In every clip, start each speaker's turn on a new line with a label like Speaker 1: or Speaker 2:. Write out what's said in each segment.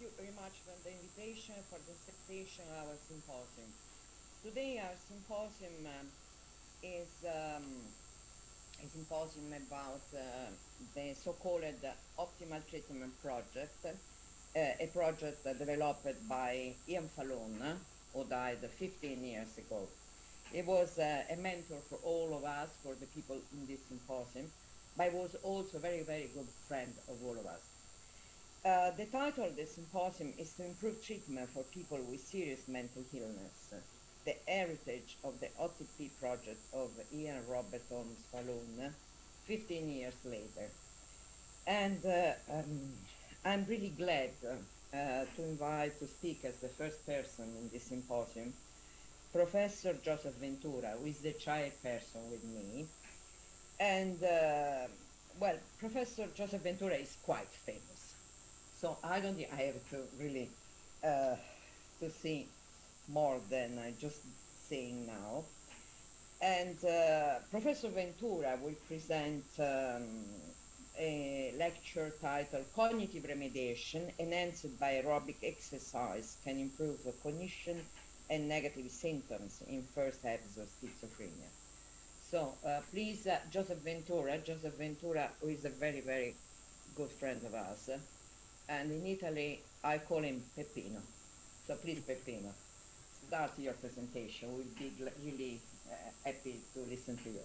Speaker 1: you very much for the invitation, for the acceptation of our symposium. Today our symposium is a symposium about the so-called Optimal Treatment Project, a project developed by Ian Fallon, who died 15 years ago. He was a mentor for all of us, for the people in this symposium, but was also a very, very good friend of all of us. The title of the symposium is to improve treatment for people with serious mental illness, the heritage of the OTP project of Ian Robert Holmes Fallon 15 years later. And I'm really glad to invite to speak as the first person in this symposium Professor Joseph Ventura, who is the chairperson with me. And well, Professor Joseph Ventura is quite famous. So I don't think I have to really to say more than I just saying now. And Professor Ventura will present a lecture titled Cognitive Remediation Enhanced by Aerobic Exercise Can Improve Cognition and Negative Symptoms in First Episode of Schizophrenia. So please, Joseph Ventura, who is a very, very good friend of ours, and in Italy I call him Peppino. So please, Peppino, start your presentation. We'll be really happy to listen to you.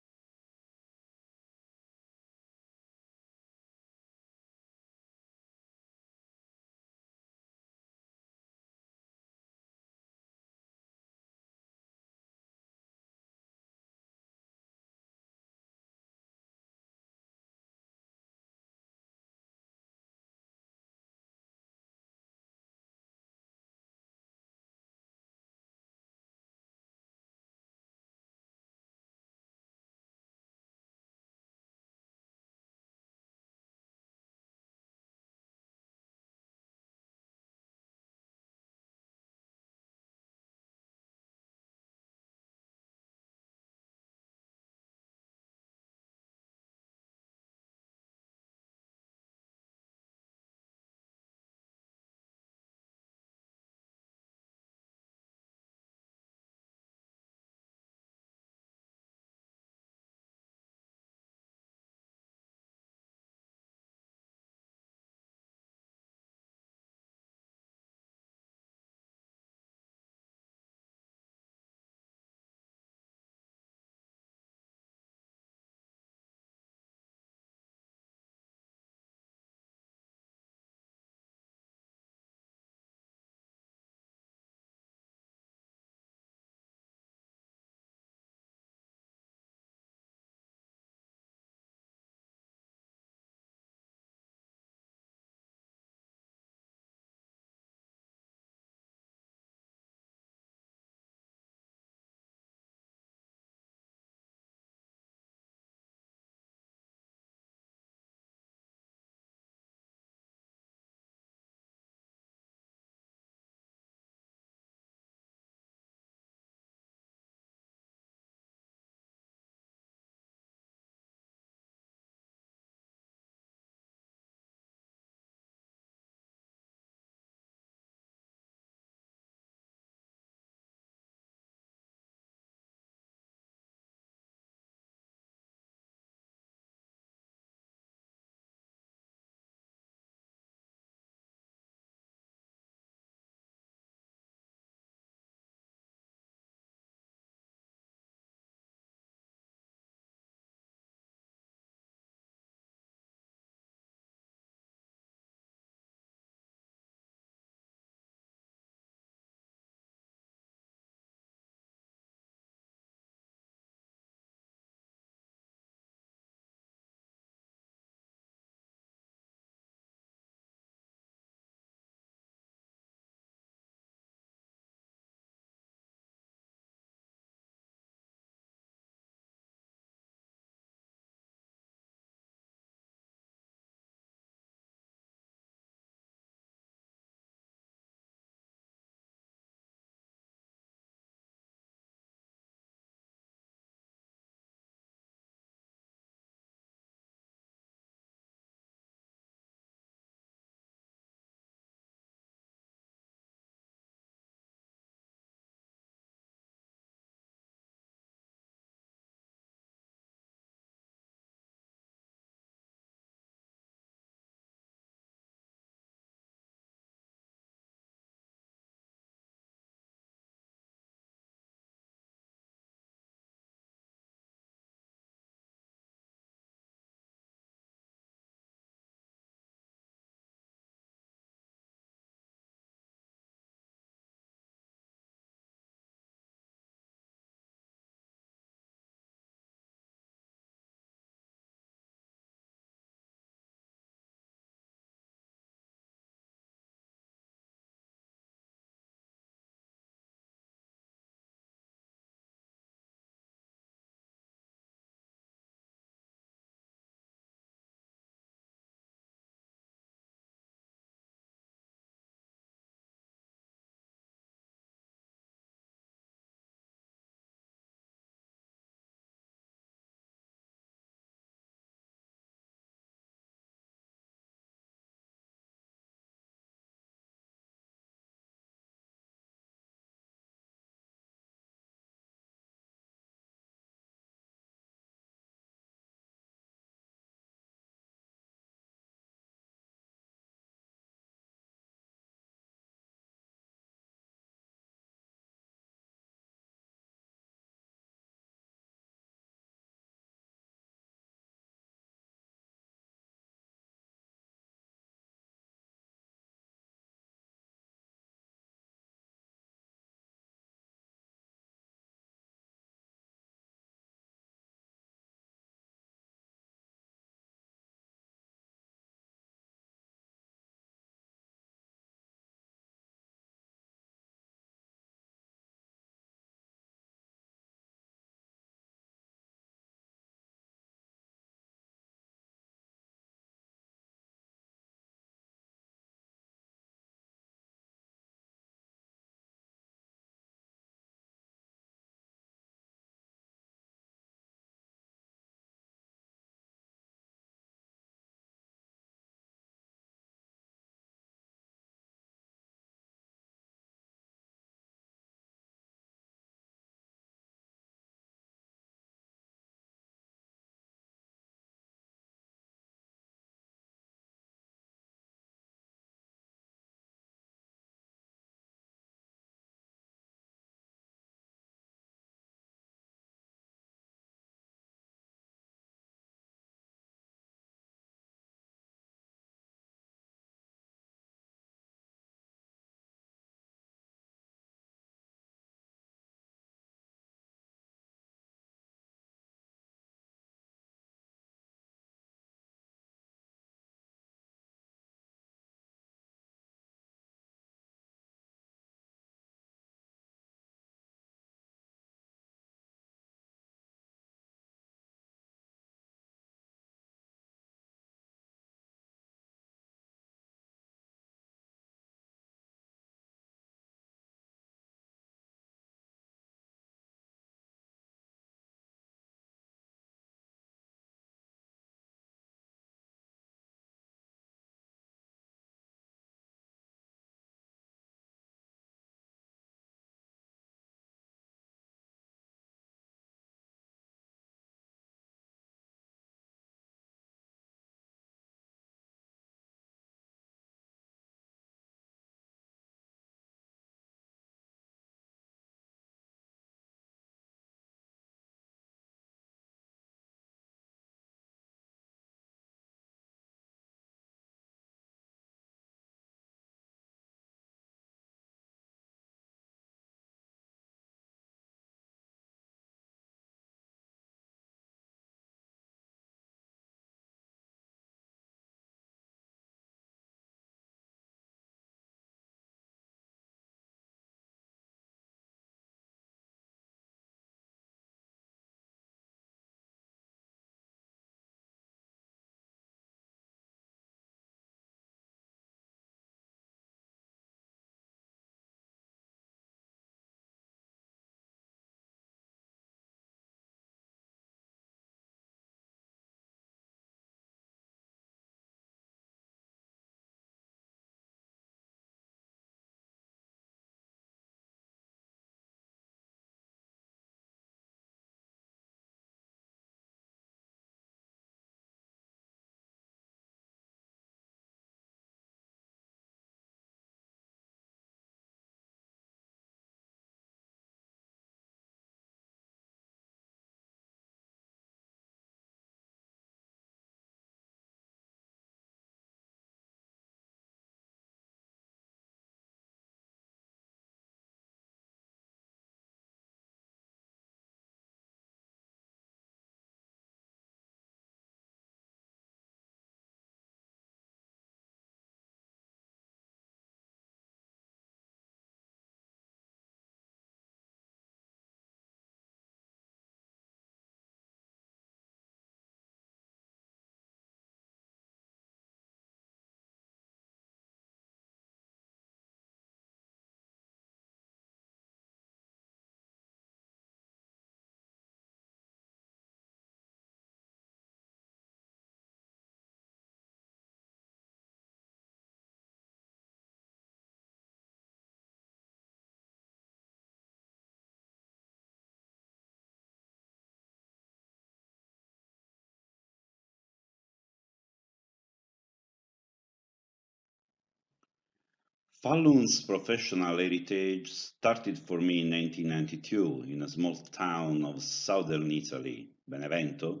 Speaker 2: Fallon's professional heritage started for me in 1992 in a small town of southern Italy, Benevento,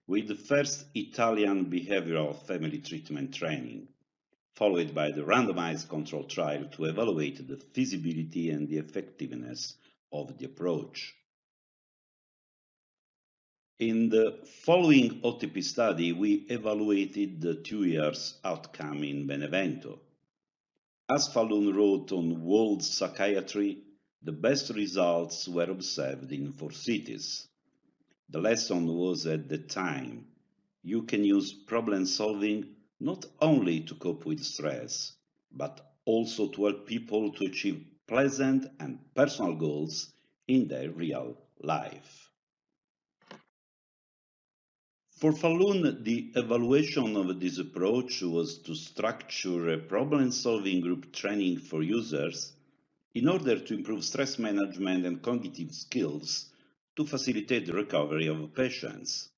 Speaker 2: with the first Italian behavioral family treatment training, followed by the randomized control trial to evaluate the feasibility and the effectiveness of the approach. In the following OTP study, we evaluated the 2 years outcome in Benevento. As Fallon wrote on World Psychiatry, the best results were observed in 4 cities. The lesson was at the time, you can use problem solving not only to cope with stress, but also to help people to achieve pleasant and personal goals in their real life. For Fallon, the evaluation of this approach was to structure a problem-solving group training for users in order to improve stress management and cognitive skills to facilitate the recovery of patients.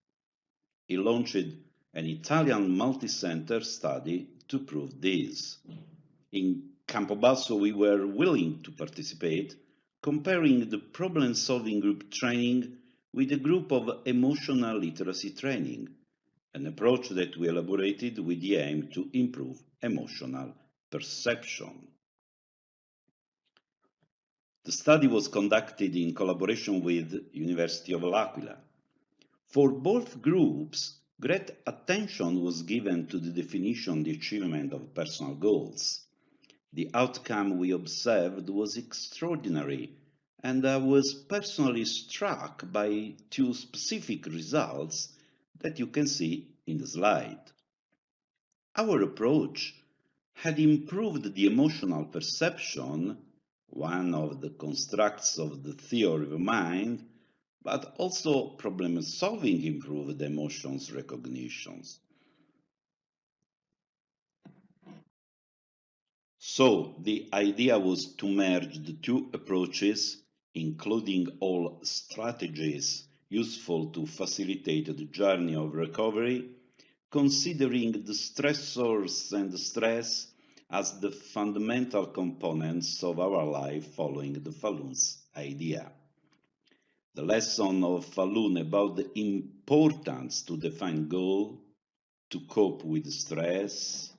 Speaker 2: He launched an Italian multi-center study to prove this. In Campobasso, we were willing to participate, comparing the problem-solving group training with a group of emotional literacy training, an approach that we elaborated with the aim to improve emotional perception. The study was conducted in collaboration with University of L'Aquila. For both groups, great attention was given to the definition and the achievement of personal goals. The outcome we observed was extraordinary, and I was personally struck by 2 specific results that you can see in the slide. Our approach had improved the emotional perception, one of the constructs of the theory of mind, but also problem solving improved emotions recognitions. So the idea was to merge the 2 approaches, including all strategies useful to facilitate the journey of recovery, considering the stressors and the stress as the fundamental components of our life following the Fallon's idea. The lesson of Fallon about the importance to define goal, to cope with stress,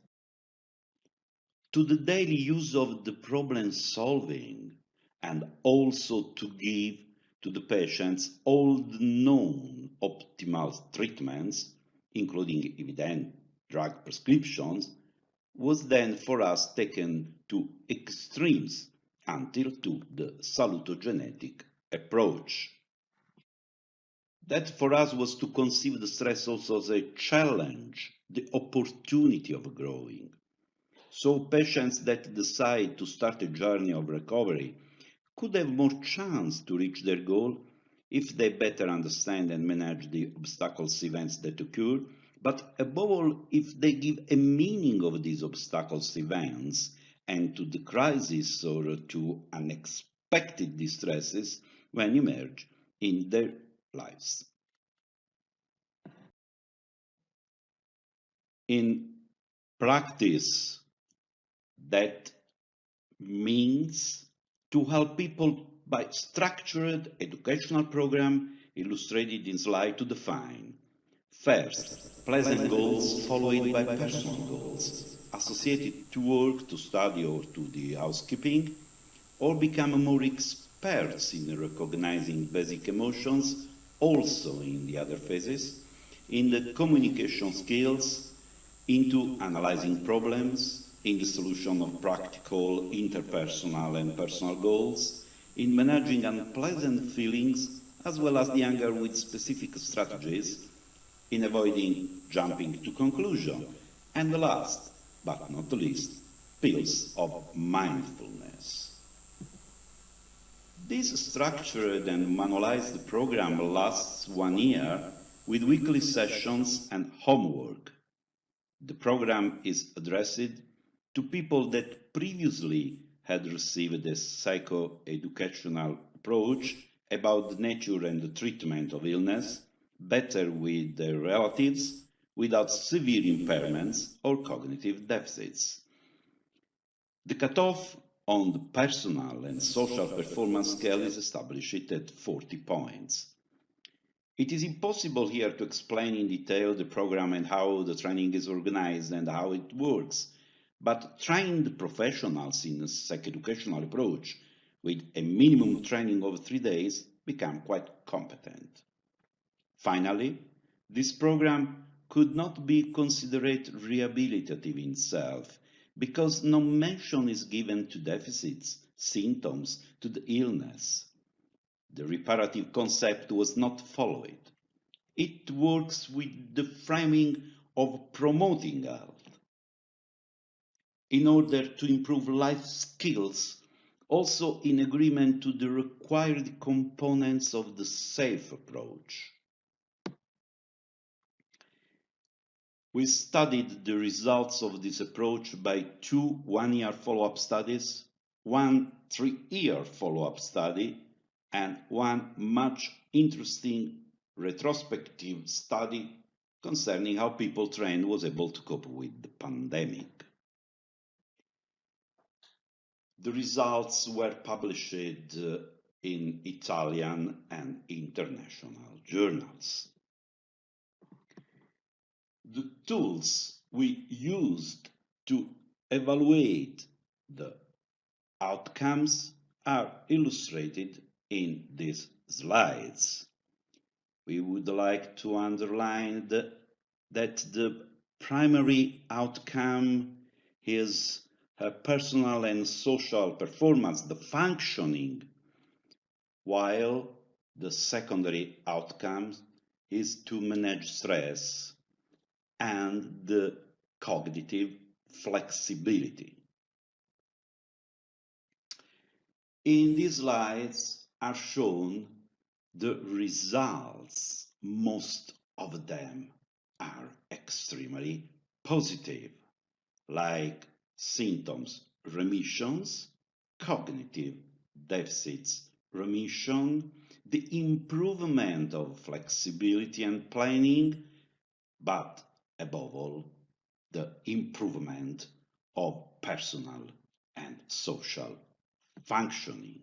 Speaker 2: to the daily use of the problem solving, and also to give to the patients all the known optimal treatments, including evident drug prescriptions, was then for us taken to extremes until to the salutogenetic approach. That for us was to conceive the stress also as a challenge, the opportunity of growing. So patients that decide to start a journey of recovery could have more chance to reach their goal if they better understand and manage the obstacles events that occur, but above all, if they give a meaning of these obstacles events and to the crisis or to unexpected distresses when emerge in their lives. In practice, that means to help people by structured educational program illustrated in slide to define. First, pleasant goals followed by personal goals associated to work, to study or to the housekeeping, or become more experts in recognizing basic emotions, also in the other phases, in the communication skills, into analyzing problems, in the solution of practical interpersonal and personal goals, in managing unpleasant feelings, as well as the anger with specific strategies, in avoiding jumping to conclusion, and the last, but not the least, pills of mindfulness. This structured and manualized program lasts 1 year with weekly sessions and homework. The program is addressed to people that previously had received a psychoeducational approach about the nature and the treatment of illness, better with their relatives, without severe impairments or cognitive deficits. The cutoff on the personal and social performance scale is established at 40 points. It is impossible here to explain in detail the program and how the training is organized and how it works, but trained professionals in a psychoeducational approach with a minimum training of 3 days become quite competent. Finally, this program could not be considered rehabilitative in itself because no mention is given to deficits, symptoms, to the illness. The reparative concept was not followed. It works with the framing of promoting health. In order to improve life skills, also in agreement to the required components of the SAFE approach. We studied the results of this approach by 2 one-year follow-up studies, 1 3-year follow-up study, and 1 much interesting retrospective study concerning how people trained was able to cope with the pandemic. The results were published in Italian and international journals. The tools we used to evaluate the outcomes are illustrated in these slides. We would like to underline that the primary outcome is personal and social performance, the functioning, while the secondary outcome is to manage stress and the cognitive flexibility. In these slides are shown the results. Most of them are extremely positive, like symptoms remissions, cognitive deficits remission, the improvement of flexibility and planning, but above all, the improvement of personal and social functioning.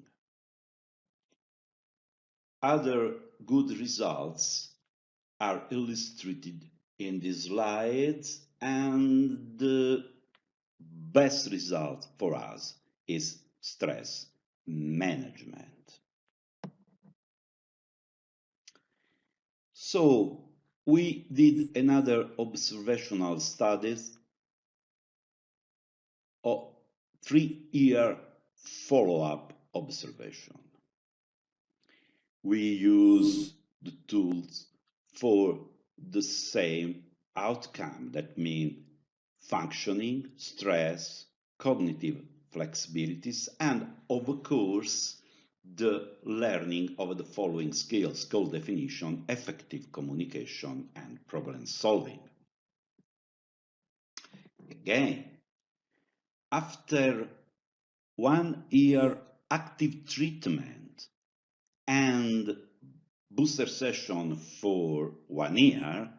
Speaker 2: Other good results are illustrated in these slides, and the best result for us is stress management. So we did another observational studies of 3-year follow-up observation. We use the tools for the same outcome, that means functioning, stress, cognitive flexibilities, and of course the learning of the following skills: goal definition, effective communication, and problem solving. Again, after 1 year active treatment and booster session for 1 year,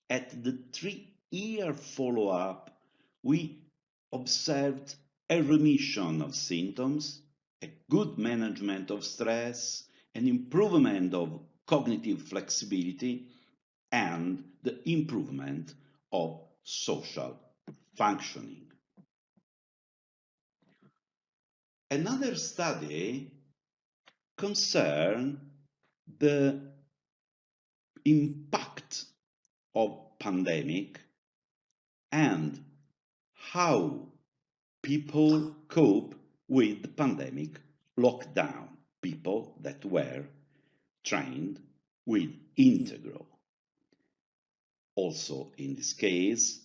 Speaker 2: at the 3-year follow-up, we observed a remission of symptoms, a good management of stress, an improvement of cognitive flexibility, and the improvement of social functioning. Another study concerns the impact of pandemic and how people cope with the pandemic lockdown, people that were trained with Integro. Also, in this case,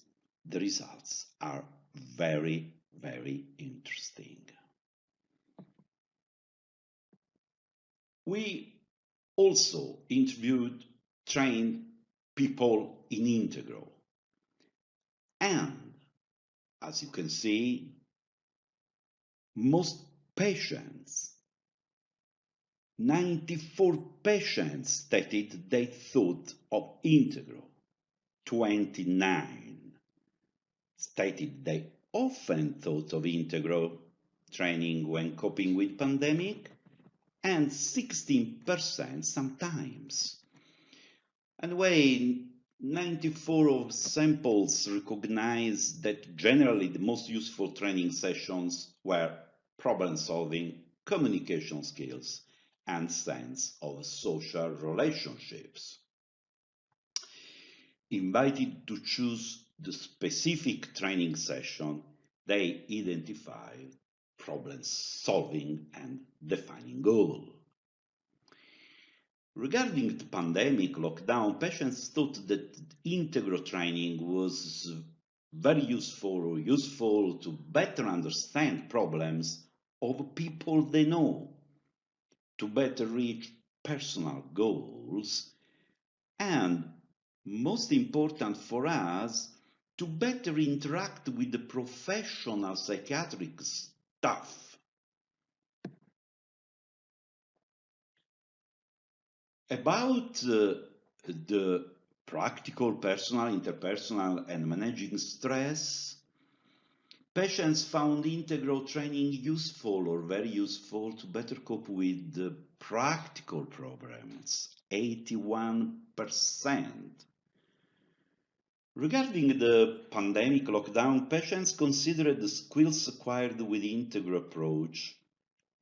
Speaker 2: the results are very, very interesting. We also interviewed trained people in Integro. And as you can see, most patients, 94 patients stated they thought of Integro, 29 stated they often thought of Integro, training when coping with pandemic, and 16% sometimes. Anyway, 94 of samples recognized that generally the most useful training sessions were problem solving, communication skills, and sense of social relationships. Invited to choose the specific training session, they identified problem solving and defining goal. Regarding the pandemic lockdown, patients thought that integral training was very useful to better understand problems of people they know, to better reach personal goals, and most important for us, to better interact with the professional psychiatric staff. About the practical, personal, interpersonal, and managing stress, patients found integral training useful or very useful to better cope with the practical problems, 81%. Regarding the pandemic lockdown, patients considered the skills acquired with the integral approach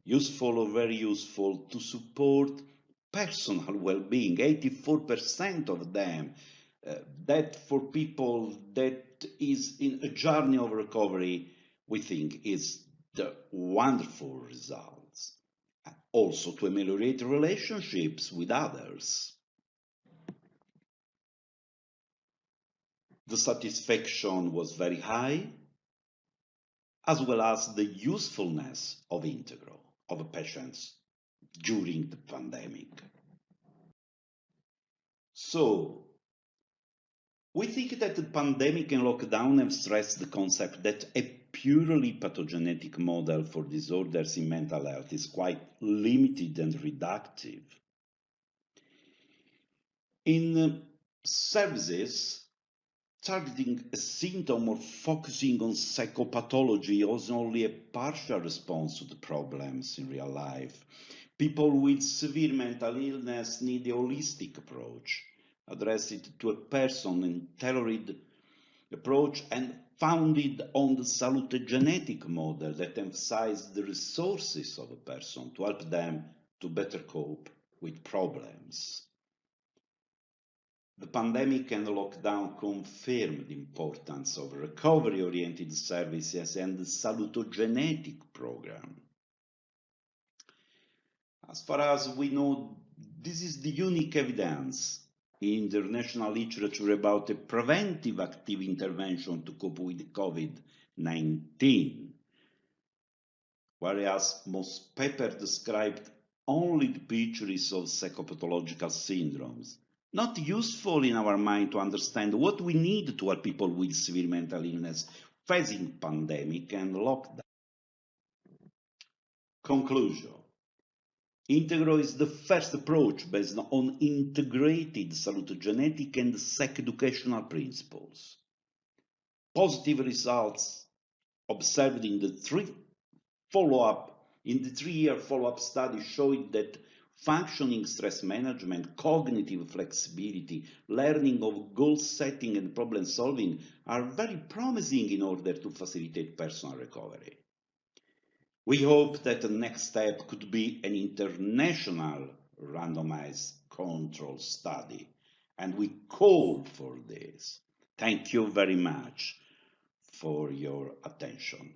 Speaker 2: useful or very useful to support personal well-being, 84% of them. That for people that is in a journey of recovery, we think is the wonderful results. Also to ameliorate relationships with others. The satisfaction was very high, as well as the usefulness of integral of patients during the pandemic. So, we think that the pandemic and lockdown have stressed the concept that a purely pathogenetic model for disorders in mental health is quite limited and reductive. In services, targeting a symptom or focusing on psychopathology is only a partial response to the problems in real life. People with severe mental illness need a holistic approach, address it to a person in tailored approach and founded on the salutogenetic model that emphasizes the resources of a person to help them to better cope with problems. The pandemic and the lockdown confirmed the importance of recovery-oriented services and the salutogenetic program. As far as we know, this is the unique evidence in international literature about a preventive active intervention to cope with COVID-19, whereas most papers described only the pictures of psychopathological syndromes. Not useful in our mind to understand what we need to help people with severe mental illness facing pandemic and lockdown. Conclusion. Integro is the first approach based on integrated salutogenetic and psychoeducational principles. Positive results observed in the three-year follow-up study showed that functioning stress management, cognitive flexibility, learning of goal setting and problem solving are very promising in order to facilitate personal recovery. We hope that the next step could be an international randomized control study, and we call for this. Thank you very much for your attention.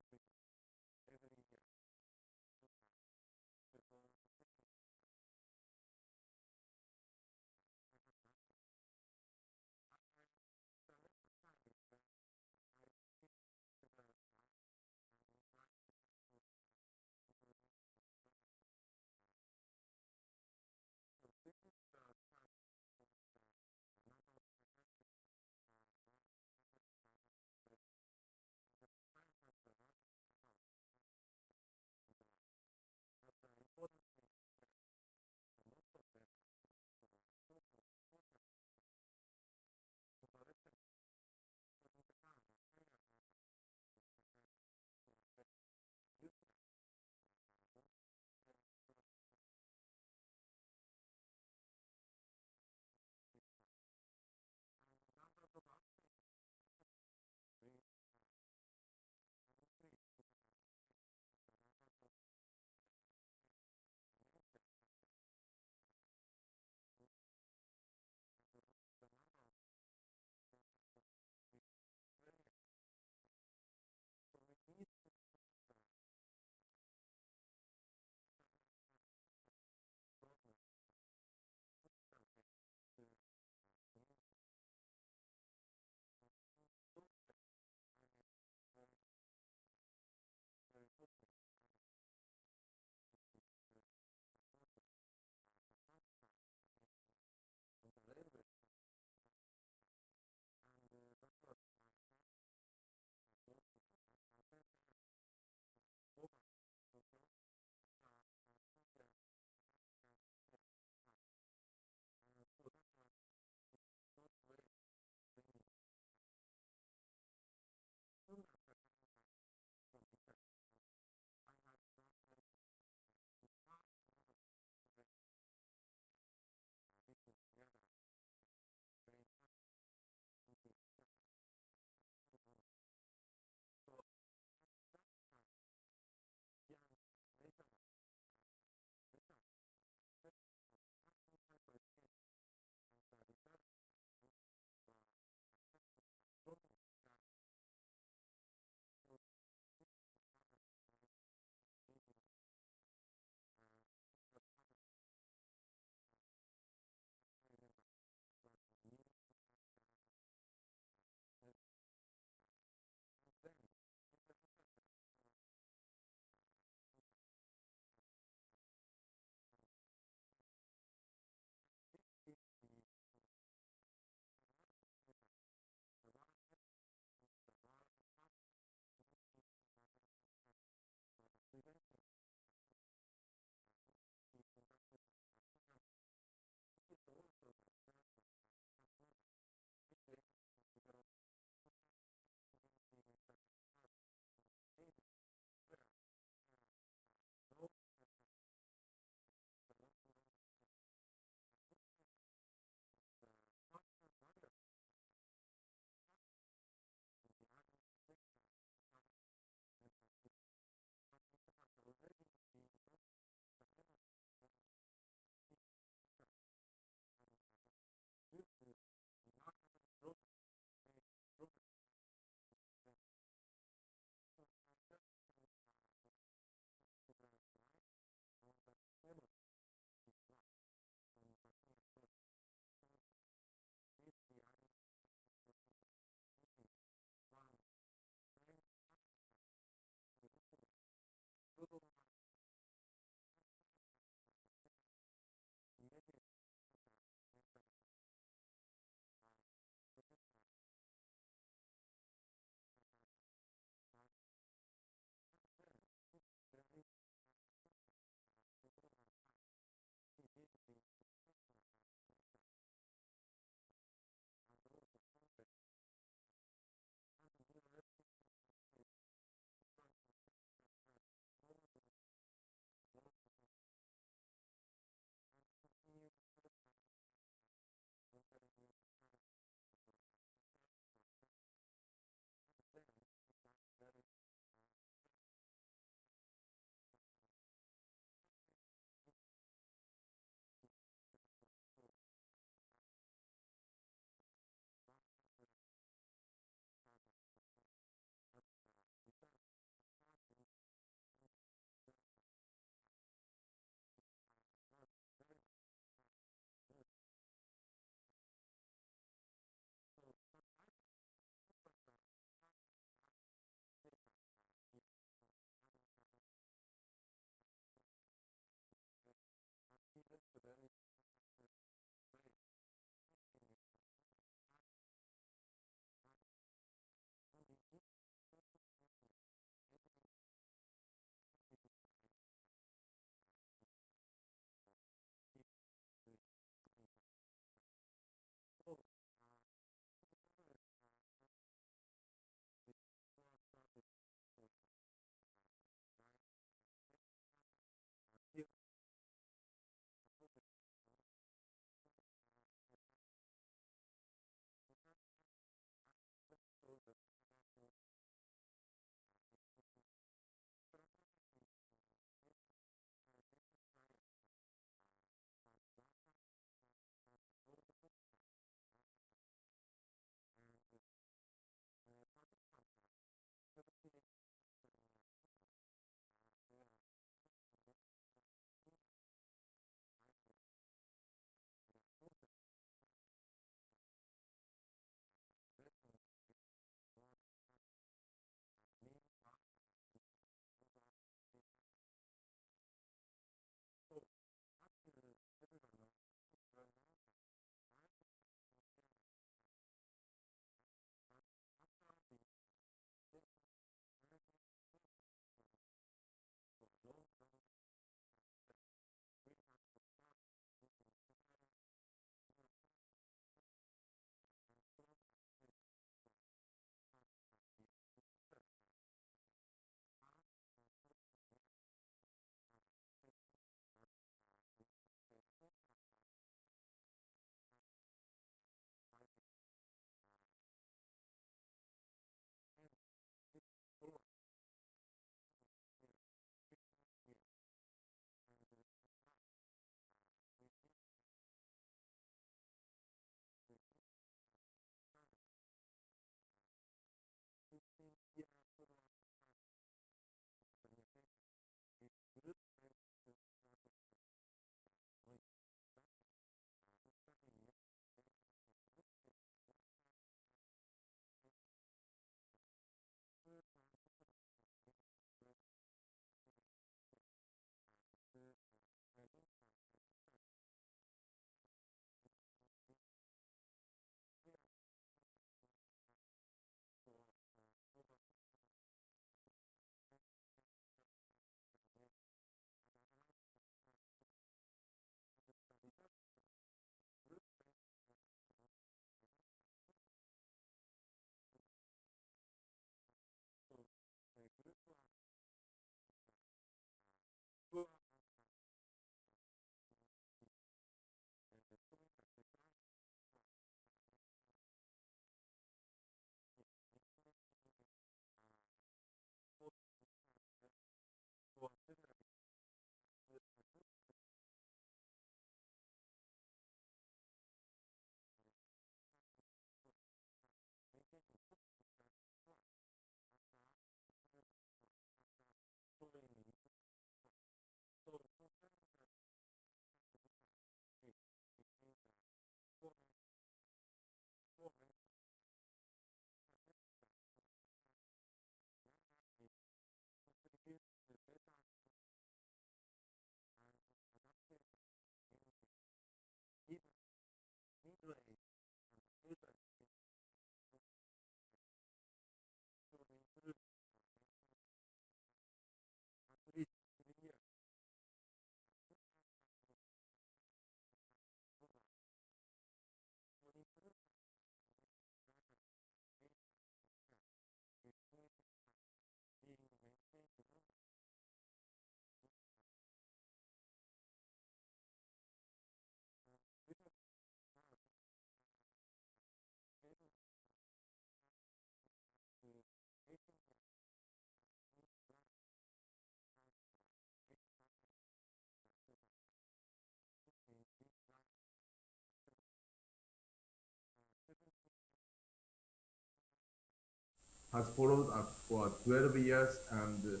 Speaker 3: has followed us for 12 years and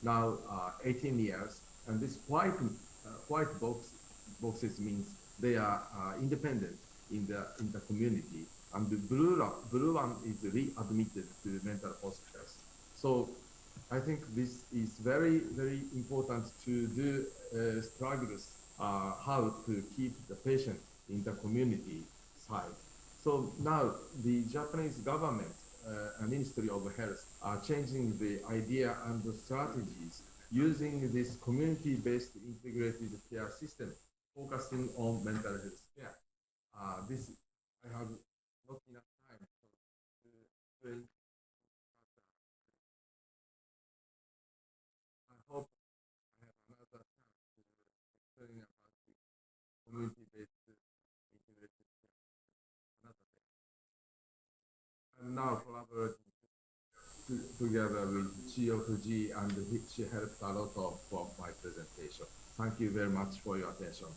Speaker 3: now 18 years. And this white boxes means they are independent in the community. And the blue one is readmitted to mental hospitals. So I think this is very, very important to do struggles how to keep the patient in the community side. So now the Japanese government and Ministry of Health are changing the idea and the strategies using this community-based integrated care system, focusing on mental health care. This I have not enough time to explain. I hope I have another chance to explain about the community-based integrated care another day. I'm now collaborating together with Chi and she helped a lot for my presentation. Thank you very much for your attention.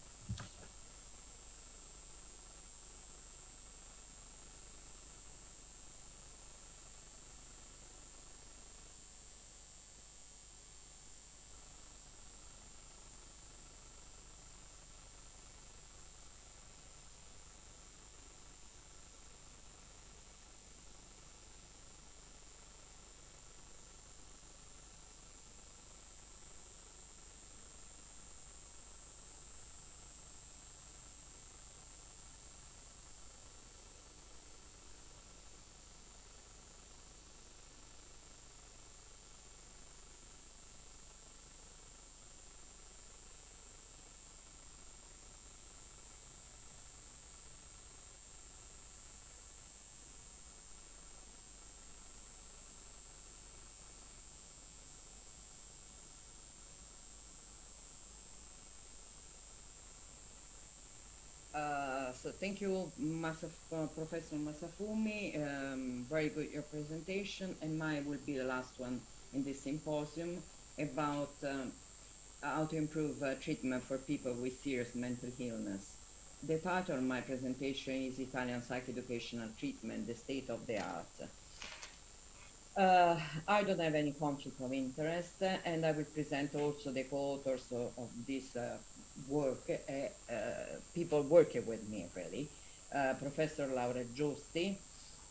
Speaker 1: So thank you, Professor Masafumi. Very good your presentation, and mine will be the last one in this symposium about how to improve treatment for people with serious mental illness. The title of my presentation is Italian Psychoeducational Treatment, the State of the Art. I don't have any conflict of interest, and I will present also the co-authors of this work, people working with me really. Professor Laura Giusti,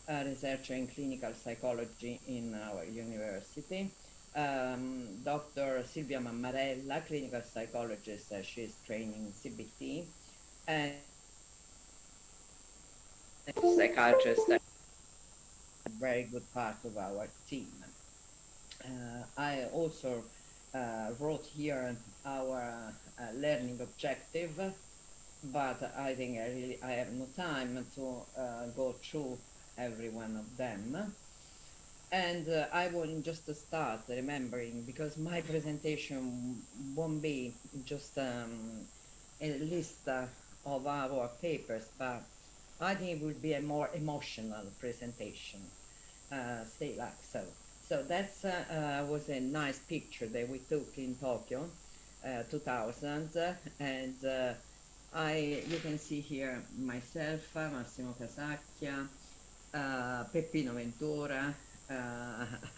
Speaker 1: a researcher in clinical psychology in our university. Dr. Silvia Mammarella, clinical psychologist, she's training CBT, and psychiatrist, a very good part of our team. I also wrote here our learning objective, but I think I have no time to go through every one of them. And I want just to start remembering, because my presentation won't be just a list of our papers, but I think it will be a more emotional presentation. Stay like so. So that's was a nice picture that we took in Tokyo, 2000, and you can see here myself, Massimo Casacchia, Peppino Ventura,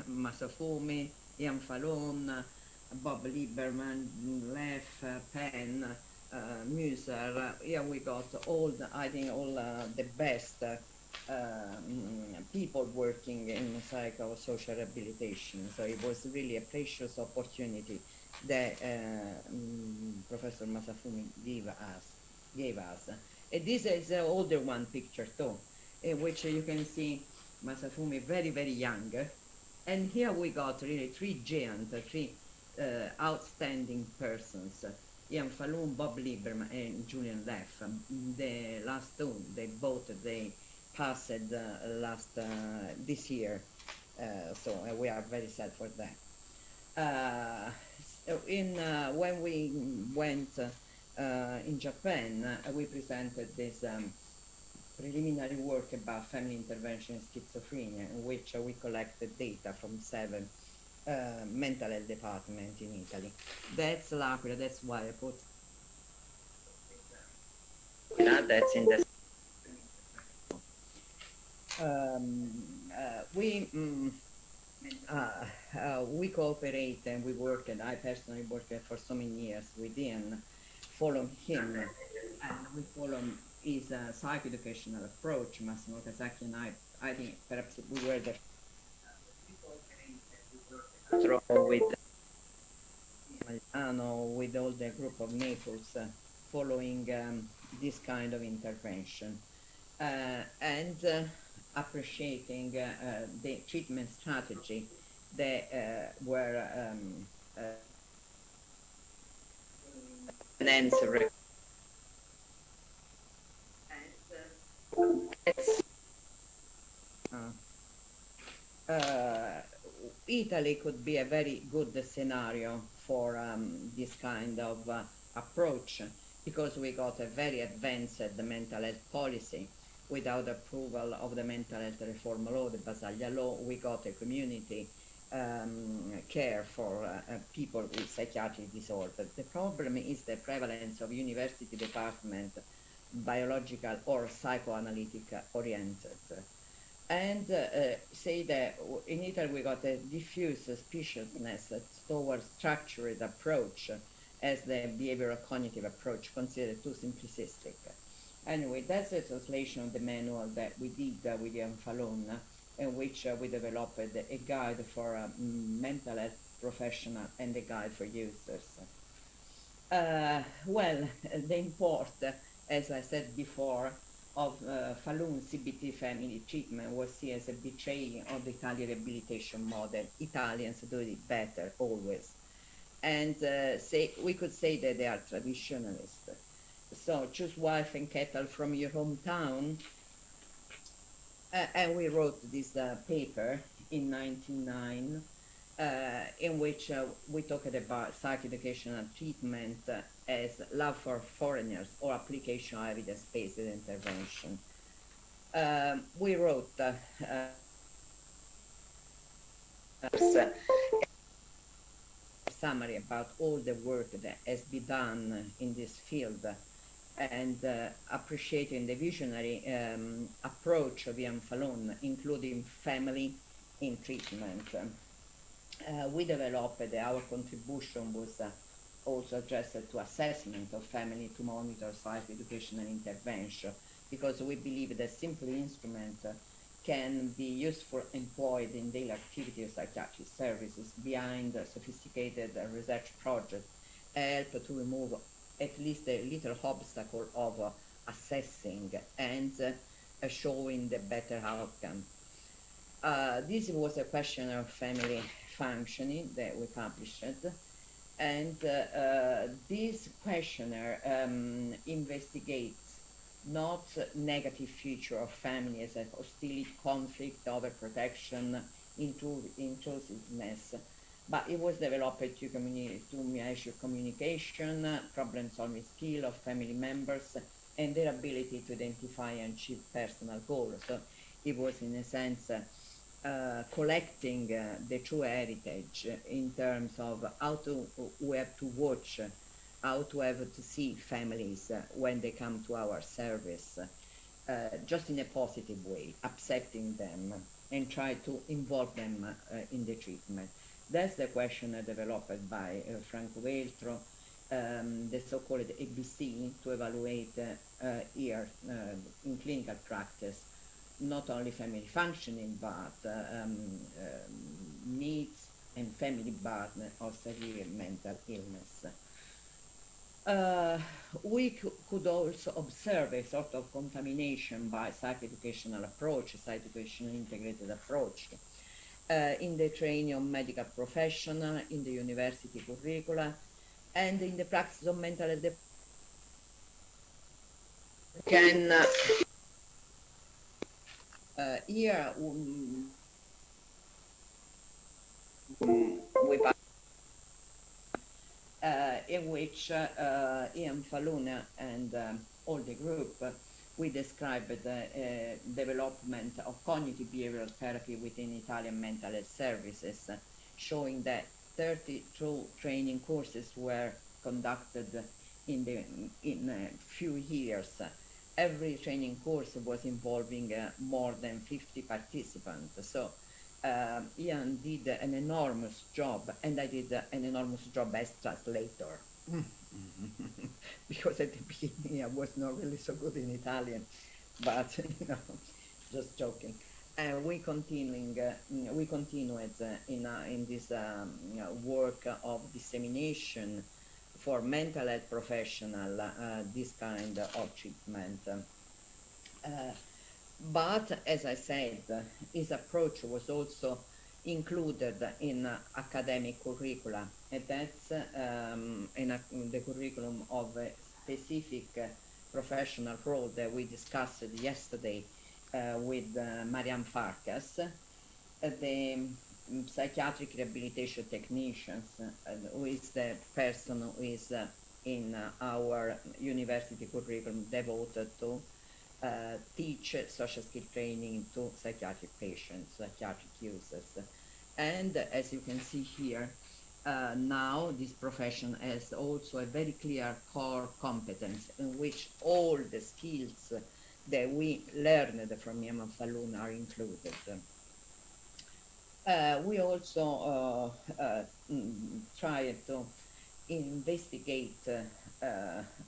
Speaker 1: Masafumi, Ian Fallon, Bob Lieberman, Leff, Penn, Muser. Here we got I think all the best people working in psychosocial rehabilitation. So it was really a precious opportunity that Professor Masafumi gave us. And this is an older one picture too, in which you can see Masafumi very, very young. And here we got really three giants, three outstanding persons. Ian Fallon, Bob Lieberman, and Julian Leff. The last two, they passed this year, so we are very sad for that. When we went in Japan, we presented this preliminary work about family intervention in schizophrenia, in which we collected data from 7 mental health departments in Italy. That's L'Aquila, that's why I put that's in the We cooperate and we work, and I personally worked for so many years with Ian, follow him, and we follow his psychoeducational approach. Massimo Kazaki and I think perhaps we were the we cooperate and we work with Milano, with all the group of Naples, following this kind of intervention. And appreciating the treatment strategy that were an answer. Uh, Italy could be a very good scenario for this kind of approach, because we got a very advanced mental health policy. Without approval of the mental health reform law, the Basaglia law, we got a community care for people with psychiatric disorder. The problem is the prevalence of university department, biological or psychoanalytic oriented. And say that in Italy we got a diffuse suspiciousness towards structured approach as the behavioral cognitive approach considered too simplistic. Anyway, that's the translation of the manual that we did with Ian Fallon, in which we developed a guide for mental health professional and a guide for users. Well, the import, as I said before, of Fallon CBT family treatment was seen as a betrayal of the Italian rehabilitation model. Italians do it better always. And we could say that they are traditionalists. So choose wife and cattle from your hometown. And we wrote this paper in 1999, in which we talked about psychoeducational treatment as love for foreigners or application of evidence-based intervention. We wrote a summary about all the work that has been done in this field, and appreciating the visionary approach of Ian Fallon, including family in treatment. We developed, our contribution was also addressed to assessment of family to monitor psychoeducational intervention, because we believe that simple instrument can be useful employed in daily activity of psychiatric services behind sophisticated research projects, help to remove at least a little obstacle of assessing and showing the better outcome. This was a questionnaire of family functioning that we published, and this questionnaire investigates not negative feature of family as a hostility, conflict, overprotection, intrusiveness, but it was developed to measure communication, problem-solving skill of family members, and their ability to identify and achieve personal goals. So it was, in a sense, collecting the true heritage in terms of we have to watch, how to have to see families when they come to our service, just in a positive way, accepting them and try to involve them in the treatment. That's the question developed by Franco Veltro, the so-called ABC, to evaluate here in clinical practice not only family functioning, but needs and family burden of severe mental illness. We could also observe a sort of contamination by psychoeducational approach, psychoeducational integrated approach, in the training of medical professionals, in the university curricula, and in the practice of mental health. Can here we in which Ian Fallon and all the group, we described the development of cognitive behavioral therapy within Italian mental health services, showing that 32 training courses were conducted in a few years. Every training course was involving more than 50 participants. So Ian did an enormous job, and I did an enormous job as translator. Because at the beginning I was not really so good in Italian, but just joking. We continued in this work of dissemination for mental health professional, this kind of treatment. But as I said, his approach was also included in academic curricula, and that's in the curriculum of a specific professional role that we discussed yesterday with Marianne Farkas, the psychiatric rehabilitation technicians, who is the person who is in our university curriculum devoted to teach social skill training to psychiatric patients, psychiatric users. And as you can see here, now this profession has also a very clear core competence in which all the skills that we learned from Yemen Falloon are included. We also tried to investigate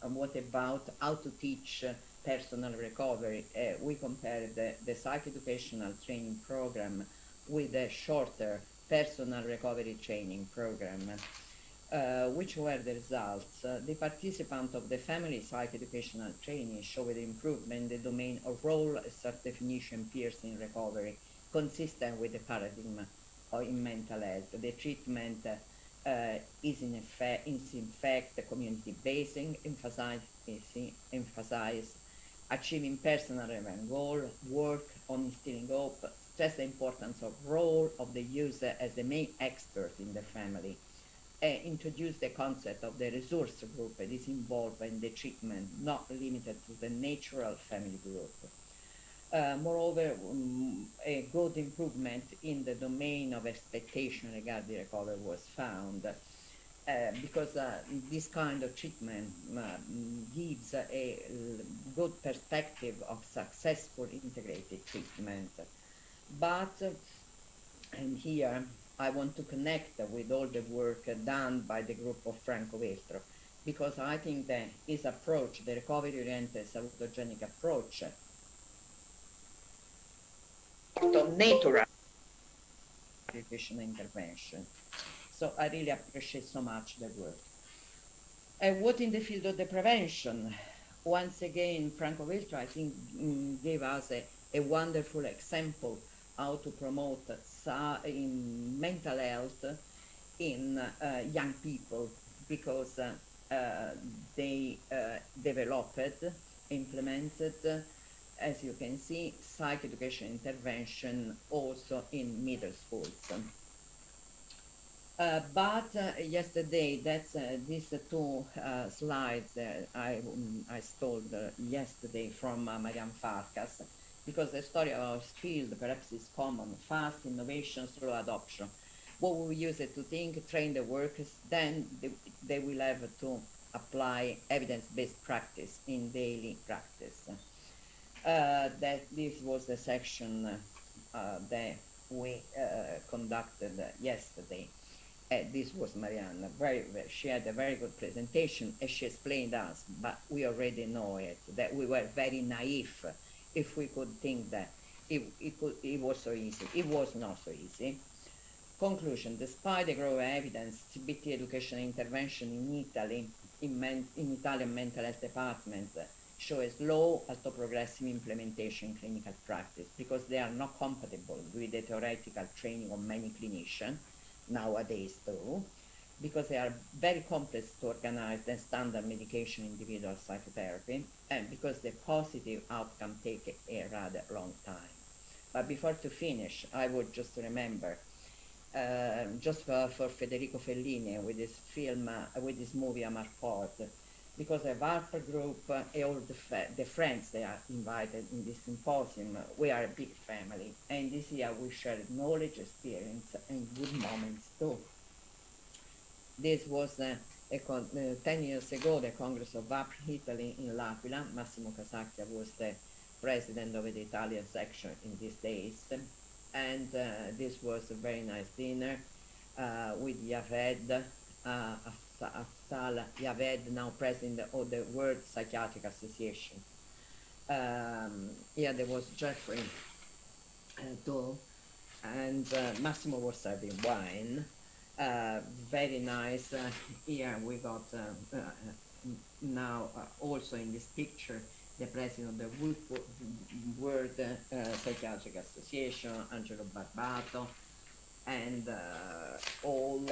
Speaker 1: what about how to teach personal recovery. We compared the psychoeducational training program with a shorter personal recovery training program. Which were the results? The participants of the family psychoeducational training showed improvement in the domain of role self-definition peers in recovery, consistent with the paradigm in mental health. The treatment is in fact community-based, emphasize achieving personal and goal, work on instilling hope, stress the importance of role of the user as the main expert in the family, introduce the concept of the resource group that is involved in the treatment, not limited to the natural family group. Moreover, a good improvement in the domain of expectation regarding recovery was found, because this kind of treatment gives a good perspective of successful integrated treatment. But, and here I want to connect with all the work done by the group of Franco Veltro, because I think that his approach, the recovery-oriented salutogenic approach, of natural nutrition intervention. So I really appreciate so much the work. And what in the field of the prevention? Once again, Franco Veltro, I think, gave us a wonderful example how to promote in mental health in young people, because they developed, implemented, as you can see, psychoeducation intervention also in middle schools. But yesterday, that's these two slides I stole yesterday from Marianne Farkas, because the story of our field perhaps is common: fast innovation, slow adoption. What we use it to think, train the workers, then they will have to apply evidence-based practice in daily practice. That this was the section that we conducted yesterday. This was Marianne. She had a very good presentation, and she explained us, but we already know it, that we were very naive if we could think that it was so easy. It was not so easy. Conclusion: despite the growing evidence, CBT education intervention in Italy, in Italian mental health departments, show a slow but progressive implementation in clinical practice, because they are not compatible with the theoretical training of many clinicians nowadays too, because they are very complex to organize than standard medication individual psychotherapy, and because the positive outcome take a rather long time. But before to finish, I would just remember, just for Federico Fellini with this film, with this movie Amarcord, because the WAPR group, all the friends that are invited in this symposium, we are a big family, and this year we shared knowledge, experience, and good moments too. This was 10 years ago, the Congress of WAPR Italy in L'Aquila. Massimo Casacchia was the president of the Italian section in these days. and this was a very nice dinner with Javed, Afzal Javed, now president of the World Psychiatric Association. Yeah, there was Jeffrey too, and Massimo was serving wine. Very nice. Here we got now also in this picture the president of the World Psychiatric Association, Angelo Barbato, and all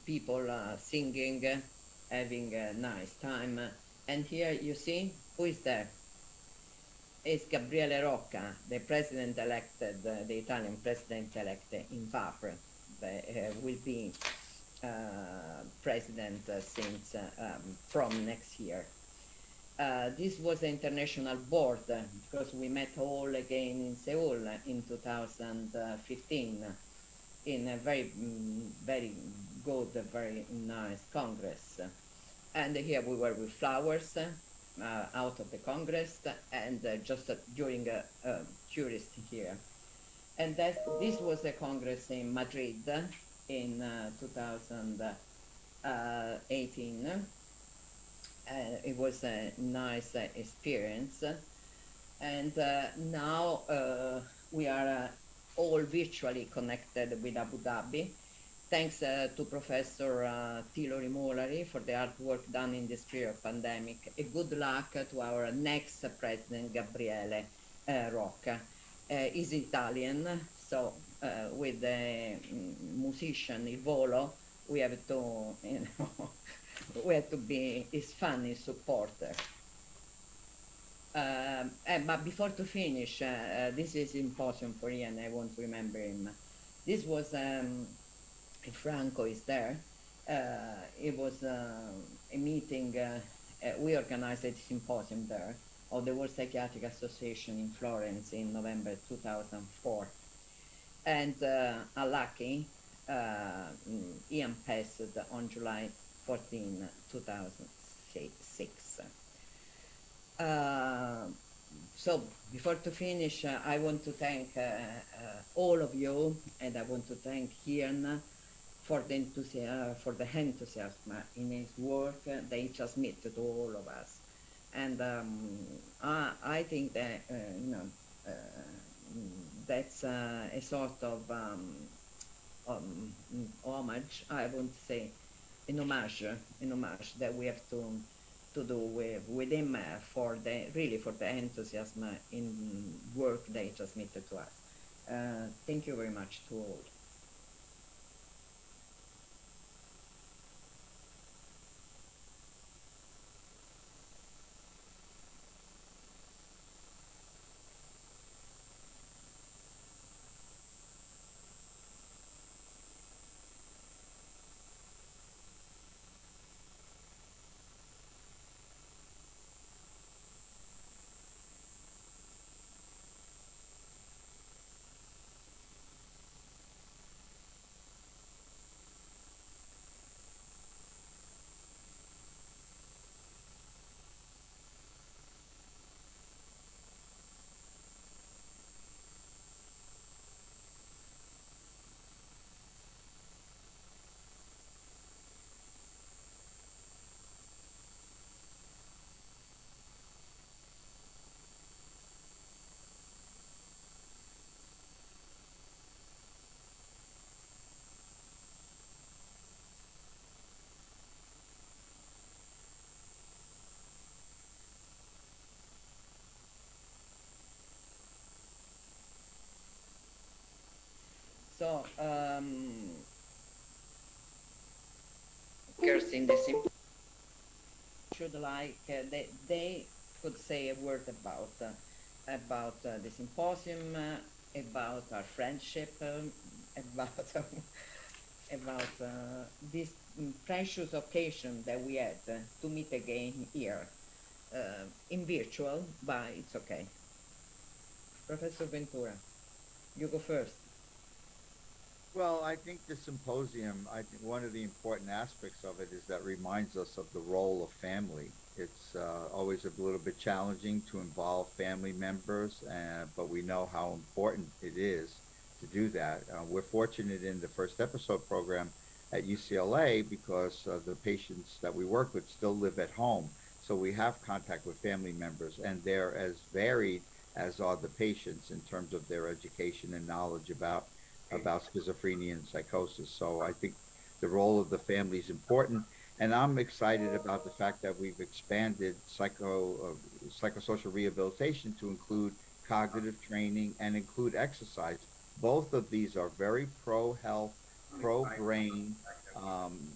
Speaker 1: people singing, having a nice time. And here you see, who is there? It's Gabriele Rocca, the president-elected, the Italian president-elect in WAPR, will be president since from next year. This was the international board because we met all again in Seoul in 2015 in a very, very good, very nice congress. And here we were with flowers out of the congress and just during a tourist here. And this was a congress in Madrid in 2018. It was a nice experience, and now we are all virtually connected with Abu Dhabi, thanks to Professor Thilo Rimolari for the hard work done in this period of pandemic. A good luck to our next president, Gabriele Rocca. He's Italian, so with the musician Ivolo, we have to, we have to be his fan, his supporter. But before to finish, this is important for Ian, I want to remember him. This was, Franco is there, it was a meeting, we organized a symposium there of the World Psychiatric Association in Florence in November 2004. And unlucky, Ian passed on July 14, 2006. So before to finish, I want to thank all of you, and I want to thank Ian for the enthusiasm in his work that he transmitted to all of us. And I think that that's a sort of homage. I won't say an homage that we have to do with him for the enthusiasm in work that he transmitted to us. Thank you very much to all. So, in the should like they could say a word about the symposium, about our friendship, about this precious occasion that we had to meet again here in virtual, but it's okay. Professor Ventura, you go first.
Speaker 4: Well, I think the symposium, I think one of the important aspects of it is that reminds us of the role of family. It's always a little bit challenging to involve family members, but we know how important it is to do that. We're fortunate in the first episode program at UCLA because the patients that we work with still live at home. So we have contact with family members, and they're as varied as are the patients in terms of their education and knowledge about schizophrenia and psychosis. So I think the role of the family is important, and I'm excited about the fact that we've expanded psychosocial rehabilitation to include cognitive training and include exercise. Both of these are very pro health, pro brain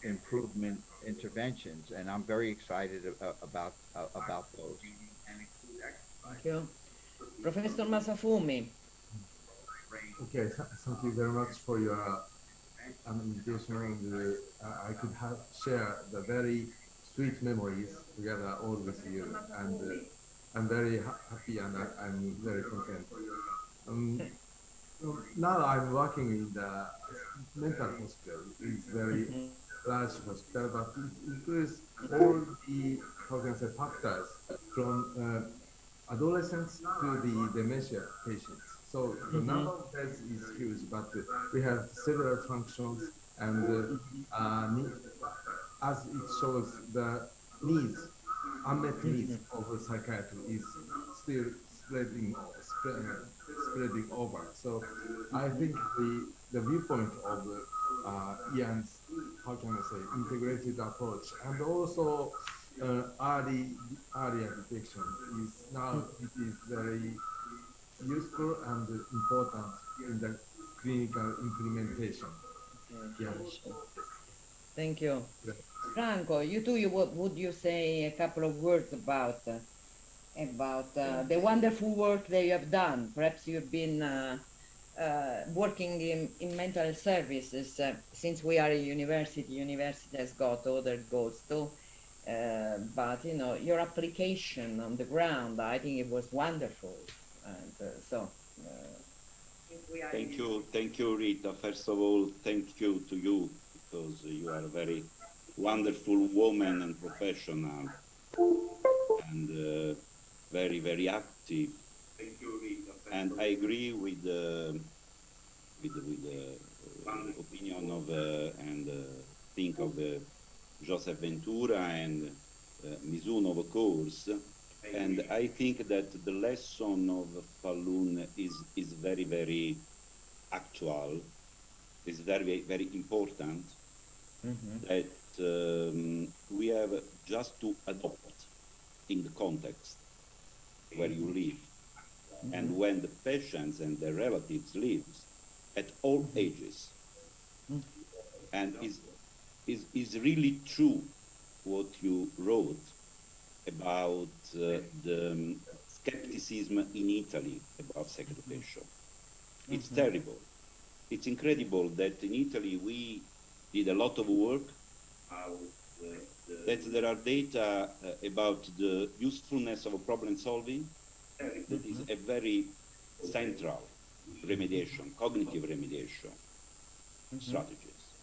Speaker 4: improvement interventions, and I'm very excited about those.
Speaker 1: Thank you. Professor Masafumi.
Speaker 3: Okay, thank you very much for your invitation. And I could share the very sweet memories together all with you. And I'm very happy and I'm very content. Um, Now I'm working in the mental hospital. It's very
Speaker 1: Mhm.
Speaker 3: large hospital, but it includes all the, how can I say, factors from adolescents to the dementia patients. So the
Speaker 1: Mhm.
Speaker 3: number of beds is huge, but we have several functions and
Speaker 1: Mhm.
Speaker 3: as it shows the needs, unmet needs
Speaker 1: Mhm.
Speaker 3: of psychiatry is still spreading over. So I
Speaker 1: Mhm.
Speaker 3: think the viewpoint of Ian's, how can I say, integrated approach and also earlier detection is now it is very useful and important in the clinical implementation. Yeah.
Speaker 1: Implementation. Thank you. Franco, you too, would you say a couple of words about the wonderful work that you have done? Perhaps you've been working in mental services since we are a university. University has got other goals too. But you know, your application on the ground, I think it was wonderful. And
Speaker 2: Thank you, Rita. First of all, thank you to you because you are a very wonderful woman and professional and very, very active. And I agree with the opinion of and think of Joseph Ventura and Mizuno, of course. And I think that the lesson of Falun is very, very actual, is very, very important,
Speaker 1: mhm,
Speaker 2: that we have just to adopt in the context where you live and
Speaker 1: mhm,
Speaker 2: when the patients and their relatives lives at all
Speaker 1: mhm,
Speaker 2: ages.
Speaker 1: mhm,
Speaker 2: And is really true what you wrote about the skepticism in Italy about psychoeducation. It's
Speaker 1: mhm,
Speaker 2: terrible. It's incredible that in Italy we did a lot of work, that there are data about the usefulness of problem solving, that is
Speaker 1: mhm,
Speaker 2: a very central remediation, cognitive remediation
Speaker 1: mhm,
Speaker 2: strategies.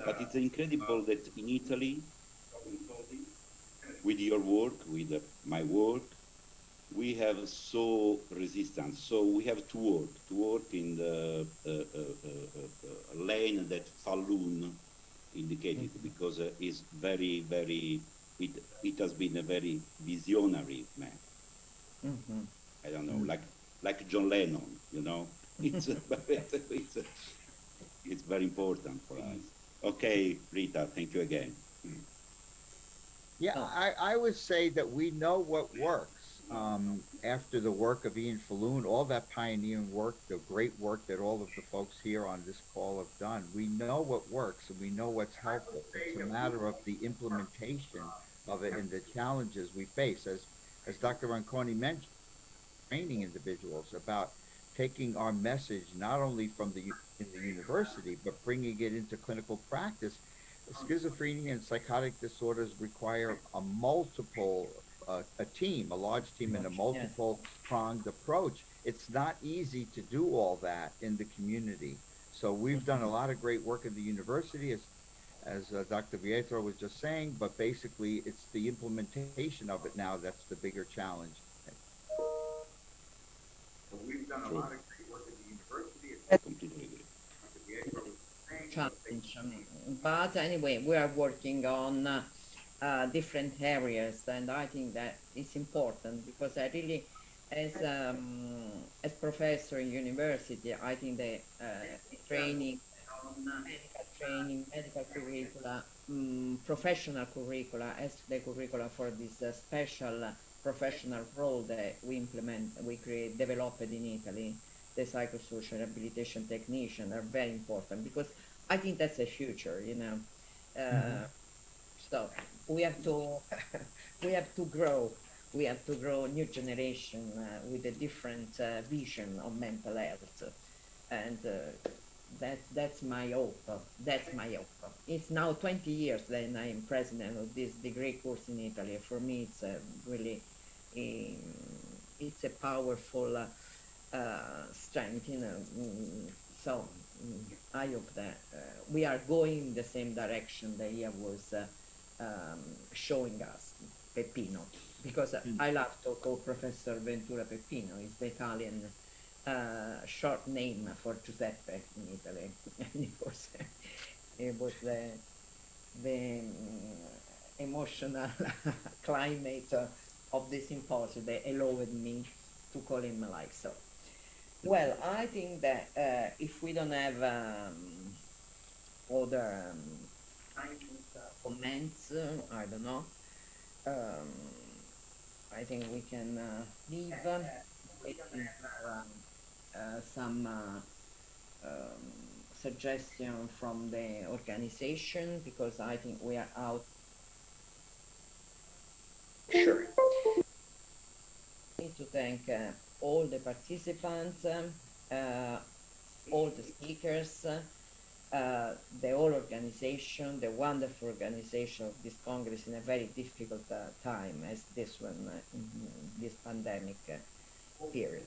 Speaker 2: But it's incredible that in Italy, with your work, with my work, we have so resistance. So we have to work in the lane that Falun indicated, because is very, very, it has been a very visionary man.
Speaker 1: mhm,
Speaker 2: I don't know,
Speaker 1: mhm.
Speaker 2: like John Lennon, you know. It's it's very important for us. Okay, Rita, thank you again.
Speaker 4: Yeah,
Speaker 1: Oh,
Speaker 4: I would say that we know what works. After the work of Ian Falloon, all that pioneering work, the great work that all of the folks here on this call have done, we know what works and we know what's helpful. It's a matter of the implementation of it and the challenges we face. As Dr. Ronconi mentioned, training individuals about taking our message not only from in the university but bringing it into clinical practice. Schizophrenia and psychotic disorders require a large team, and a
Speaker 1: yes.
Speaker 4: multiple pronged approach. It's not easy to do all that in the community. So we've done a lot of great work in the university, as Dr. Vietro was just saying, but basically it's the implementation of it now that's the bigger challenge. So we've done a lot of great work in the university.
Speaker 2: I completely agree.
Speaker 1: Challenge. But anyway, we are working on different areas, and I think that it's important because I really, as professor in university, I think the training, medical training, medical curricula, professional curricula, as the curricula for this special professional role that we developed in Italy, the psychosocial rehabilitation technician are very important because I think that's the future, you know. So we have to we have to grow. We have to grow a new generation with a different vision of mental health, and that's my hope. That's my hope. It's now 20 years that I am president of this degree course in Italy. For me, it's really it's a powerful strength, you know. So I hope that we are going in the same direction that he was showing us, Peppino, because I love to call Professor Ventura Peppino. It's the Italian short name for Giuseppe in Italy. And it was the emotional climate of the symposium that allowed me to call him like so. Well, I think that if we don't have other comments, I don't know, I think we can leave waiting for some suggestion from the organization because I think we are out. Sure. I need to thank all the participants, all the speakers, the whole organization, the wonderful organization of this Congress in a very difficult time as this one, in this pandemic period.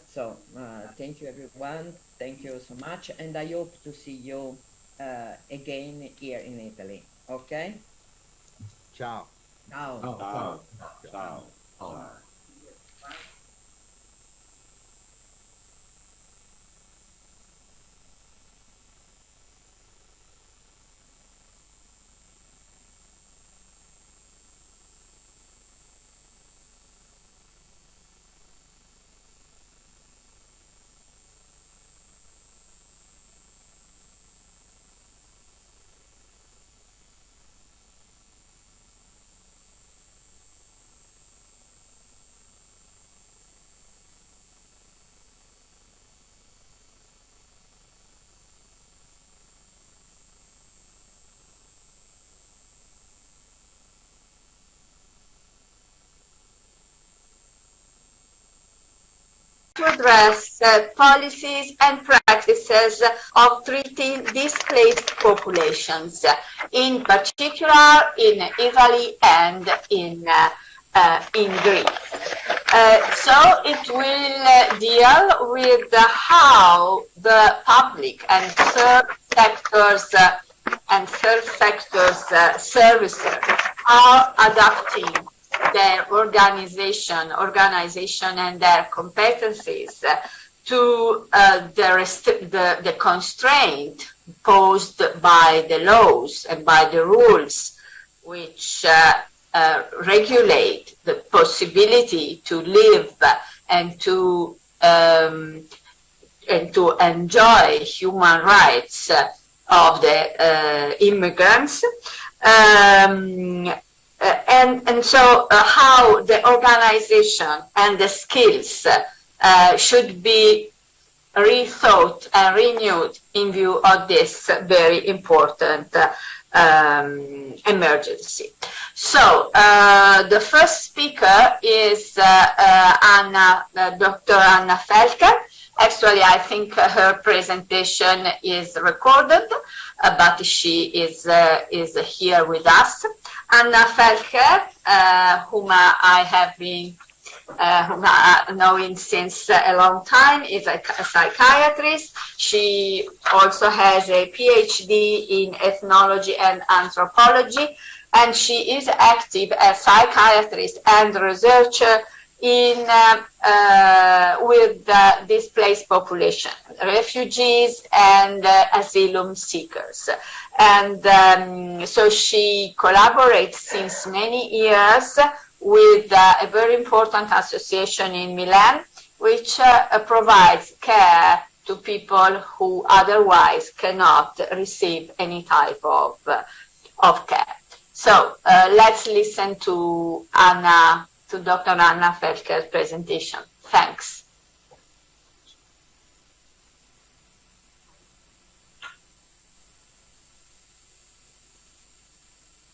Speaker 1: So thank you everyone, thank you so much, and I hope to see you again here in Italy, okay?
Speaker 4: Ciao.
Speaker 1: Ciao.
Speaker 2: Ciao. Ciao. Ciao.
Speaker 5: To address policies and practices of treating displaced populations, in particular in Italy and in Greece. So it will deal with how the public and third sectors services are adapting their organization and their competencies to the constraint posed by the laws and by the rules which regulate the possibility to live and to enjoy human rights of the immigrants. And so how the organization and the skills should be rethought and renewed in view of this very important emergency. So the first speaker is Dr. Anna Felker. Actually, I think her presentation is recorded, but she is here with us. Anna Felker, whom I have been knowing since a long time, is a psychiatrist. She also has a PhD in ethnology and anthropology, and she is active as psychiatrist and researcher in with displaced population, refugees and asylum seekers. And so she collaborates since many years with a very important association in Milan, which provides care to people who otherwise cannot receive any type of care. So let's listen to Anna, to Dr. Anna Felker's presentation. Thanks.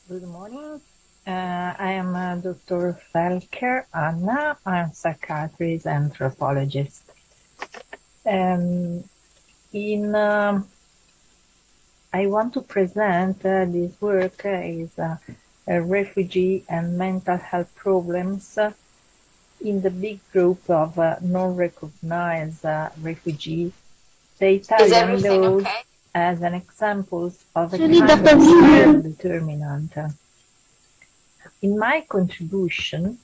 Speaker 6: Good morning. I am Dr. Felker Anna. I'm psychiatrist and anthropologist. I want to present this work is refugee and mental health problems in the big group of non-recognized refugees. The Italian laws
Speaker 5: okay?
Speaker 6: as an example of a kind of social determinant. In my contribution,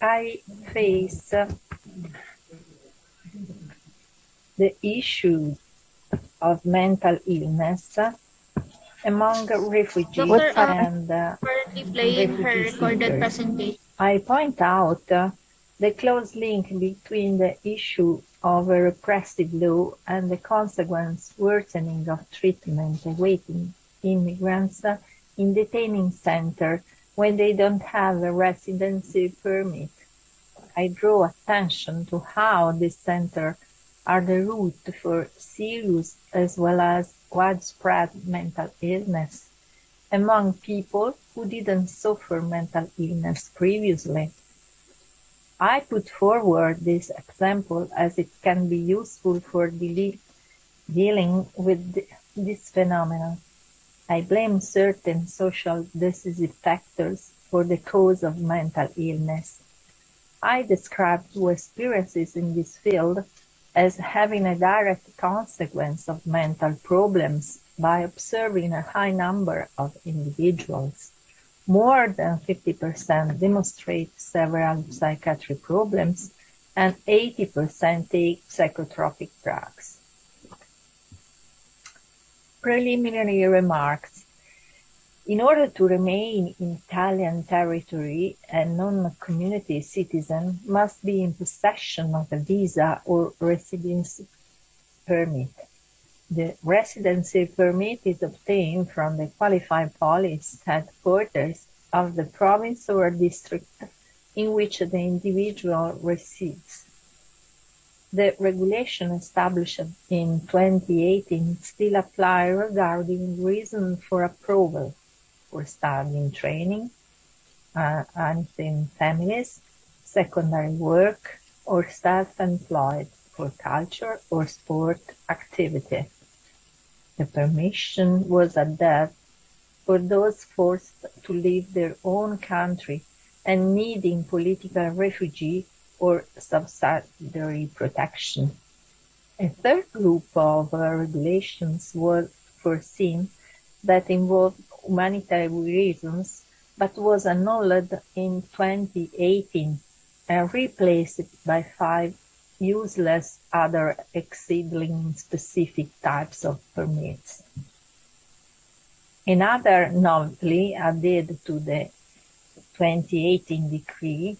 Speaker 6: I face the issue of mental illness among refugees and refugee seekers. I point out the close link between the issue of a repressive law and the consequent worsening of treatment awaiting immigrants in detaining centers when they don't have a residency permit. I draw attention to how these centers are the root for serious as well as widespread mental illness among people who didn't suffer mental illness previously. I put forward this example as it can be useful for dealing with this phenomenon. I blame certain social decisive factors for the cause of mental illness. I describe two experiences in this field as having a direct consequence of mental problems by observing a high number of individuals. More than 50% demonstrate several psychiatric problems and 80% take psychotropic drugs. Preliminary remarks. In order to remain in Italian territory, a non-community citizen must be in possession of a visa or residency permit. The residency permit is obtained from the qualified police headquarters of the province or district in which the individual resides. The regulation established in 2018 still apply regarding reason for approval for studying training, unseen families, secondary work, or self-employed for culture or sport activity. The permission was at that for those forced to leave their own country and needing political refugee or subsidiary protection. A third group of regulations was foreseen that involved humanitarian reasons, but was annulled in 2018 and replaced by 5 useless other exceedingly specific types of permits. Another novelty added to the 2018 decree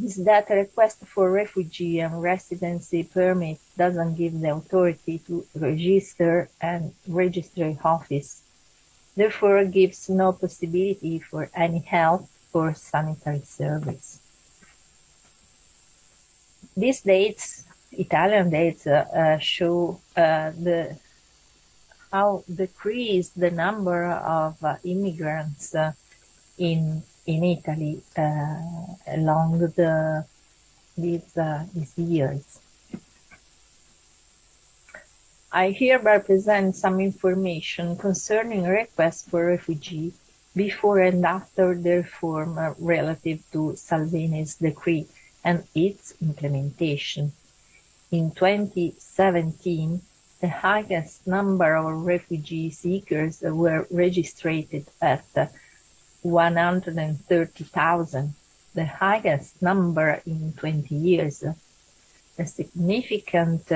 Speaker 6: is that a request for refugee and residency permit doesn't give the authority to register and registry office, therefore gives no possibility for any health or sanitary service. These dates, Italian dates, show how decreased the number of immigrants in Italy along these years. I hereby present some information concerning requests for refugee before and after the reform relative to Salvini's decree and its implementation. In 2017, the highest number of refugee seekers were registered at 130,000, the highest number in 20 years. A significant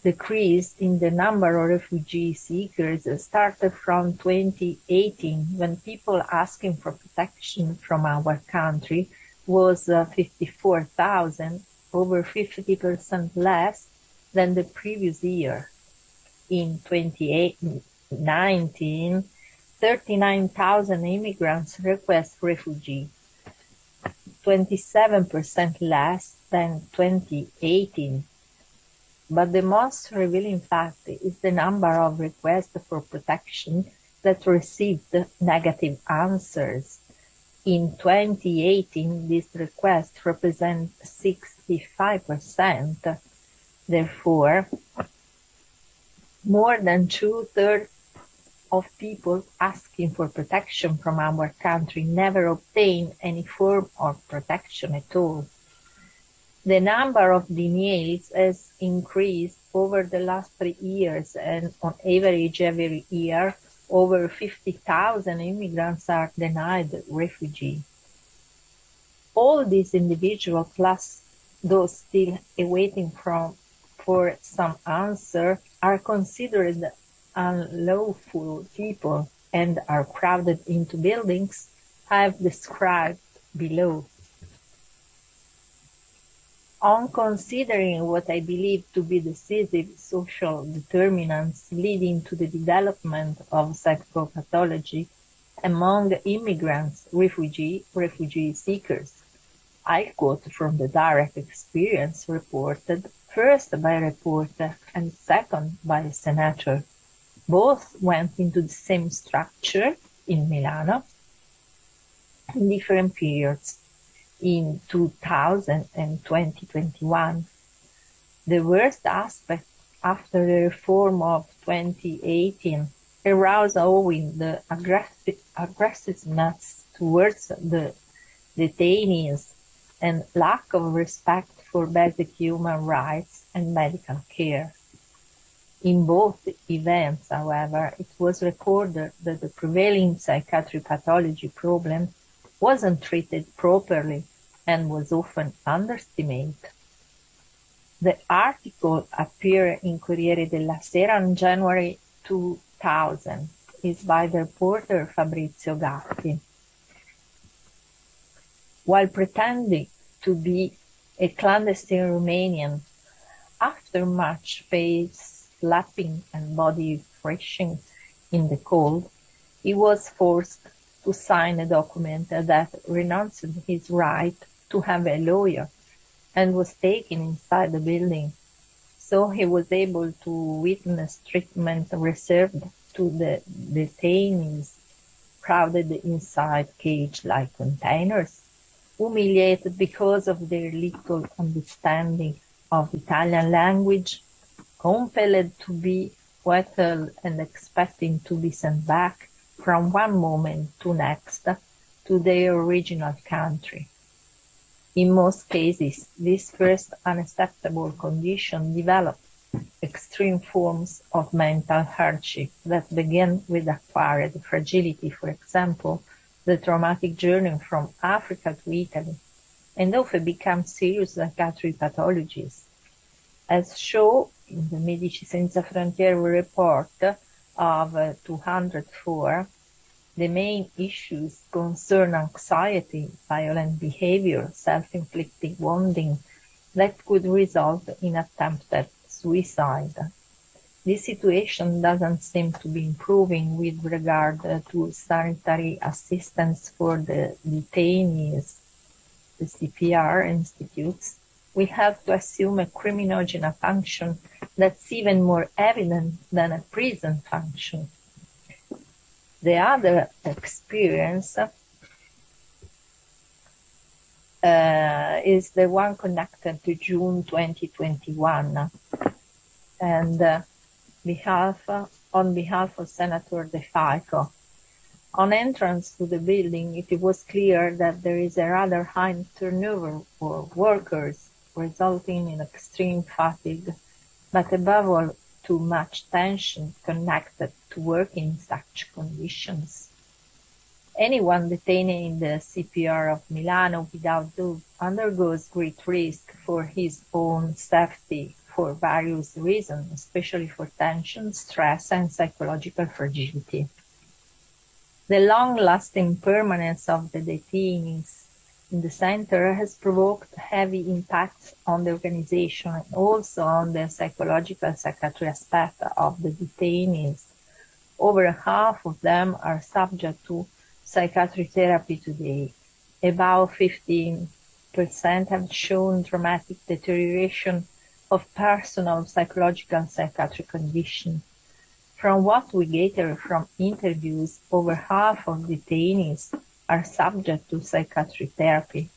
Speaker 6: decrease in the number of refugee seekers started from 2018, when people asking for protection from our country was 54,000, over 50% less than the previous year. In 2019, 39,000 immigrants request refugee, 27% less than 2018. But the most revealing fact is the number of requests for protection that received negative answers. In 2018, this request represents 65%. Therefore, more than 2/3 of people asking for protection from our country never obtain any form of protection at all. The number of denials has increased over the last 3 years, and on average every year, over 50,000 immigrants are denied refugee. All these individuals, plus those still awaiting for some answer, are considered unlawful people and are crowded into buildings I have described below. On considering what I believe to be decisive social determinants leading to the development of psychopathology among immigrants, refugee seekers, I quote from the direct experience reported first by a reporter and second by a senator. Both went into the same structure in Milano in different periods. In 2000 and 2021. The worst aspect after the reform of 2018 aroused owing the aggressiveness towards the detainees and lack of respect for basic human rights and medical care. In both events, however, it was recorded that the prevailing psychiatric pathology problem wasn't treated properly and was often underestimated. The article appeared in Corriere della Sera in January 2000. Is by the reporter Fabrizio Gatti. While pretending to be a clandestine Romanian, after much face slapping and body thrashing in the cold, he was forced to sign a document that renounced his right to have a lawyer and was taken inside the building. So he was able to witness treatment reserved to the detainees crowded inside cage-like containers, humiliated because of their little understanding of Italian language, compelled to be wetted and expecting to be sent back from one moment to next to their original country. In most cases, this first unacceptable condition developed extreme forms of mental hardship that began with acquired fragility, for example, the traumatic journey from Africa to Italy, and often become serious psychiatric pathologies. As shown in the Medici Senza Frontiere report of 204, the main issues concern anxiety, violent behavior, self-inflicted wounding that could result in attempted suicide. This situation doesn't seem to be improving with regard to sanitary assistance for the detainees. The CPR institutes will have to assume a criminogenic function that's even more evident than a prison function. The other experience is the one connected to June 2021, and on behalf of Senator De Falco, On entrance to the building, it was clear that there is a rather high turnover for workers, resulting in extreme fatigue, but above all, too much tension connected to working in such conditions. Anyone detained in the CPR of Milano without doubt undergoes great risk for his own safety for various reasons, especially for tension, stress, and psychological fragility. The long-lasting permanence of the detainees in the center has provoked heavy impacts on the organization and also on the psychological psychiatry aspect of the detainees. Over half of them are subject to psychiatric therapy today. About 15% have shown dramatic deterioration of personal psychological psychiatric condition. From what we gather from interviews, over half of detainees are subject to psychiatric therapy.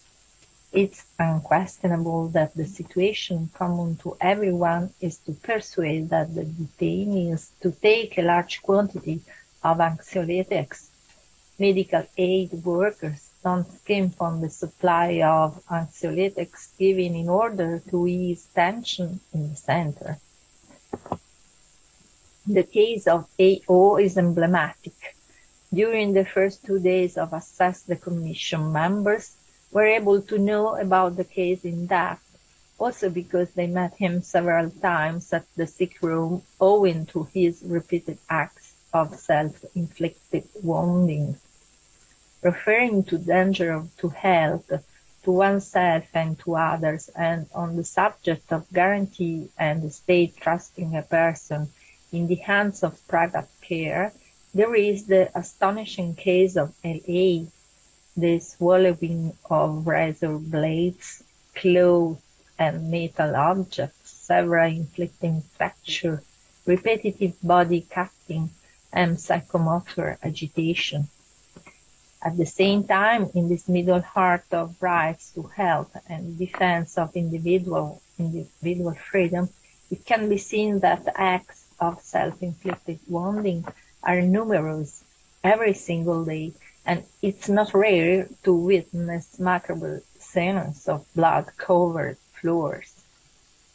Speaker 6: It's unquestionable that the situation common to everyone is to persuade that the detainees to take a large quantity of anxiolytics. Medical aid workers don't skimp on the supply of anxiolytics given in order to ease tension in the center. The case of AO is emblematic. During the first 2 days of access, the commission members were able to know about the case in depth, also because they met him several times at the sick room owing to his repeated acts of self-inflicted wounding. Referring to danger to health, to oneself and to others, and on the subject of guarantee and the state trusting a person in the hands of private care, there is the astonishing case of LA, the swallowing of razor blades, clothes, and metal objects, several inflicting fracture, repetitive body cutting, and psychomotor agitation. At the same time, in this middle heart of rights to health and defense of individual freedom, it can be seen that acts of self-inflicted wounding are numerous every single day, and it's not rare to witness macabre scenes of blood-covered floors.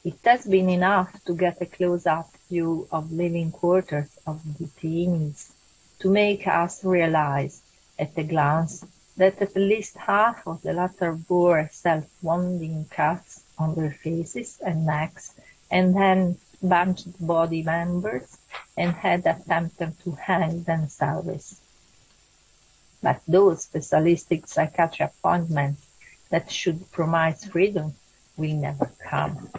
Speaker 6: It has been enough to get a close-up view of living quarters of detainees to make us realize at a glance that at least half of the latter bore self-wounding cuts on their faces and necks, and then bunched body members, and had attempted to hang themselves. But those specialistic psychiatric appointments that should promise freedom will never come.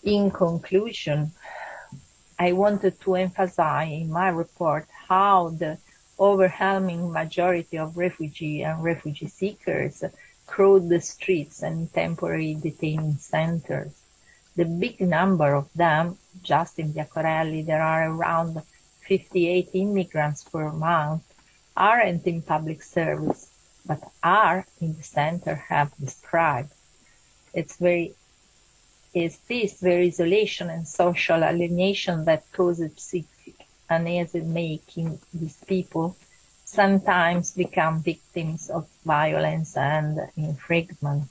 Speaker 6: In conclusion, I wanted to emphasize in my report how the overwhelming majority of refugee and refugee seekers crowd the streets and temporary detaining centers. The big number of them, just in Via Corelli, there are around 58 immigrants per month, aren't in public service, but are in the center have described. It's this very isolation and social alienation that causes psychic uneasy, making these people sometimes become victims of violence and infringement.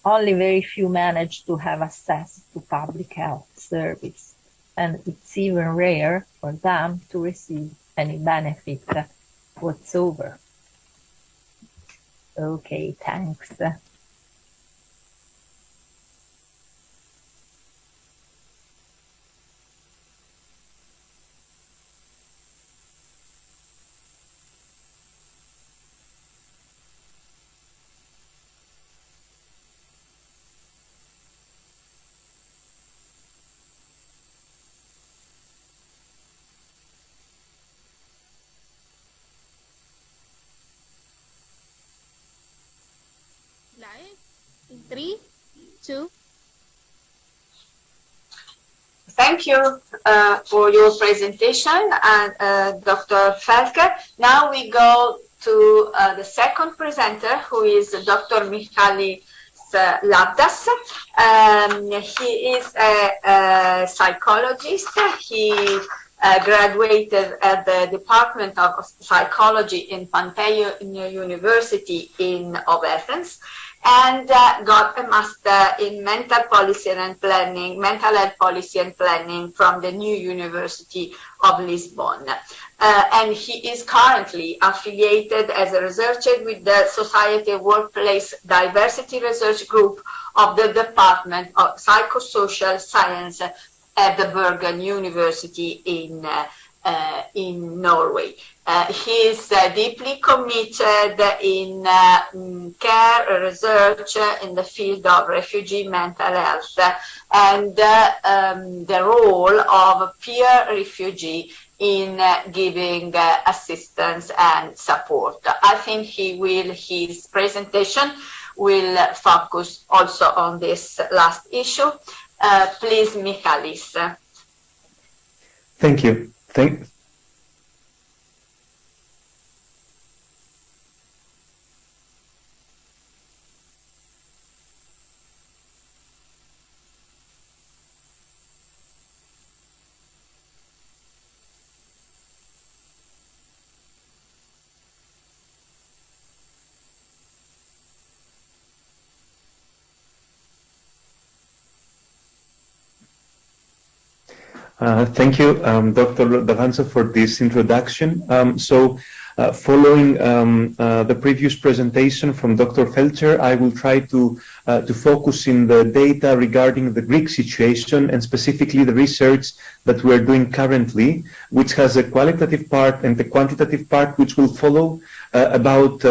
Speaker 6: Only very few manage to have access to public health service, and it's even rare for them to receive any benefit whatsoever. Okay, thanks.
Speaker 7: Live in 3, 2.
Speaker 5: Thank you for your presentation, and Dr. Felker. Now we go to the second presenter, who is Dr. Michalis Labdas. He is a psychologist. He graduated at the Department of Psychology in Pantheon University of Athens, and got a master in mental policy and planning, mental health policy and planning from the New University of Lisbon. And he is currently affiliated as a researcher with the Society of Workplace Diversity Research Group of the Department of Psychosocial Science at the Bergen University in Norway. He is deeply committed in care research in the field of refugee mental health and the role of peer refugee in giving assistance and support. I think his presentation will focus also on this last issue. Please, Michalis.
Speaker 8: Thank you. Thank you, Dr. Davanzo, for this introduction. Following the previous presentation from Dr. Felcher, I will try to focus in the data regarding the Greek situation and specifically the research that we're doing currently, which has a qualitative part and a quantitative part, which will follow about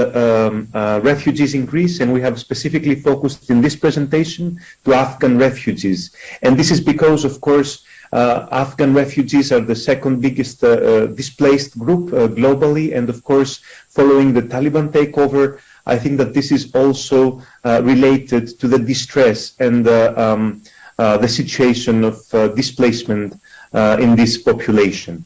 Speaker 8: refugees in Greece, and we have specifically focused in this presentation to Afghan refugees. And this is because, of course, Afghan refugees are the second biggest displaced group globally, and of course, following the Taliban takeover, I think that this is also related to the distress and the situation of displacement in this population.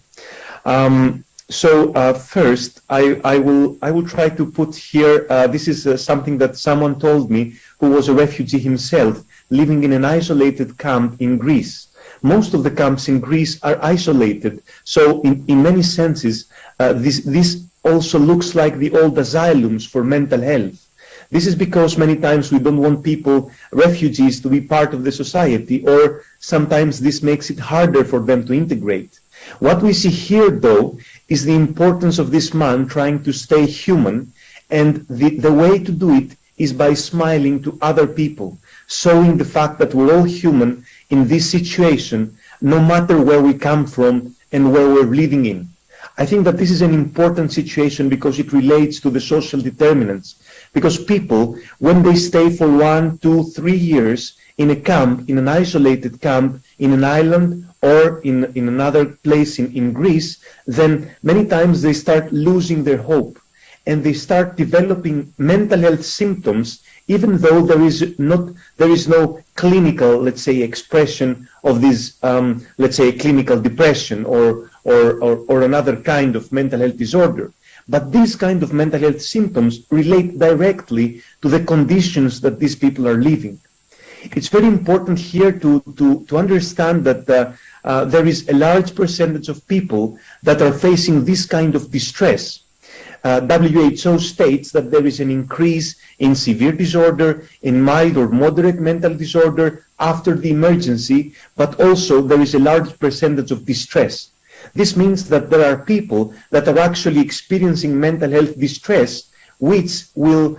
Speaker 8: First, I will try to put here, this is something that someone told me who was a refugee himself, living in an isolated camp in Greece. Most of the camps in Greece are isolated, so in many senses, this also looks like the old asylums for mental health. This is because many times we don't want people, refugees, to be part of the society, or sometimes this makes it harder for them to integrate. What we see here, though, is the importance of this man trying to stay human, and the way to do it is by smiling to other people, showing the fact that we're all human in this situation, no matter where we come from and where we're living in. I think that this is an important situation because it relates to the social determinants. Because people, when they stay for 1, 2, 3 years in a camp, in an isolated camp, in an island, or in another place in Greece, then many times they start losing their hope and they start developing mental health symptoms, even though there is no clinical, let's say, expression of this, let's say, clinical depression or another kind of mental health disorder. But these kind of mental health symptoms relate directly to the conditions that these people are living. It's very important here to understand that there is a large percentage of people that are facing this kind of distress. WHO states that there is an increase in severe disorder, in mild or moderate mental disorder after the emergency, but also there is a large percentage of distress. This means that there are people that are actually experiencing mental health distress, which will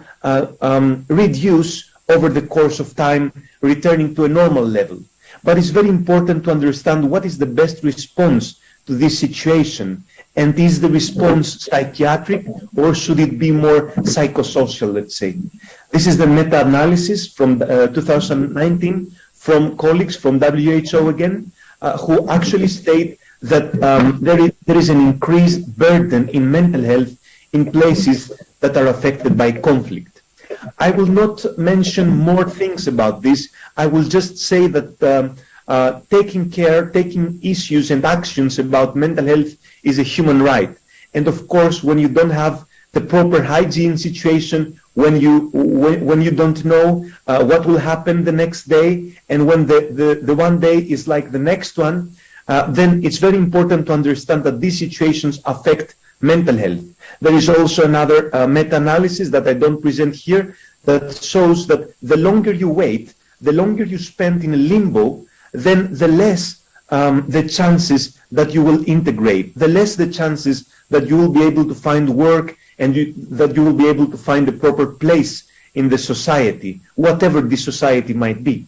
Speaker 8: reduce over the course of time, returning to a normal level. But it's very important to understand what is the best response to this situation. And is the response psychiatric, or should it be more psychosocial, let's say? This is the meta-analysis from 2019 from colleagues from WHO again, who actually state that there is an increased burden in mental health in places that are affected by conflict. I will not mention more things about this. I will just say that taking issues and actions about mental health is a human right. And of course, when you don't have the proper hygiene situation, when you don't know what will happen the next day, and when the one day is like the next one, then it's very important to understand that these situations affect mental health. There is also another meta-analysis that I don't present here that shows that the longer you wait, the longer you spend in a limbo, then the less the chances that you will integrate, the less the chances that you will be able to find work and that you will be able to find a proper place in the society, whatever this society might be.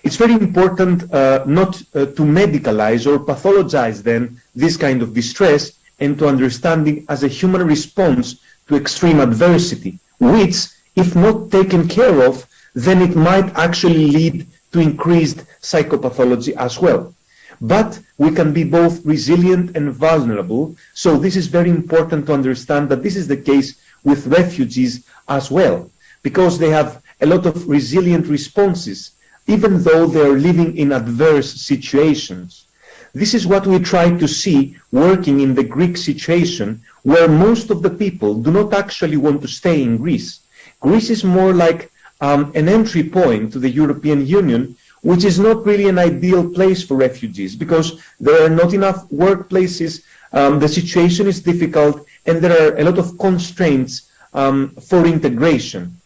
Speaker 8: It's very important not to medicalize or pathologize then this kind of distress and to understanding as a human response to extreme adversity, which, if not taken care of, then it might actually lead to increased psychopathology as well. But we can be both resilient and vulnerable. So this is very important to understand that this is the case with refugees as well, because they have a lot of resilient responses, even though they are living in adverse situations. This is what we try to see working in the Greek situation, where most of the people do not actually want to stay in Greece. Greece is more like an entry point to the European Union, which is not really an ideal place for refugees because there are not enough workplaces, the situation is difficult, and there are a lot of constraints for integration.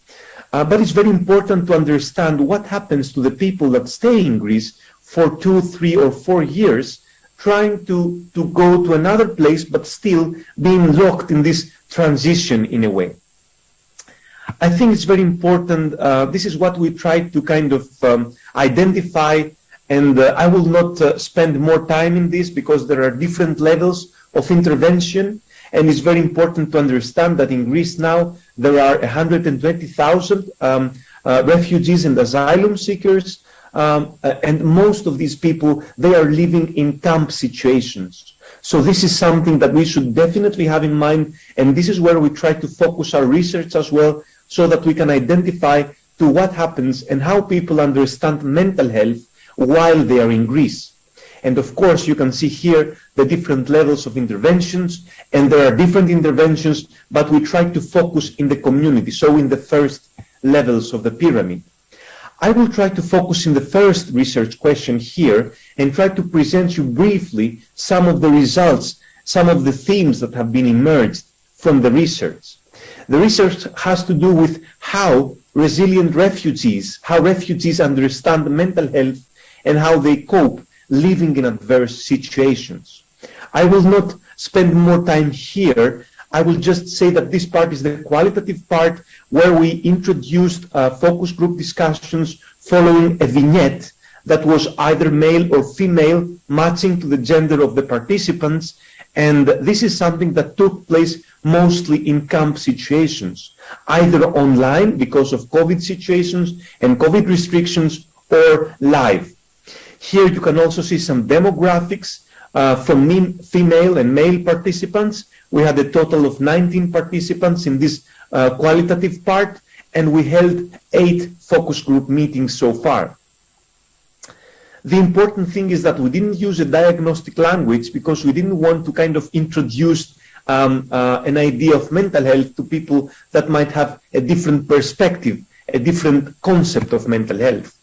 Speaker 8: But it's very important to understand what happens to the people that stay in Greece for 2, 3, or 4 years, trying to go to another place, but still being locked in this transition in a way. I think it's very important. This is what we try to kind of identify, and I will not spend more time in this because there are different levels of intervention, and it's very important to understand that in Greece now there are 120,000 refugees and asylum seekers, and most of these people, they are living in camp situations. So this is something that we should definitely have in mind, and this is where we try to focus our research as well, so that we can identify to what happens and how people understand mental health while they are in Greece. And of course, you can see here the different levels of interventions, and there are different interventions, but we try to focus in the community, so in the first levels of the pyramid. I will try to focus in the first research question here and try to present you briefly some of the results, some of the themes that have been emerged from the research. The research has to do with how resilient refugees, how refugees understand mental health and how they cope living in adverse situations. I will not spend more time here. I will just say that this part is the qualitative part where we introduced focus group discussions following a vignette that was either male or female, matching to the gender of the participants. And this is something that took place mostly in camp situations, either online because of COVID situations and COVID restrictions, or live. Here you can also see some demographics from female and male participants. We had a total of 19 participants in this qualitative part, and we held 8 focus group meetings so far. The important thing is that we didn't use a diagnostic language because we didn't want to kind of introduce an idea of mental health to people that might have a different perspective, a different concept of mental health.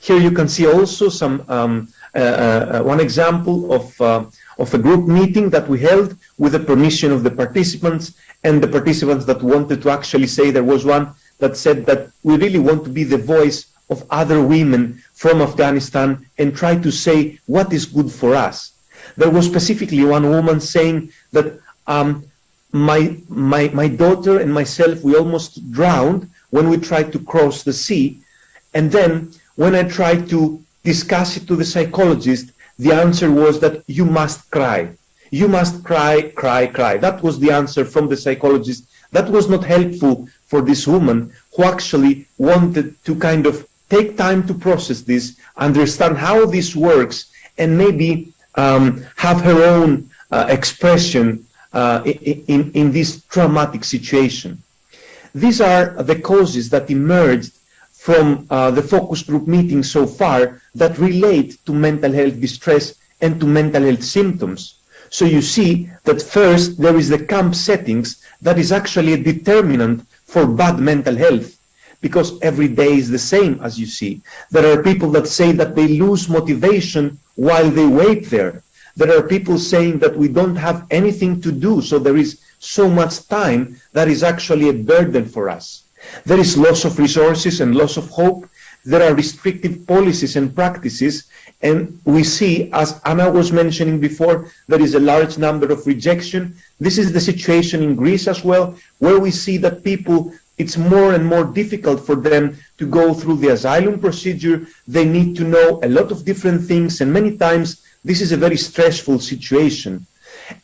Speaker 8: Here you can see also some one example of a group meeting that we held with the permission of the participants, and the participants that wanted to actually say, there was one that said that we really want to be the voice of other women from Afghanistan and try to say what is good for us. There was specifically one woman saying that my daughter and myself, we almost drowned when we tried to cross the sea. And then when I tried to discuss it to the psychologist, the answer was that you must cry. You must cry, cry, cry. That was the answer from the psychologist. That was not helpful for this woman who actually wanted to kind of take time to process this, understand how this works, and maybe have her own expression in this traumatic situation. These are the causes that emerged from the focus group meeting so far that relate to mental health distress and to mental health symptoms. So you see that first there is the camp settings that is actually a determinant for bad mental health, because every day is the same, as you see. There are people that say that they lose motivation while they wait there. There are people saying that we don't have anything to do, so there is so much time that is actually a burden for us. There is loss of resources and loss of hope. There are restrictive policies and practices, and we see, as Anna was mentioning before, there is a large number of rejection. This is the situation in Greece as well, where we see that people, it's more and more difficult for them to go through the asylum procedure. They need to know a lot of different things, and many times this is a very stressful situation.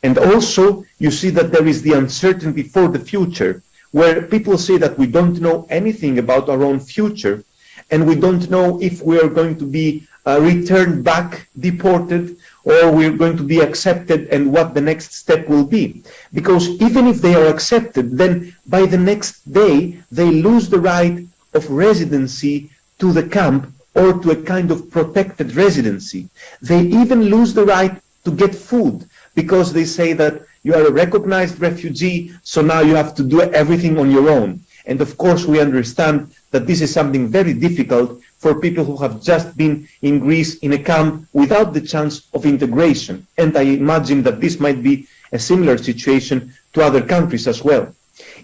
Speaker 8: And also, you see that there is the uncertainty for the future, where people say that we don't know anything about our own future, and we don't know if we are going to be returned back, deported, or we're going to be accepted, and what the next step will be. Because even if they are accepted, then by the next day, they lose the right of residency to the camp or to a kind of protected residency. They even lose the right to get food, because they say that you are a recognized refugee, so now you have to do everything on your own. And of course, we understand that this is something very difficult for people who have just been in Greece in a camp without the chance of integration. And I imagine that this might be a similar situation to other countries as well.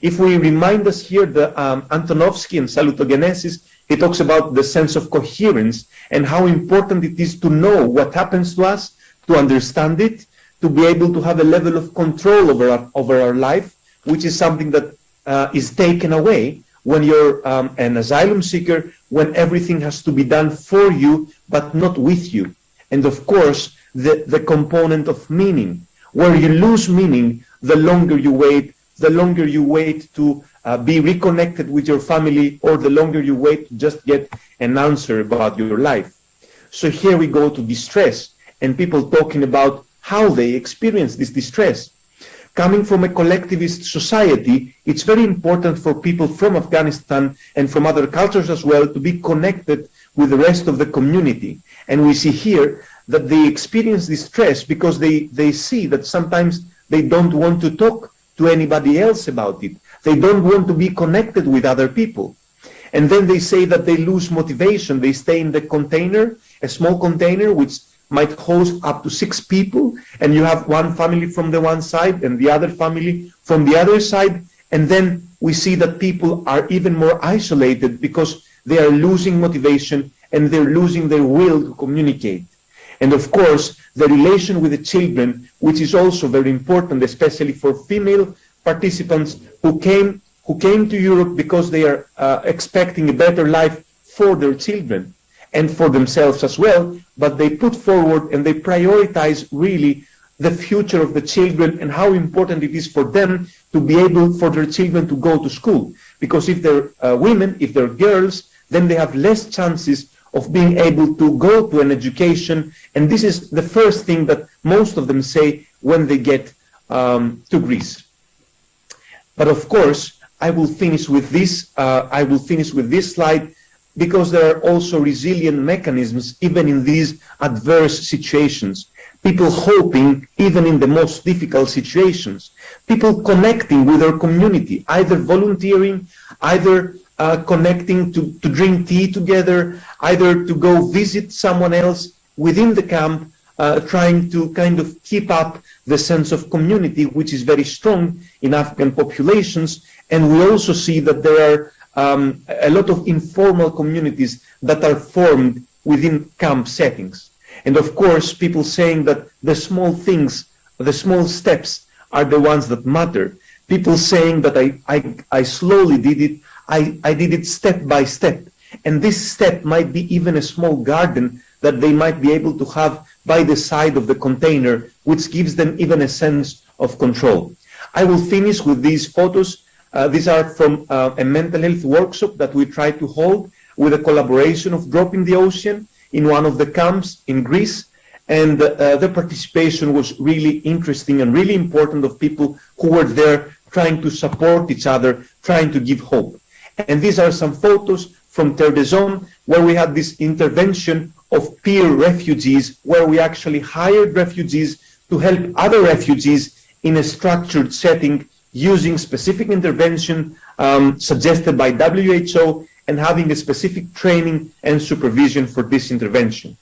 Speaker 8: If we remind us here, the Antonovsky and Salutogenesis, he talks about the sense of coherence and how important it is to know what happens to us, to understand it, to be able to have a level of control over our life, which is something that is taken away when you're an asylum seeker, when everything has to be done for you, but not with you. And of course, the component of meaning, where you lose meaning the longer you wait to be reconnected with your family, or the longer you wait to just get an answer about your life. So here we go to distress, and people talking about how they experience this distress. Coming from a collectivist society, it's very important for people from Afghanistan and from other cultures as well to be connected with the rest of the community. And we see here that they experience distress because they see that sometimes they don't want to talk to anybody else about it. They don't want to be connected with other people. And then they say that they lose motivation. They stay in the container, a small container, which might host up to 6 people, and you have one family from the one side and the other family from the other side. And then we see that people are even more isolated because they are losing motivation and they're losing their will to communicate. And of course, the relation with the children, which is also very important, especially for female participants who came to Europe because they are expecting a better life for their children and for themselves as well, but they put forward and they prioritize really the future of the children and how important it is for them to be able for their children to go to school. Because if they're women, if they're girls, then they have less chances of being able to go to an education. And this is the first thing that most of them say when they get to Greece. But of course, I will finish with this slide, because there are also resilient mechanisms even in these adverse situations. People hoping even in the most difficult situations. People connecting with their community, either volunteering, either connecting to drink tea together, either to go visit someone else within the camp, trying to kind of keep up the sense of community, which is very strong in Afghan populations. And we also see that there are a lot of informal communities that are formed within camp settings. And of course, people saying that the small things, the small steps are the ones that matter. People saying that I slowly did it, I did it step by step. And this step might be even a small garden that they might be able to have by the side of the container, which gives them even a sense of control. I will finish with these photos. These are from a mental health workshop that we tried to hold with a collaboration of Drop in the Ocean in one of the camps in Greece. And the participation was really interesting and really important, of people who were there trying to support each other, trying to give hope. And these are some photos from Terre des Hommes, where we had this intervention of peer refugees, where we actually hired refugees to help other refugees in a structured setting, using specific intervention suggested by WHO and having a specific training and supervision for this intervention.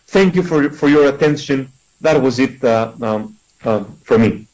Speaker 8: Thank you for your attention. That was it from me.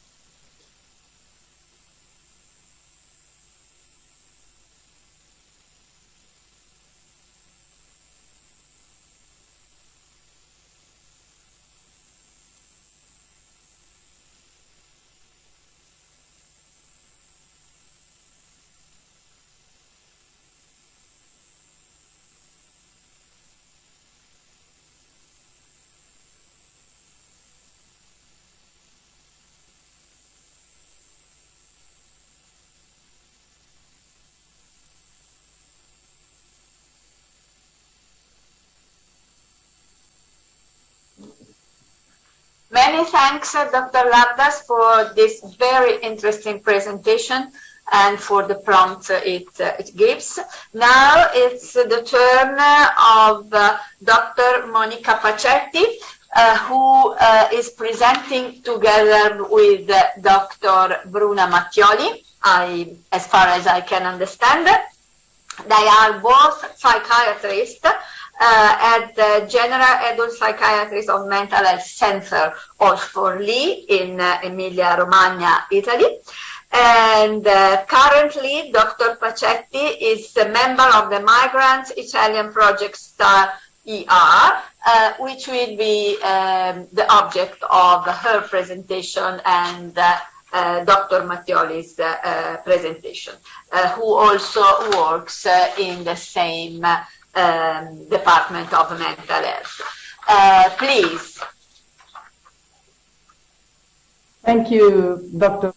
Speaker 5: Many thanks, Dr. Labdas, for this very interesting presentation and for the prompts it gives. Now it's the turn of Dr. Monica Pacetti, who is presenting together with Dr. Bruna Mattioli, as far as I can understand. They are both psychiatrists at the General Adult Psychiatrist of Mental Health Center Orforlì in Emilia-Romagna, Italy. And currently, Dr. Pacetti is a member of the Migrants Italian Project Star ER, which will be the object of her presentation and Dr. Mattioli's presentation, who also works in the same Department of Mental Health. Please.
Speaker 9: Thank you, Dr.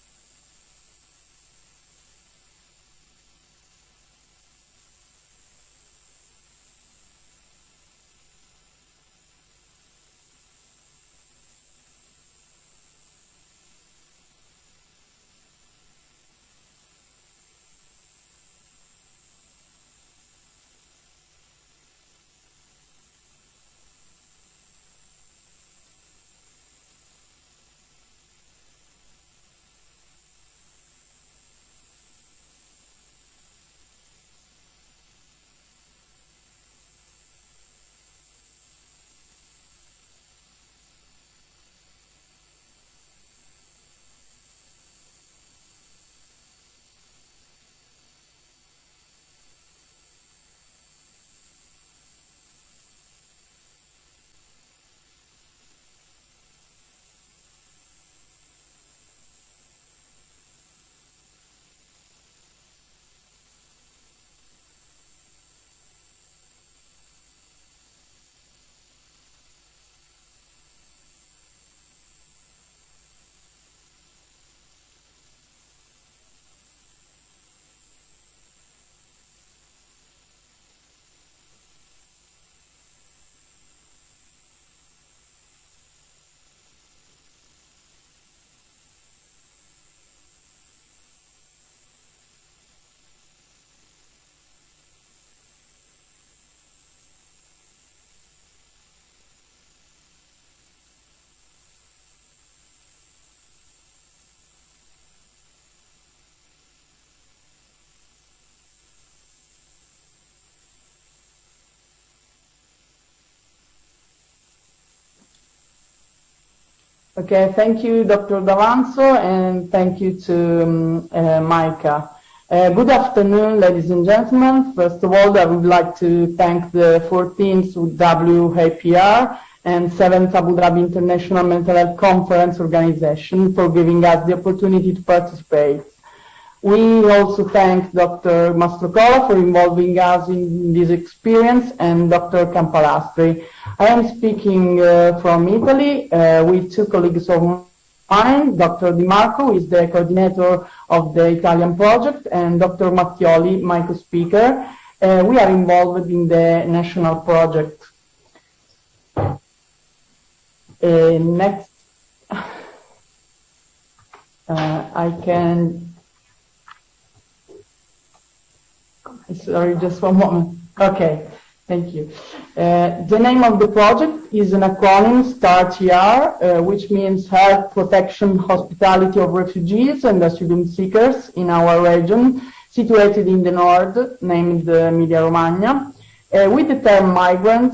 Speaker 9: Okay, thank you, Dr. D'Avanzo, and thank you to Micah. Good afternoon, ladies and gentlemen. First of all, I would like to thank the 14th WAPR and 7th Abu Dhabi International Mental Health Conference organization for giving us the opportunity to participate. We also thank Dr. Mastrocola for involving us in this experience and Dr. Campalastri. I am speaking from Italy with two colleagues of mine. Dr. Di Marco is the coordinator of the Italian project, and Dr. Mattioli, my co-speaker. We are involved in the national project. Next, I can... Sorry, just one moment. Okay, thank you. The name of the project is an acronym, STAR-TR, which means Health, Protection, Hospitality of Refugees and Asylum Seekers in our region, situated in the north, named Emilia-Romagna. With the term migrant,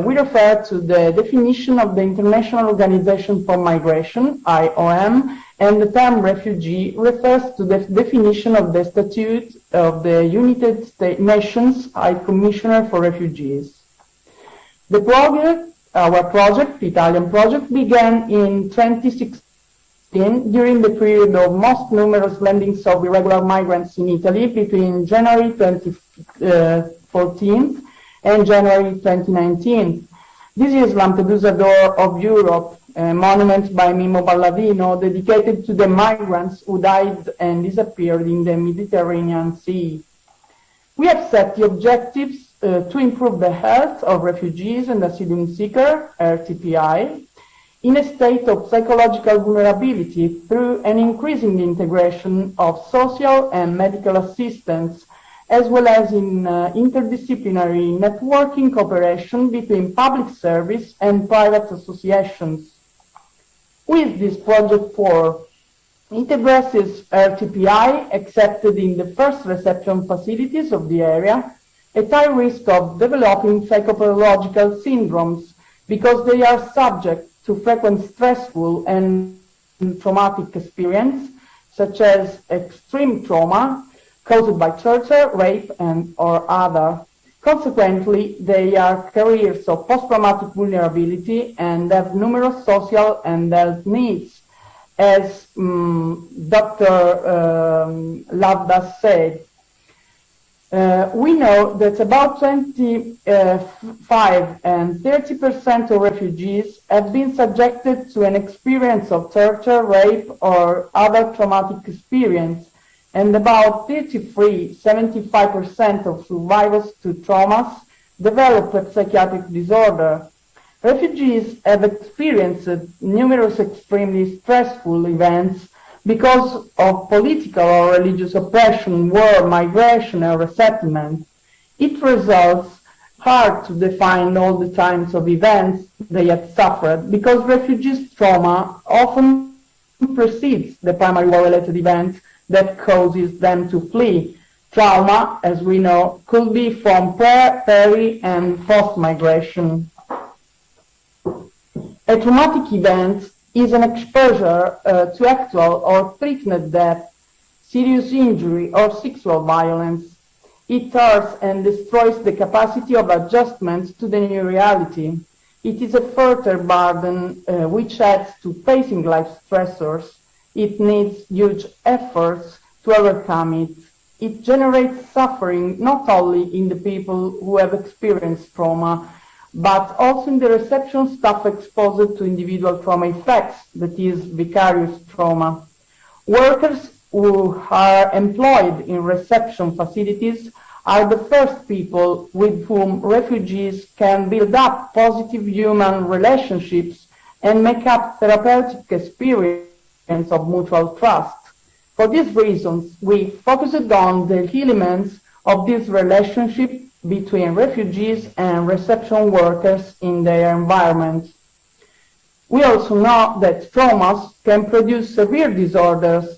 Speaker 9: we refer to the definition of the International Organization for Migration, IOM, and the term refugee refers to the definition of the Statute of the United Nations High Commissioner for Refugees. The project, our project, the Italian project, began in 2016 during the period of most numerous landings of irregular migrants in Italy between January 2014 and January 2019. This is Lampedusa Door of Europe, a monument by Mimmo Palladino dedicated to the migrants who died and disappeared in the Mediterranean Sea. We have set the objectives to improve the health of refugees and asylum seekers, RTPI, in a state of psychological vulnerability through an increasing integration of social and medical assistance, as well as in interdisciplinary networking cooperation between public service and private associations. With this Project 4, it addresses RTPI accepted in the first reception facilities of the area at high risk of developing psychopatological syndromes because they are subject to frequent stressful and traumatic experience, such as extreme trauma caused by torture, rape, or other. Consequently, they are carriers of post-traumatic vulnerability and have numerous social and health needs. As Dr. Lavdas said, we know that about 25 and 30% of refugees have been subjected to an experience of torture, rape, or other traumatic experience, and about 75% of survivors to traumas develop a psychiatric disorder. Refugees have experienced numerous extremely stressful events because of political or religious oppression, war, migration, or resettlement. It results hard to define all the types of events they have suffered because refugees' trauma often precedes the primary war-related event that causes them to flee. Trauma, as we know, could be from peri and post-migration. A traumatic event is an exposure to actual or threatened death, serious injury, or sexual violence. It hurts and destroys the capacity of adjustment to the new reality. It is a further burden which adds to facing life stressors. It needs huge efforts to overcome it. It generates suffering not only in the people who have experienced trauma, but also in the reception staff exposed to individual trauma effects, that is, vicarious trauma. Workers who are employed in reception facilities are the first people with whom refugees can build up positive human relationships and make up therapeutic experience of mutual trust. For these reasons, we focused on the elements of this relationship between refugees and reception workers in their environment. We also know that traumas can produce severe disorders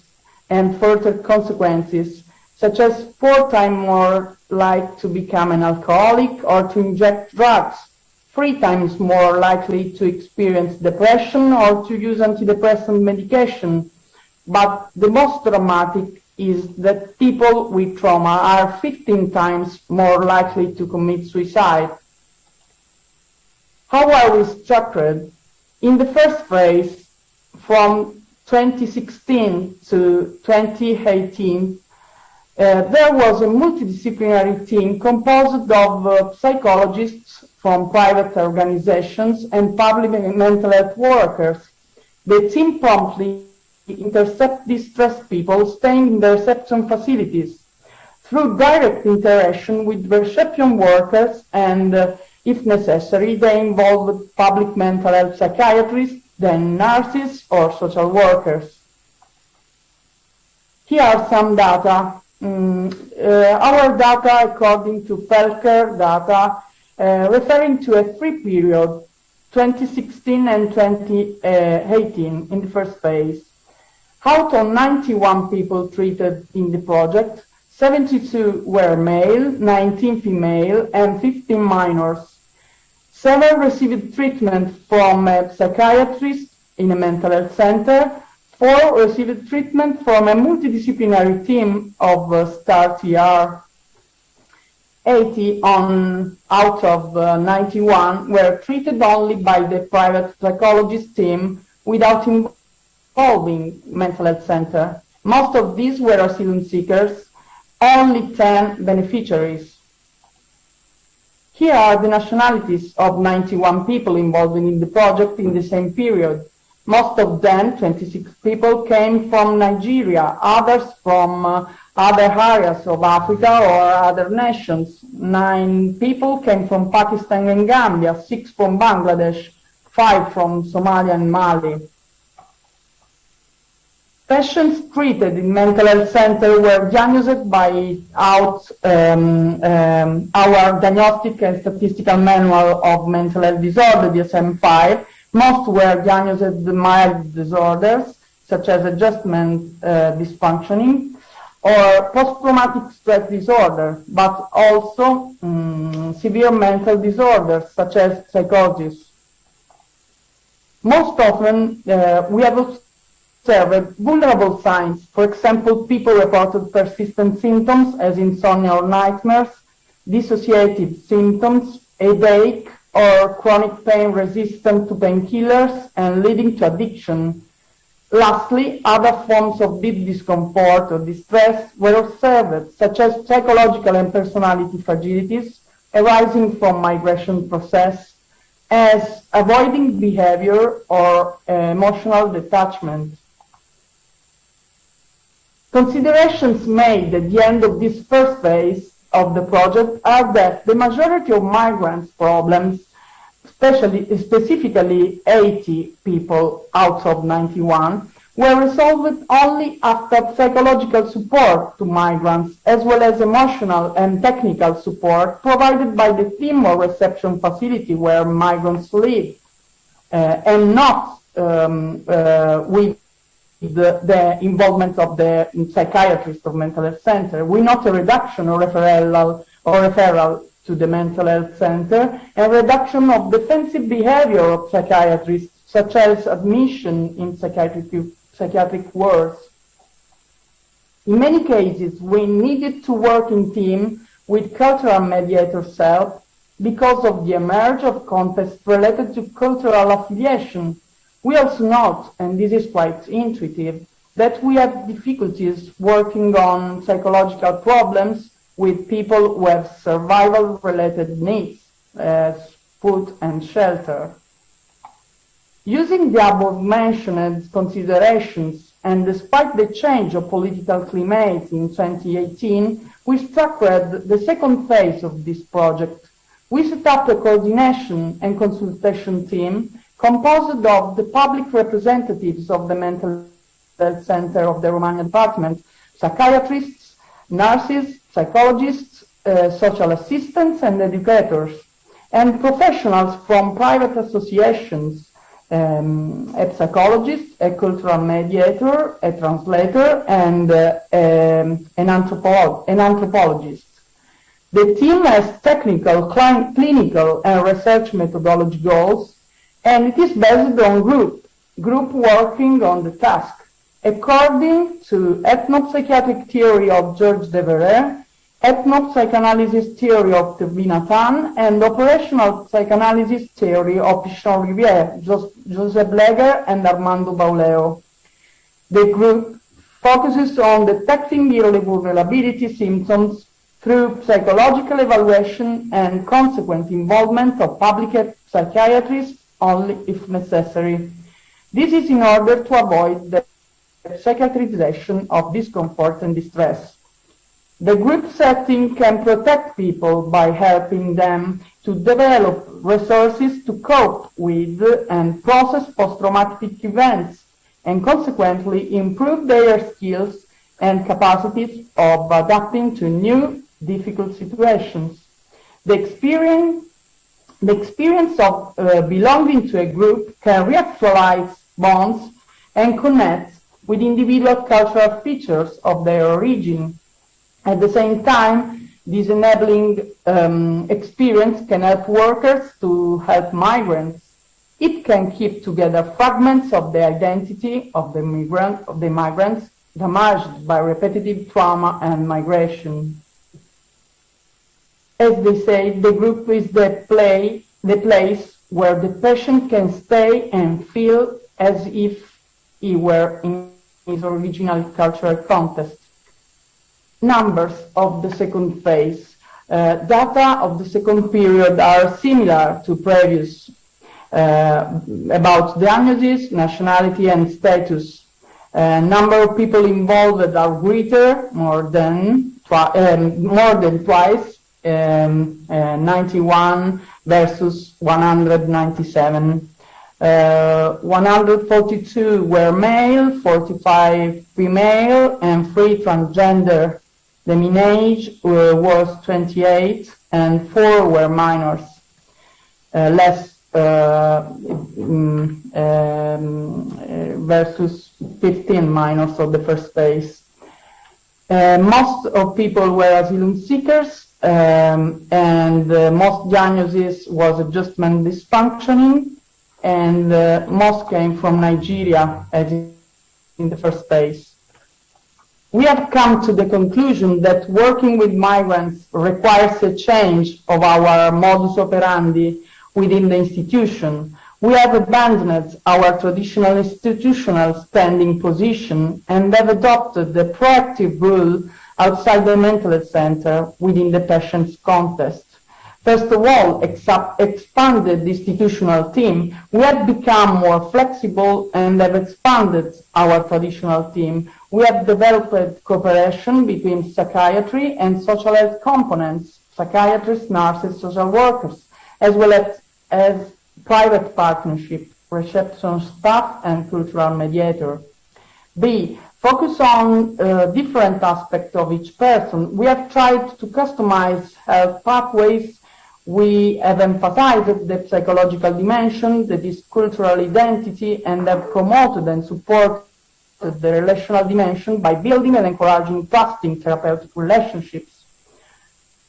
Speaker 9: and further consequences, such as 4 times more likely to become an alcoholic or to inject drugs, 3 times more likely to experience depression or to use antidepressant medication. But the most dramatic is that people with trauma are 15 times more likely to commit suicide. How are we structured? In the first phase, from 2016 to 2018, there was a multidisciplinary team composed of psychologists from private organizations and public mental health workers. The team promptly intercept distressed people staying in the reception facilities through direct interaction with reception workers, and if necessary, they involved public mental health psychiatrists, then nurses or social workers. Here are some data. Our data, according to Felker data, referring to a 3 period, 2016 and 2018 in the first phase. Out of 91 people treated in the project, 72 were male, 19 female, and 15 minors. 7 received treatment from a psychiatrist in a mental health center. 4 received treatment from a multidisciplinary team of STAR-TR. 80 out of 91 were treated only by the private psychologist team without involving mental health center. Most of these were asylum seekers, only 10 beneficiaries. Here are the nationalities of 91 people involved in the project in the same period. Most of them, 26 people, came from Nigeria, others from other areas of Africa or other nations. 9 people came from Pakistan and Gambia, 6 from Bangladesh, 5 from Somalia and Mali. Patients treated in mental health center were diagnosed by our Diagnostic and Statistical Manual of Mental Health Disorder, DSM-5. Most were diagnosed with mild disorders, such as adjustment dysfunctioning, or post-traumatic stress disorder, but also severe mental disorders, such as psychosis. Most often, we have observed vulnerable signs. For example, people reported persistent symptoms as insomnia or nightmares, dissociative symptoms, headache, or chronic pain resistant to painkillers and leading to addiction. Lastly, other forms of deep discomfort or distress were observed, such as psychological and personality fragilities arising from migration process, as avoiding behavior or emotional detachment. Considerations made at the end of this first phase of the project are that the majority of migrants' problems, specifically 80 people out of 91, were resolved only after psychological support to migrants, as well as emotional and technical support provided by the team or reception facility where migrants live, and not with the involvement of the psychiatrist of mental health center. We note a reduction or referral to the mental health center and reduction of defensive behavior of psychiatrists, such as admission in psychiatric wards. In many cases, we needed to work in team with cultural mediators' help because of the emergence of contexts related to cultural affiliation. We also note, and this is quite intuitive, that we have difficulties working on psychological problems with people who have survival-related needs, as food and shelter. Using the above-mentioned considerations, and despite the change of political climate in 2018, we structured the second phase of this project. We set up a coordination and consultation team composed of the public representatives of the mental health center of the Romagna department, psychiatrists, nurses, psychologists, social assistants and educators, and professionals from private associations, a psychologist, a cultural mediator, a translator, and an anthropologist. The team has technical, clinical, and research methodology goals, and it is based on group working on the task. According to ethnopsychiatric theory of Georges Devereux, ethnopsychanalysis theory of Tevina Tan, and operational psychanalysis theory of Pichon Rivière, Joseph Bleger, and Armando Bauleo. The group focuses on detecting early vulnerability symptoms through psychological evaluation and consequent involvement of public psychiatrists only if necessary. This is in order to avoid the psychiatrization of discomfort and distress. The group setting can protect people by helping them to develop resources to cope with and process post-traumatic events, and consequently improve their skills and capacities of adapting to new difficult situations. The experience of belonging to a group can reactualize bonds and connect with individual cultural features of their origin. At the same time, this enabling experience can help workers to help migrants. It can keep together fragments of the identity of the migrants damaged by repetitive trauma and migration. As they say, the group is the place where the patient can stay and feel as if he were in his original cultural context. Numbers of the second phase. Data of the second period are similar to previous about diagnosis, nationality, and status. Number of people involved are greater, more than twice, 91 versus 197. 142 were male, 45 female, and 3 transgender. The mean age was 28, and 4 were minors. Versus 15 minors of the first phase. Most of people were asylum seekers, and most diagnosis was adjustment dysfunctioning, and most came from Nigeria, as in the first phase. We have come to the conclusion that working with migrants requires a change of our modus operandi within the institution. We have abandoned our traditional institutional standing position and have adopted the proactive role outside the mental health center within the patient's context. First of all, expanded the institutional team. We have become more flexible and have expanded our traditional team. We have developed cooperation between psychiatry and social health components, psychiatrists, nurses, social workers, as well as private partnership, reception staff, and cultural mediator. B, focus on different aspects of each person. We have tried to customize health pathways. We have emphasized the psychological dimension, the cultural identity, and have promoted and supported the relational dimension by building and encouraging trusting therapeutic relationships.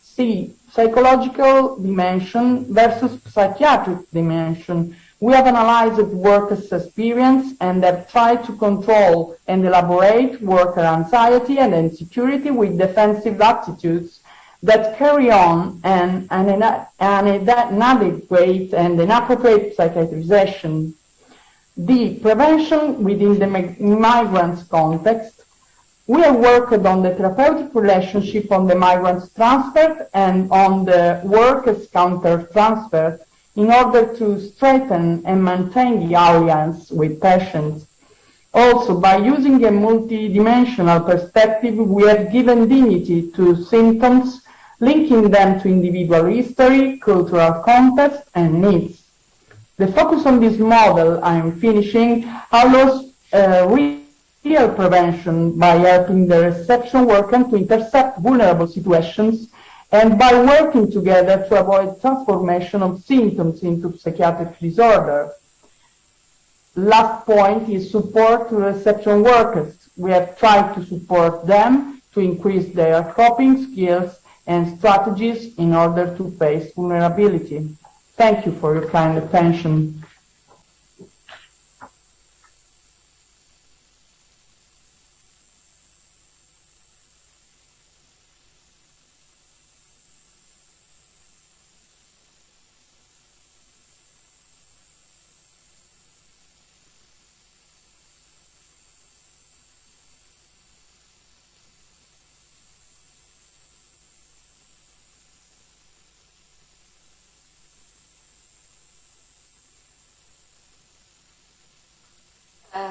Speaker 9: C, psychological dimension versus psychiatric dimension. We have analyzed workers' experience and have tried to control and elaborate worker anxiety and insecurity with defensive attitudes that carry on an inadequate and inappropriate psychiatrization. D, prevention within the migrants' context. We have worked on the therapeutic relationship on the migrants transferred and on the workers counter transferred in order to strengthen and maintain the alliance with patients. Also, by using a multidimensional perspective, we have given dignity to symptoms, linking them to individual history, cultural context, and needs. The focus on this model, I am finishing, allows real prevention by helping the reception worker to intercept vulnerable situations and by working together to avoid transformation of symptoms into psychiatric disorder. Last point is support to reception workers. We have tried to support them to increase their coping skills and strategies in order to face vulnerability. Thank you for your kind attention.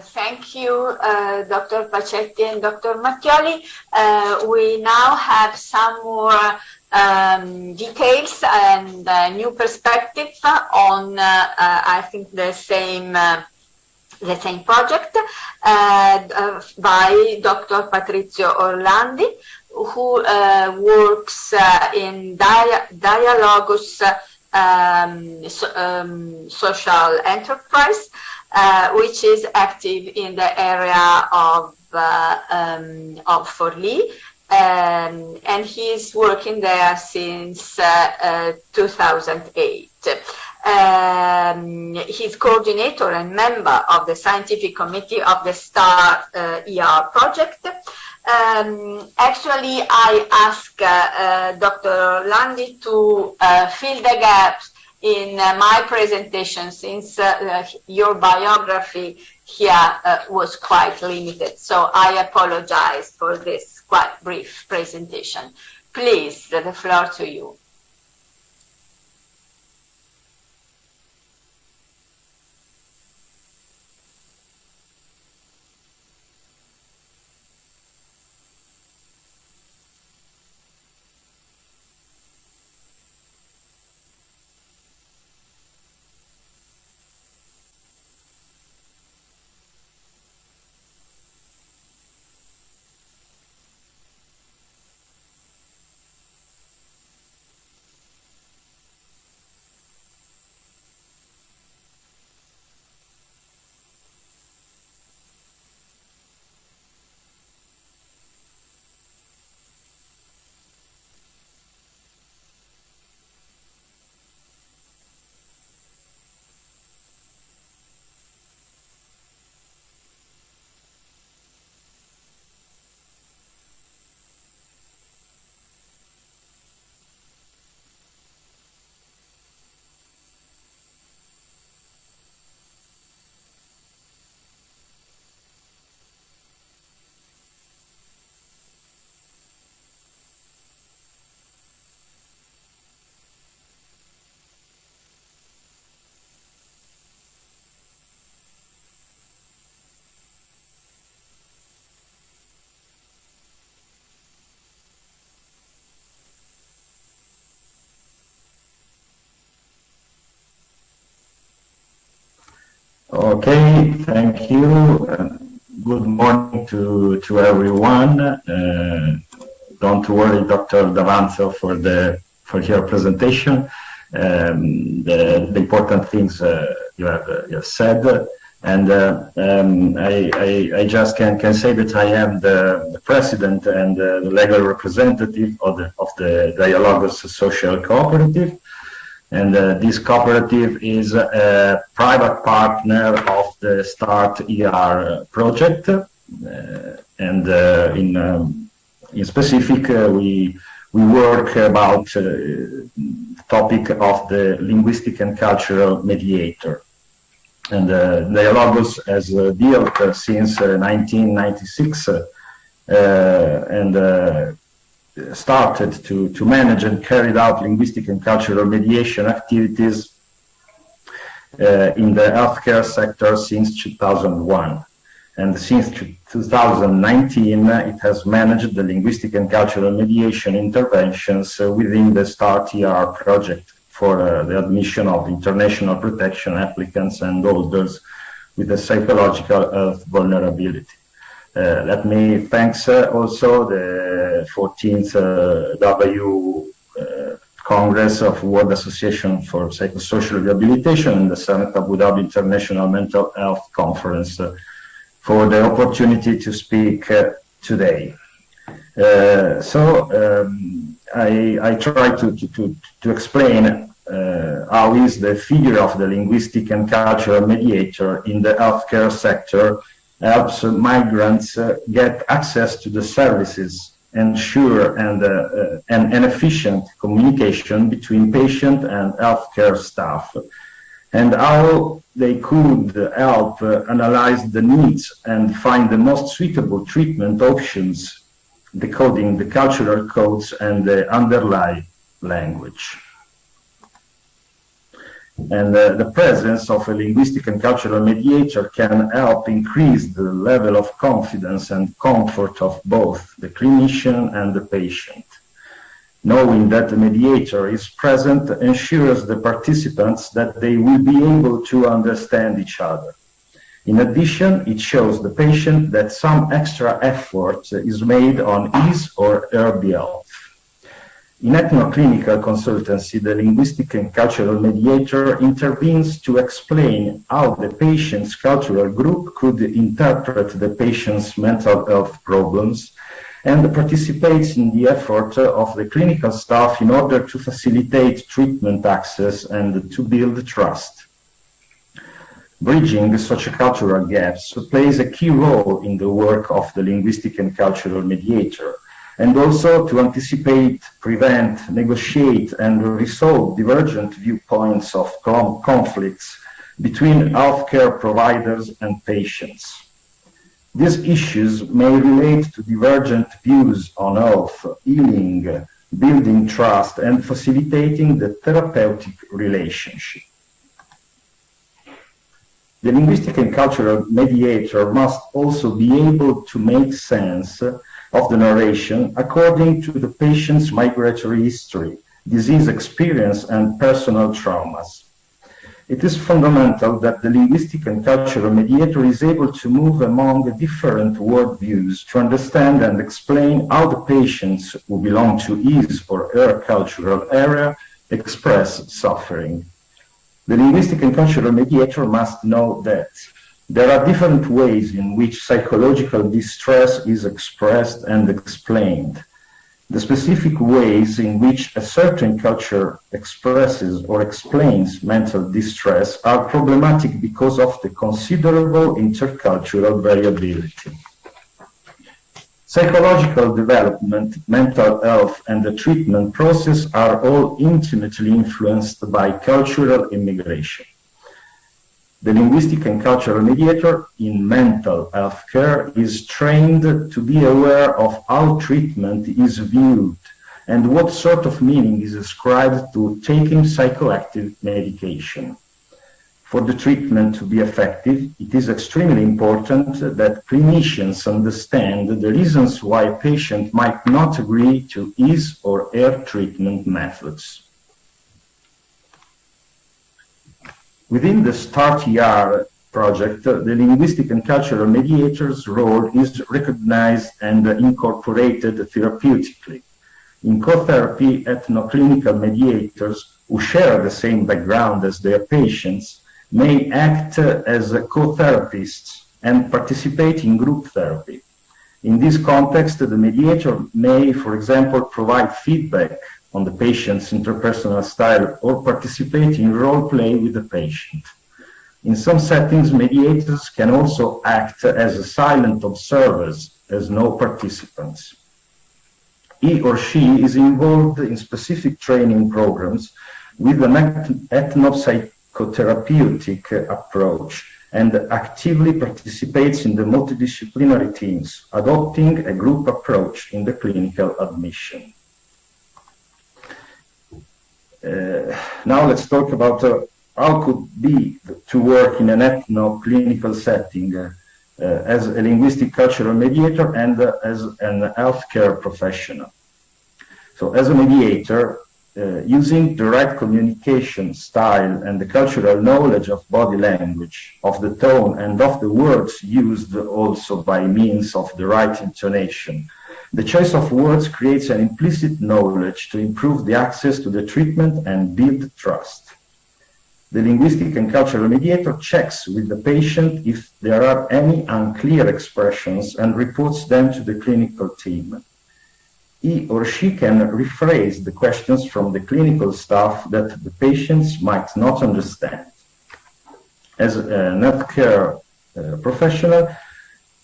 Speaker 5: Thank you, Dr. Pacetti and Dr. Mattioli. We now have some more details and new perspective on, I think, the same project by Dr. Patrizio Orlandi, who works in Dialogus social enterprise, which is active in the area of Forlì, and he's working there since 2008. He's coordinator and member of the scientific committee of the STAR ER project. Actually, I asked Dr. Landi to fill the gaps in my presentation, since your biography here was quite limited. So I apologize for this quite brief presentation. Please, the floor to you.
Speaker 10: Okay, thank you. Good morning to everyone. Don't worry, Dr. Davanzo, for your presentation. The important things you have said, and I just can say that I am the president and the legal representative of the Dialogos Social Cooperative. And this cooperative is a private partner of the START ER project. And in specific, we work about the topic of the linguistic and cultural mediator. And Dialogos has dealt since 1996 and started to manage and carried out linguistic and cultural mediation activities in the healthcare sector since 2001. And since 2019, it has managed the linguistic and cultural mediation interventions within the START ER project for the admission of international protection applicants and holders with a psychological health vulnerability. Let me thank also the 14th W Congress of World Association for Psychosocial Rehabilitation and the 7th Abu Dhabi International Mental Health Conference for the opportunity to speak today. I try to explain how is the figure of the linguistic and cultural mediator in the healthcare sector helps migrants get access to the services, ensure an efficient communication between patient and healthcare staff, and how they could help analyze the needs and find the most suitable treatment options, decoding the cultural codes and the underlying language. And the presence of a linguistic and cultural mediator can help increase the level of confidence and comfort of both the clinician and the patient. Knowing that the mediator is present ensures the participants that they will be able to understand each other. In addition, it shows the patient that some extra effort is made on his or her behalf. In ethnoclinical consultancy, the linguistic and cultural mediator intervenes to explain how the patient's cultural group could interpret the patient's mental health problems and participates in the effort of the clinical staff in order to facilitate treatment access and to build trust. Bridging sociocultural gaps plays a key role in the work of the linguistic and cultural mediator, and also to anticipate, prevent, negotiate, and resolve divergent viewpoints of conflicts between healthcare providers and patients. These issues may relate to divergent views on health, healing, building trust, and facilitating the therapeutic relationship. The linguistic and cultural mediator must also be able to make sense of the narration according to the patient's migratory history, disease experience, and personal traumas. It is fundamental that the linguistic and cultural mediator is able to move among different worldviews to understand and explain how the patients who belong to his or her cultural area express suffering. The linguistic and cultural mediator must know that there are different ways in which psychological distress is expressed and explained. The specific ways in which a certain culture expresses or explains mental distress are problematic because of the considerable intercultural variability. Psychological development, mental health, and the treatment process are all intimately influenced by cultural immigration. The linguistic and cultural mediator in mental health care is trained to be aware of how treatment is viewed and what sort of meaning is ascribed to taking psychoactive medication. For the treatment to be effective, it is extremely important that clinicians understand the reasons why a patient might not agree to his or her treatment methods. Within the START-ER project, the linguistic and cultural mediator's role is recognized and incorporated therapeutically. In co-therapy, ethnoclinical mediators who share the same background as their patients may act as co-therapists and participate in group therapy. In this context, the mediator may, for example, provide feedback on the patient's interpersonal style or participate in role play with the patient. In some settings, mediators can also act as silent observers, as no participants. He or she is involved in specific training programs with an ethnopsychotherapeutic approach and actively participates in the multidisciplinary teams, adopting a group approach in the clinical admission. Now let's talk about how could be to work in an ethno-clinical setting as a linguistic cultural mediator and as an healthcare professional. So as a mediator, using direct communication style and the cultural knowledge of body language, of the tone and of the words used also by means of the right intonation, the choice of words creates an implicit knowledge to improve the access to the treatment and build trust. The linguistic and cultural mediator checks with the patient if there are any unclear expressions and reports them to the clinical team. He or she can rephrase the questions from the clinical staff that the patients might not understand. As a healthcare professional,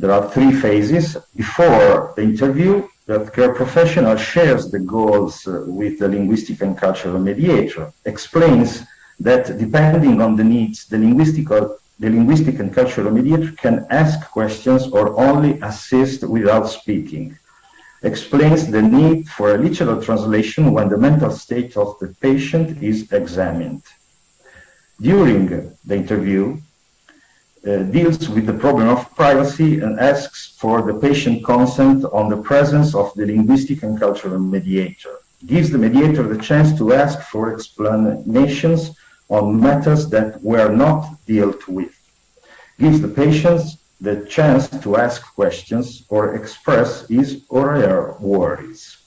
Speaker 10: there are three phases. Before the interview, the healthcare professional shares the goals with the linguistic and cultural mediator, explains that depending on the needs, the linguistic and cultural mediator can ask questions or only assist without speaking, explains the need for a literal translation when the mental state of the patient is examined. During the interview, deals with the problem of privacy and asks for the patient consent on the presence of the linguistic and cultural mediator, gives the mediator the chance to ask for explanations on matters that were not dealt with, gives the patients the chance to ask questions or express his or her worries.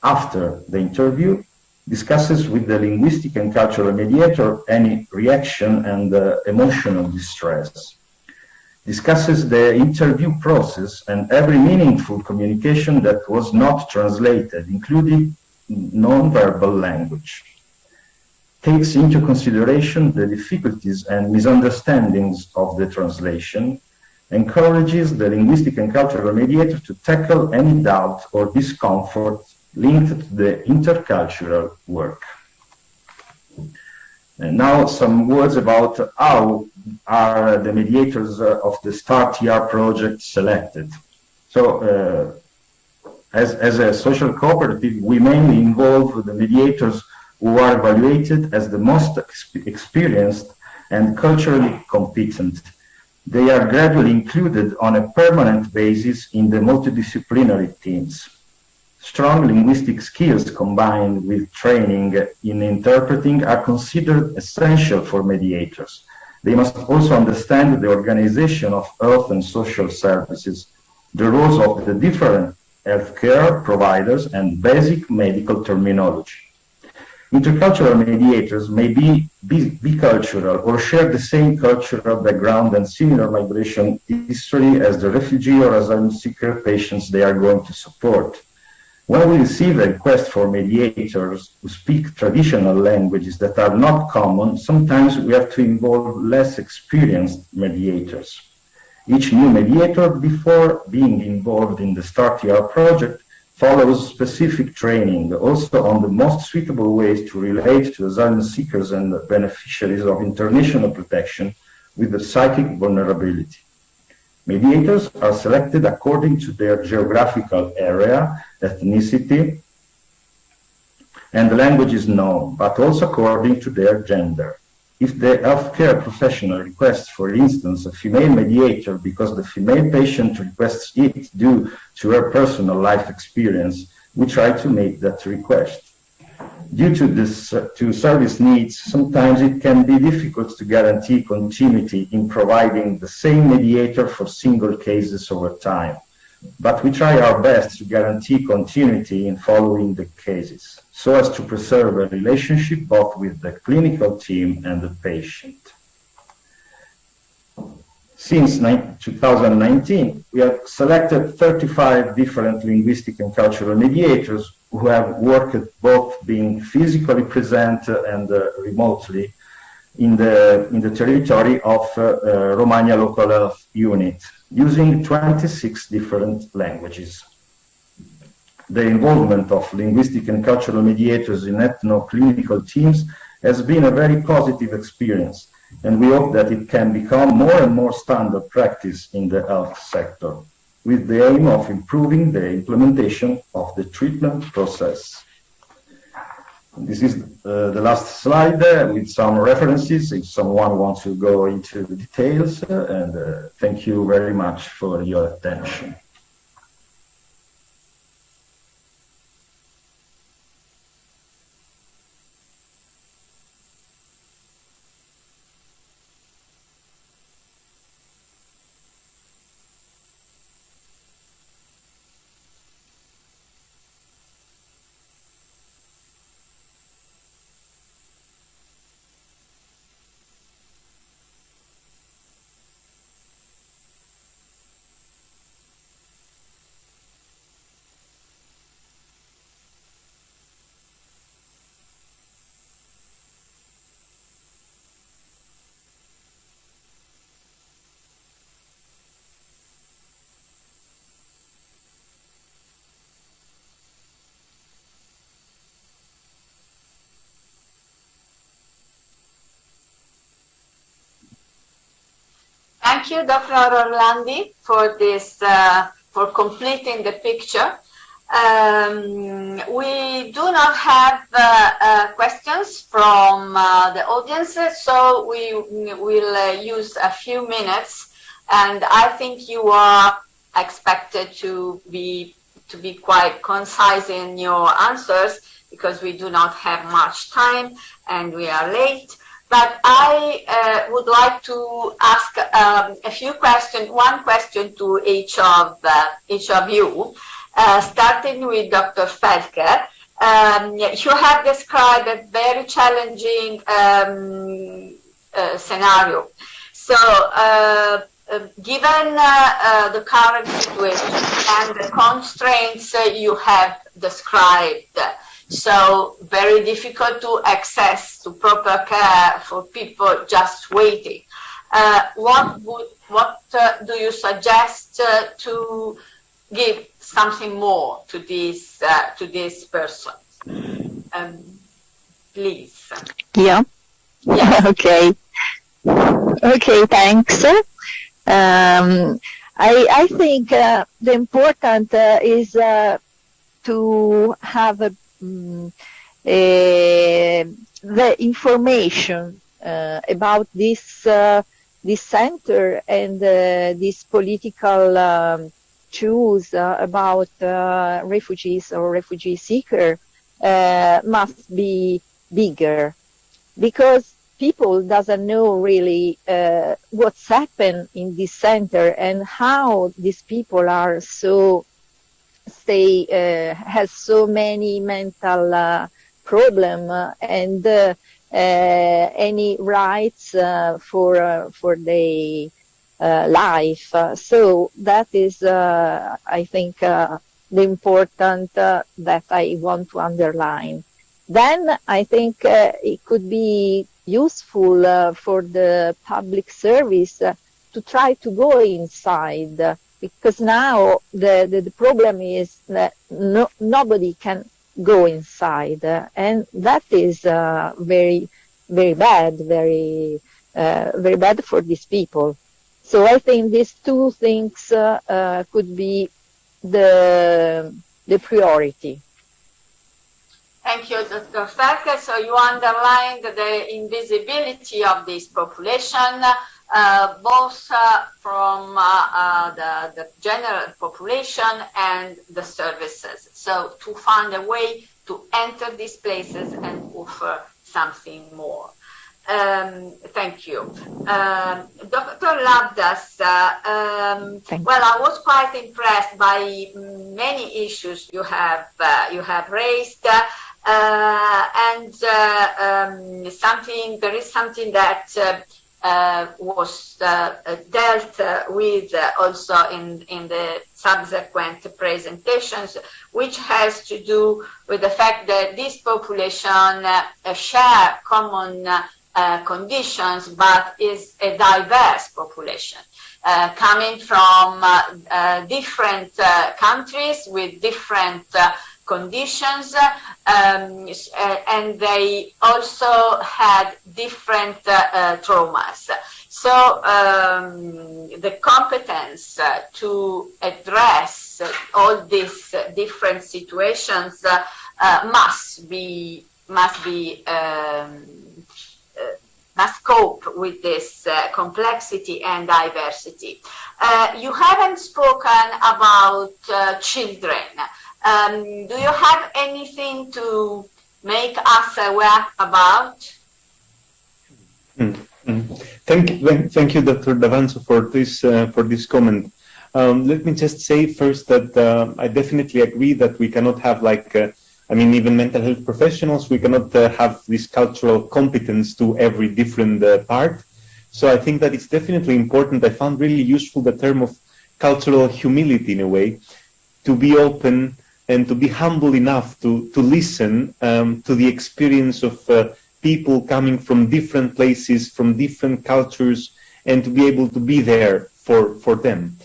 Speaker 10: After the interview, discusses with the linguistic and cultural mediator any reaction and emotional distress. discusses the interview process and every meaningful communication that was not translated, including non-verbal language, takes into consideration the difficulties and misunderstandings of the translation, encourages the linguistic and cultural mediator to tackle any doubt or discomfort linked to the intercultural work. And now some words about how are the mediators of the STAR-TR project selected. So as a social cooperative, we mainly involve the mediators who are evaluated as the most experienced and culturally competent. They are gradually included on a permanent basis in the multidisciplinary teams. Strong linguistic skills combined with training in interpreting are considered essential for mediators. They must also understand the organization of health and social services, the roles of the different healthcare providers, and basic medical terminology. Intercultural mediators may be bicultural or share the same cultural background and similar migration history as the refugee or asylum seeker patients they are going to support. When we receive a request for mediators who speak traditional languages that are not common, sometimes we have to involve less experienced mediators. Each new mediator, before being involved in the STAR-TR project, follows specific training, also on the most suitable ways to relate to asylum seekers and beneficiaries of international protection with the psychic vulnerability. Mediators are selected according to their geographical area, ethnicity, and the language is known, but also according to their gender. If the healthcare professional requests, for instance, a female mediator because the female patient requests it due to her personal life experience, we try to make that request. Due to service needs, sometimes it can be difficult to guarantee continuity in providing the same mediator for single cases over time. But we try our best to guarantee continuity in following the cases, so as to preserve a relationship both with the clinical team and the patient. Since 2019, we have selected 35 different linguistic and cultural mediators who have worked both being physically present and remotely in the territory of Romagna Local Health Unit, using 26 different languages. The involvement of linguistic and cultural mediators in ethno-clinical teams has been a very positive experience, and we hope that it can become more and more standard practice in the health sector, with the aim of improving the implementation of the treatment process. This is the last slide with some references if someone wants to go into the details, and thank you very much for your attention.
Speaker 5: Thank you, Dr. Orlandi, for this, for completing the picture. We do not have questions from the audience, so we will use a few minutes, and I think you are expected to be quite concise in your answers, because we do not have much time and we are late. But I would like to ask a few questions, one question to each of you, starting with Dr. Felker. You have described a very challenging scenario. So given the current situation and the constraints you have described, so very difficult to access to proper care for people just waiting. What do you suggest to give something more to these persons? Please.
Speaker 6: Yeah.
Speaker 5: Yes.
Speaker 6: Okay. Okay, thanks. I think the important is to have the information about this center and this political choose about refugees or refugee seeker must be bigger, because people doesn't know really what's happened in this center and how these people are has so many mental problem and any rights for their life. So that is, I think, the important that I want to underline. Then I think it could be useful for the public service to try to go inside, because now the problem is that nobody can go inside, and that is very, very bad, very bad for these people. So I think these two things could be the priority.
Speaker 5: Thank you, Dr. Ferker. So you underlined the invisibility of this population, both from the general population and the services. So to find a way to enter these places and offer something more. Thank you. Dr. Labdas, well, I was quite impressed by many issues you have raised. There is something that was dealt with also in the subsequent presentations, which has to do with the fact that this population share common conditions, but is a diverse population. Coming from different countries with different conditions, and they also had different traumas. So the competence to address all these different situations must cope with this complexity and diversity. You haven't spoken about children. Do you have anything to make us aware about?
Speaker 8: Thank you, Dr. D'Avanzo, for this comment. Let me just say first that I definitely agree that we cannot have even mental health professionals, we cannot have this cultural competence to every different part. So I think that it's definitely important. I found really useful the term of cultural humility in a way, to be open and to be humble enough to listen to the experience of people coming from different places, from different cultures, and to be able to be there for them.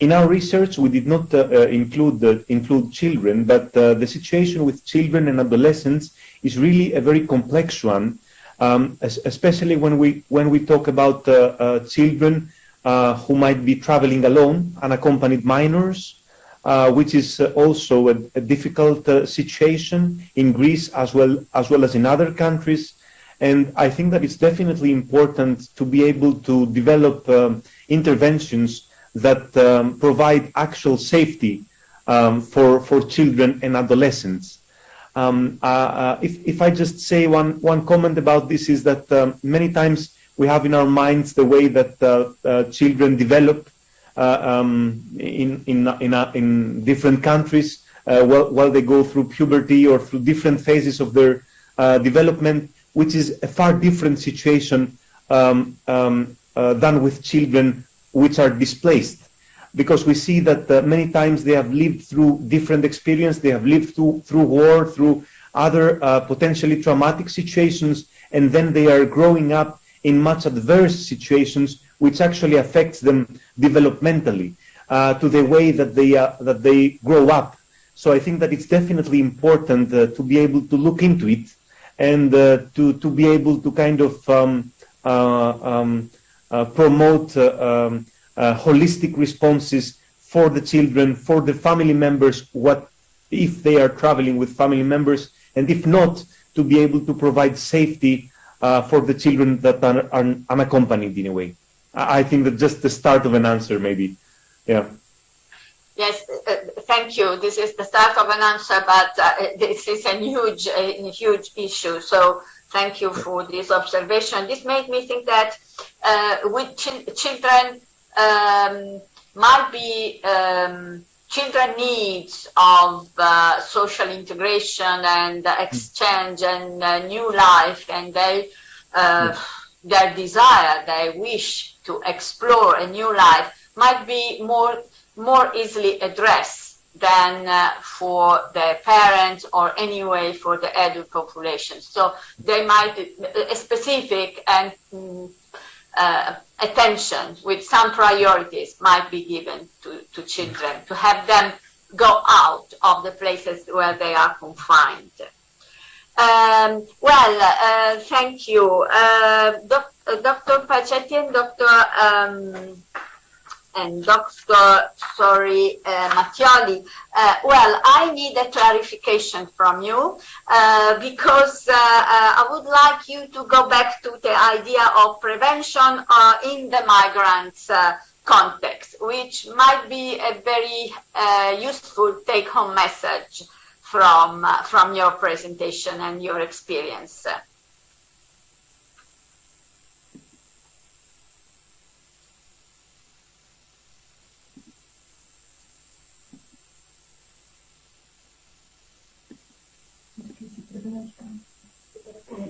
Speaker 8: In our research, we did not include children, but the situation with children and adolescents is really a very complex one, especially when we talk about children who might be traveling alone, unaccompanied minors, which is also a difficult situation in Greece as well as in other countries. And I think that it's definitely important to be able to develop interventions that provide actual safety for children and adolescents. If I just say one comment about this is that many times we have in our minds the way that children develop in different countries while they go through puberty or through different phases of their development, which is a far different situation done with children which are displaced, because we see that many times they have lived through different experience, they have lived through war, through other potentially traumatic situations, and then they are growing up in much adverse situations which actually affects them developmentally to the way that they grow up. So I think that it's definitely important to be able to look into it and to be able to kind of promote holistic responses for the children, for the family members, what if they are traveling with family members, and if not, to be able to provide safety for the children that are unaccompanied in a way. I think that just the start of an answer, maybe. Yeah.
Speaker 5: Yes, thank you. This is the start of an answer, but this is a huge issue. So thank you for this observation. This made me think that with children might be children needs of social integration and exchange and new life, and their desire, their wish to explore a new life might be more easily addressed than for the parents or anyway for the adult population. So they might a specific and attention with some priorities might be given to children to have them go out of the places where they are confined. Thank you. Dr. Pacetti and Dr. Mattioli. I need a clarification from you because I would like you to go back to the idea of prevention in the migrants context, which might be a very useful take-home message from your presentation and your experience.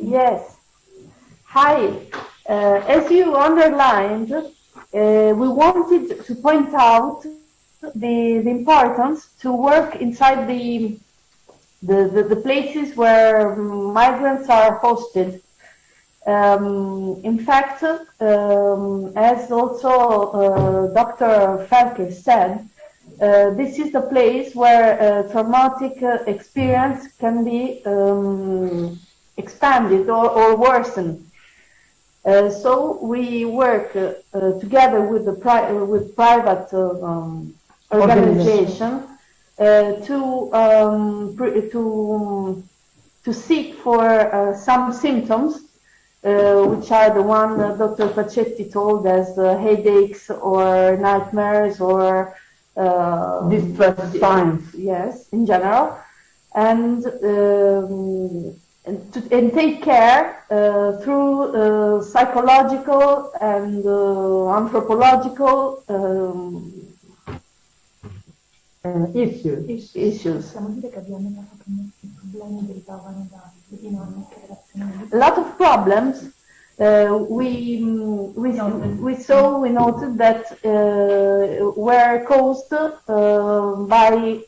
Speaker 9: Yes. Hi. As you underlined, we wanted to point out the importance to work inside the places where migrants are hosted. In fact, as also Dr. Felker said, this is the place where traumatic experience can be expanded or worsened. So we work together with the private organization to seek for some symptoms, which are the one that Dr. Pacetti told as headaches or nightmares or distress signs, yes, in general, and take care through psychological and anthropological issues. A lot of problems. We noted that were caused by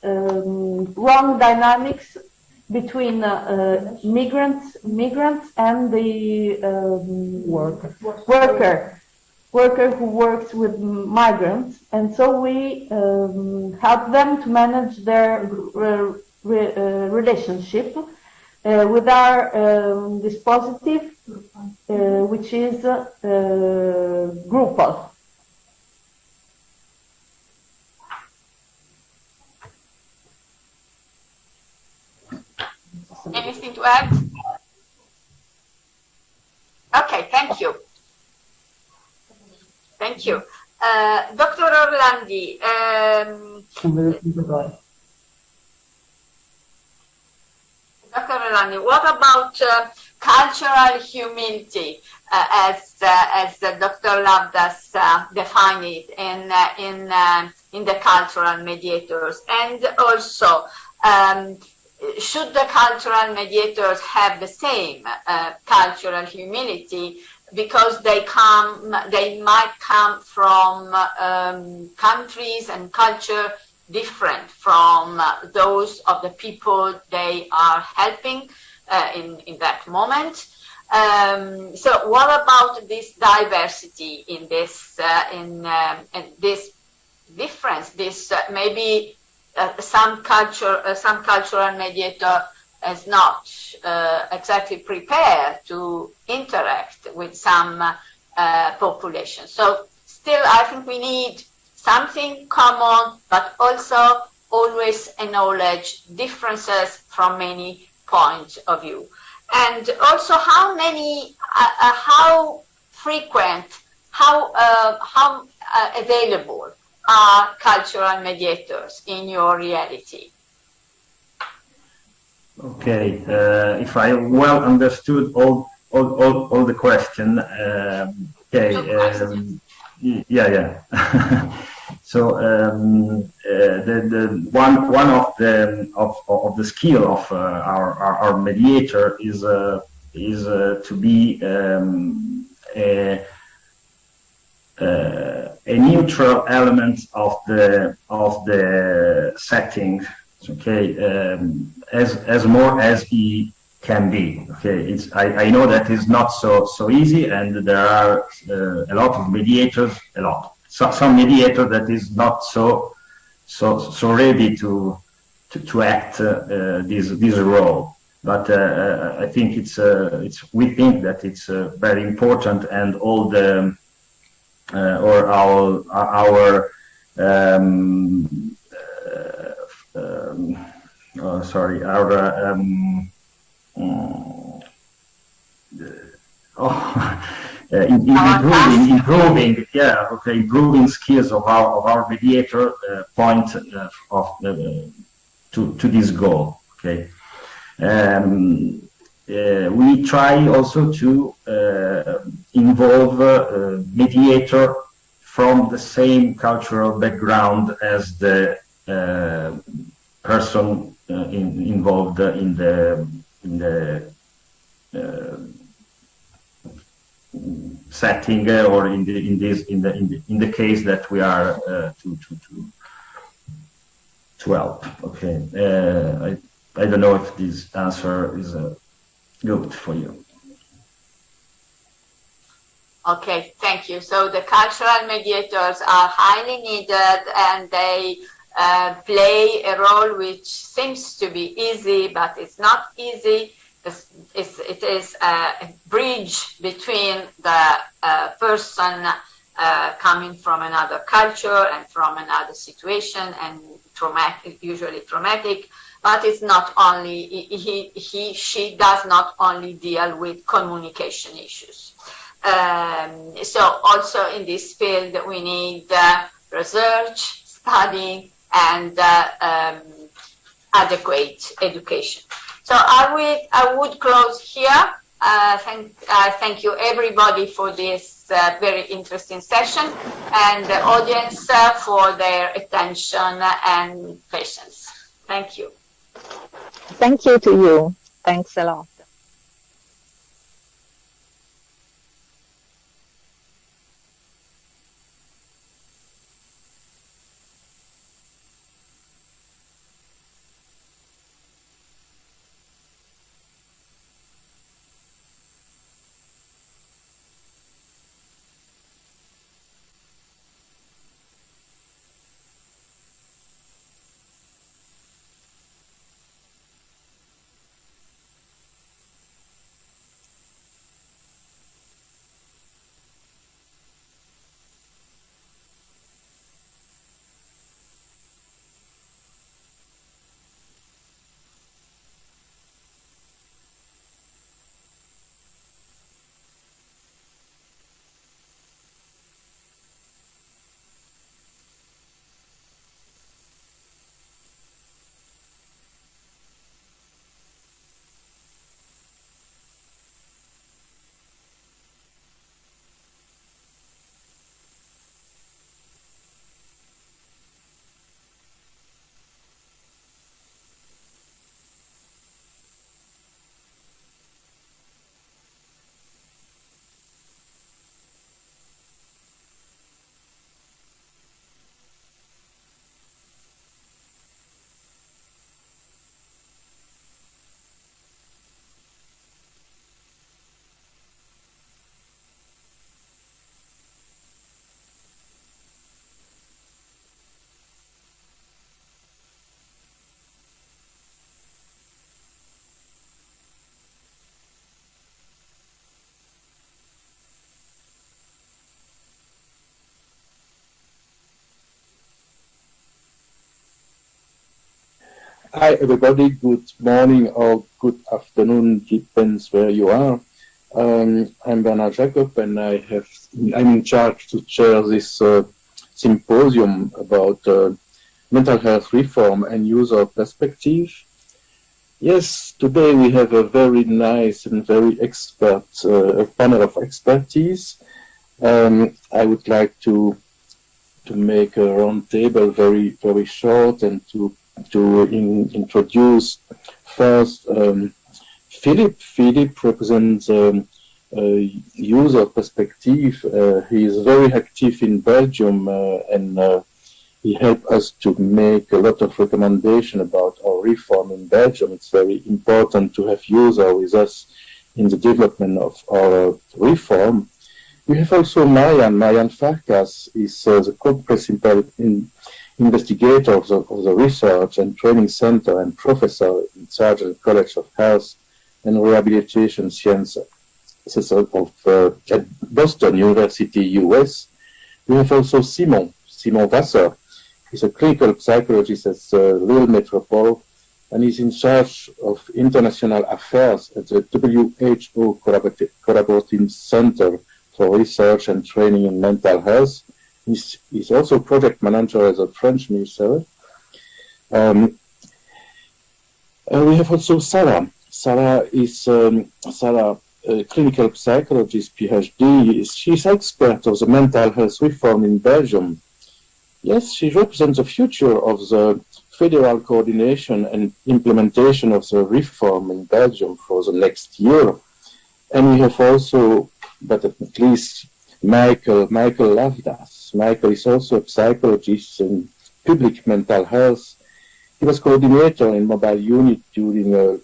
Speaker 9: wrong dynamics between migrants and the worker who works with migrants, and so we help them to manage their relationship with our dispositive, which is Groupal.
Speaker 5: Anything to add? Okay, thank you. Thank you. Dr. Orlandi, what about cultural humility as Dr. Lavdas defined it in the cultural mediators? And also, should the cultural mediators have the same cultural humility because they might come from countries and culture different from those of the people they are helping in that moment. So what about this diversity in this this difference? This maybe some cultural mediator is not exactly prepared to interact with some population. So still, I think we need something common, but also always acknowledge differences from many points of view. And also how many, how frequent, how available are cultural mediators in your reality?
Speaker 10: Okay, if I well understood all the question, okay, yeah. So the one of the skill of our mediator is to be a neutral element of the setting. Okay, as more as he can be. Okay, I know that is not so easy, and there are a lot of mediators, some mediator that is not so ready to act this role. But I think we think that it's very important, and all the or our sorry, our improving skills of our mediator point to this goal. Okay, we try also to involve mediator from the same cultural background as the person involved in the setting, or in the case that we are to help. Okay, I don't know if this answer is good for you.
Speaker 5: Okay, thank you. So the cultural mediators are highly needed, and they play a role which seems to be easy, but it's not easy. It is a bridge between the person coming from another culture and from another situation, and usually traumatic. But it's not only she does not only deal with communication issues. So also in this field we need research, study, and adequate education. So I would close here. Thank you everybody for this very interesting session, and the audience for their attention and patience. Thank you.
Speaker 6: Thank you to you. Thanks a lot.
Speaker 11: Hi, everybody. Good morning or good afternoon, depends where you are. I'm Bernard Jacob, and I'm in charge to chair this symposium about mental health reform and user perspective. Yes, today we have a very nice and very expert panel of expertise. I would like to make a round table very short and to introduce first Philip. Philip represents user perspective. He is very active in Belgium and he helped us to make a lot of recommendations about our reform in Belgium. It's very important to have users with us in the development of our reform. We have also Marian Farkas is the co-principal investigator of the Research and Training Center and professor in charge of the College of Health and Rehabilitation Sciences at Boston University, US. We have also Simon Wasser. He's a clinical psychologist at Lille Metropole, and he's in charge of international affairs at the WHO Collaborative Center for Research and Training in Mental Health. He's also project manager at the French ministry. We have also Sarah. Sarah is a clinical psychologist, PhD. She's expert of the mental health reform in Belgium. Yes, she represents the future of the federal coordination and implementation of the reform in Belgium for the next year. And we have also, but at least, Michael Lavdas. Michael is also a psychologist in public mental health. He was coordinator in mobile unit during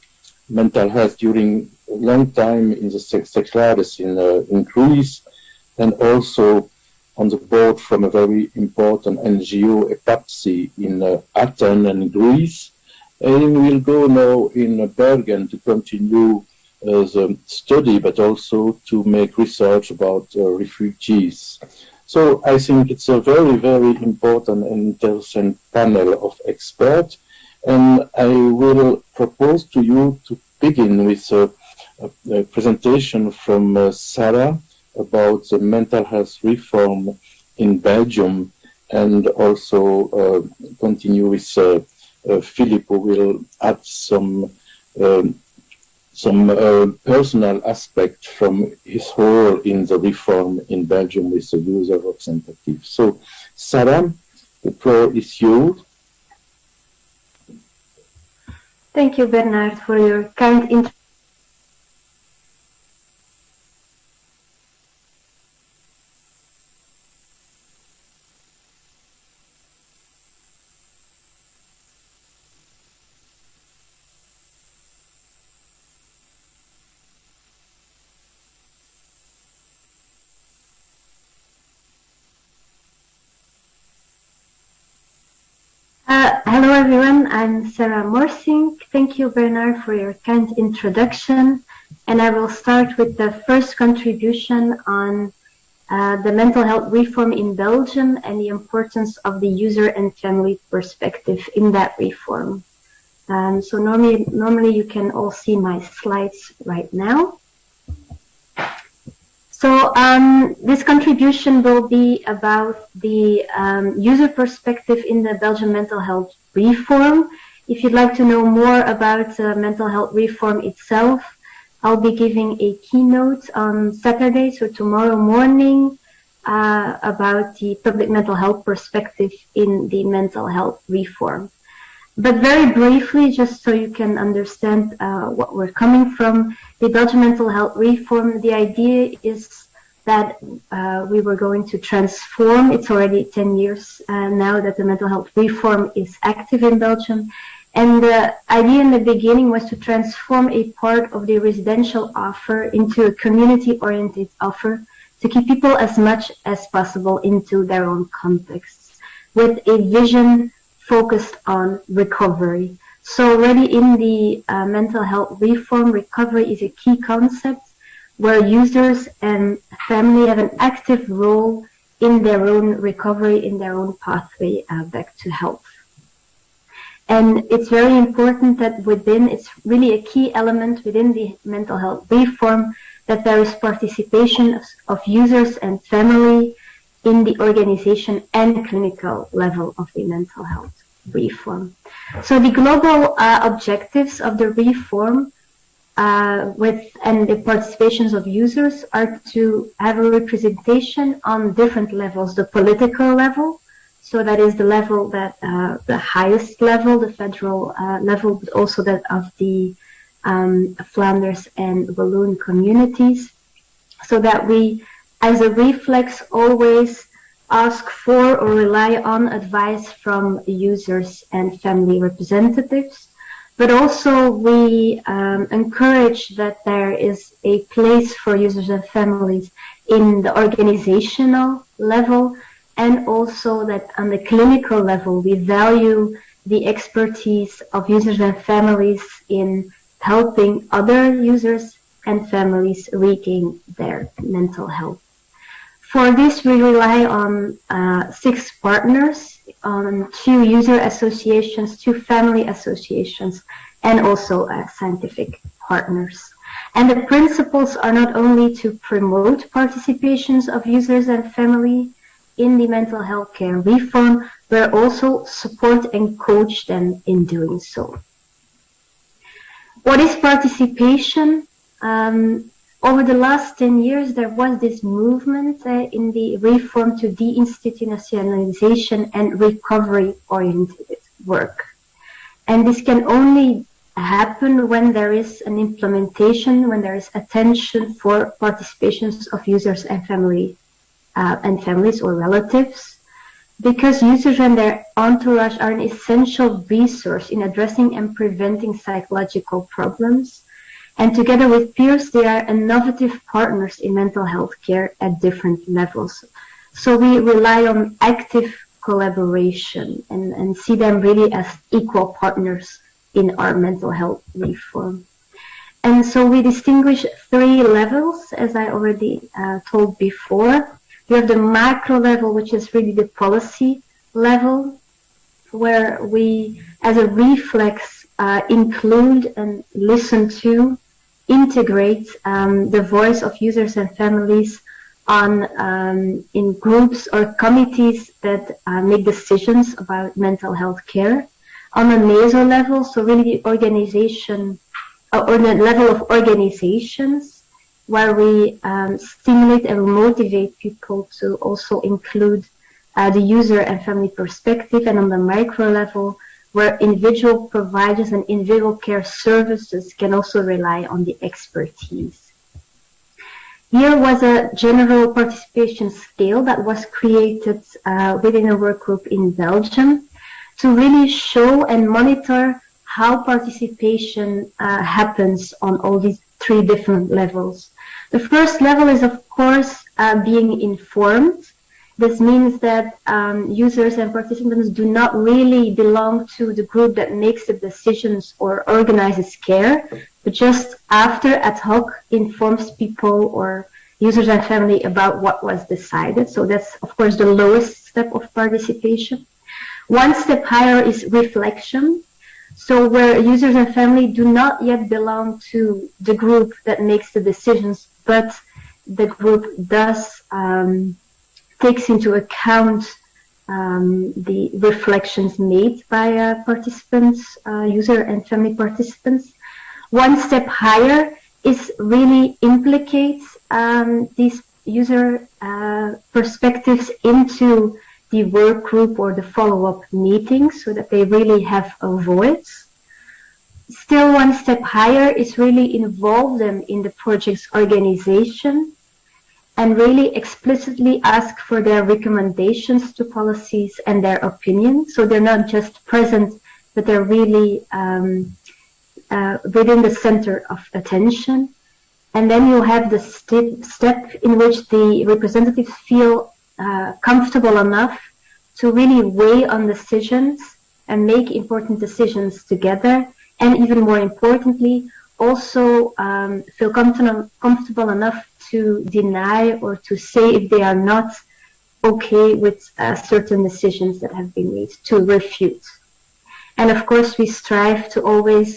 Speaker 11: mental health during a long time in the Cyclades in Greece, and also on the board from a very important NGO, EPAPSI, in Athens and Greece. And we'll go now in Bergen to continue the study, but also to make research about refugees. So I think it's a very, very important and interesting panel of experts. And I will propose to you to begin with a presentation from Sarah about the mental health reform in Belgium, and also continue with Philip, who will add some personal aspect from his role in the reform in Belgium with the user representative. So, Sarah, the floor is yours.
Speaker 12: Thank you, Bernard, for your kind introduction. Hello everyone, I'm Sarah Morsink. Thank you, Bernard, for your kind introduction. And I will start with the first contribution on the mental health reform in Belgium and the importance of the user and family perspective in that reform. So normally you can all see my slides right now. So this contribution will be about the user perspective in the Belgian mental health reform. If you'd like to know more about mental health reform itself, I'll be giving a keynote on Saturday, so tomorrow morning, about the public mental health perspective in the mental health reform. But very briefly, just so you can understand what we're coming from, the Belgian mental health reform, the idea is that we were going to transform. It's already 10 years now that the mental health reform is active in Belgium. And the idea in the beginning was to transform a part of the residential offer into a community-oriented offer to keep people as much as possible into their own contexts, with a vision focused on recovery. So already in the mental health reform, recovery is a key concept where users and family have an active role in their own recovery, in their own pathway back to health. And it's very important that it's really a key element within the mental health reform that there is participation of users and family in the organization and clinical level of the mental health reform. So the global objectives of the reform and the participations of users are to have a representation on different levels, the political level, so that is the level that the highest level, the federal level, but also that of the Flanders and Walloon communities, so that we, as a reflex, always ask for or rely on advice from users and family representatives. But also we encourage that there is a place for users and families in the organizational level, and also that on the clinical level, we value the expertise of users and families in helping other users and families regain their mental health. For this, we rely on 6 partners, on 2 user associations, 2 family associations, and also scientific partners. And the principles are not only to promote participations of users and family in the mental health care reform, but also support and coach them in doing so. What is participation? Over the last 10 years, there was this movement in the reform to deinstitutionalization and recovery-oriented work. And this can only happen when there is an implementation, when there is attention for participations of users and families or relatives, because users and their entourage are an essential resource in addressing and preventing psychological problems. And together with peers, they are innovative partners in mental health care at different levels. So we rely on active collaboration and see them really as equal partners in our mental health reform. And so we distinguish 3 levels, as I already told before. We have the macro level, which is really the policy level, where we, as a reflex, include and listen to, integrate the voice of users and families on in groups or committees that make decisions about mental health care. On a meso level, so really the organization, or the level of organizations, where we stimulate and motivate people to also include the user and family perspective, and on the micro level, where individual providers and individual care services can also rely on the expertise. Here was a general participation scale that was created within a work group in Belgium to really show and monitor how participation happens on all these 3 different levels. The first level is, of course, being informed. This means that users and participants do not really belong to the group that makes the decisions or organizes care, but just after ad hoc informs people or users and family about what was decided. So that's, of course, the lowest step of participation. 1 step higher is reflection. So where users and family do not yet belong to the group that makes the decisions, but the group does takes into account the reflections made by participants, user and family participants. 1 step higher is really implicates these user perspectives into the work group or the follow-up meetings, so that they really have a voice. Still 1 step higher is really involve them in the project's organization and really explicitly ask for their recommendations to policies and their opinions. So they're not just present, but they're really within the center of attention. And then you have the step in which the representatives feel comfortable enough to really weigh on decisions and make important decisions together. And even more importantly, also feel comfortable enough to deny or to say if they are not okay with certain decisions that have been made, to refute. And of course, we strive to always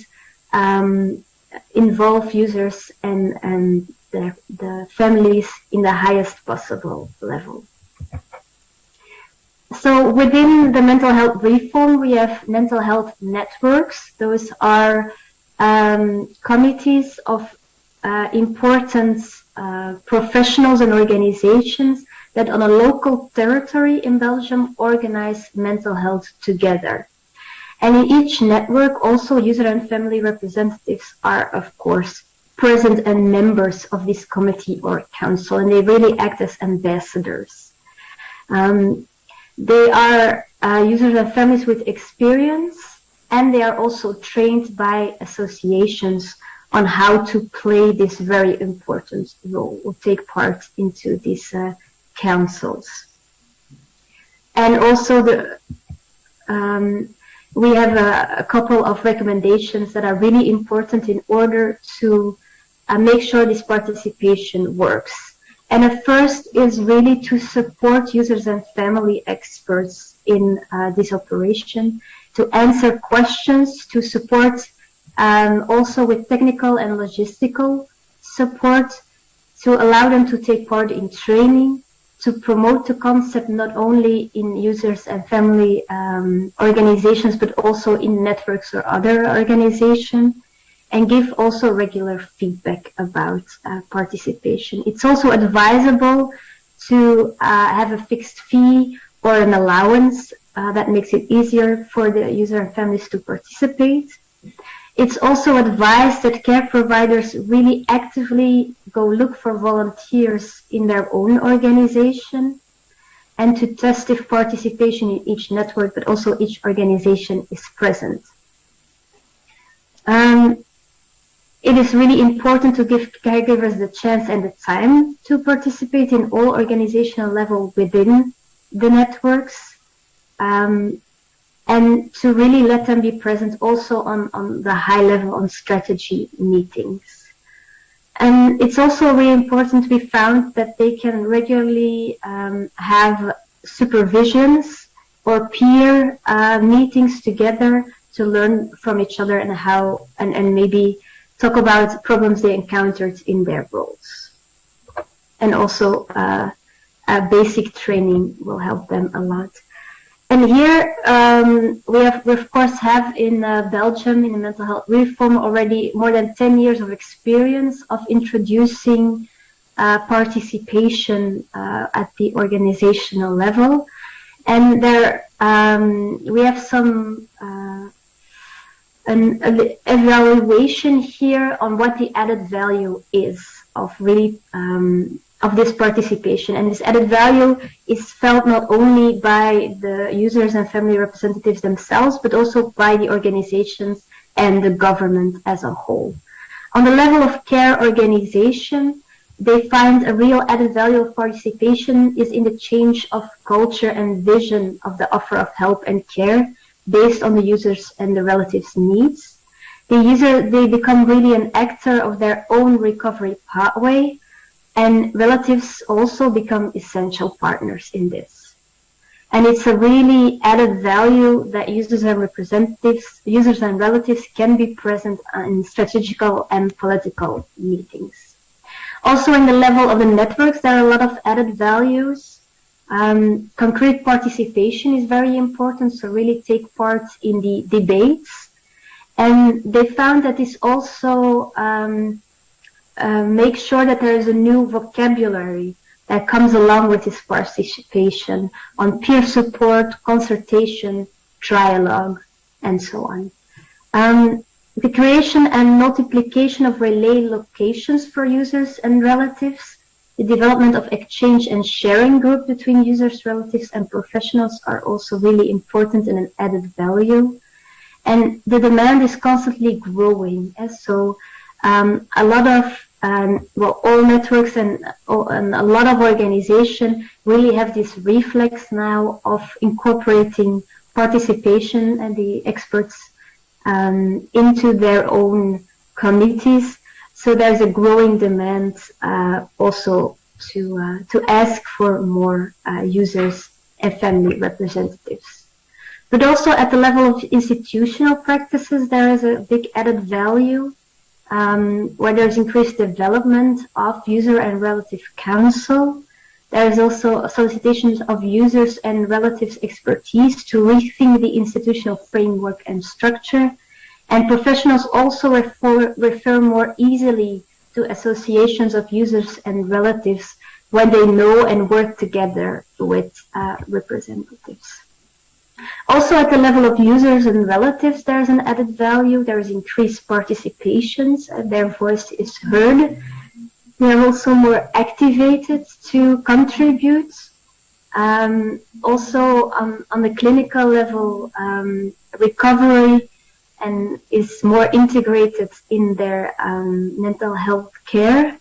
Speaker 12: involve users and the families in the highest possible level. So within the mental health reform, we have mental health networks. Those are committees of important professionals and organizations that on a local territory in Belgium organize mental health together. And in each network, also user and family representatives are, of course, present and members of this committee or council, and they really act as ambassadors. They are users and families with experience, and they are also trained by associations on how to play this very important role or take part into these councils. And also we have a couple of recommendations that are really important in order to make sure this participation works. And the first is really to support users and family experts in this operation, to answer questions, to support also with technical and logistical support, to allow them to take part in training, to promote the concept not only in users and family organizations, but also in networks or other organizations, and give also regular feedback about participation. It's also advisable to have a fixed fee or an allowance that makes it easier for the user and families to participate. It's also advised that care providers really actively go look for volunteers in their own organization and to test if participation in each network, but also each organization is present. It is really important to give caregivers the chance and the time to participate in all organizational level within the networks. And to really let them be present also on the high level on strategy meetings. And it's also really important, we found, that they can regularly have supervisions or peer meetings together to learn from each other and how, and maybe talk about problems they encountered in their roles. And also basic training will help them a lot. And here we of course have in Belgium in the mental health reform already more than 10 years of experience of introducing participation at the organizational level. And there we have some an evaluation here on what the added value is of really of this participation. And this added value is felt not only by the users and family representatives themselves, but also by the organizations and the government as a whole. On the level of care organization, they find a real added value of participation is in the change of culture and vision of the offer of help and care based on the users and the relatives' needs. They become really an actor of their own recovery pathway, and relatives also become essential partners in this. And it's a really added value that users and representatives, users and relatives can be present in strategical and political meetings. Also in the level of the networks, there are a lot of added values. Concrete participation is very important, so really take part in the debates. And they found that this also make sure that there is a new vocabulary that comes along with this participation on peer support, consultation, dialogue, and so on. The creation and multiplication of relay locations for users and relatives, the development of exchange and sharing group between users, relatives, and professionals are also really important and an added value. And the demand is constantly growing. And so a lot of, all networks and a lot of organizations really have this reflex now of incorporating participation and the experts into their own committees. So there's a growing demand also to ask for more users and family representatives. But also at the level of institutional practices, there is a big added value where there's increased development of user and relative counsel. There is also solicitations of users and relatives' expertise to rethink the institutional framework and structure. And professionals also refer more easily to associations of users and relatives when they know and work together with representatives. Also at the level of users and relatives, there is an added value. There is increased participation. Their voice is heard. They are also more activated to contribute. Also on the clinical level, recovery and is more integrated in their mental health care.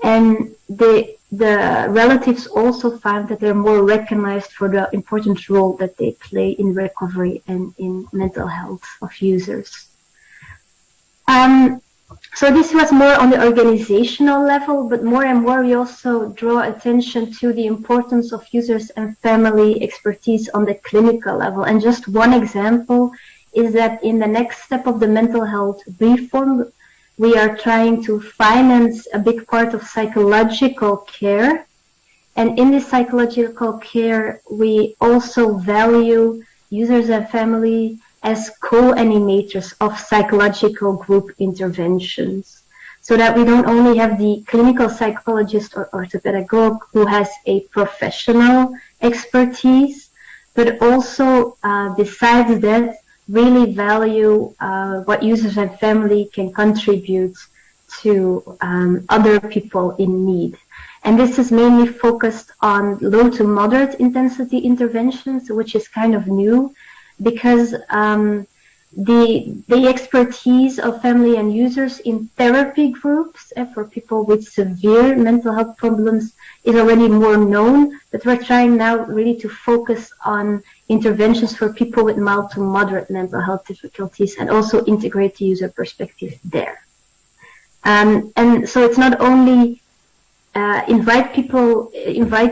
Speaker 12: And the relatives also found that they're more recognized for the important role that they play in recovery and in mental health of users. So this was more on the organizational level, but more and more we also draw attention to the importance of users and family expertise on the clinical level. And just one example is that in the next step of the mental health reform, we are trying to finance a big part of psychological care. And in this psychological care, we also value users and family as co-animators of psychological group interventions, so that we don't only have the clinical psychologist or orthopedagogue who has a professional expertise, but also besides that, really value what users and family can contribute to other people in need. And this is mainly focused on low to moderate intensity interventions, which is kind of new, because the expertise of family and users in therapy groups for people with severe mental health problems is already more known, but we're trying now really to focus on interventions for people with mild to moderate mental health difficulties and also integrate the user perspective there. And so it's not only invite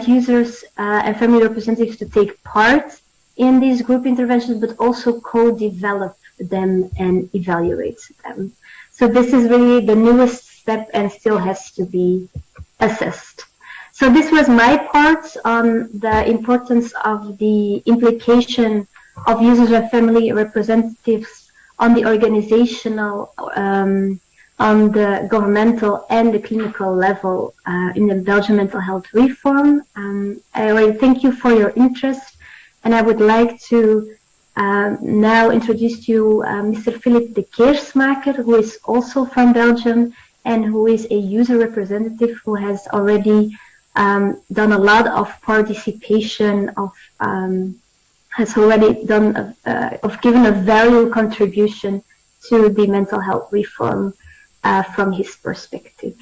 Speaker 12: users and family representatives to take part in these group interventions, but also co-develop them and evaluate them. So this is really the newest step and still has to be assessed. So this was my part on the importance of the implication of users and family representatives on the organizational, on the governmental and the clinical level in the Belgian mental health reform. I already thank you for your interest, and I would like to now introduce to you Mr. Philippe de Keersmaker, who is also from Belgium and who is a user representative who has already done a lot of participation, has already done, given a valuable contribution to the mental health reform from his perspective.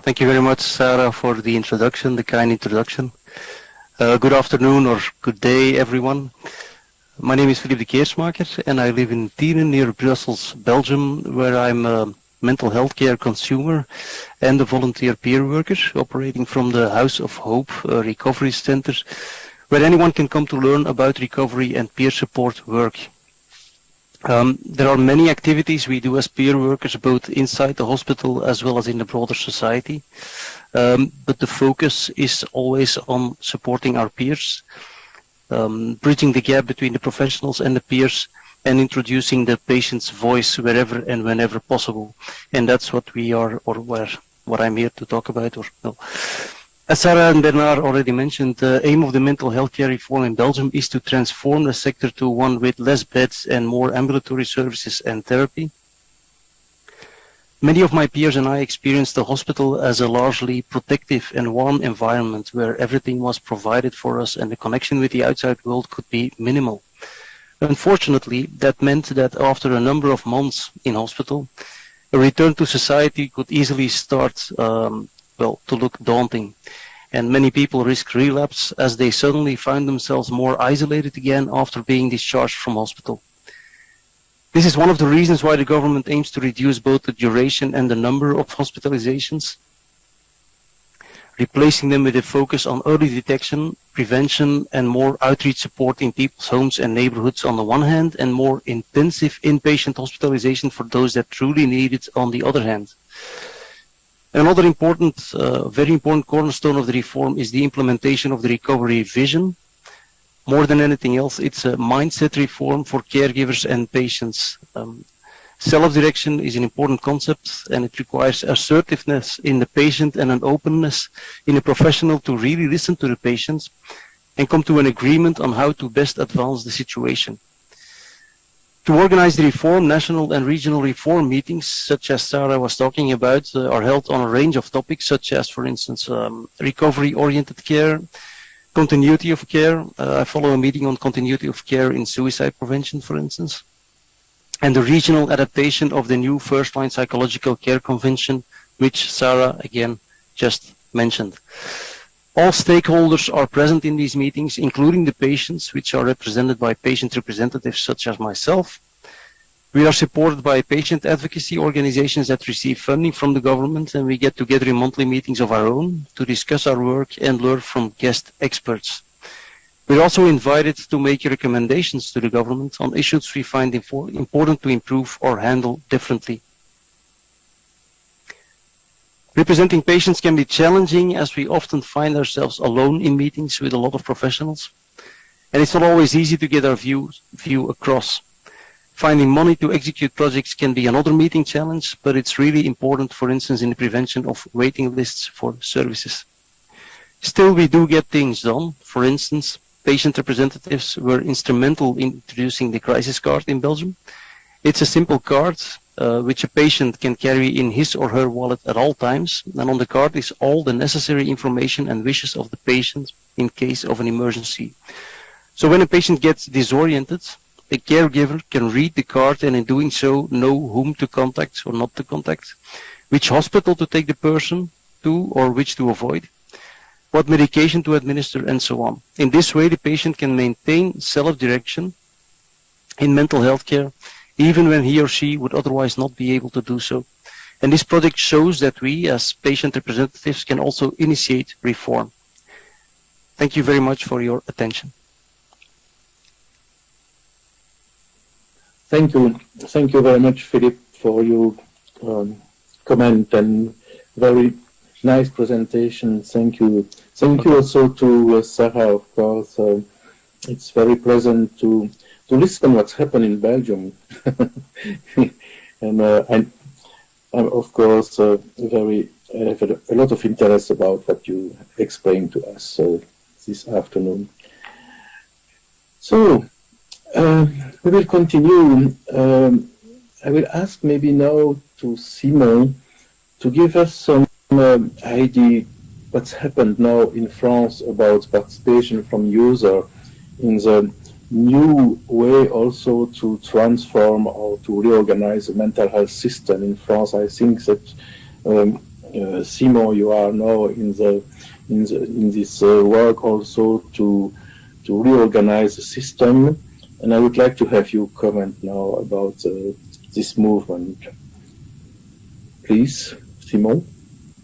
Speaker 13: Thank you very much, Sarah, for the introduction, the kind introduction. Good afternoon or good day, everyone. My name is Philippe de Keersmaker, and I live in Tienen, near Brussels, Belgium, where I'm a mental health care consumer and a volunteer peer worker operating from the House of Hope recovery center, where anyone can come to learn about recovery and peer support work. There are many activities we do as peer workers, both inside the hospital as well as in the broader society. But the focus is always on supporting our peers, bridging the gap between the professionals and the peers, and introducing the patient's voice wherever and whenever possible. And that's what we are, or what I'm here to talk about. Or no. As Sarah and Bernard already mentioned, the aim of the mental health care reform in Belgium is to transform the sector to one with less beds and more ambulatory services and therapy. Many of my peers and I experienced the hospital as a largely protective and warm environment where everything was provided for us and the connection with the outside world could be minimal. Unfortunately, that meant that after a number of months in hospital, a return to society could easily start to look daunting. And many people risk relapse as they suddenly find themselves more isolated again after being discharged from hospital. This is one of the reasons why the government aims to reduce both the duration and the number of hospitalizations. replacing them with a focus on early detection, prevention, and more outreach support in people's homes and neighborhoods on the one hand, and more intensive inpatient hospitalization for those that truly need it on the other hand. Another important, very important cornerstone of the reform is the implementation of the recovery vision. More than anything else, it's a mindset reform for caregivers and patients. Self-direction is an important concept, and it requires assertiveness in the patient and an openness in a professional to really listen to the patient and come to an agreement on how to best advance the situation. To organize the reform, national and regional reform meetings, such as Sarah was talking about, are held on a range of topics, such as, for instance, recovery-oriented care, continuity of care. I follow a meeting on continuity of care in suicide prevention, for instance, and the regional adaptation of the new first-line psychological care convention, which Sarah, again, just mentioned. All stakeholders are present in these meetings, including the patients, which are represented by patient representatives such as myself. We are supported by patient advocacy organizations that receive funding from the government, and we get together in monthly meetings of our own to discuss our work and learn from guest experts. We're also invited to make recommendations to the government on issues we find important to improve or handle differently. Representing patients can be challenging, as we often find ourselves alone in meetings with a lot of professionals, and it's not always easy to get our view across. Finding money to execute projects can be another meeting challenge, but it's really important, for instance, in the prevention of waiting lists for services. Still, we do get things done. For instance, patient representatives were instrumental in introducing the crisis card in Belgium. It's a simple card which a patient can carry in his or her wallet at all times, and on the card is all the necessary information and wishes of the patient in case of an emergency. So when a patient gets disoriented, the caregiver can read the card and in doing so know whom to contact or not to contact, which hospital to take the person to or which to avoid, what medication to administer, and so on. In this way, the patient can maintain self-direction in mental health care, even when he or she would otherwise not be able to do so. And this project shows that we, as patient representatives, can also initiate reform. Thank you very much for your attention.
Speaker 11: Thank you. Thank you very much, Philip, for your comment and very nice presentation. Thank you. Thank you also to Sarah, of course. It's very pleasant to listen what's happened in Belgium. And I'm of course very have a lot of interest about what you explained to us this afternoon. So we will continue. I will ask maybe now to Simon to give us some idea what's happened now in France about participation from user in the new way also to transform or to reorganize the mental health system in France. I think that Simon, you are now in this work also to reorganize the system, and I would like to have you comment now about this movement. Please, Simon.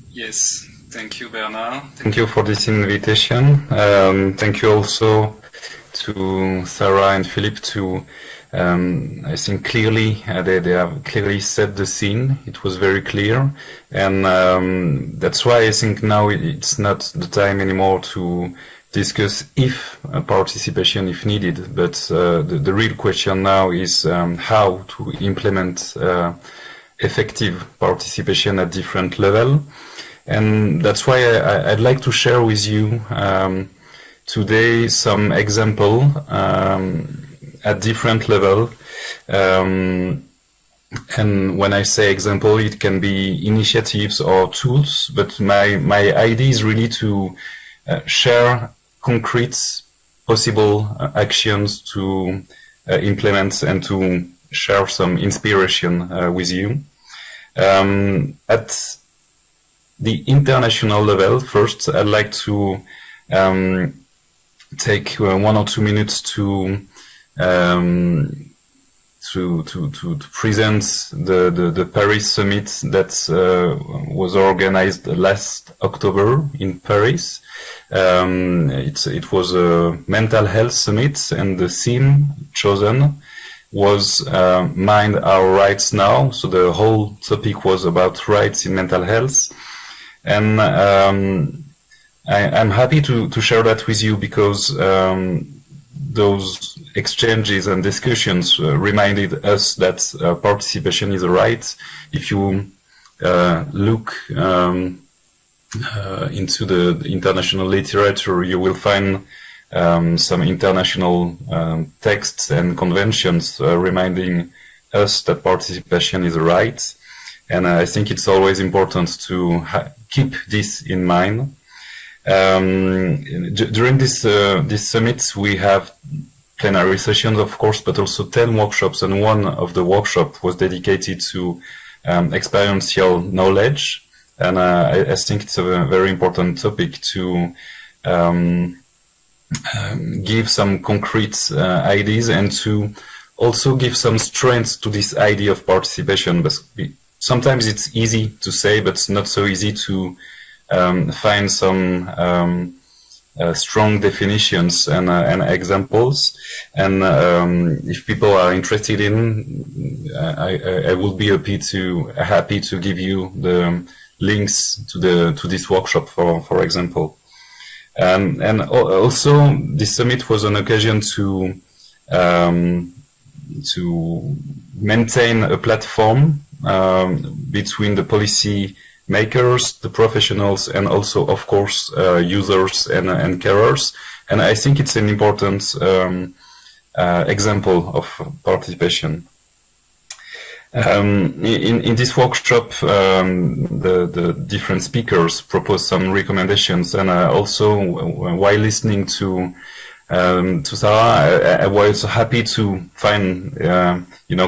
Speaker 14: Yes, thank you, Bernard. Thank you for this invitation. Thank you also to Sarah and Philip to, I think clearly, they have clearly set the scene. It was very clear. And that's why I think now it's not the time anymore to discuss if participation if needed, but the real question now is how to implement effective participation at different level. And that's why I'd like to share with you today some example at different level. And when I say example, it can be initiatives or tools, but my idea is really to share concrete possible actions to implement and to share some inspiration with you. At the international level, first, I'd like to take 1 or 2 minutes to to present the Paris summit that was organized last October in Paris. It was a mental health summit, and the theme chosen was Mind Our Rights Now. So the whole topic was about rights in mental health. And I'm happy to share that with you because those exchanges and discussions reminded us that participation is a right. If you look into the international literature, you will find some international texts and conventions reminding us that participation is a right. And I think it's always important to keep this in mind. During this summit, we have plenary sessions, of course, but also 10 workshops, and one of the workshops was dedicated to experiential knowledge. And I think it's a very important topic to give some concrete ideas and to also give some strength to this idea of participation. But sometimes it's easy to say, but it's not so easy to find some strong definitions and examples. And if people are interested in, I will be happy to give you the links to this workshop, for example. And also, this summit was an occasion to maintain a platform between the policy makers, the professionals, and also, of course, users and carers. And I think it's an important example of participation. In this workshop, the different speakers proposed some recommendations, and also while listening to Sarah, I was happy to find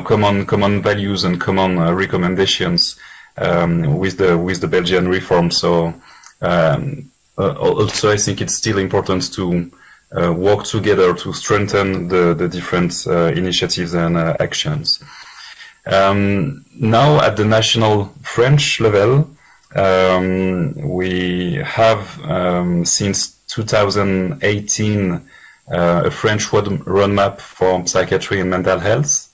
Speaker 14: common values and common recommendations with the Belgian reform. So also I think it's still important to work together to strengthen the different initiatives and actions. Now at the national French level, we have since 2018 a French roadmap for psychiatry and mental health.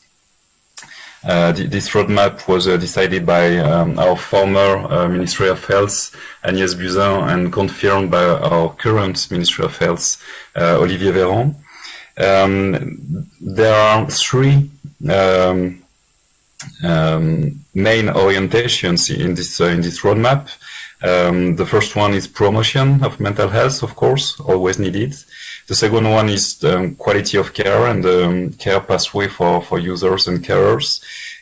Speaker 14: This roadmap was decided by our former Ministry of Health, Agnès Buzyn, and confirmed by our current Ministry of Health, Olivier Véran. There are three main orientations in this roadmap. The first one is promotion of mental health, of course, always needed. The second one is quality of care and the care pathway for users and carers.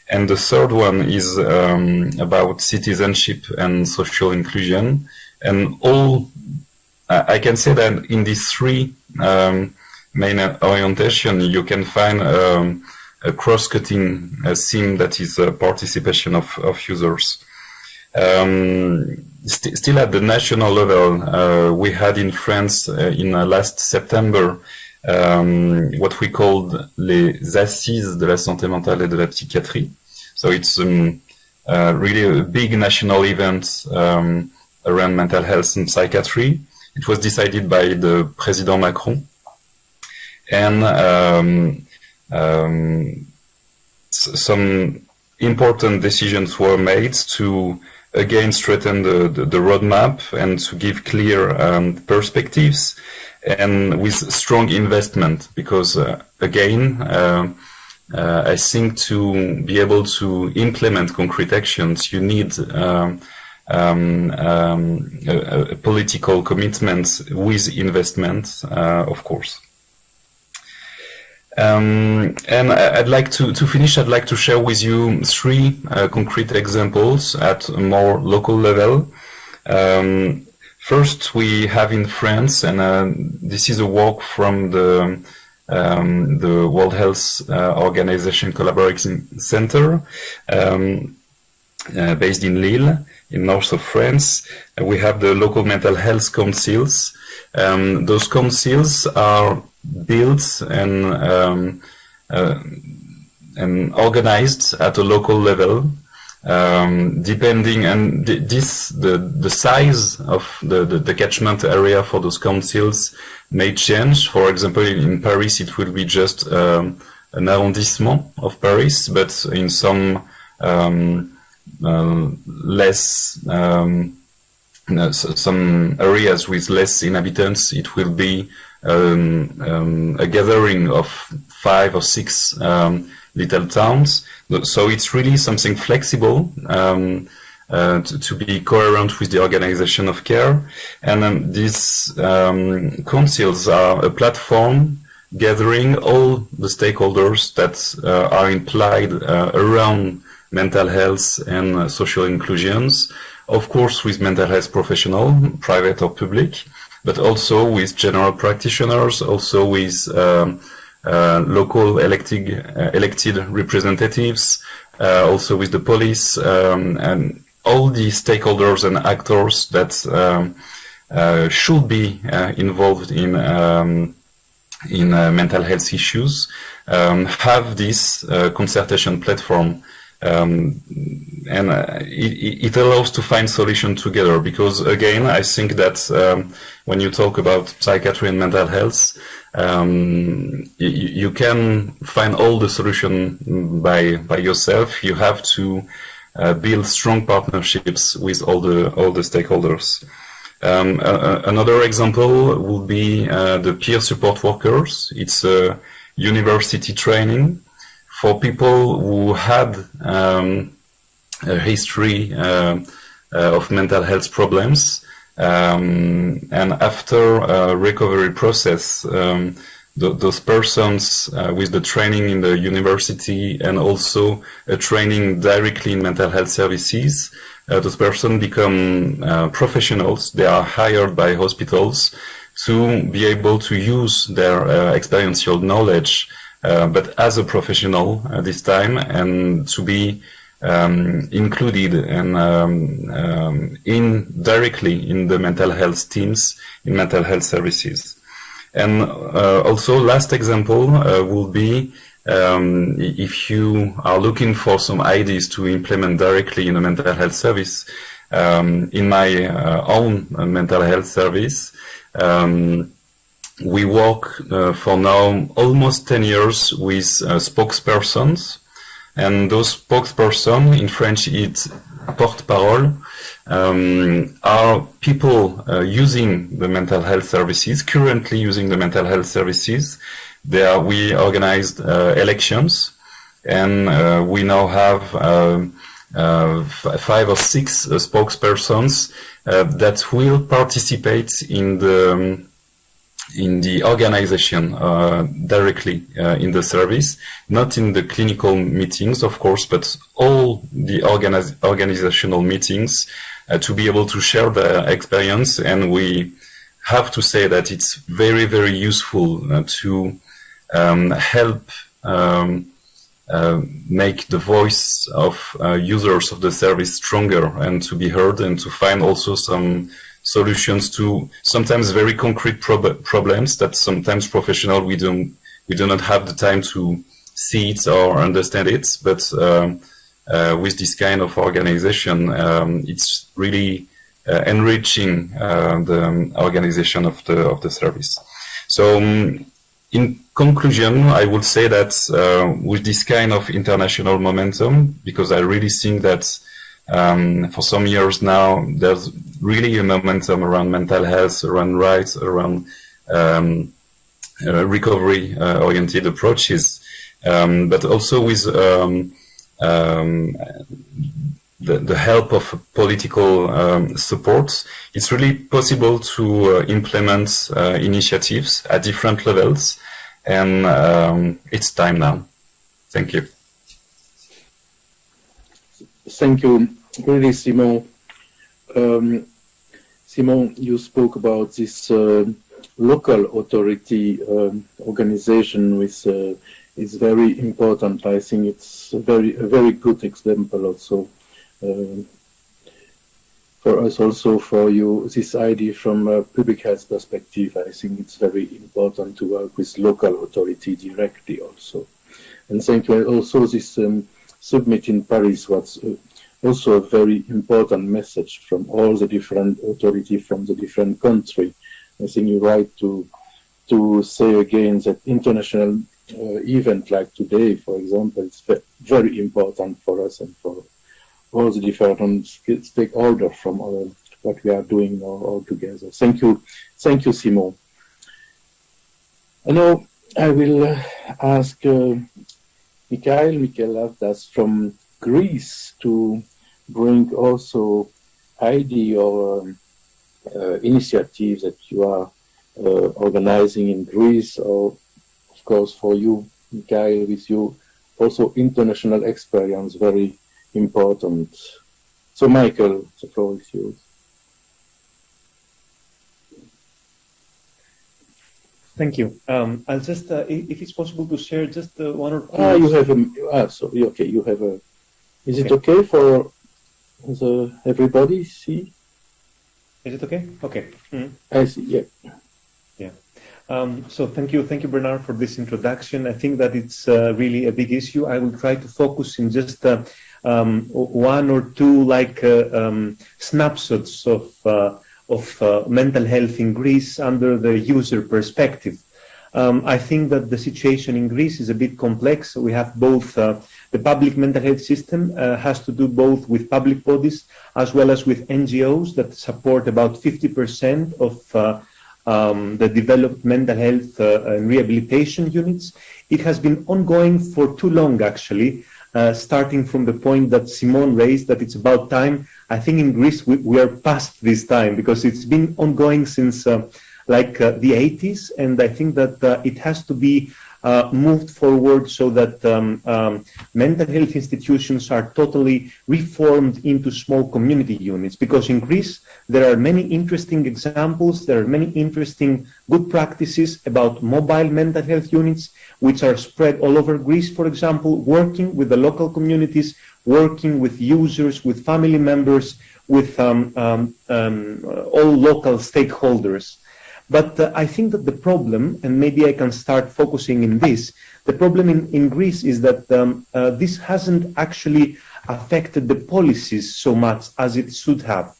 Speaker 14: And the third one is about citizenship and social inclusion. And I can say that in these three main orientations, you can find a cross-cutting theme that is participation of users. Still at the national level, we had in France in last September what we called les Assises de la santé mentale et de la psychiatrie. So it's really a big national event around mental health and psychiatry. It was decided by the President Macron, and some important decisions were made to again strengthen the roadmap and to give clear perspectives and with strong investment, because again I think to be able to implement concrete actions, you need a political commitment with investment, of course. And I'd like to finish, I'd like to share with you three concrete examples at a more local level. First, we have in France, and this is a work from the World Health Organization Collaboration Center, based in Lille, in north of France. We have the local mental health councils. Those councils are built and and organized at a local level, depending, and the size of the catchment area for those councils may change. For example, in Paris, it will be just an arrondissement of Paris, but in some some areas with less inhabitants, it will be a gathering of 5 or 6 little towns. So it's really something flexible to be coherent with the organization of care. And these councils are a platform gathering all the stakeholders that are implied around mental health and social inclusions, of course with mental health professionals, private or public, but also with general practitioners, also with local elected representatives, also with the police, and all the stakeholders and actors that should be involved in mental health issues, have this concertation platform. And it allows to find solutions together, because again, I think that when you talk about psychiatry and mental health, you can find all the solution by yourself. You have to build strong partnerships with all the stakeholders. Another example would be the peer support workers. It's a university training for people who had a history of mental health problems, and after a recovery process, those persons with the training in the university and also a training directly in mental health services, those persons become professionals. They are hired by hospitals to be able to use their experiential knowledge, but as a professional this time, and to be included and directly in the mental health teams in mental health services. And also, last example will be if you are looking for some ideas to implement directly in a mental health service. In my own mental health service, we work for now almost 10 years with spokespersons, and those spokespersons, in French it's porte-parole, are people using the mental health services, currently using the mental health services. We organized elections, and we now have 5 or 6 spokespersons that will participate in the organization directly in the service, not in the clinical meetings, of course, but all the organizational meetings to be able to share their experience. And we have to say that it's very, very useful to help make the voice of users of the service stronger and to be heard, and to find also some solutions to sometimes very concrete problems that sometimes professional we do not have the time to see it or understand it, but with this kind of organization, it's really enriching the organization of the service. So in conclusion, I would say that with this kind of international momentum, because I really think that for some years now, there's really a momentum around mental health, around rights, around recovery-oriented approaches, but also with the help of political support, it's really possible to implement initiatives at different levels, and it's time now. Thank you.
Speaker 11: Thank you, really, Simon. Simon, you spoke about this local authority organization, which is very important. I think it's a very good example also for us, also for you, this idea from a public health perspective. I think it's very important to work with local authority directly also. And thank you. Also, this summit in Paris was also a very important message from all the different authorities from the different countries. I think you're right to say again that international event like today, for example, is very important for us and for all the different stakeholders from what we are doing all together. Thank you, Simon. And now I will ask Mikhail Lavdas from Greece to bring also idea or initiatives that you are organizing in Greece, or of course for you, Mikhail, with you also international experience, very important. So Michael, the floor is yours.
Speaker 8: Thank you. I'll just, if it's possible to share just one or two.
Speaker 11: You have a, sorry, okay, you have a, is it okay for everybody see?
Speaker 8: Is it okay? Okay.
Speaker 11: I see, yeah.
Speaker 8: Yeah. So thank you, Bernard, for this introduction. I think that it's really a big issue. I will try to focus in just one or two snapshots of mental health in Greece under the user perspective. I think that the situation in Greece is a bit complex. We have both the public mental health system has to do both with public bodies as well as with NGOs that support about 50% of the developed mental health and rehabilitation units. It has been ongoing for too long, actually, starting from the point that Simone raised, that it's about time. I think in Greece we are past this time because it's been ongoing since the 80s, and I think that it has to be moved forward so that mental health institutions are totally reformed into small community units, because in Greece there are many interesting examples, there are many interesting good practices about mobile mental health units which are spread all over Greece, for example, working with the local communities, working with users, with family members, with all local stakeholders. But I think that the problem, and maybe I can start focusing in this, the problem in Greece is that this hasn't actually affected the policies so much as it should have.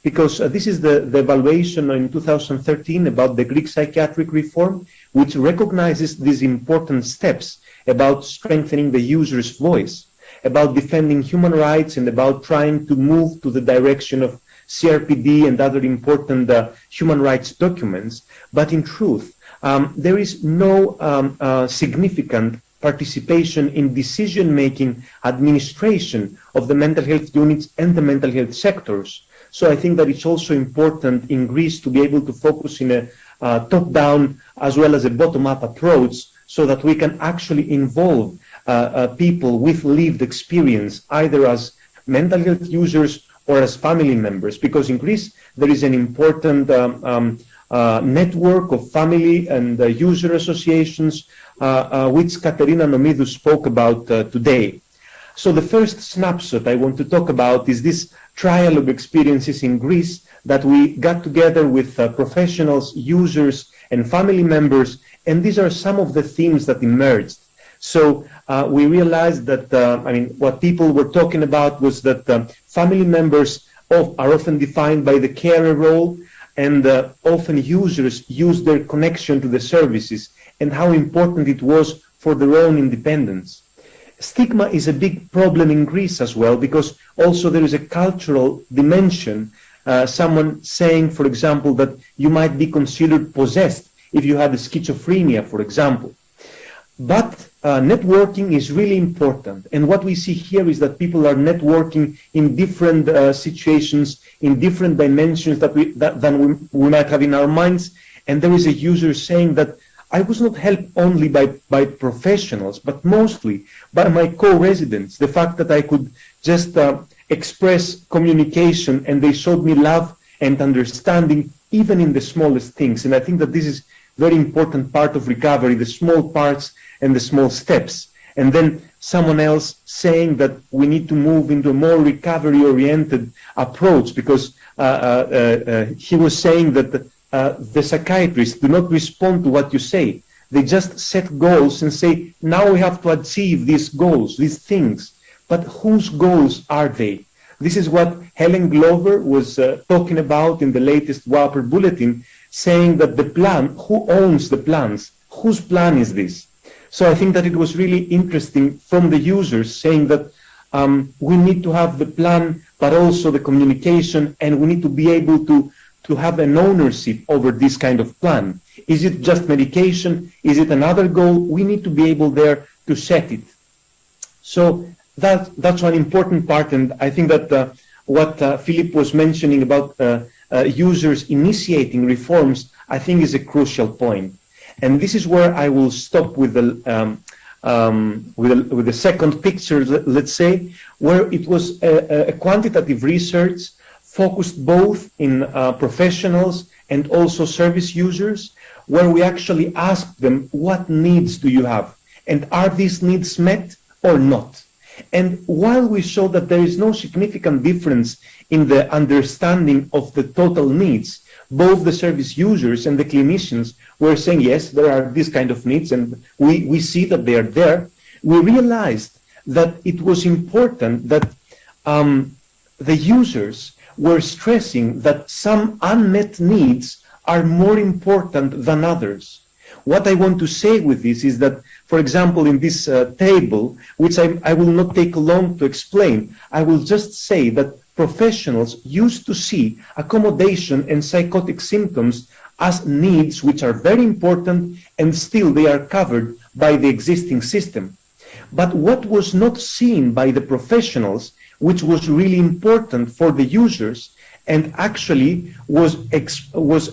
Speaker 8: Because this is the evaluation in 2013 about the Greek psychiatric reform, which recognizes these important steps about strengthening the user's voice, about defending human rights, and about trying to move to the direction of CRPD and other important human rights documents. But in truth, there is no significant participation in decision-making administration of the mental health units and the mental health sectors. So I think that it's also important in Greece to be able to focus in a top-down as well as a bottom-up approach so that we can actually involve people with lived experience, either as mental health users or as family members, because in Greece there is an important network of family and user associations, which Katerina Nomidou spoke about today. So the first snapshot I want to talk about is this trial of experiences in Greece that we got together with professionals, users, and family members, and these are some of the themes that emerged. So we realized that, what people were talking about was that family members are often defined by the carer role, and often users use their connection to the services and how important it was for their own independence. Stigma is a big problem in Greece as well, because also there is a cultural dimension. Someone saying, for example, that you might be considered possessed if you had a schizophrenia, for example. But networking is really important. And what we see here is that people are networking in different situations, in different dimensions than we might have in our minds. And there is a user saying that I was not helped only by professionals, but mostly by my co-residents. The fact that I could just express communication and they showed me love and understanding even in the smallest things. And I think that this is very important part of recovery, the small parts and the small steps. And then someone else saying that we need to move into a more recovery-oriented approach, because he was saying that the psychiatrists do not respond to what you say. They just set goals and say, now we have to achieve these goals, these things. But whose goals are they? This is what Helen Glover was talking about in the latest WAPR bulletin, saying that the plan, who owns the plans? Whose plan is this? So I think that it was really interesting from the users saying that we need to have the plan, but also the communication, and we need to be able to have an ownership over this kind of plan. Is it just medication? Is it another goal? We need to be able there to set it. So that's one important part, and I think that what Philip was mentioning about users initiating reforms, I think is a crucial point. And this is where I will stop with the second picture, let's say, where it was a quantitative research focused both in professionals and also service users, where we actually asked them, what needs do you have? And are these needs met or not? And while we show that there is no significant difference in the understanding of the total needs, both the service users and the clinicians were saying, yes, there are these kind of needs, and we see that they are there. We realized that it was important that the users were stressing that some unmet needs are more important than others. What I want to say with this is that, for example, in this table, which I will not take long to explain, I will just say that professionals used to see accommodation and psychotic symptoms as needs which are very important, and still they are covered by the existing system. But what was not seen by the professionals, which was really important for the users, and actually was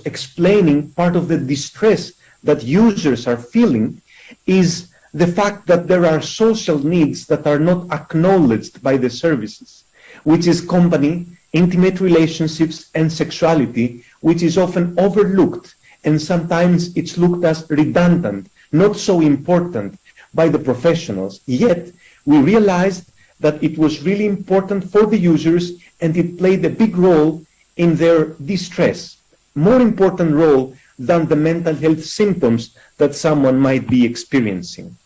Speaker 8: explaining part of the distress that users are feeling, is the fact that there are social needs that are not acknowledged by the services, which is company, intimate relationships, and sexuality, which is often overlooked, and sometimes it's looked as redundant, not so important by the professionals. Yet we realized that it was really important for the users, and it played a big role in their distress, more important role than the mental health symptoms that someone might be experiencing.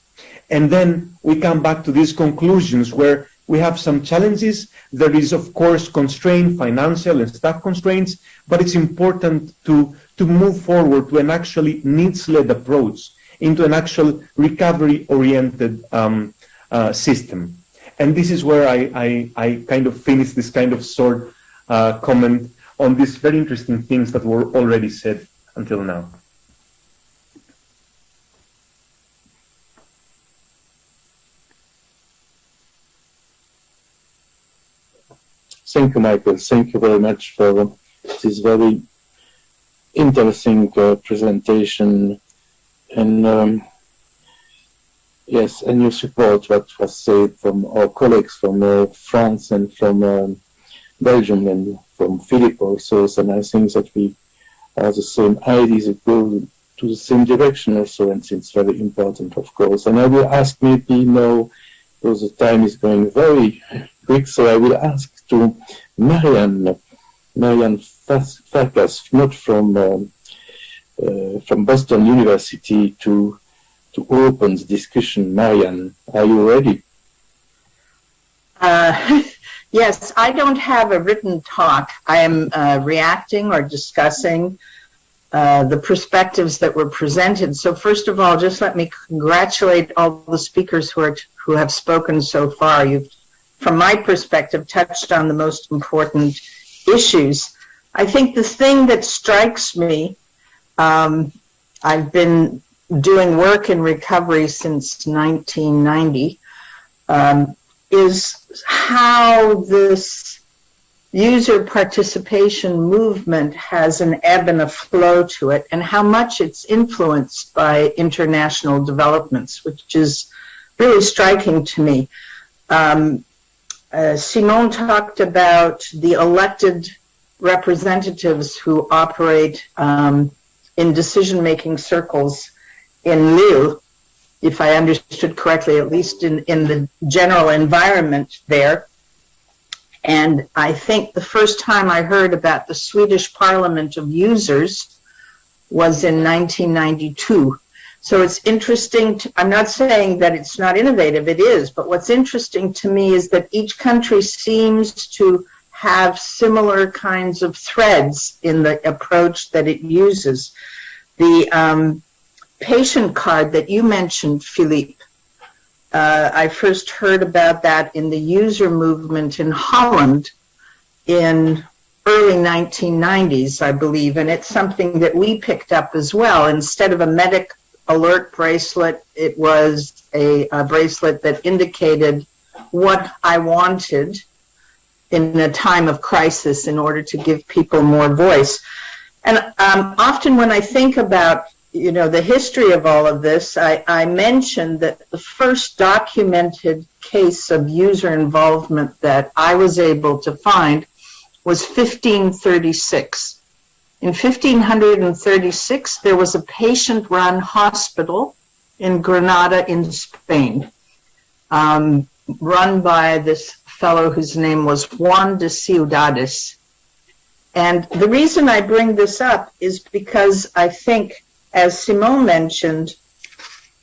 Speaker 8: And then we come back to these conclusions where we have some challenges. There is, of course, constraint, financial and staff constraints, but it's important to move forward to an actually needs-led approach, into an actual recovery-oriented system. And this is where I kind of finish this kind of short comment on these very interesting things that were already said until now.
Speaker 11: Thank you, Michael. Thank you very much for this very interesting presentation. And yes, and you support what was said from our colleagues from France and from Belgium and from Philip also. And I think that we are the same ideas that go to the same direction also, and it's very important, of course. And I will ask maybe now, because the time is going very quick, so I will ask to Marianne Farkas, not from Boston University, to open the discussion. Marianne, are you ready?
Speaker 15: Yes, I don't have a written talk. I am reacting or discussing the perspectives that were presented. So first of all, just let me congratulate all the speakers who have spoken so far. You've, from my perspective, touched on the most important issues. I think the thing that strikes me, I've been doing work in recovery since 1990, is how this user participation movement has an ebb and a flow to it, and how much it's influenced by international developments, which is really striking to me. Simone talked about the elected representatives who operate in decision-making circles in Lille, if I understood correctly, at least in the general environment there. And I think the first time I heard about the Swedish Parliament of Users was in 1992, So it's interesting. I'm not saying that it's not innovative, it is, but what's interesting to me is that each country seems to have similar kinds of threads in the approach that it uses. The patient card that you mentioned, Philippe, I first heard about that in the user movement in Holland in early 1990s, I believe, and it's something that we picked up as well. Instead of a medic alert bracelet, it was a bracelet that indicated what I wanted in a time of crisis in order to give people more voice. And often when I think about, you know, the history of all of this, I mentioned that the first documented case of user involvement that I was able to find was 1536. In 1536, there was a patient-run hospital in Granada in Spain, run by this fellow whose name was Juan de Ciudades. And the reason I bring this up is because I think, as Simone mentioned,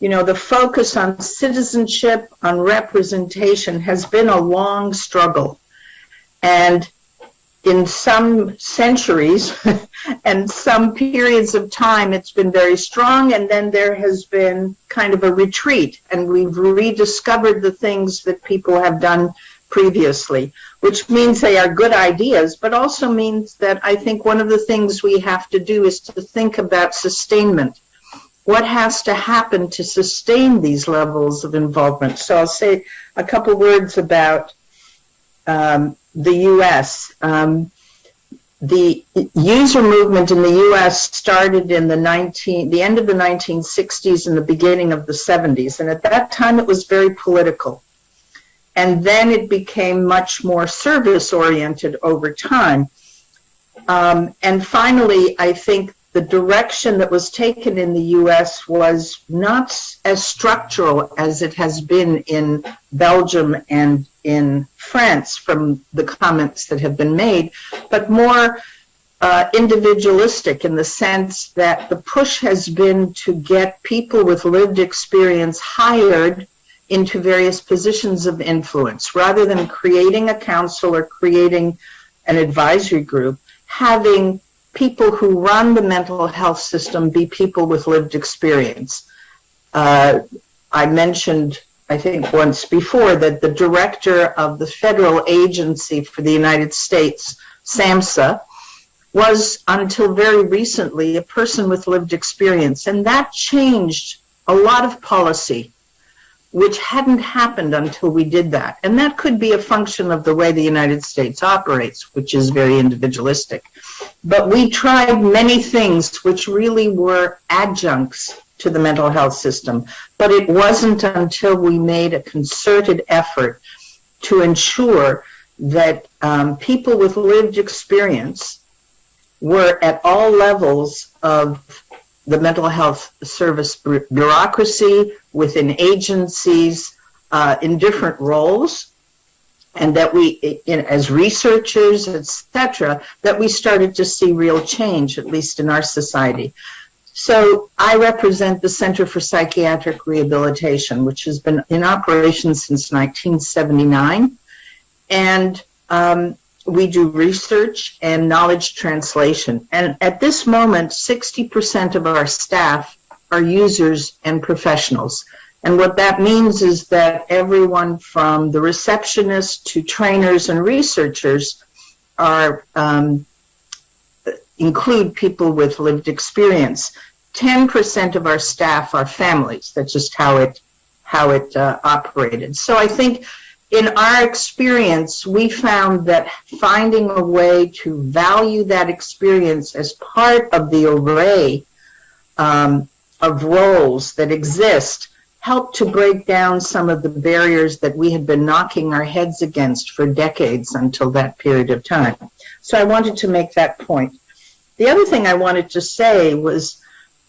Speaker 15: you know, the focus on citizenship, on representation has been a long struggle. And in some centuries and some periods of time, it's been very strong, and then there has been kind of a retreat, and we've rediscovered the things that people have done previously, which means they are good ideas, but also means that I think one of the things we have to do is to think about sustainment. What has to happen to sustain these levels of involvement? So I'll say a couple words about the U.S. The user movement in the U.S. started in the end of the 1960s and the beginning of the 70s, and at that time it was very political. And then it became much more service-oriented over time. And finally, I think the direction that was taken in the U.S. was not as structural as it has been in Belgium and in France from the comments that have been made, but more individualistic in the sense that the push has been to get people with lived experience hired into various positions of influence, rather than creating a council or creating an advisory group, having people who run the mental health system be people with lived experience. I mentioned, I think once before, that the director of the federal agency for the United States, SAMHSA, was until very recently a person with lived experience, and that changed a lot of policy, which hadn't happened until we did that. And that could be a function of the way the United States operates, which is very individualistic. But we tried many things which really were adjuncts to the mental health system. But it wasn't until we made a concerted effort to ensure that people with lived experience were at all levels of the mental health service bureaucracy, within agencies, in different roles, and that we, as researchers, etc., that we started to see real change, at least in our society. So I represent the Center for Psychiatric Rehabilitation, which has been in operation since 1979, and we do research and knowledge translation. And at this moment, 60% of our staff are users and professionals. And what that means is that everyone from the receptionist to trainers and researchers are include people with lived experience. 10% of our staff are families. That's just how it operated. So I think in our experience, we found that finding a way to value that experience as part of the array of roles that exist helped to break down some of the barriers that we had been knocking our heads against for decades until that period of time. So I wanted to make that point. The other thing I wanted to say was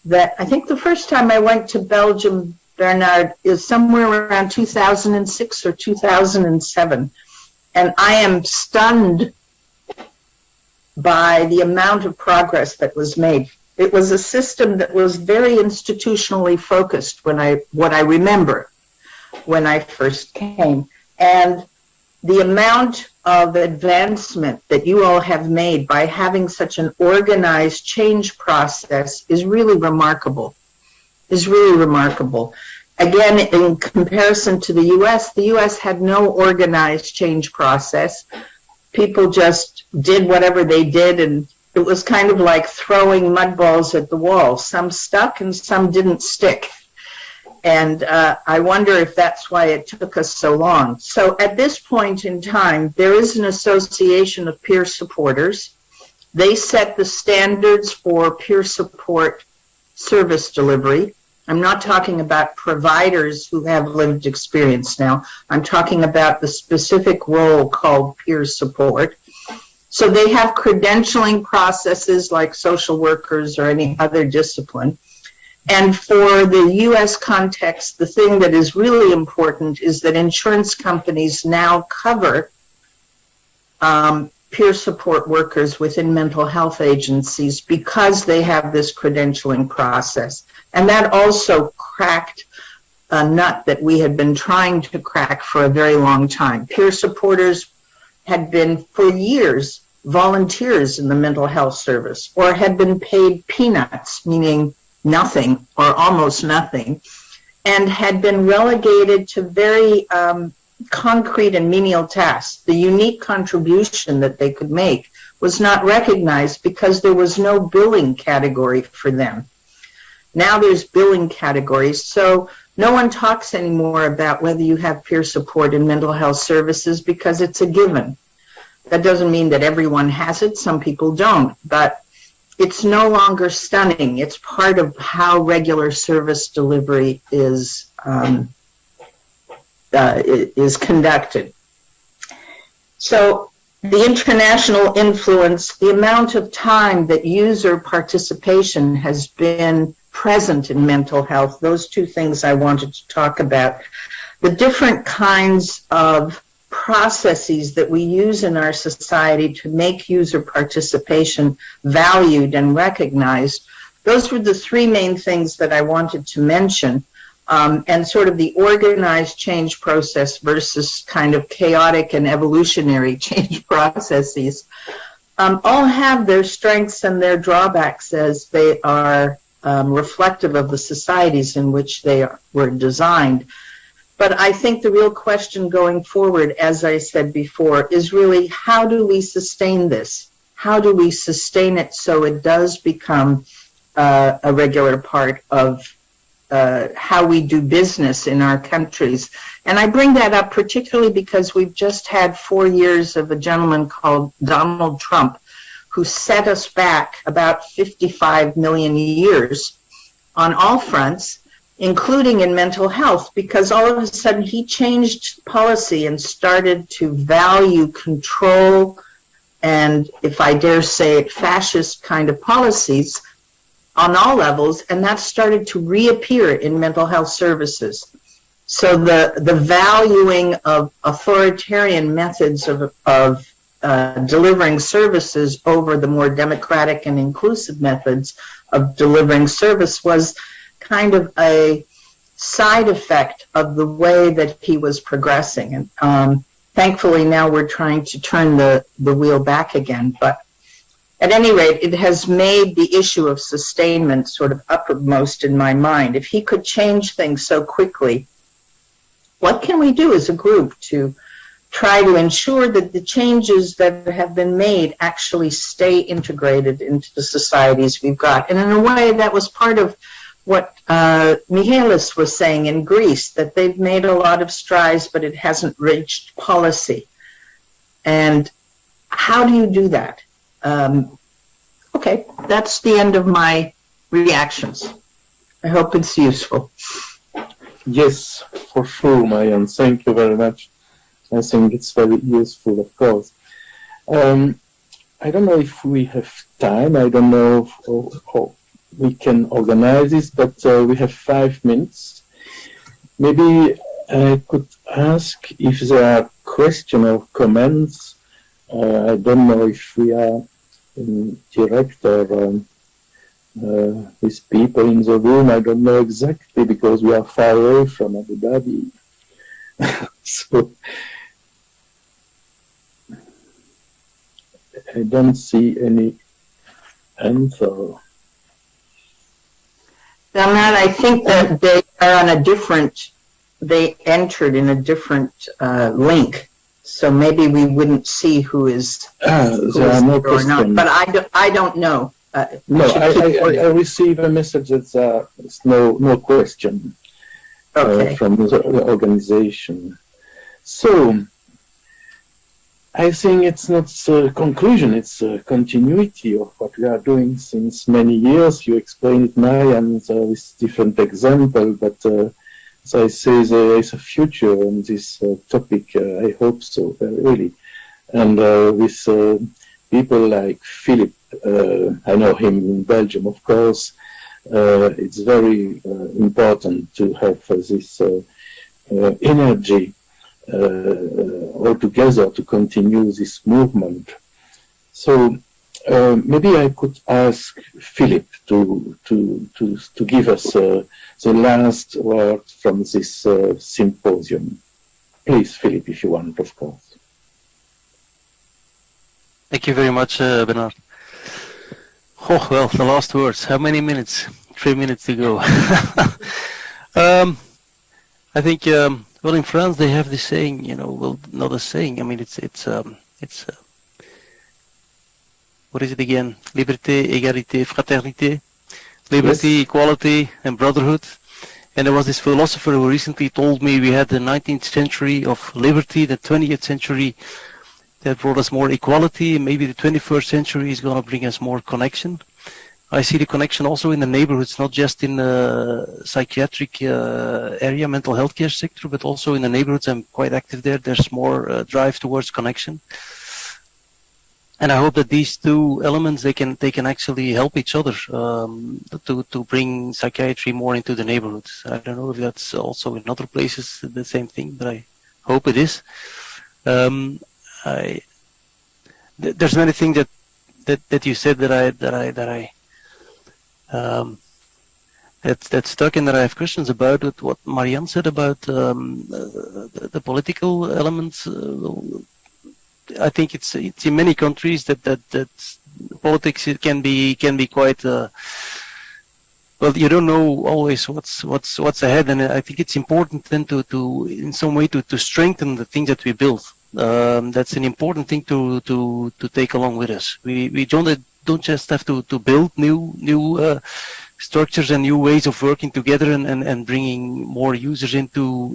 Speaker 15: that I think the first time I went to Belgium, Bernard, is somewhere around 2006 or 2007. And I am stunned by the amount of progress that was made. It was a system that was very institutionally focused what I remember when I first came. And the amount of advancement that you all have made by having such an organized change process is really remarkable, Again, in comparison to the US had no organized change process. People just did whatever they did, and it was kind of like throwing mud balls at the wall. Some stuck and some didn't stick. And I wonder if that's why it took us so long. So at this point in time, there is an association of peer supporters. They set the standards for peer support service delivery. I'm not talking about providers who have lived experience now. I'm talking about the specific role called peer support. So they have credentialing processes like social workers or any other discipline. And for the US context, the thing that is really important is that insurance companies now cover peer support workers within mental health agencies because they have this credentialing process. And that also cracked a nut that we had been trying to crack for a very long time. Peer supporters had been for years volunteers in the mental health service or had been paid peanuts, meaning nothing or almost nothing, and had been relegated to very concrete and menial tasks. The unique contribution that they could make was not recognized because there was no billing category for them. Now there's billing categories, so no one talks anymore about whether you have peer support in mental health services because it's a given. That doesn't mean that everyone has it, some people don't, but it's no longer stunning. It's part of how regular service delivery is conducted. So the international influence, the amount of time that user participation has been present in mental health, those two things I wanted to talk about. The different kinds of processes that we use in our society to make user participation valued and recognized. Those were the three main things that I wanted to mention, and sort of the organized change process versus kind of chaotic and evolutionary change processes all have their strengths and their drawbacks as they are reflective of the societies in which they were designed. But I think the real question going forward, as I said before, is really how do we sustain this? How do we sustain it so it does become a regular part of how we do business in our countries? And I bring that up particularly because we've just had 4 years of a gentleman called Donald Trump who set us back about 55 million years on all fronts, including in mental health, because all of a sudden he changed policy and started to value control and, if I dare say it, fascist kind of policies on all levels, and that started to reappear in mental health services. So the valuing of authoritarian methods of delivering services over the more democratic and inclusive methods of delivering service was kind of a side effect of the way that he was progressing. And thankfully now we're trying to turn the wheel back again. But at any rate, it has made the issue of sustainment sort of uppermost in my mind. If he could change things so quickly, what can we do as a group to try to ensure that the changes that have been made actually stay integrated into the societies we've got? And in a way, that was part of what Michaelis was saying in Greece, that they've made a lot of strides, but it hasn't reached policy. And how do you do that? Okay, that's the end of my reactions. I hope it's useful.
Speaker 11: Yes, for sure, Marianne. Thank you very much. I think it's very useful, of course. I don't know if we have time. I don't know if we can organize this, but we have 5 minutes. Maybe I could ask if there are questions or comments. I don't know if we are in direct or with people in the room. I don't know exactly because we are far away from Abu Dhabi. So I don't see any answer.
Speaker 15: Bernard, I think that they are on a different, they entered in a different link. So maybe we wouldn't see who is
Speaker 11: there are no
Speaker 15: or
Speaker 11: questions.
Speaker 15: not. But I don't know.
Speaker 11: No, I receive a message that there's no question from the organization. So I think it's not a conclusion, it's a continuity of what we are doing since many years. You explained it, Marianne, with different examples, but as I say, there is a future on this topic. I hope so, really. And with people like Philip, I know him in Belgium, of course. It's very important to have this energy all together to continue this movement. So maybe I could ask Philip to give us the last word from this symposium. Please, Philip, if you want, of course.
Speaker 13: Thank you very much, Bernard. Oh, well, the last words. How many minutes? 3 minutes to go. I think, well, in France they have this saying, you know, well, not a saying. I mean, it's what is it again? Liberté, égalité, fraternité. Liberty, yes. Equality, and brotherhood. And there was this philosopher who recently told me we had the 19th century of liberty, the 20th century that brought us more equality, and maybe the 21st century is going to bring us more connection. I see the connection also in the neighborhoods, not just in the psychiatric area, mental health care sector, but also in the neighborhoods. I'm quite active there. There's more drive towards connection. And I hope that these two elements, they can actually help each other to bring psychiatry more into the neighborhoods. I don't know if that's also in other places the same thing, but I hope it is. There's many things that you said that stuck and that I have questions about. What Marianne said about the political elements. I think it's in many countries that politics can be quite well, you don't know always what's ahead, and I think it's important then to in some way to strengthen the things that we build. That's an important thing to take along with us. We don't just have to build new structures and new ways of working together and bringing more users into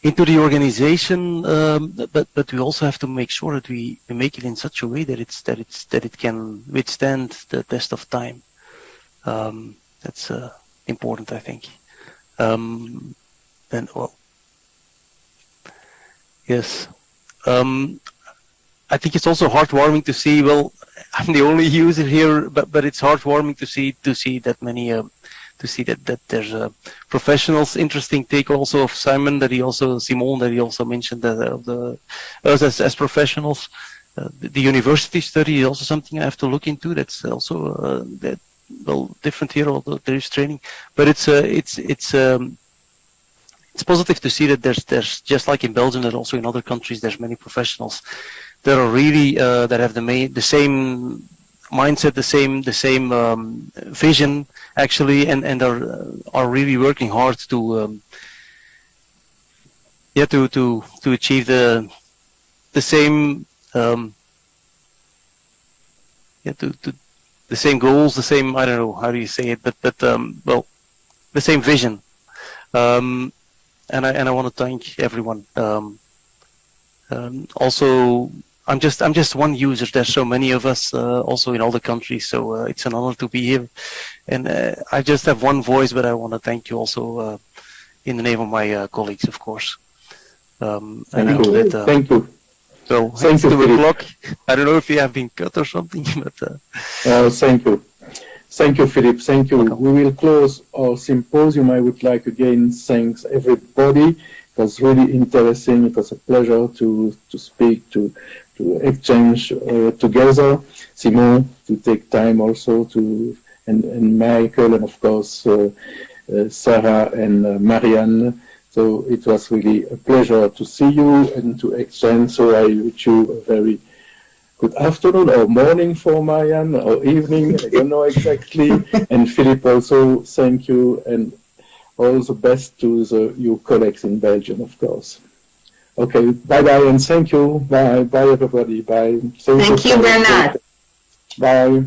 Speaker 13: the organization, but we also have to make sure that we make it in such a way that it can withstand the test of time. That's important, I think. And well, yes. I think it's also heartwarming to see. Well, I'm the only user here, but it's heartwarming to see that many. To see that there's professionals. Interesting take also of Simon that he also mentioned that us as professionals. The university study is also something I have to look into. That's also different here, although there is training. But it's positive to see that there's just like in Belgium, that also in other countries there's many professionals that are really that have the same mindset, the same vision actually, and are really working hard to achieve the same the same goals, the same, I don't know how do you say it, but well, the same vision. And I want to thank everyone. Also, I'm just one user. There's so many of us also in all the countries, so it's an honor to be here. And I just have one voice, but I want to thank you also in the name of my colleagues, of course.
Speaker 11: Thank you.
Speaker 13: So
Speaker 11: thank
Speaker 13: it's
Speaker 11: you,
Speaker 13: 2 o'clock. I don't know if you have been cut or something, but
Speaker 11: thank you. Thank you, Philip. Thank you. Welcome. We will close our symposium. I would like again thank everybody. was really interesting. It was a pleasure to speak, to exchange together. Simon, to take time also to, and Michael, and of course Sarah and Marianne. So it was really a pleasure to see you and to exchange. So I wish you a very good afternoon or morning for Marianne, or evening, I don't know exactly. And Philip also, thank you, and all the best to your colleagues in Belgium, of course. Okay, bye-bye, and thank you. Bye, bye everybody, bye.
Speaker 15: Thank you, Bernard.
Speaker 11: Bye.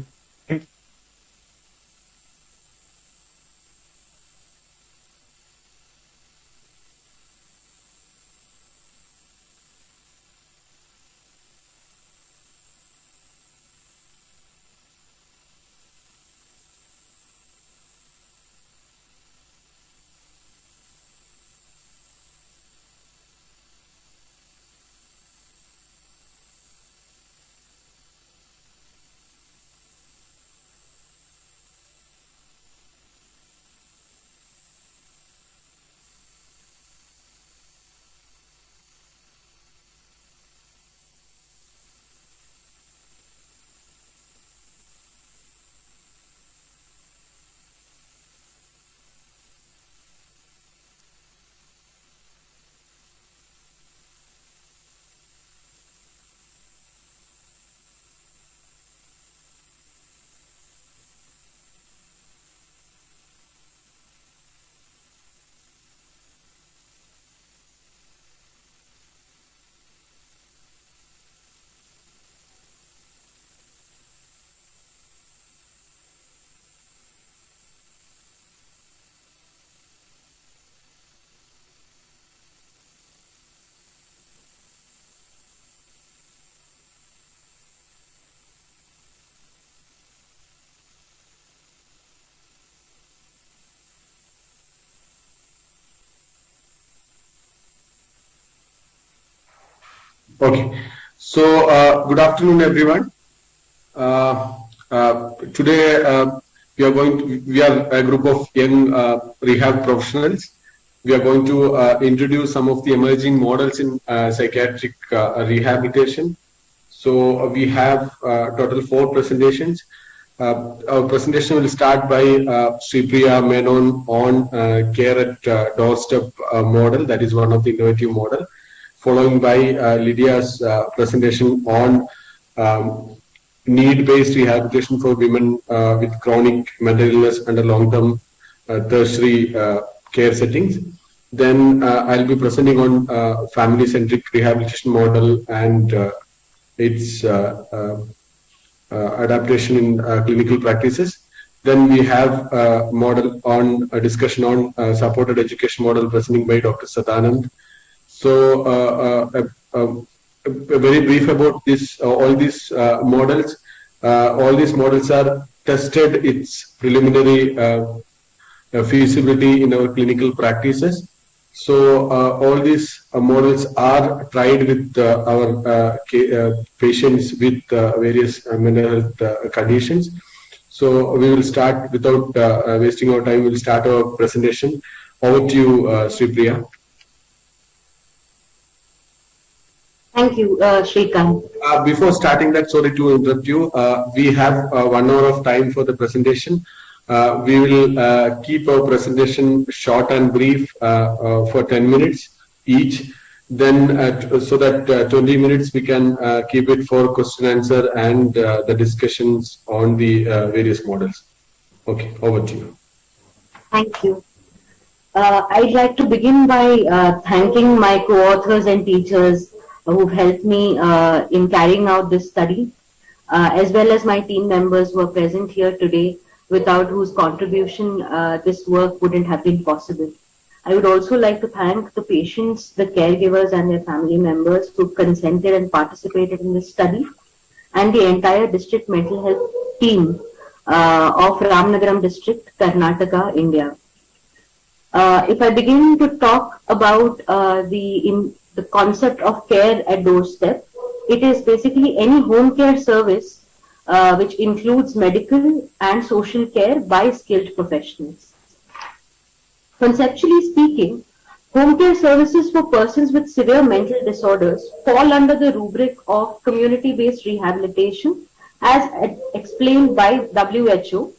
Speaker 16: Okay, so good afternoon, everyone. Today we are a group of young rehab professionals. We are going to introduce some of the emerging models in psychiatric rehabilitation. So we have total 4 presentations. Our presentation will start by Sripriya Menon on care at doorstep model. That is one of the innovative model. Following by Lydia's presentation on need-based rehabilitation for women with chronic mental illness under long-term tertiary care settings. Then I'll be presenting on family-centric rehabilitation model and its adaptation in clinical practices. Then we have a model on a discussion on supported education model presenting by Dr. Sadanand. So very brief about this, all these models. All these models are tested its preliminary feasibility in our clinical practices. So all these models are tried with our patients with various mental health conditions. So we will start without wasting our time. We'll start our presentation. Over to you, Sripriya.
Speaker 12: Thank you, Shrikant.
Speaker 16: Before starting that, sorry to interrupt you. We have 1 hour of time for the presentation. We will keep our presentation short and brief for 10 minutes each. Then, so that 20 minutes we can keep it for question answer and the discussions on the various models. Okay, over to you.
Speaker 12: Thank you. I'd like to begin by thanking my co-authors and teachers who've helped me in carrying out this study, as well as my team members who are present here today, without whose contribution this work wouldn't have been possible. I would also like to thank the patients, the caregivers and their family members who consented and participated in this study, and the entire district mental health team of Ramnagaram district, Karnataka, India. If I begin to talk about the concept of care at doorstep, it is basically any home care service which includes medical and social care by skilled professionals. Conceptually speaking, Home care services for persons with severe mental disorders fall under the rubric of community-based rehabilitation as explained by WHO,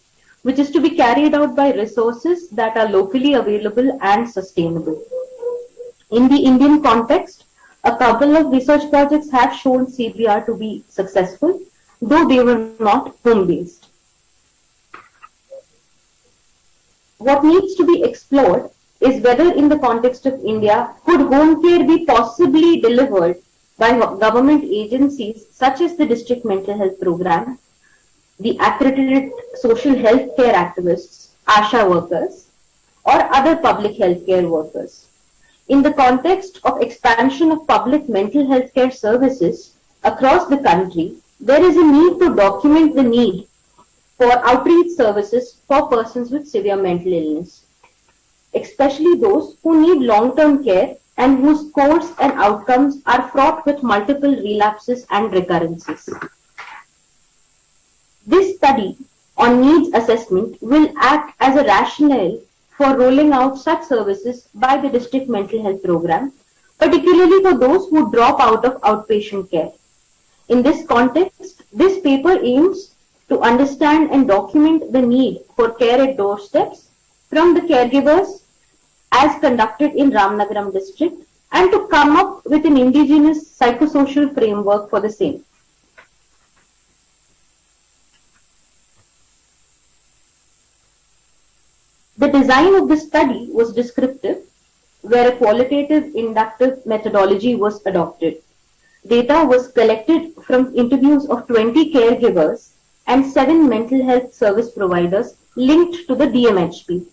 Speaker 12: which is to be carried out by resources that are locally available and sustainable. In the Indian context, a couple of research projects have shown CBR to be successful, though they were not home-based. What needs to be explored is whether in the context of India, could home care be possibly delivered by government agencies such as the District Mental Health Program, the accredited social health care activists, ASHA workers, or other public health care workers. In the context of expansion of public mental health care services across the country, there is a need to document the need for outreach services for persons with severe mental illness, especially those who need long-term care and whose course and outcomes are fraught with multiple relapses and recurrences. This study on needs assessment will act as a rationale for rolling out such services by the District Mental Health Program, particularly for those who drop out of outpatient care. In this context, this paper aims to understand and document the need for care at doorsteps from the caregivers as conducted in Ramnagaram district and to come up with an indigenous psychosocial framework for the same. The design of the study was descriptive, where a qualitative inductive methodology was adopted. Data was collected from interviews of 20 caregivers and 7 mental health service providers linked to the DMHP.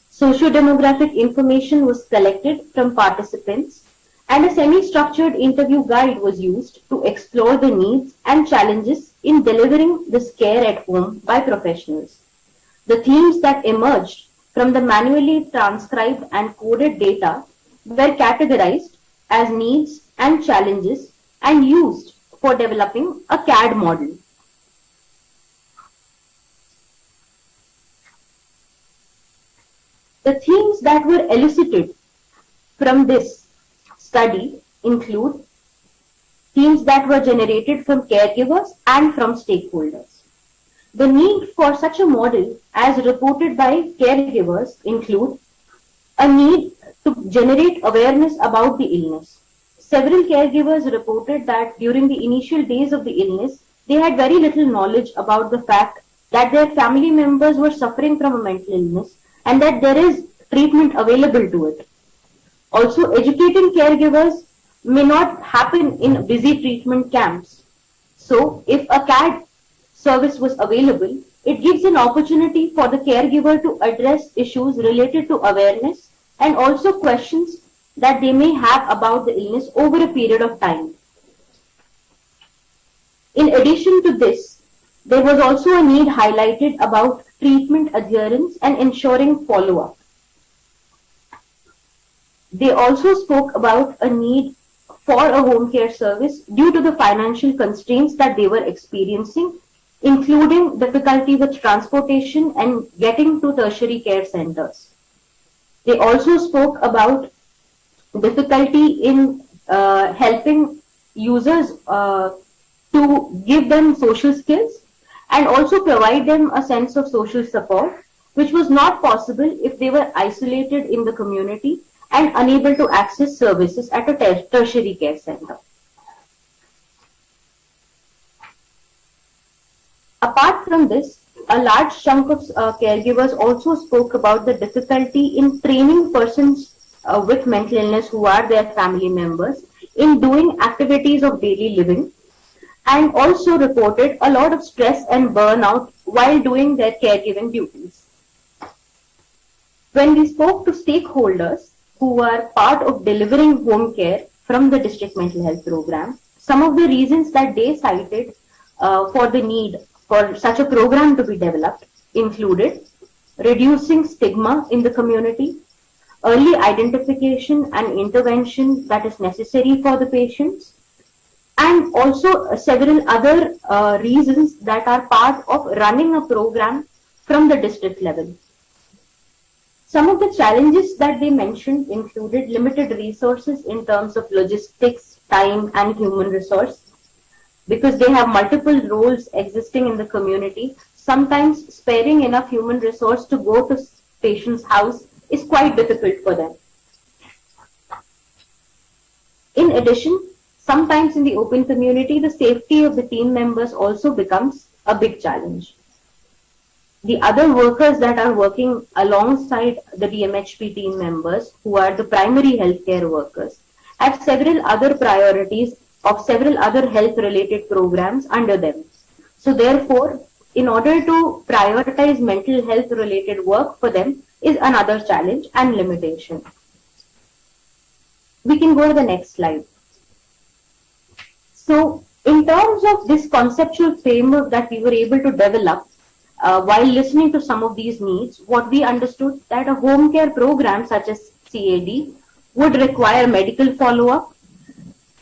Speaker 12: Socio-demographic information was collected from participants and a semi-structured interview guide was used to explore the needs and challenges in delivering this care at home by professionals. The themes that emerged from the manually transcribed and coded data were categorized as needs and challenges and used for developing a CAD model. The themes that were elicited from this study include themes that were generated from caregivers and from stakeholders. The need for such a model, as reported by caregivers, include a need to generate awareness about the illness. Several caregivers reported that during the initial days of the illness, they had very little knowledge about the fact that their family members were suffering from a mental illness and that there is treatment available to it. Also, educating caregivers may not happen in busy treatment camps. So, if a CAD service was available, it gives an opportunity for the caregiver to address issues related to awareness and also questions that they may have about the illness over a period of time. In addition to this, there was also a need highlighted about treatment adherence and ensuring follow-up. They also spoke about a need for a home care service due to the financial constraints that they were experiencing, including difficulty with transportation and getting to tertiary care centers. They also spoke about difficulty in helping users to give them social skills and also provide them a sense of social support, which was not possible if they were isolated in the community and unable to access services at a tertiary care center. Apart from this, a large chunk of caregivers also spoke about the difficulty in training persons with mental illness who are their family members in doing activities of daily living, and also reported a lot of stress and burnout while doing their caregiving duties. When we spoke to stakeholders who are part of delivering home care from the District Mental Health Program, some of the reasons that they cited for the need for such a program to be developed included reducing stigma in the community, early identification and intervention that is necessary for the patients, and also several other reasons that are part of running a program from the district level. Some of the challenges that they mentioned included limited resources in terms of logistics, time, and human resource. Because they have multiple roles existing in the community, sometimes sparing enough human resource to go to patient's house is quite difficult for them. In addition, sometimes in the open community, the safety of the team members also becomes a big challenge. The other workers that are working alongside the DMHP team members, who are the primary healthcare workers, have several other priorities of several other health-related programs under them. So therefore, in order to prioritize mental health-related work for them is another challenge and limitation. We can go to the next slide. So in terms of this conceptual framework that we were able to develop while listening to some of these needs, what we understood that a home care program such as CAD would require medical follow-up,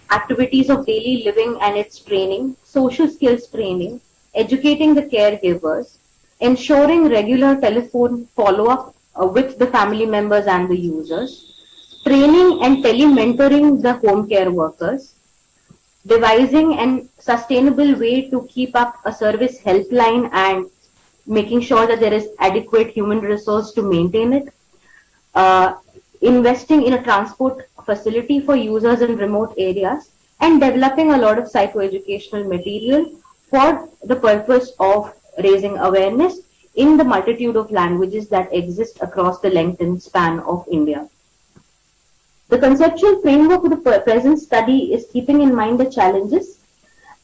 Speaker 12: activities of daily living and its training, social skills training, educating the caregivers, ensuring regular telephone follow-up with the family members and the users, training and tele-mentoring the home care workers, devising a sustainable way to keep up a service helpline and making sure that there is adequate human resource to maintain it, investing in a transport facility for users in remote areas, and developing a lot of psychoeducational material for the purpose of raising awareness in the multitude of languages that exist across the length and span of India. The conceptual framework of the present study is keeping in mind the challenges,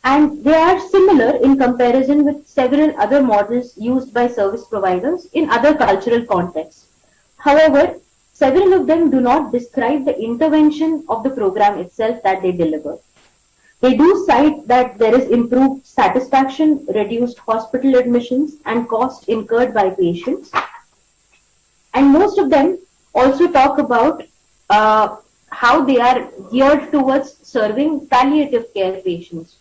Speaker 12: and they are similar in comparison with several other models used by service providers in other cultural contexts. However, several of them do not describe the intervention of the program itself that they deliver. They do cite that there is improved satisfaction, reduced hospital admissions, and cost incurred by patients. And most of them also talk about how they are geared towards serving palliative care patients.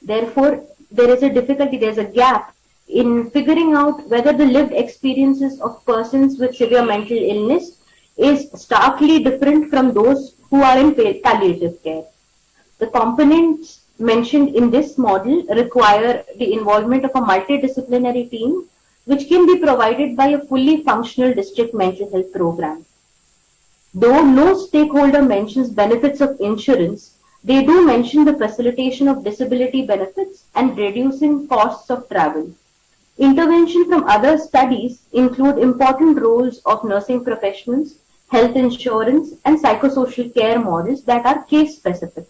Speaker 12: Therefore, there is a difficulty, there is a gap in figuring out whether the lived experiences of persons with severe mental illness is starkly different from those who are in palliative care. The components mentioned in this model require the involvement of a multidisciplinary team, which can be provided by a fully functional district mental health program. Though no stakeholder mentions benefits of insurance, they do mention the facilitation of disability benefits and reducing costs of travel. Intervention from other studies include important roles of nursing professionals, health insurance, and psychosocial care models that are case-specific.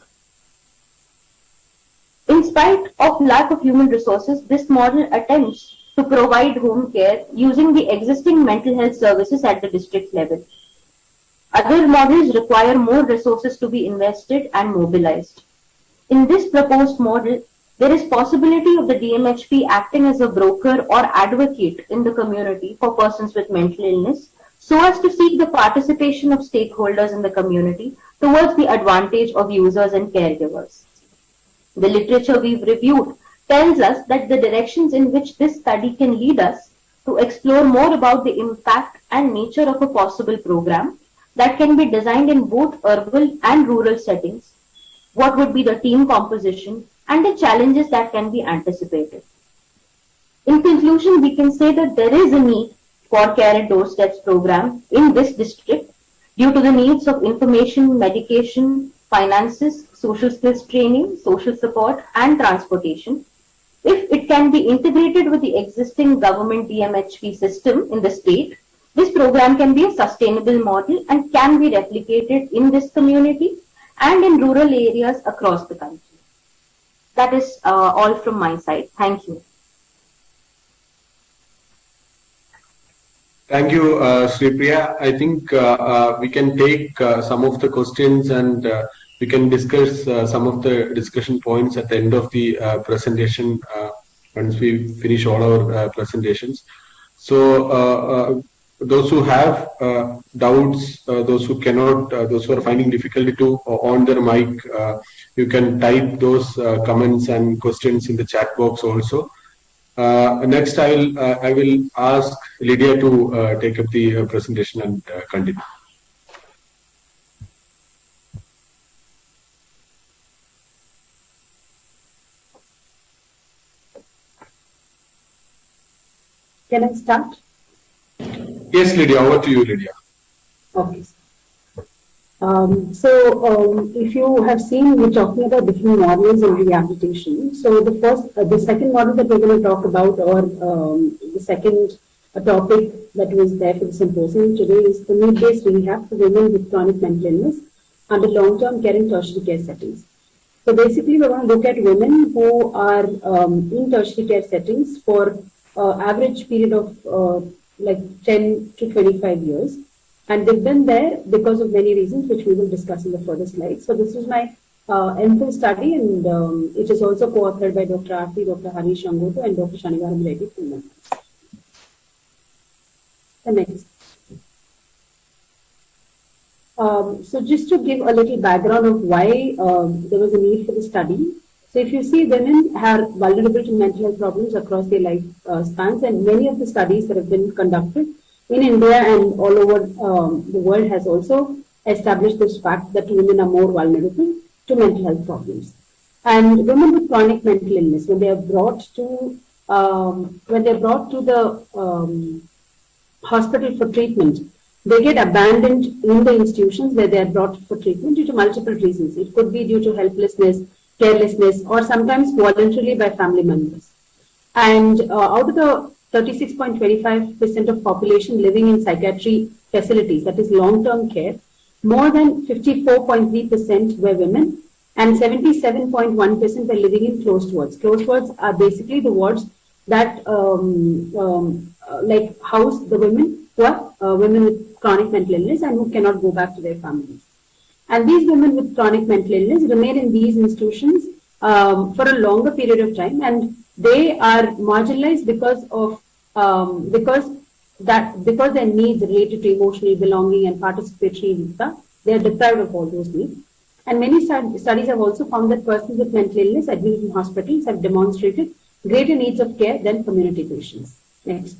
Speaker 12: In spite of lack of human resources, this model attempts to provide home care using the existing mental health services at the district level. Other models require more resources to be invested and mobilized. In this proposed model, there is possibility of the DMHP acting as a broker or advocate in the community for persons with mental illness, so as to seek the participation of stakeholders in the community towards the advantage of users and caregivers. The literature we've reviewed tells us that the directions in which this study can lead us to explore more about the impact and nature of a possible program that can be designed in both urban and rural settings, what would be the team composition, and the challenges that can be anticipated. In conclusion, we can say that there is a need for Care at Doorsteps program in this district due to the needs of information, medication, finances, social skills training, social support, and transportation. If it can be integrated with the existing government DMHP system in the state, this program can be a sustainable model and can be replicated in this community and in rural areas across the country. That is all from my side. Thank you.
Speaker 16: Thank you, Sripriya. I think we can take some of the questions and we can discuss some of the discussion points at the end of the presentation once we finish all our presentations. So those who have doubts, those who cannot, those who are finding difficulty to on their mic, you can type those comments and questions in the chat box also. Next, I will ask Lydia to take up the presentation and continue.
Speaker 17: Can I start?
Speaker 16: Yes, Lydia, over to you, Lydia.
Speaker 17: Okay. If you have seen, we're talking about different models in rehabilitation. So the second model that we're going to talk about, or the second topic that was there for the symposium today, is the need-based rehab for women with chronic mental illness under long-term care in tertiary care settings. So basically, we're going to look at women who are in tertiary care settings for average period of like 10 to 25 years. And they've been there because of many reasons, which we will discuss in the further slides. So this is my MPhil study, and it is also co-authored by Dr. Aarti, Dr. Harish Angoto, and Dr. Shanivaram Reddy. The next. So just to give a little background of why there was a need for the study. So if you see, women are vulnerable to mental health problems across their life spans, and many of the studies that have been conducted in India and all over the world has also established this fact that women are more vulnerable to mental health problems. And women with chronic mental illness, when they are brought to the hospital for treatment, they get abandoned in the institutions where they are brought for treatment due to multiple reasons. It could be due to helplessness, carelessness, or sometimes voluntarily by family members. And out of the 36.25% of population living in psychiatry facilities, that is long-term care, more than 54.3% were women and 77.1% were living in closed wards. Closed wards are basically the wards that like house the women who are women with chronic mental illness and who cannot go back to their families. And these women with chronic mental illness remain in these institutions for a longer period of time, and they are marginalized because their needs related to emotional belonging and participatory needs, they are deprived of all those needs. And many studies have also found that persons with mental illness admitted in hospitals have demonstrated greater needs of care than community patients. Next.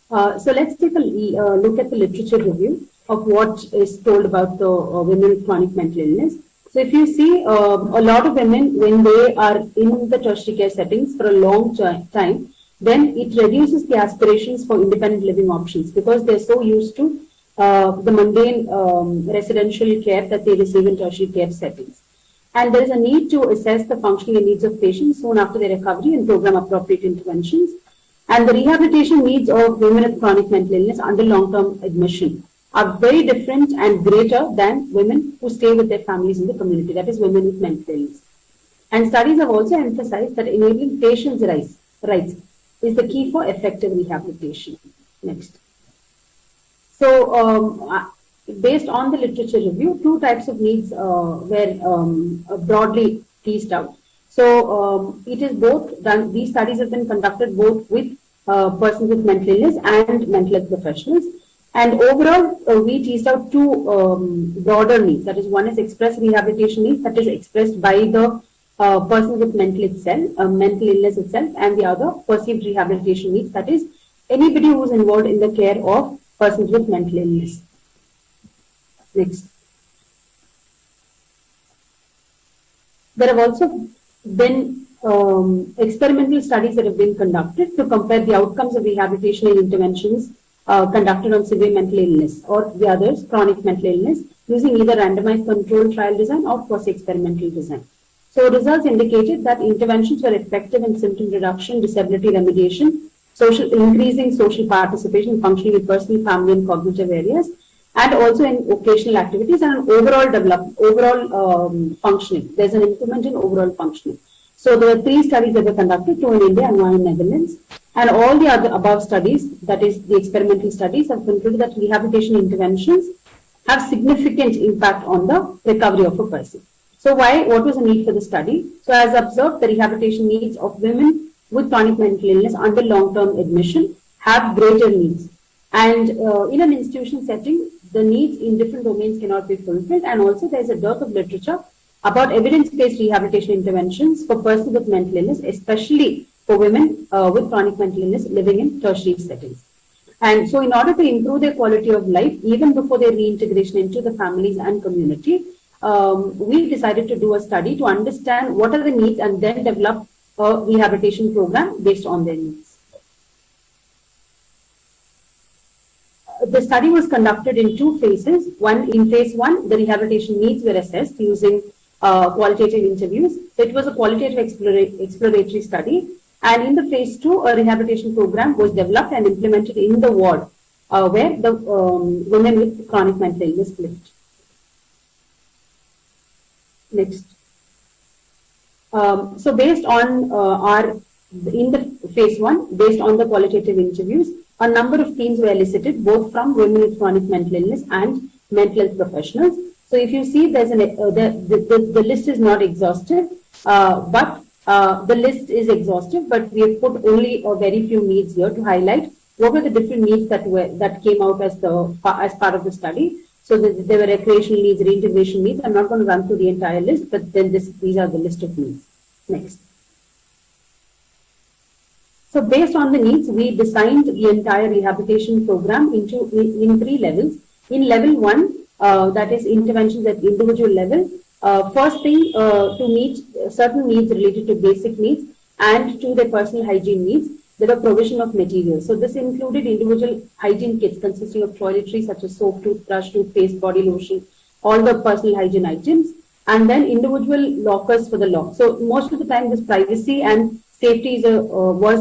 Speaker 17: So let's take a look at the literature review of what is told about the women with chronic mental illness. So if you see, a lot of women, when they are in the tertiary care settings for a long time, then it reduces the aspirations for independent living options because they're so used to the mundane residential care that they receive in tertiary care settings. And there is a need to assess the functioning and needs of patients soon after their recovery and program appropriate interventions. And the rehabilitation needs of women with chronic mental illness under long-term admission are very different and greater than women who stay with their families in the community, that is women with mental illness. And studies have also emphasized that enabling patients' rights is the key for effective rehabilitation. Next. So, based on the literature review, two types of needs were broadly teased out. So, it is both done, these studies have been conducted both with persons with mental illness and mental health professionals. And overall, we teased out two broader needs. That is, one is express rehabilitation needs, that is expressed by the person with mental illness itself, and the other perceived rehabilitation needs, that is anybody who is involved in the care of persons with mental illness. Next. There have also been experimental studies that have been conducted to compare the outcomes of rehabilitation and interventions conducted on severe mental illness or the others, chronic mental illness, using either randomized controlled trial design or quasi-experimental design. So results indicated that interventions were effective in symptom reduction, disability remediation, increasing social participation, functioning in personal, family, and cognitive areas, and also in vocational activities and overall functioning. There's an improvement in overall functioning. So there were 3 studies that were conducted, 2 in India and 1 in Netherlands. And all the other above studies, that is the experimental studies, have concluded that rehabilitation interventions have significant impact on the recovery of a person. So what was the need for the study? So as observed, the rehabilitation needs of women with chronic mental illness under long-term admission have greater needs. And in an institution setting, the needs in different domains cannot be fulfilled. And also there is a dearth of literature about evidence-based rehabilitation interventions for persons with mental illness, especially for women with chronic mental illness living in tertiary settings. And so in order to improve their quality of life, even before their reintegration into the families and community, we decided to do a study to understand what are the needs and then develop a rehabilitation program based on their needs. The study was conducted in 2 phases. In phase 1, the rehabilitation needs were assessed using qualitative interviews. It was a qualitative exploratory study. And in the phase 2, a rehabilitation program was developed and implemented in the ward where the women with chronic mental illness lived. Next. So based on in the phase 1, based on the qualitative interviews, a number of themes were elicited both from women with chronic mental illness and mental health professionals. So if you see, there's the list is not exhaustive, but the list is exhaustive, but we have put only a very few needs here to highlight what were the different needs that came out as part of the study. So there were recreational needs, reintegration needs. I'm not going to run through the entire list, but then these are the list of needs. Next. So based on the needs, we designed the entire rehabilitation program in 3 levels. In level 1, that is interventions at individual level. First thing, to meet certain needs related to basic needs and to their personal hygiene needs, there were provision of materials. So this included individual hygiene kits consisting of toiletries such as soap, toothbrush, toothpaste, body lotion, all the personal hygiene items, and then individual lockers for the lock. So most of the time, this privacy and safety was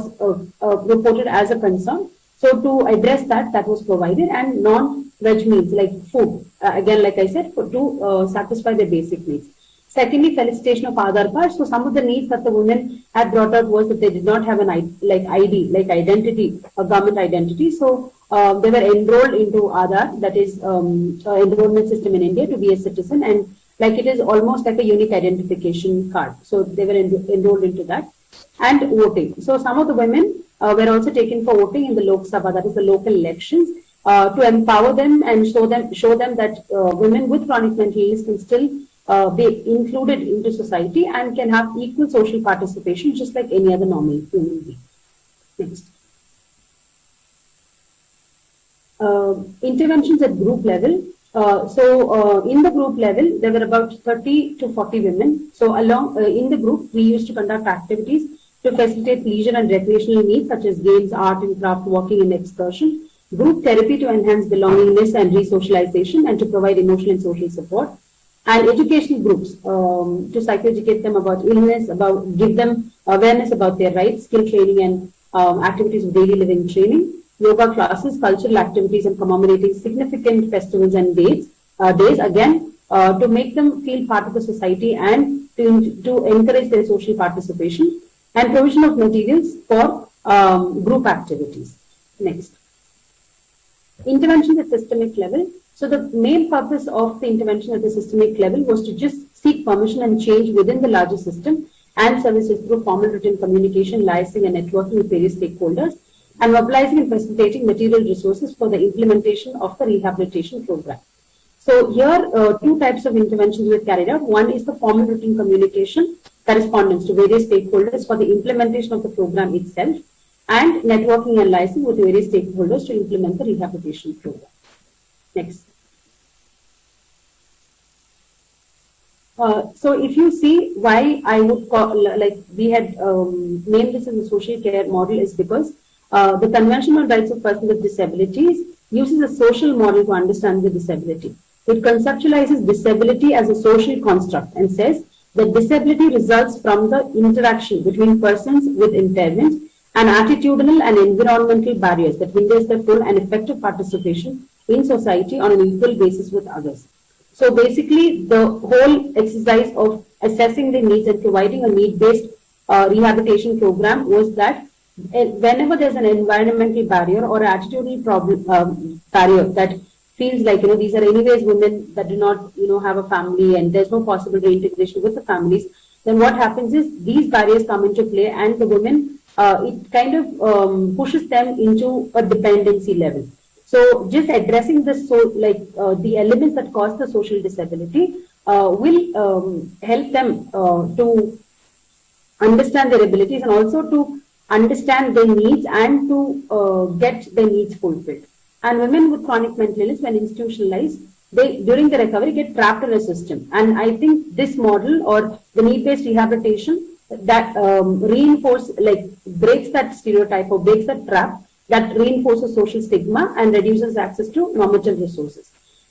Speaker 17: reported as a concern. So to address that was provided, and non-veg meals like food, again, like I said, to satisfy their basic needs. Secondly, felicitation of Aadhaar cards. So some of the needs that the women had brought up was that they did not have an ID, like identity, a government identity. So they were enrolled into Aadhaar, that is enrollment system in India, to be a citizen, and like it is almost like a unique identification card. So they were enrolled into that. And voting. So some of the women were also taken for voting in the Lok Sabha, that is the local elections, to empower them and show them that women with chronic mental illness can still be included into society and can have equal social participation just like any other normal human being. Next. Interventions at group level. In the group level, there were about 30 to 40 women. So in the group, we used to conduct activities to facilitate leisure and recreational needs such as games, art and craft, walking and excursion, group therapy to enhance belongingness and resocialization and to provide emotional and social support, and educational groups to psychoeducate them about illness, give them awareness about their rights, skill training and activities of daily living training, yoga classes, cultural activities and commemorating significant festivals and days, again, to make them feel part of the society and to encourage their social participation, and provision of materials for group activities. Next. Intervention at systemic level. So the main purpose of the intervention at the systemic level was to just seek permission and change within the larger system and services through formal written communication, liaising and networking with various stakeholders, and mobilizing and facilitating material resources for the implementation of the rehabilitation program. So here, 2 types of interventions were carried out. One is the formal written communication correspondence to various stakeholders for the implementation of the program itself, and networking and liaising with various stakeholders to implement the rehabilitation program. Next. So if you see why I would call, we had named this as a social care model, is because the Convention on Rights of Persons with Disabilities uses a social model to understand the disability. It conceptualizes disability as a social construct and says that disability results from the interaction between persons with impairment and attitudinal and environmental barriers that hinders their full and effective participation in society on an equal basis with others. So basically, the whole exercise of assessing the needs and providing a need-based rehabilitation program was that whenever there's an environmental barrier or attitudinal problem, barrier that feels like, these are anyways women that do not, have a family and there's no possible reintegration with the families, then what happens is these barriers come into play and the women, it kind of pushes them into a dependency level. So just addressing this, the elements that cause the social disability will help them to understand their abilities and also to understand their needs and to get their needs fulfilled. And women with chronic mental illness, when institutionalized, they during the recovery get trapped in a system. And I think this model or the need-based rehabilitation that breaks that stereotype or breaks that trap that reinforces social stigma and reduces access to normative resources.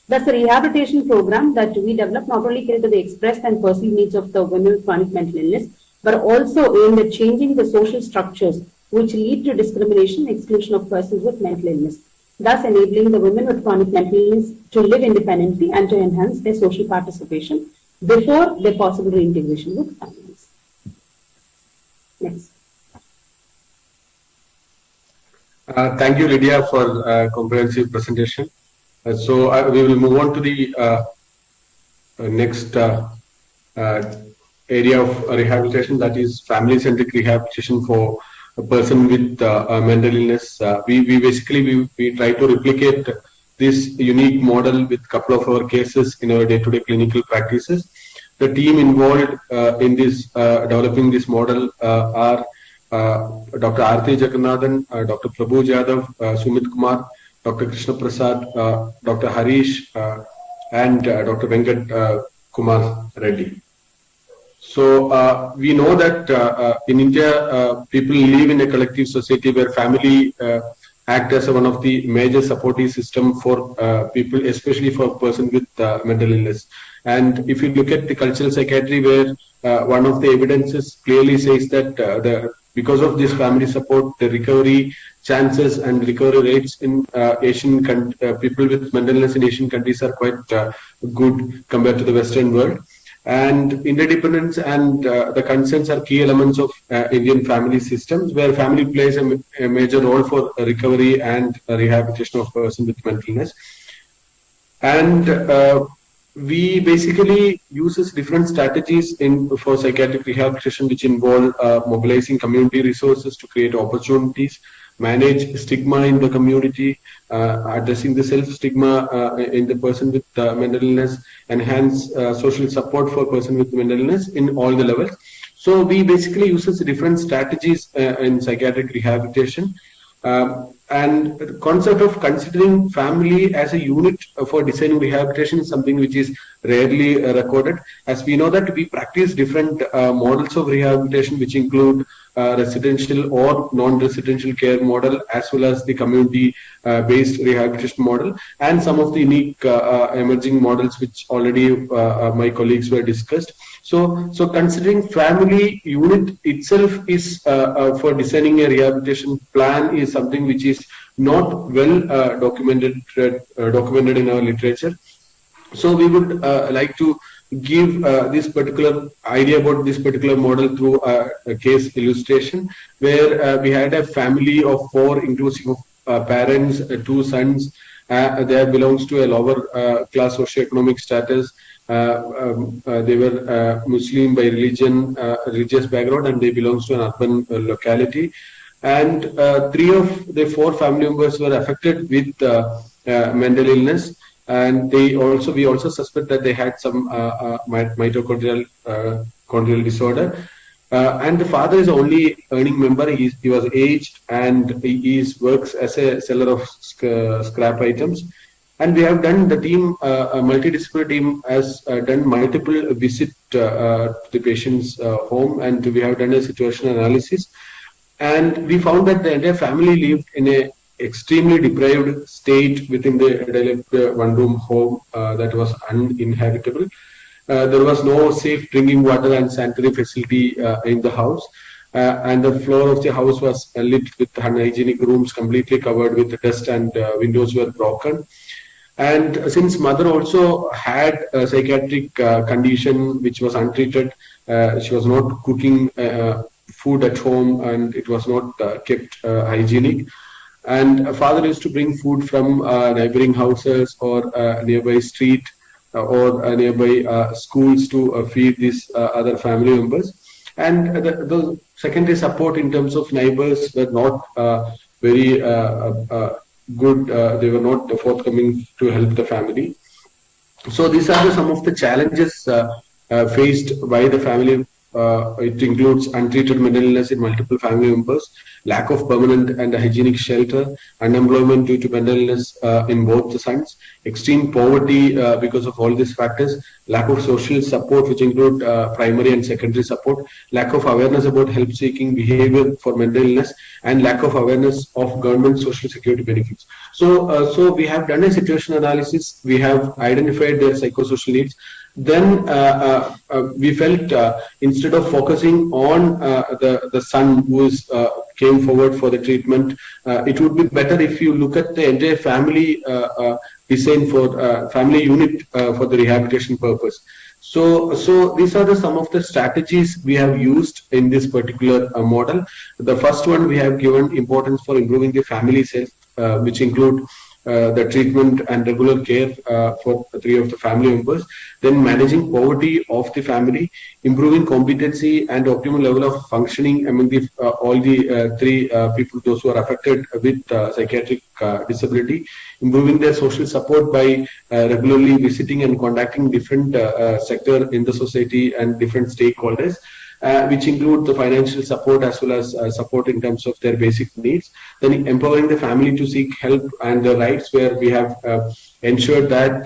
Speaker 17: Thus, the rehabilitation program that we develop not only cater to the expressed and perceived needs of the women with chronic mental illness, but also aimed at changing the social structures which lead to discrimination and exclusion of persons with mental illness, thus enabling the women with chronic mental illness to live independently and to enhance their social participation before their possible reintegration with families. Next.
Speaker 16: Thank you, Lydia, for a comprehensive presentation. So we will move on to the next area of rehabilitation, that is family-centric rehabilitation for a person with mental illness. We try to replicate this unique model with a couple of our cases in our day-to-day clinical practices. The team involved in this developing this model are Dr. Aarti Jagannathan, Dr. Prabhu Jadhav, Sumit Kumar, Dr. Krishna Prasad, Dr. Harish, and Dr. Venkat Kumar Reddy. So we know that in India, people live in a collective society where family act as one of the major supportive system for people, especially for a person with mental illness. And if you look at the cultural psychiatry, where one of the evidences clearly says that because of this family support, the recovery chances and recovery rates in Asian people with mental illness in Asian countries are quite good compared to the Western world. And interdependence and the concerns are key elements of Indian family systems, where family plays a major role for recovery and rehabilitation of a person with mental illness. And we basically uses different strategies for psychiatric rehabilitation, which involve mobilizing community resources to create opportunities, manage stigma in the community, addressing the self-stigma in the person with mental illness, enhance social support for person with mental illness in all the levels. So we basically uses different strategies in psychiatric rehabilitation. And the concept of considering family as a unit for designing rehabilitation is something which is rarely recorded. As we know that we practice different models of rehabilitation, which include residential or non-residential care model, as well as the community-based rehabilitation model, and some of the unique emerging models which already my colleagues were discussed. So considering family unit itself is for designing a rehabilitation plan is something which is not well documented in our literature. So we would like to give this particular idea about this particular model through a case illustration, where we had a family of 4 inclusive of parents, 2 sons. They belongs to a lower class socioeconomic status. They were Muslim by religion, religious background, and they belongs to an urban locality. And 3 of the 4 family members were affected with mental illness, and we also suspect that they had some mitochondrial disorder. And the father is the only earning member. He was aged, and he works as a seller of scrap items. And we have done, the team, a multidisciplinary team has done multiple visits to the patient's home, and we have done a situational analysis. And we found that the entire family lived in a extremely deprived state within the one-room home that was uninhabitable. There was no safe drinking water and sanitary facility in the house. And the floor of the house was lit with unhygienic rooms completely covered with dust, and windows were broken. And since mother also had a psychiatric condition which was untreated, she was not cooking food at home, and it was not kept hygienic. And father used to bring food from neighboring houses or nearby street or nearby schools to feed these other family members. And the secondary support in terms of neighbors were not very good. They were not forthcoming to help the family. So these are some of the challenges faced by the family. It includes untreated mental illness in multiple family members, lack of permanent and hygienic shelter, unemployment due to mental illness in both the sons, extreme poverty because of all these factors, lack of social support, which include primary and secondary support, lack of awareness about help-seeking behavior for mental illness, and lack of awareness of government social security benefits. So we have done a situation analysis. We have identified their psychosocial needs. Then we felt instead of focusing on the son who came forward for the treatment, it would be better if you look at the entire family design for family unit for the rehabilitation purpose. So these are some of the strategies we have used in this particular model. The first one, we have given importance for improving the family health, which include the treatment and regular care for 3 of the family members, then managing poverty of the family, improving competency and optimal level of functioning among the all the 3 people, those who are affected with psychiatric disability, improving their social support by regularly visiting and contacting different sector in the society and different stakeholders, which include the financial support as well as support in terms of their basic needs. Then empowering the family to seek help and the rights, where we have ensured that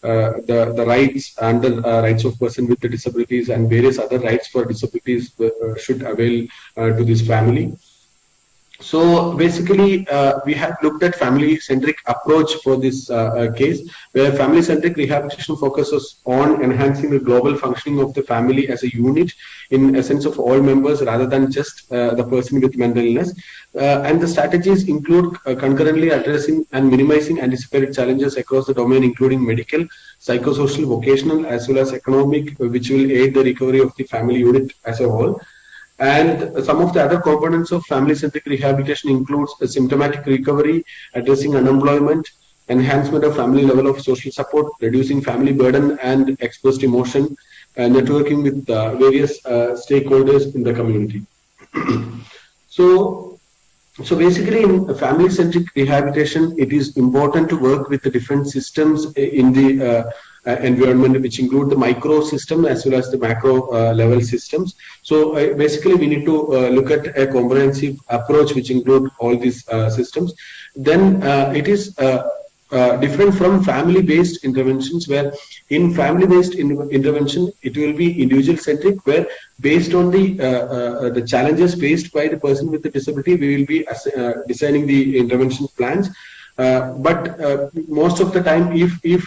Speaker 16: the rights and the rights of person with the disabilities and various other rights for disabilities should avail to this family. So basically, we have looked at family-centric approach for this case, where family-centric rehabilitation focuses on enhancing the global functioning of the family as a unit in a sense of all members rather than just the person with mental illness. And the strategies include concurrently addressing and minimizing anticipated challenges across the domain, including medical, psychosocial, vocational, as well as economic, which will aid the recovery of the family unit as a whole. And some of the other components of family-centric rehabilitation includes a symptomatic recovery, addressing unemployment, enhancement of family level of social support, reducing family burden and expressed emotion, and networking with various stakeholders in the community. So basically, in family-centric rehabilitation, it is important to work with the different systems in the environment, which include the micro system as well as the macro level systems. So basically, we need to look at a comprehensive approach which include all these systems. Then it is different from family-based interventions, where in family-based intervention, it will be individual-centric, where based on the challenges faced by the person with the disability, we will be designing the intervention plans. But most of the time, if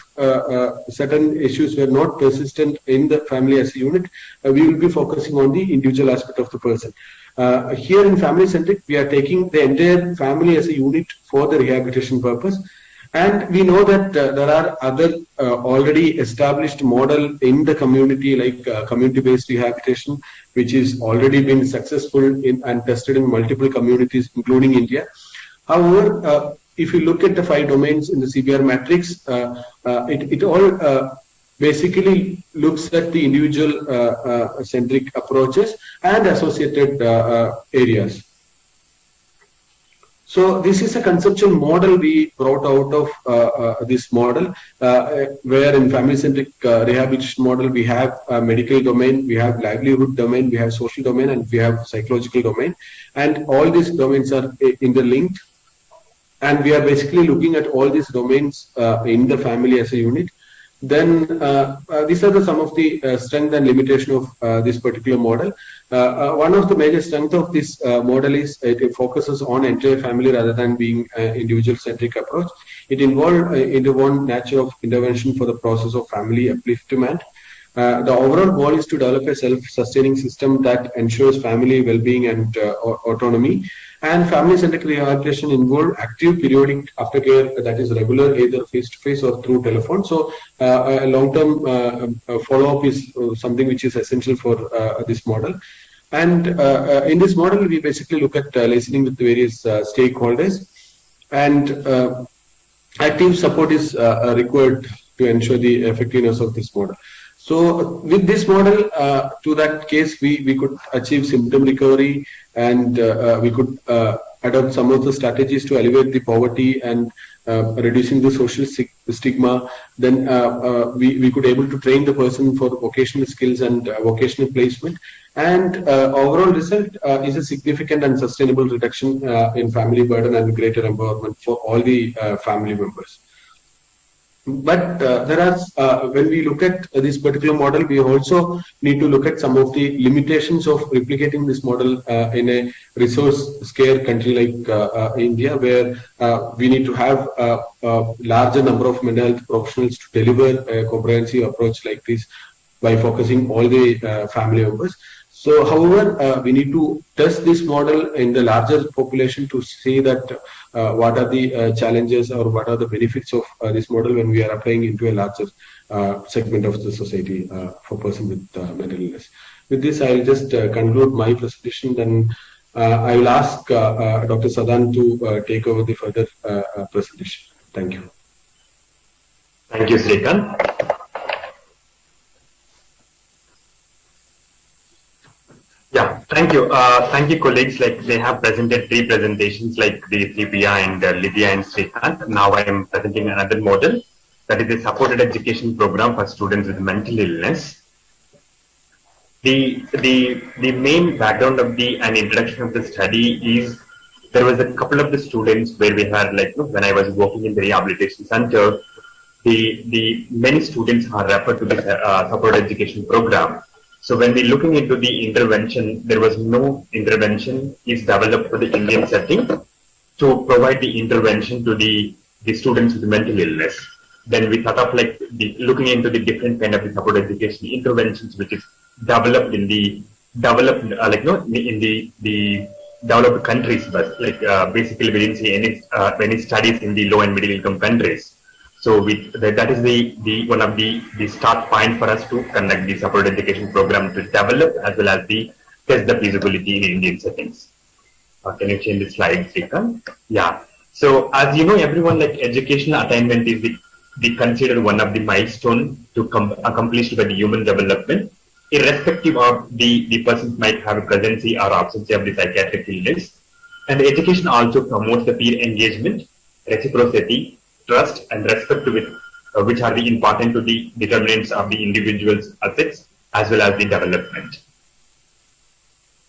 Speaker 16: certain issues were not persistent in the family as a unit, we will be focusing on the individual aspect of the person. Here in family-centric, we are taking the entire family as a unit for the rehabilitation purpose. And we know that there are other already established model in the community, like community-based rehabilitation, which is already been successful in and tested in multiple communities, including India. However, if you look at the 5 domains in the CBR matrix, it all basically looks at the individual centric approaches and associated areas. So this is a conceptual model we brought out of this model, where in family-centric rehabilitation model, we have a medical domain, we have livelihood domain, we have social domain, and we have psychological domain. And all these domains are interlinked. And we are basically looking at all these domains in the family as a unit. Then these are some of the strength and limitation of this particular model. One of the major strengths of this model is it focuses on entire family rather than being an individual-centric approach. It involves into one nature of intervention for the process of family upliftment. The overall goal is to develop a self-sustaining system that ensures family well-being and autonomy. And family-centric rehabilitation involve active periodic aftercare that is regular, either face-to-face or through telephone. So a long-term follow-up is something which is essential for this model. And in this model, we basically look at listening with various stakeholders, and active support is required to ensure the effectiveness of this model. So with this model, to that case, we could achieve symptom recovery, and we could adopt some of the strategies to alleviate the poverty and reducing the social stigma, then we could able to train the person for vocational skills and vocational placement. And overall result is a significant and sustainable reduction in family burden and greater empowerment for all the family members. But there are, when we look at this particular model, we also need to look at some of the limitations of replicating this model in a resource-scarce country like India, where we need to have a larger number of mental health professionals to deliver a comprehensive approach like this by focusing all the family members. So, however, we need to test this model in the larger population to see that what are the challenges or what are the benefits of this model when we are applying into a larger segment of the society for person with mental illness. With this, I will just conclude my presentation. Then I will ask Dr. Sadan to take over the further presentation. Thank you.
Speaker 18: Thank you, Srikanth. Yeah, thank you. Thank you, colleagues. Like they have presented 3 presentations like the Priya and Lydia and Srikanth. Now I am presenting another model, that is a supported education program for students with mental illness. The main background of and introduction of the study is there was a couple of the students where we had when I was working in the rehabilitation center, the many students are referred to this supported education program. So when we're looking into the intervention, there was no intervention is developed for the Indian setting to provide the intervention to the students with mental illness. Then we thought of looking into the different kind of the support education interventions which is developed in the developed in the developed countries, but basically we didn't see any studies in the low and middle income countries. So that is the one of the start point for us to conduct the support education program to develop as well as the test the feasibility in Indian settings. Can you change the slide, Srikanth? Yeah. So as you know, everyone, educational attainment is the considered one of the milestone to accomplished by the human development, irrespective of the person might have a presence or absence of the psychiatric illness. And education also promotes the peer engagement, reciprocity, trust and respect to it, which are the important to the determinants of the individual's assets as well as the development.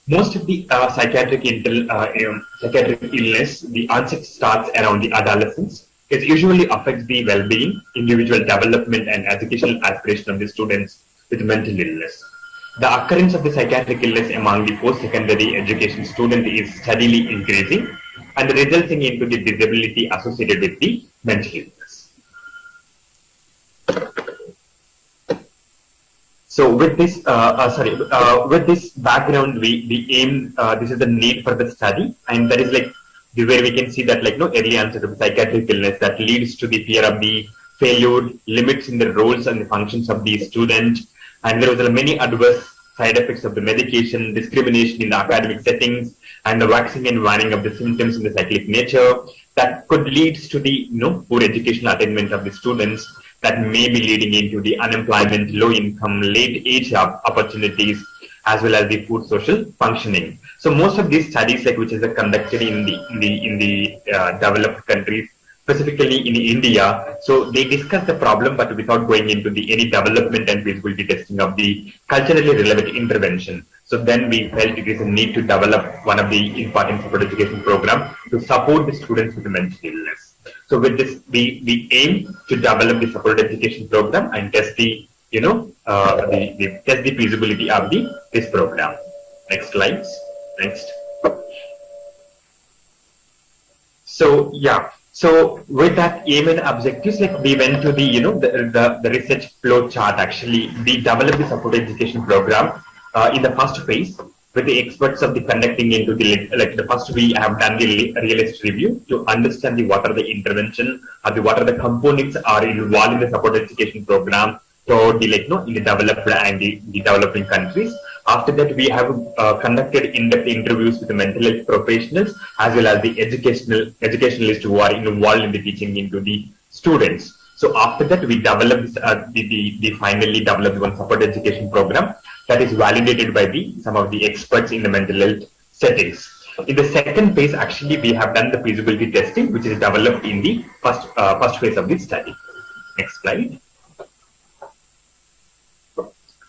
Speaker 18: Most of the psychiatric illness, the onset starts around the adolescence. It usually affects the well-being, individual development and educational aspiration of the students with mental illness. The occurrence of the psychiatric illness among the post-secondary education student is steadily increasing and resulting into the disability associated with the mental illness. So with this, with this background, we aim. This is the need for the study, and that is where we can see that early onset of psychiatric illness that leads to the fear of the failure, limits in the roles and the functions of the student, and there was many adverse side effects of the medication, discrimination in the academic settings, and the waxing and waning of the symptoms in the cyclic nature that could lead to the poor educational attainment of the students that may be leading into the unemployment, low income, late age opportunities, as well as the poor social functioning. So most of these studies, which is conducted in the developed countries, specifically in India, so they discuss the problem, but without going into any development and feasibility testing of the culturally relevant intervention. So then we felt it is a need to develop one of the important support education program to support the students with mental illness. So with this, we aim to develop the support education program and test the test the feasibility of this program. Next slides. Next. So yeah. So with that aim and objectives, we went to the research flow chart. Actually, we developed the support education program in the first phase with the experts of the conducting into the first we have done the realist review to understand what are the intervention or what are the components are involved in the support education program throughout in the developed and the developing countries. After that, we have conducted in-depth interviews with the mental health professionals as well as the educationalists who are involved in the teaching into the students. So after that, we developed the finally developed one support education program that is validated by some of the experts in the mental health settings. In the second phase, actually, we have done the feasibility testing, which is developed in the first phase of the study. Next slide.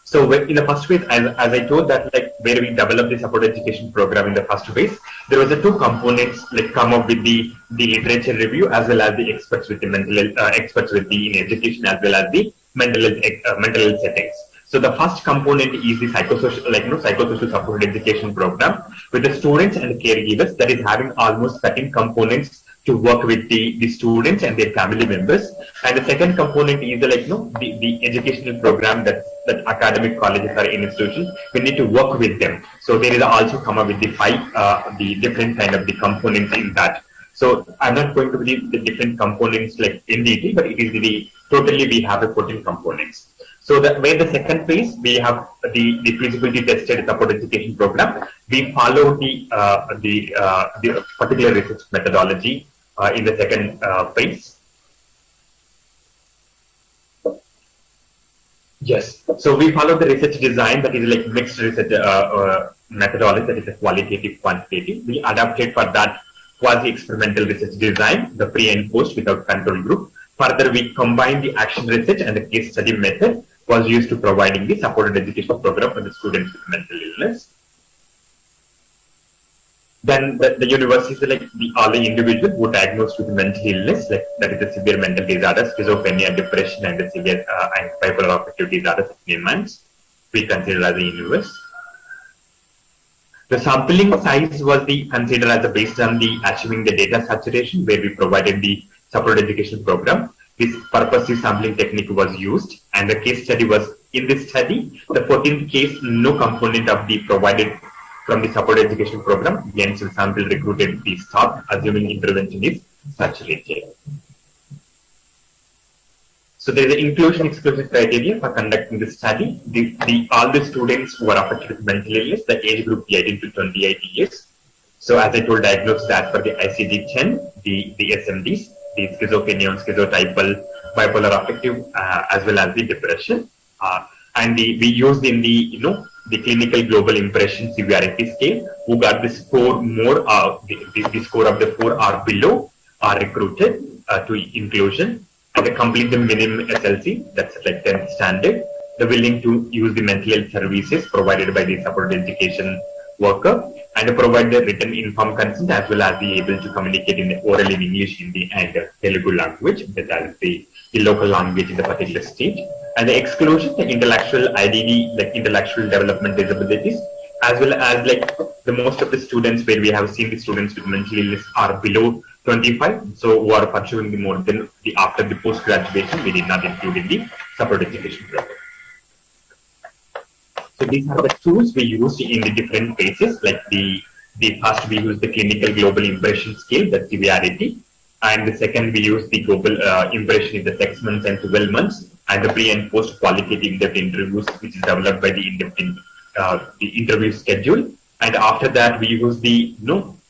Speaker 18: So in the first phase, as I told that, like where we developed the support education program in the first phase, there was the two components, like come up with the literature review as well as the experts with the experts with the in education as well as the mental health settings. So the first component is the psychosocial support education program with the students and caregivers that is having almost 13 components to work with the students and their family members. And the second component is the educational program that academic colleges or institutions, we need to work with them. So there is also come up with the different kind of the components in that. So I'm not going to be the different components like in detail, but it is totally we have a 14 components. So where the second phase, we have the feasibility tested support education program. We follow the particular research methodology in the second phase. Yes, so we follow the research design that is like mixed research methodology, that is a qualitative, quantitative. We adapted for that quasi-experimental research design, the pre and post without control group. Further, we combine the action research and the case study method was used to providing the supported education program for the students with mental illness. Then the universities, like all the individuals who diagnosed with mental illness, like that is the severe mental disorder, schizophrenia, depression, and the severe and bipolar affective disorders in humans, we consider as a universe. The sampling size was considered as based on the achieving the data saturation, where we provided the support education program. This purposive sampling technique was used, and the case study was in this study. The 14th case, no component of the provided from the support education program. The initial sample recruited the stopped, assuming intervention is saturated. So there is an inclusion-exclusion criteria for conducting the study. All the students who are affected with mental illness, the age group 18 to 28 years. So as I told, diagnosed as per the ICD-10, the SMDs, the schizophrenia, schizotypal, bipolar affective, as well as the depression. And we used in the clinical global impression severity scale, who got the score more, the score of the 4 or below are recruited to inclusion. And they complete the minimum SLC, that's like 10th standard. They're willing to use the mental health services provided by the support education worker, and provide the written informed consent as well as be able to communicate in the oral in English, Hindi, and Telugu language, that is the local language in the particular state. And the exclusion, the intellectual IDD, like intellectual development disabilities, as well as like the most of the students where we have seen the students with mental illness are below 25, so who are pursuing the more than after the post graduation, we did not include in the support education program. So these are the tools we used in the different phases. Like the first we used the clinical global impression scale, the severity, and the second we used the global impression in the 6 months and 12 months, and the pre and post qualitative in-depth interviews, which is developed by the in-depth the interview schedule. And after that, we use the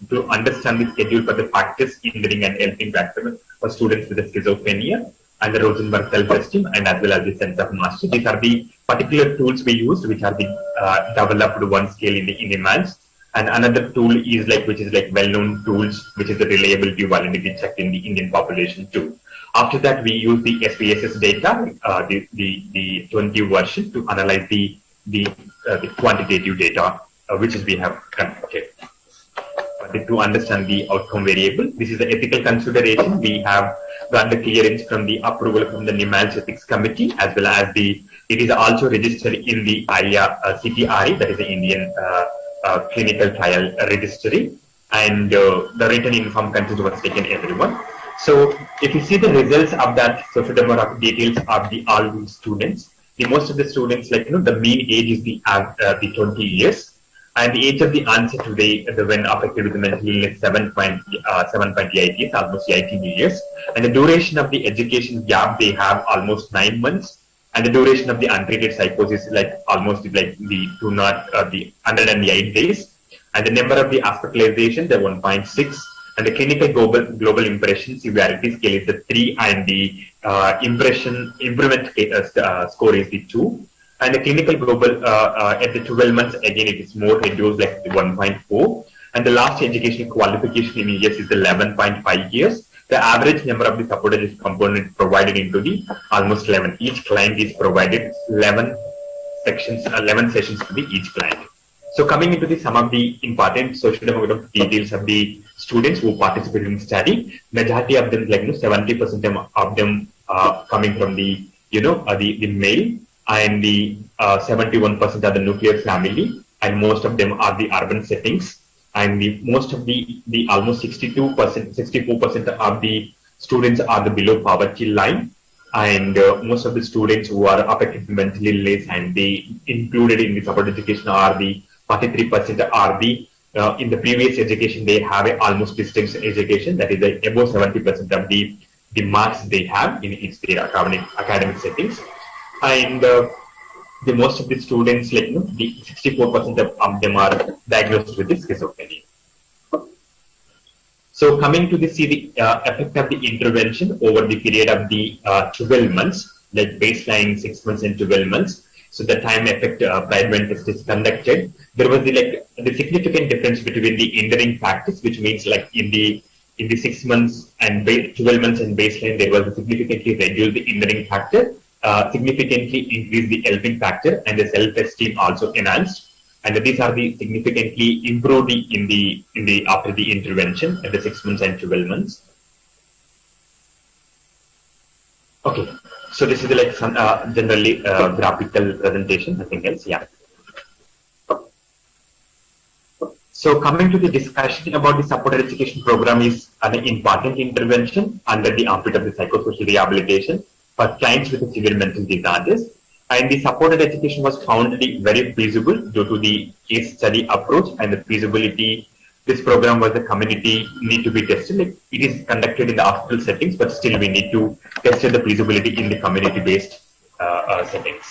Speaker 18: to understand the schedule for the practice, hindering and helping factor for students with the schizophrenia, and the Rosenberg self-esteem, and as well as the sense of mastery. These are the particular tools we used, which are the developed one scale in the IMANS. And another tool is which is well-known tools, which is the reliability validity check in the Indian population too. After that, we use the SPSS data, the 20 version, to analyze the quantitative data, which is we have conducted. To understand the outcome variable. This is the ethical consideration. We have got the clearance from the approval from the NIMALS Ethics Committee, as well as it is also registered in the CTRE, that is the Indian Clinical Trial Registry, and the written informed consent was taken everyone. So if you see the results of that socio-demographic details of all the students, the most of the students, the mean age is the 20 years. And the age of the onset today, when affected with the mental illness, 7.8 years, almost 18 years. And the duration of the education gap, they have almost 9 months. And the duration of the untreated psychosis is almost the 108 days. And the number of the hospitalization, the 1.6. And the clinical global impression severity scale is the 3, and the improvement score is the 2. And the clinical global at the 12 months, again, it is more reduced, like the 1.4. And the last educational qualification in years is 11.5 years. The average number of the supported component provided into the almost 11. Each client is provided 11 sections, 11 sessions to the each client. So coming into some of the important social demographic details of the students who participated in study, majority of them, like 70% of them coming from the the male, and the 71% are the nuclear family, and most of them are the urban settings, and most of the almost 62%, 64% of the students are the below poverty line. And most of the students who are affected mentally illness and they included in the support education are the 43% are the in the previous education they have a almost distance education, that is above 70% of the marks they have in their academic settings. And the most of the students, like the 64% of them are diagnosed with schizophrenia. So coming to the effect of the intervention over the period of the 12 months, like baseline 6 months and 12 months. So the time effect Bradman test is conducted. There was the significant difference between the enduring practice, which means like in the 6 months and 12 months and baseline, there was a significantly reduced the enduring factor, significantly increased the helping factor, and the self-esteem also enhanced. And these are the significantly improved in the after the intervention at the 6 months and 12 months. Okay, so this is like some generally graphical presentation, nothing else. Yeah. So coming to the discussion about the supported education program is an important intervention under the ambit of the psychosocial rehabilitation for clients with severe mental disorders. And the supported education was found to be very feasible due to the case study approach and the feasibility. This program was the community need to be tested. Like it is conducted in the hospital settings, but still we need to test the feasibility in the community-based settings.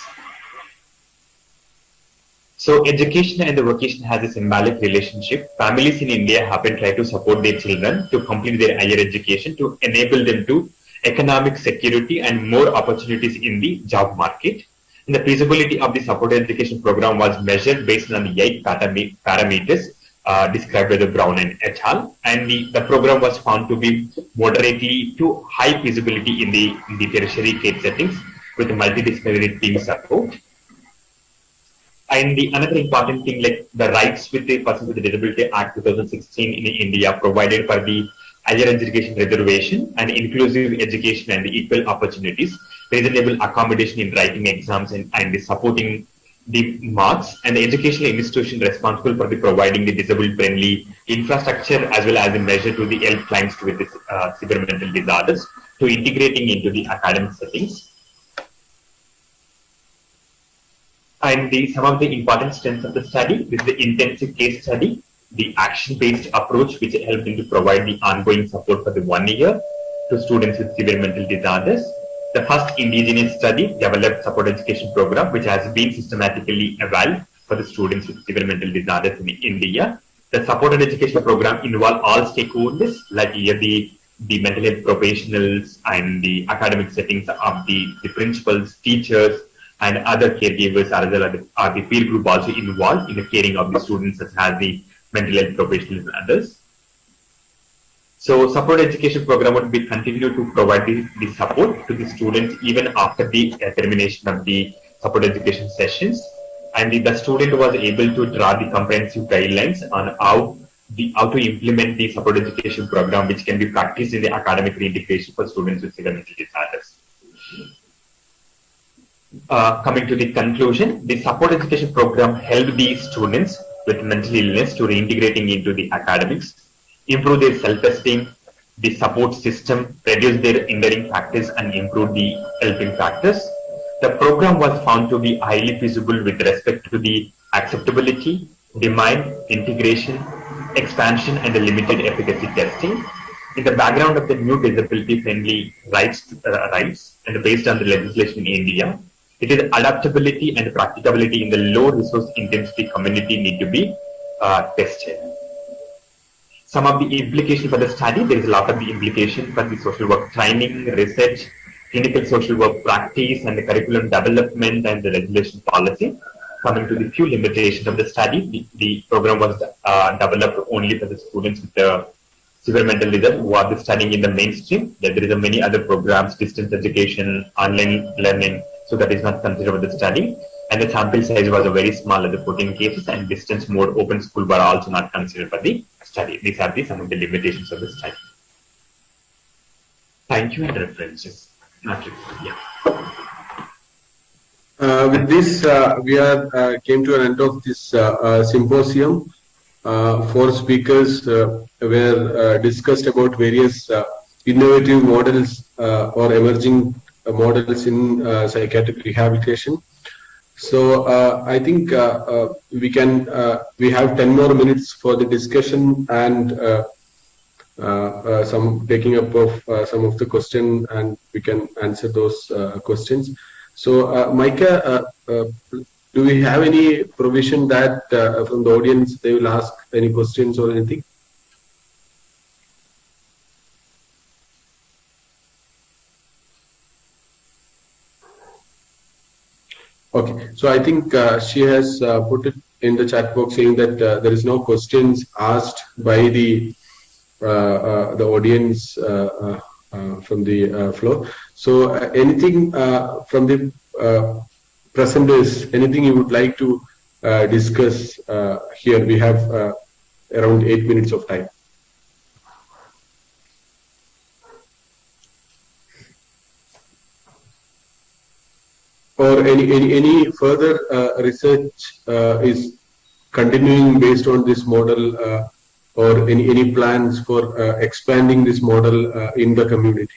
Speaker 18: So education and the vocation has a symbolic relationship. Families in India have been trying to support their children to complete their higher education to enable them to economic security and more opportunities in the job market. And the feasibility of the supported education program was measured based on the 8 parameters described by the Brown and et al. And the program was found to be moderately to high feasibility in the tertiary care settings with multidisciplinary team support. And the another important thing, like the rights with the Person with Disability Act 2016 in India provided for the higher education reservation and inclusive education and the equal opportunities, reasonable accommodation in writing exams and supporting the marks, and the educational institution responsible for the providing the disabled-friendly infrastructure as well as a measure to the help clients with this, severe mental disorders to integrating into the academic settings. And some of the important strengths of the study is the intensive case study, the action-based approach which helped them to provide the ongoing support for the 1 year to students with severe mental disorders. The first indigenous study developed support education program which has been systematically evaluated for the students with severe mental disorders in India. The supported education program involved all stakeholders like here the mental health professionals and the academic settings of the principals, teachers, and other caregivers are the peer group also involved in the caring of the students such as the mental health professionals and others. So support education program would be continue to provide the support to the students even after the termination of the support education sessions. And the student was able to draw the comprehensive guidelines on how to implement the support education program which can be practiced in the academic reintegration for students with severe mental disorders. Coming to the conclusion, the support education program helped the students with mental illness to reintegrating into the academics, improve their self-esteem, the support system, reduce their enduring factors, and improve the helping factors. The program was found to be highly feasible with respect to the acceptability, demand, integration, expansion, and the limited efficacy testing. In the background of the new disability-friendly rights and based on the legislation in India, it is adaptability and practicability in the low resource intensity community need to be tested. Some of the implications for the study, there is a lot of the implication for the social work training, research, clinical social work practice, and the curriculum development and the regulation policy. coming to the few limitations of the study, the program was developed only for the students with the severe mental disorder who are studying in the mainstream. There is many other programs, distance education, online learning, so that is not considered for the study. And the sample size was very small at the 14 cases, and distance mode open school were also not considered for the study. These are some of the limitations of the study. Thank you, and references. Not required, yeah.
Speaker 16: With this, we came to an end of this symposium. 4 speakers were discussed about various innovative models or emerging models in psychiatric rehabilitation. So I think we have 10 more minutes for the discussion and some taking up of some of the questions, and we can answer those questions. So Micah, do we have any provision that from the audience they will ask any questions or anything? Okay, so I think she has put it in the chat box saying that there is no questions asked by the audience from the floor. So anything from the presenters, anything you would like to discuss here? We have around 8 minutes of time. Or any further research is continuing based on this model, or any plans for expanding this model in the community?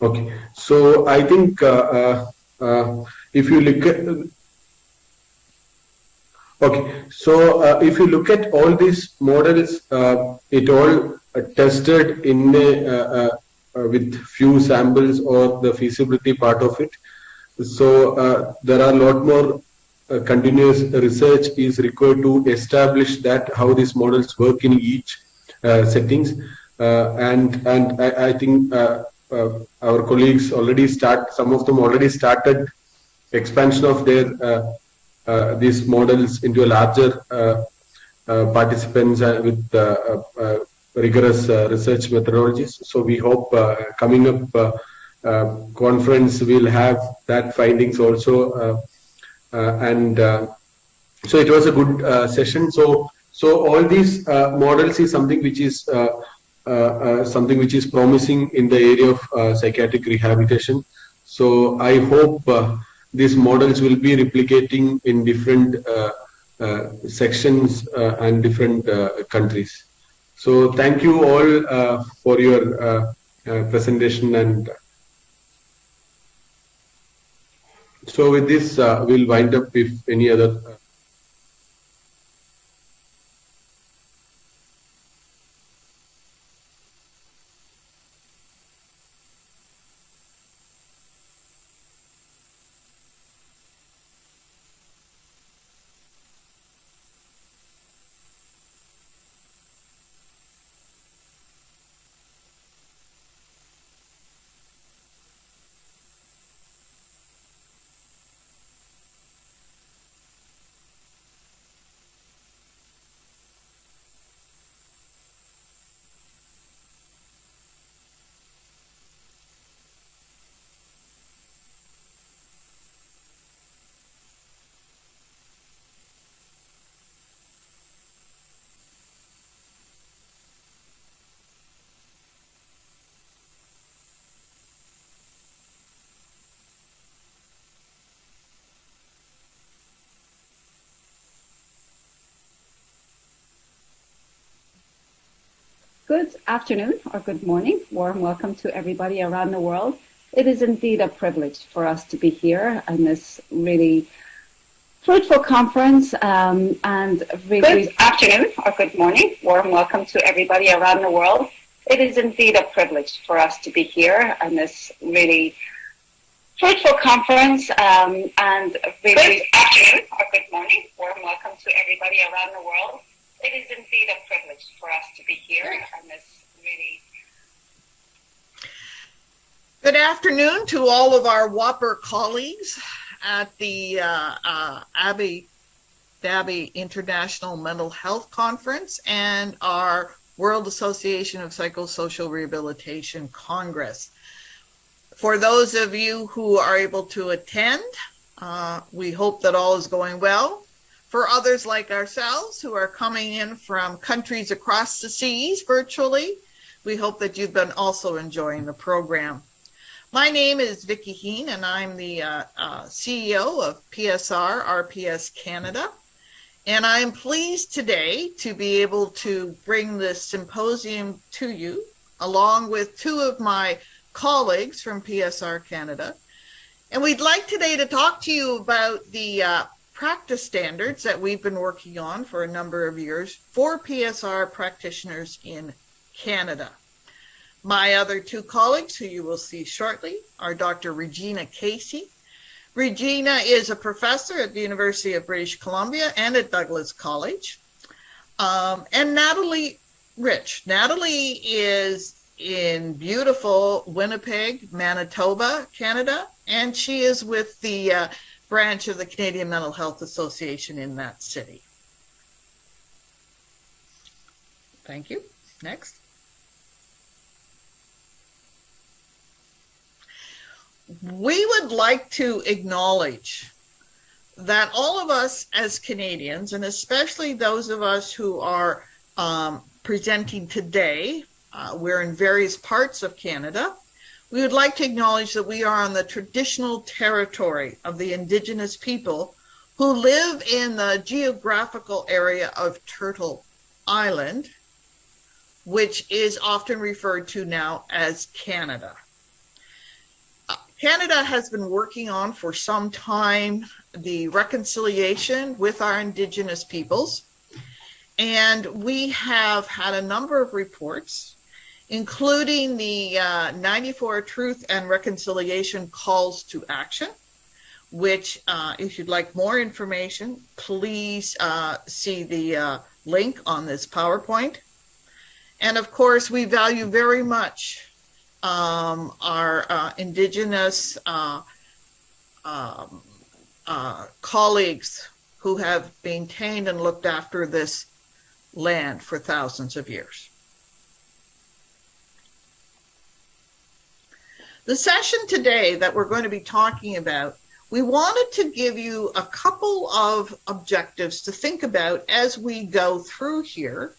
Speaker 16: Okay, so I think if you look at if you look at all these models, it all tested in with few samples or the feasibility part of it. So there are a lot more continuous research is required to establish that how these models work in each settings, and I think our colleagues already some of them already started expansion of their these models into a larger participants with rigorous research methodologies. So we hope coming up conference will have that findings also, and so it was a good session. So all these models is something which is promising in the area of psychiatric rehabilitation. So I hope these models will be replicating in different sections and different countries. So thank you all for your presentation, and so with this we'll wind up. If any other
Speaker 19: Good afternoon or good morning. Warm welcome to everybody around the world. It is indeed a privilege for us to be here on this really fruitful conference, and really good afternoon or good morning. Warm welcome to everybody around the world. It is indeed a privilege for us to be here on this really fruitful conference and really good afternoon or good morning. Warm welcome to everybody around the world. It is indeed a privilege for us to be here and this really.
Speaker 20: Good afternoon to all of our WAPR colleagues at the Abu Dhabi International Mental Health Conference and our World Association of Psychosocial Rehabilitation Congress. For those of you who are able to attend, we hope that all is going well. For others like ourselves who are coming in from countries across the seas virtually, we hope that you've been also enjoying the program. My name is Vicki Heen, and I'm the CEO of PSR RPS Canada. And I am pleased today to be able to bring this symposium to you, along with two of my colleagues from PSR Canada. And we'd like today to talk to you about the practice standards that we've been working on for a number of years for PSR practitioners in Canada. My other two colleagues, who you will see shortly, are Dr. Regina Casey. Regina is a professor at the University of British Columbia and at Douglas College. And Natalie Rich. Natalie is in beautiful Winnipeg, Manitoba, Canada, and she is with the branch of the Canadian Mental Health Association in that city. Thank you. Next. We would like to acknowledge that all of us as Canadians, and especially those of us who are presenting today, we're in various parts of Canada. We would like to acknowledge that we are on the traditional territory of the Indigenous people who live in the geographical area of Turtle Island, which is often referred to now as Canada. Canada has been working on for some time the reconciliation with our Indigenous peoples, and we have had a number of reports, including the 94 Truth and Reconciliation Calls to Action, which, if you'd like more information, please see the link on this PowerPoint. And of course, we value very much our Indigenous colleagues who have maintained and looked after this land for thousands of years. The session today that we're going to be talking about, we wanted to give you a couple of objectives to think about as we go through here.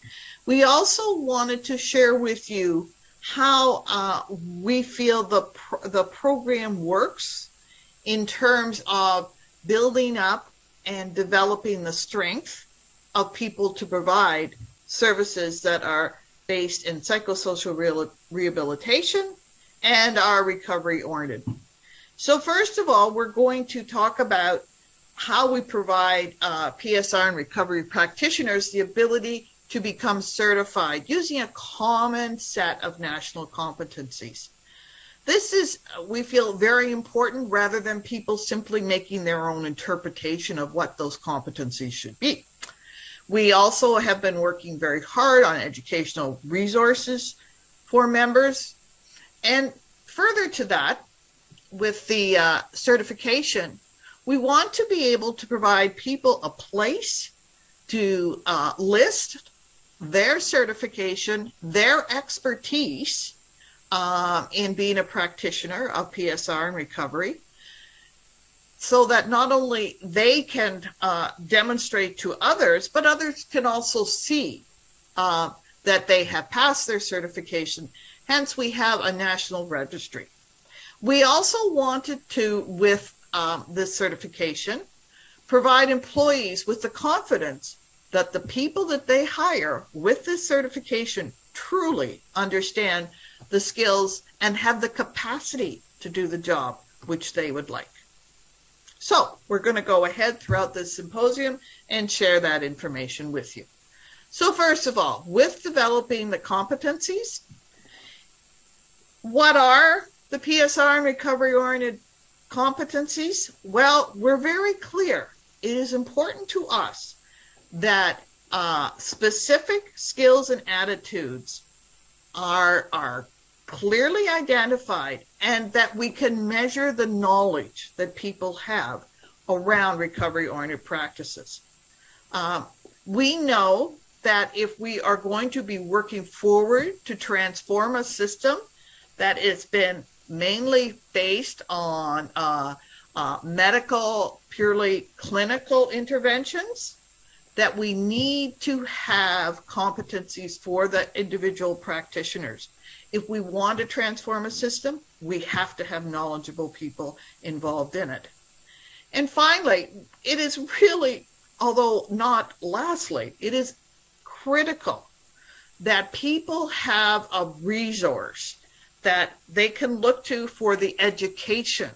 Speaker 20: We also wanted to share with you how we feel the program works in terms of building up and developing the strength of people to provide services that are based in psychosocial rehabilitation and are recovery oriented. So first of all, we're going to talk about how we provide PSR and recovery practitioners the ability to become certified using a common set of national competencies. This is, we feel, very important rather than people simply making their own interpretation of what those competencies should be. We also have been working very hard on educational resources for members. And further to that, with the certification, we want to be able to provide people a place to list their certification, their expertise in being a practitioner of PSR and recovery, so that not only they can demonstrate to others, but others can also see that they have passed their certification. Hence, we have a national registry. We also wanted to, with this certification, provide employees with the confidence that the people that they hire with this certification truly understand the skills and have the capacity to do the job which they would like. So we're going to go ahead throughout this symposium and share that information with you. So first of all, with developing the competencies, what are the PSR and recovery-oriented competencies, well, we're very clear. It is important to us that specific skills and attitudes are clearly identified and that we can measure the knowledge that people have around recovery-oriented practices. We know that if we are going to be working forward to transform a system that has been mainly based on medical, purely clinical interventions, that we need to have competencies for the individual practitioners. If we want to transform a system, we have to have knowledgeable people involved in it. And finally, it is really, although not lastly, it is critical that people have a resource that they can look to for the education,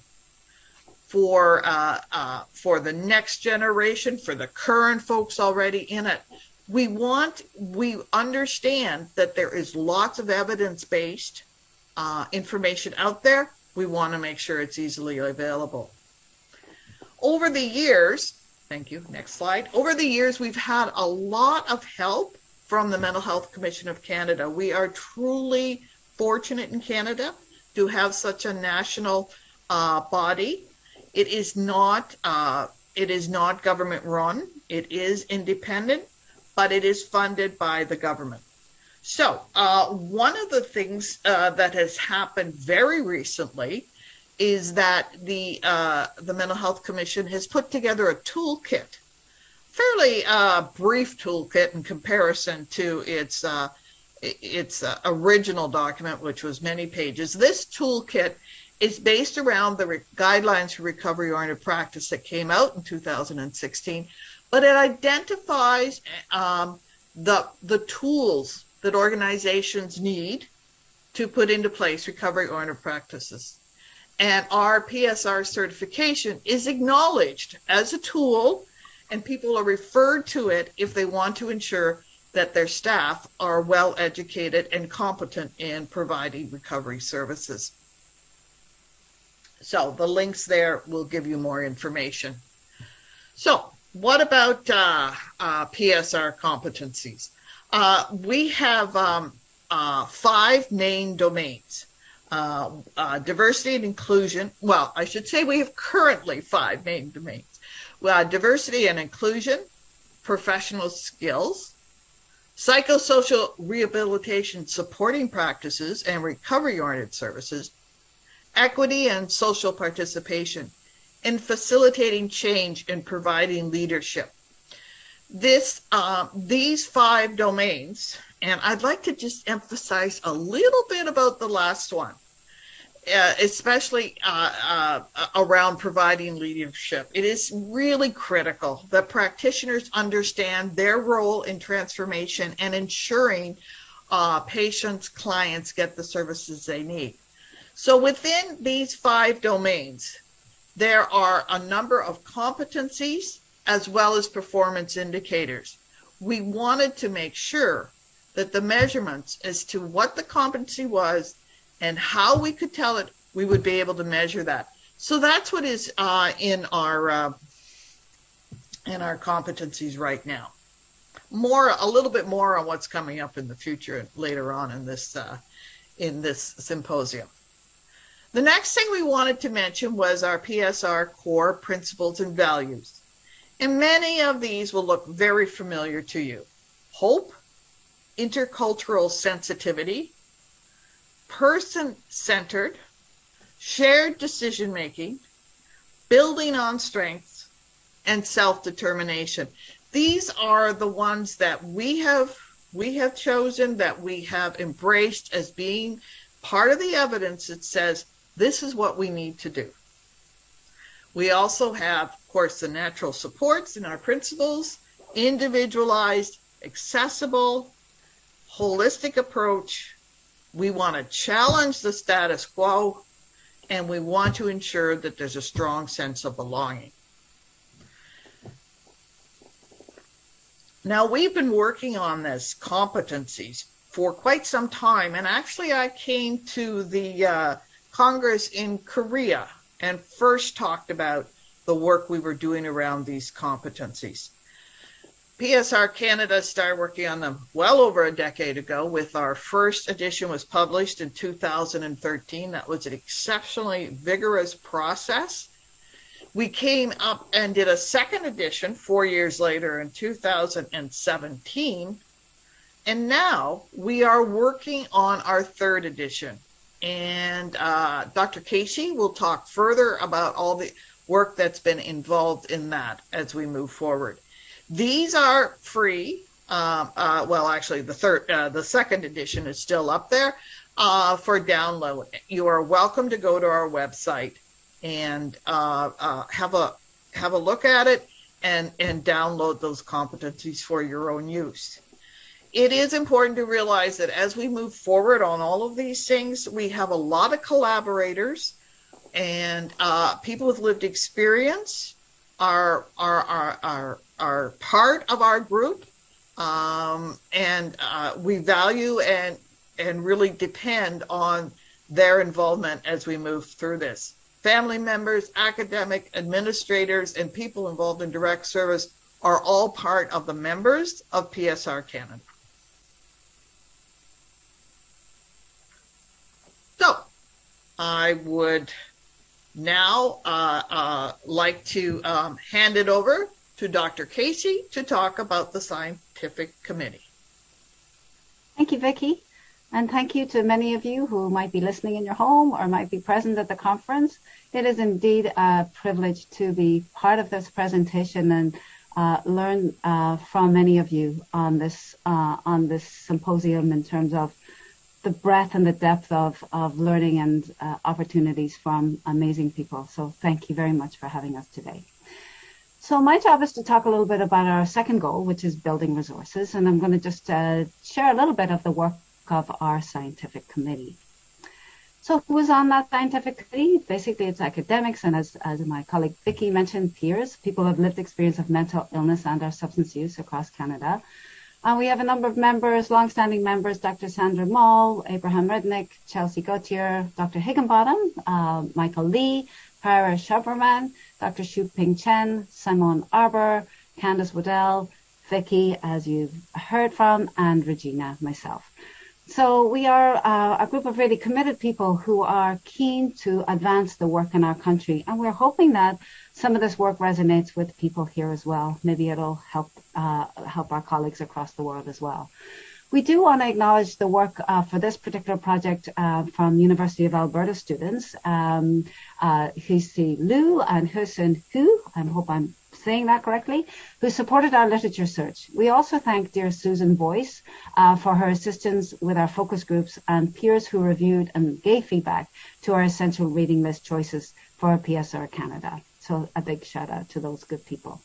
Speaker 20: for the next generation, for the current folks already in it. We understand that there is lots of evidence-based information out there. We want to make sure it's easily available. Over the years, thank you, next slide. Over the years, we've had a lot of help from the Mental Health Commission of Canada. We are truly fortunate in Canada to have such a national body. It is not government run. It is independent, but it is funded by the government. So one of the things that has happened very recently is that the Mental Health Commission has put together a toolkit, fairly brief toolkit in comparison to its original document, which was many pages. This toolkit is based around the guidelines for recovery-oriented practice that came out in 2016, but it identifies the tools that organizations need to put into place recovery-oriented practices. And our PSR certification is acknowledged as a tool, and people are referred to it if they want to ensure that their staff are well educated and competent in providing recovery services. So the links there will give you more information. So what about PSR competencies? We have 5 main domains. Diversity and inclusion. Well, I should say we have currently 5 main domains. Diversity and inclusion, professional skills, psychosocial rehabilitation supporting practices and recovery-oriented services, equity and social participation, and facilitating change and providing leadership. These 5 domains, and I'd like to just emphasize a little bit about the last one, especially around providing leadership. It is really critical that practitioners understand their role in transformation and ensuring patients, clients get the services they need. So within these 5 domains, there are a number of competencies as well as performance indicators. We wanted to make sure that the measurements as to what the competency was and how we could tell it, we would be able to measure that. So that's what is in our competencies right now. A little bit more on what's coming up in the future later on in this symposium. The next thing we wanted to mention was our PSR core principles and values. And many of these will look very familiar to you. Hope, intercultural sensitivity, person-centered, shared decision-making, building on strengths, and self-determination. These are the ones that we have chosen, that we have embraced as being part of the evidence that says this is what we need to do. We also have, of course, the natural supports in our principles, individualized, accessible, holistic approach. We want to challenge the status quo, and we want to ensure that there's a strong sense of belonging. Now, we've been working on this competencies for quite some time, and actually I came to the Congress in Korea and first talked about the work we were doing around these competencies. PSR Canada started working on them well over a decade ago. With our first edition was published in 2013. That was an exceptionally vigorous process. We came up and did a second edition 4 years later in 2017. And now we are working on our third edition. And Dr. Casey will talk further about all the work that's been involved in that as we move forward. These are free. Well, actually, the second edition is still up there for download. You are welcome to go to our website and have a look at it and download those competencies for your own use. It is important to realize that as we move forward on all of these things, we have a lot of collaborators and people with lived experience are part of our group, and we value and really depend on their involvement as we move through this. Family members, academic administrators, and people involved in direct service are all part of the members of PSR Canada. So I would now like to hand it over to Dr. Casey to talk about the scientific committee.
Speaker 19: Thank you, Vicki. And thank you to many of you who might be listening in your home or might be present at the conference. It is indeed a privilege to be part of this presentation and learn from many of you on this symposium in terms of the breadth and the depth of learning and opportunities from amazing people. So thank you very much for having us today. So my job is to talk a little bit about our second goal, which is building resources. And I'm going to just share a little bit of the work of our scientific committee. So who is on that scientific committee? Basically, it's academics and, as my colleague Vicki mentioned, peers, people who have lived experience of mental illness and or substance use across Canada. We have a number of members, long-standing members, Dr. Sandra Moll, Abraham Rednick, Chelsea Gauthier, Dr. Higginbottom, Michael Lee, Para Shuberman, Dr. Shu-Ping Chen, Simone Arbour, Candace Waddell, Vicki, as you've heard from, and Regina, myself. So we are a group of really committed people who are keen to advance the work in our country. And we're hoping that some of this work resonates with people here as well. Maybe it'll help our colleagues across the world as well. We do want to acknowledge the work for this particular project from University of Alberta students, Hisi Liu and Husin Hu, I hope I'm saying that correctly, who supported our literature search. We also thank dear Susan Boyce for her assistance with our focus groups and peers who reviewed and gave feedback to our essential reading list choices for PSR Canada. So a big shout out to those good people.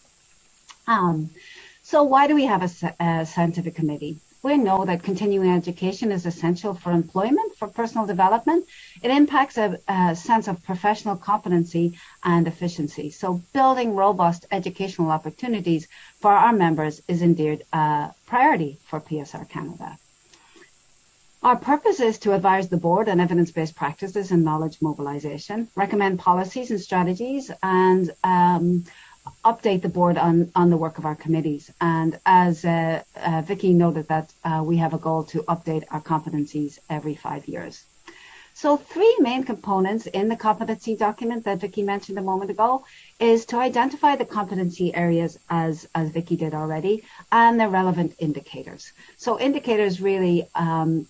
Speaker 19: So why do we have a scientific committee? We know that continuing education is essential for employment, for personal development. It impacts a sense of professional competency and efficiency. So building robust educational opportunities for our members is indeed a priority for PSR Canada. Our purpose is to advise the board on evidence-based practices and knowledge mobilization, recommend policies and strategies, and update the board on the work of our committees. And as Vicki noted, that we have a goal to update our competencies every 5 years. So 3 main components in the competency document that Vicki mentioned a moment ago is to identify the competency areas as Vicki did already, and the relevant indicators. So indicators really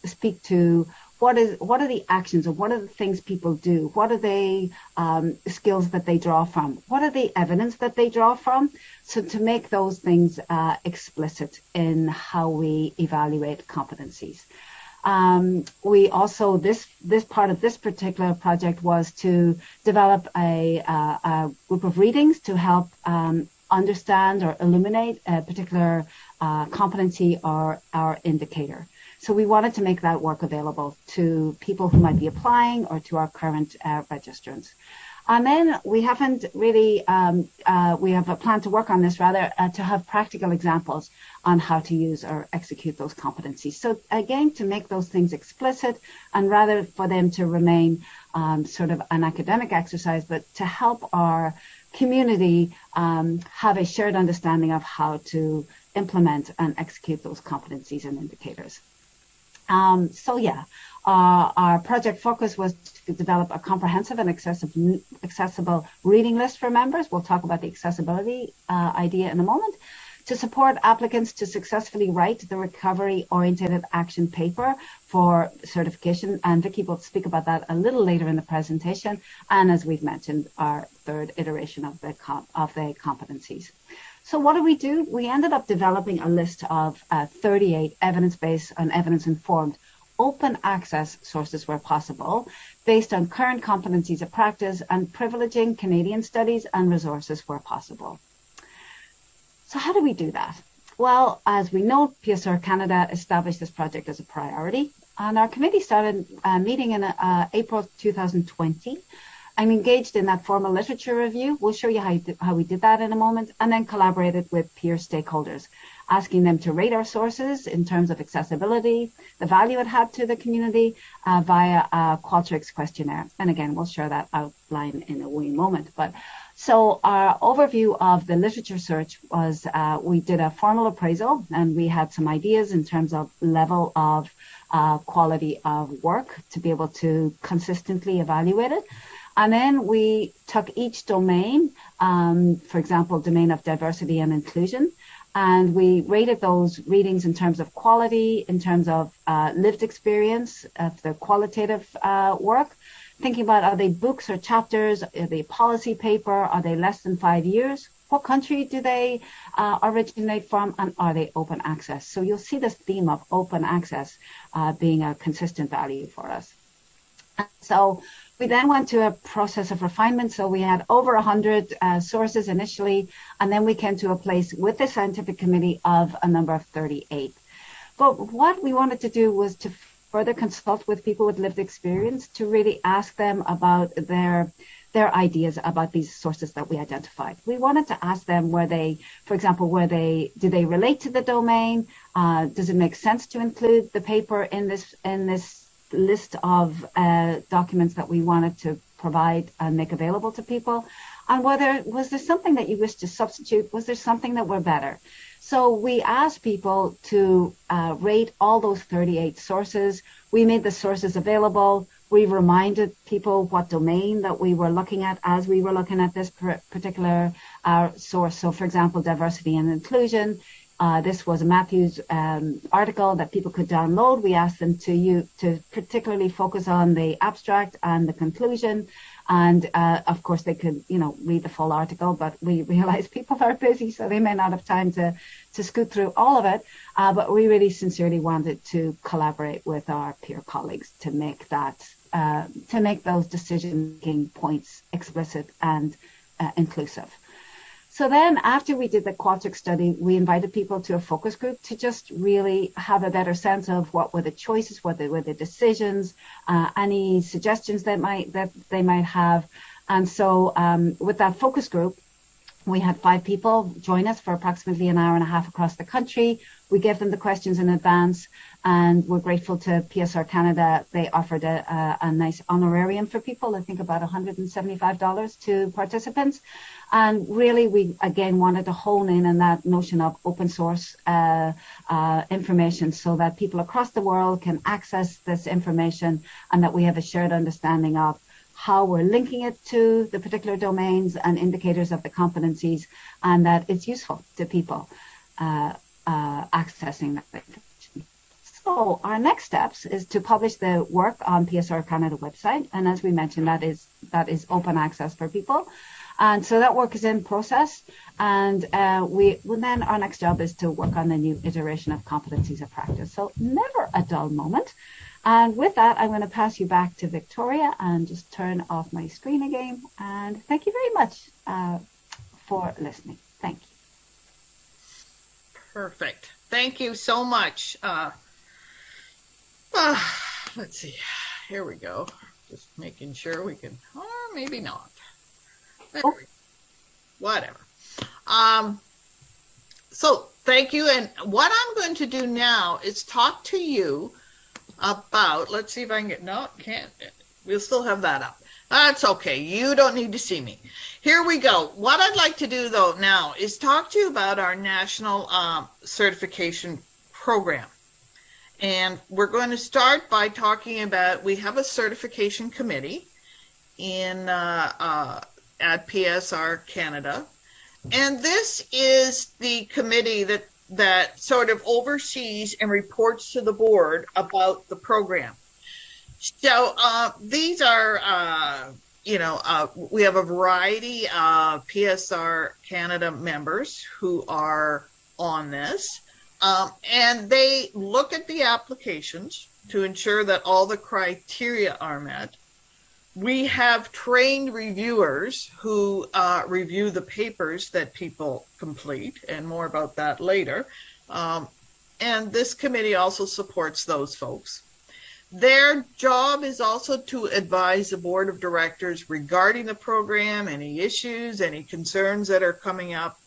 Speaker 19: speak to what are the actions or what are the things people do? What are the skills that they draw from? What are the evidence that they draw from? So to make those things explicit in how we evaluate competencies. We also, this part of this particular project was to develop a group of readings to help understand or illuminate a particular competency or indicator. So we wanted to make that work available to people who might be applying or to our current registrants. And then we haven't really, we have a plan to work on this rather, to have practical examples on how to use or execute those competencies. So again, to make those things explicit and rather for them to remain sort of an academic exercise, but to help our community have a shared understanding of how to implement and execute those competencies and indicators. So yeah, our project focus was to develop a comprehensive and accessible reading list for members. We'll talk about the accessibility idea in a moment. To support applicants to successfully write the recovery-oriented action paper for certification, and Vicky will speak about that a little later in the presentation. And as we've mentioned, our third iteration of the competencies. So what did we do? We ended up developing a list of 38 evidence-based and evidence-informed open access sources where possible, based on current competencies of practice and privileging Canadian studies and resources where possible. So how do we do that? Well, as we know, PSR Canada established this project as a priority, and our committee started meeting in April 2020. I'm engaged in that formal literature review. We'll show you how we did that in a moment, and then collaborated with peer stakeholders, asking them to rate our sources in terms of accessibility, the value it had to the community via a Qualtrics questionnaire. And again, we'll share that outline in a wee moment. But so our overview of the literature search was we did a formal appraisal, and we had some ideas in terms of level of quality of work to be able to consistently evaluate it. And then we took each domain, for example, domain of diversity and inclusion, and we rated those readings in terms of quality, in terms of lived experience of the qualitative work, thinking about are they books or chapters, are they policy paper, are they less than 5 years, what country do they originate from, and are they open access? So you'll see this theme of open access being a consistent value for us. So we then went to a process of refinement. So we had over 100 sources initially, and then we came to a place with the scientific committee of a number of 38. But what we wanted to do was to further consult with people with lived experience to really ask them about their ideas about these sources that we identified. We wanted to ask them were they, for example, do they relate to the domain? Does it make sense to include the paper in this list of documents that we wanted to provide and make available to people? And was there something that you wish to substitute? Was there something that were better? So we asked people to rate all those 38 sources. We made the sources available. We reminded people what domain that we were looking at as we were looking at this particular source. So for example, diversity and inclusion. This was a Matthews article that people could download. We asked them to particularly focus on the abstract and the conclusion. And of course, they could, read the full article, but we realize people are busy, so they may not have time to scoot through all of it. But we really sincerely wanted to collaborate with our peer colleagues to make those decision-making points explicit and inclusive. So then after we did the Qualtrics study, we invited people to a focus group to just really have a better sense of what were the choices, what were the decisions, any suggestions that they might have. And so with that focus group, we had 5 people join us for approximately an hour and a half across the country. We gave them the questions in advance, and we're grateful to PSR Canada. They offered a nice honorarium for people, I think about $175 to participants. And really, we, again, wanted to hone in on that notion of open source information so that people across the world can access this information and that we have a shared understanding of how we're linking it to the particular domains and indicators of the competencies, and that it's useful to people accessing that information. So our next steps is to publish the work on PSR Canada website, and as we mentioned, that is open access for people. And so that work is in process, and then our next job is to work on the new iteration of competencies of practice. So never a dull moment. And with that, I'm going to pass you back to Victoria and just turn off my screen again. And thank you very much for listening. Thank you.
Speaker 20: Perfect. Thank you so much. Let's see. Here we go. Just making sure we can, or maybe not. Whatever. So thank you. And what I'm going to do now is talk to you about, let's see if I can get, no, can't. We'll still have that up. That's okay. You don't need to see me. Here we go. What I'd like to do, though, now is talk to you about our national certification program. And we're going to start by talking about, we have a certification committee at PSR Canada. And this is the committee that sort of oversees and reports to the board about the program. So these are, we have a variety of PSR Canada members who are on this, and they look at the applications to ensure that all the criteria are met. We have trained reviewers who review the papers that people complete, and more about that later. And this committee also supports those folks. Their job is also to advise the board of directors regarding the program, any issues, any concerns that are coming up.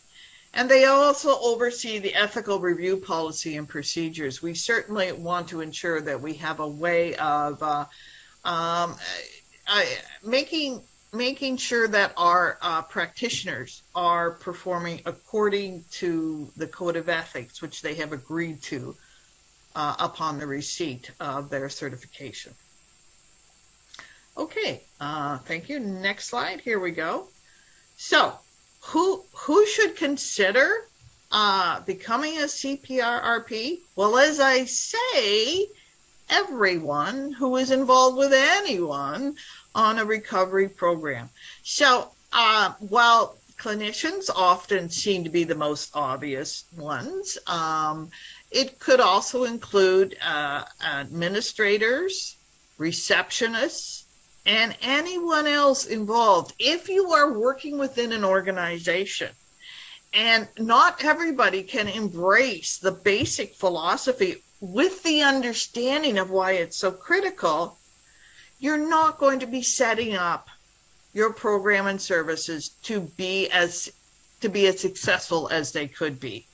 Speaker 20: And they also oversee the ethical review policy and procedures. We certainly want to ensure that we have a way of making sure that our practitioners are performing according to the code of ethics, which they have agreed to upon the receipt of their certification. Okay, thank you. Next slide. Here we go. So, who should consider becoming a CPRRP? Well, as I say, everyone who is involved with anyone on a recovery program. So while clinicians often seem to be the most obvious ones, it could also include administrators, receptionists, and anyone else involved. If you are working within an organization, and not everybody can embrace the basic philosophy with the understanding of why it's so critical, you're not going to be setting up your program and services to be as successful as they could be.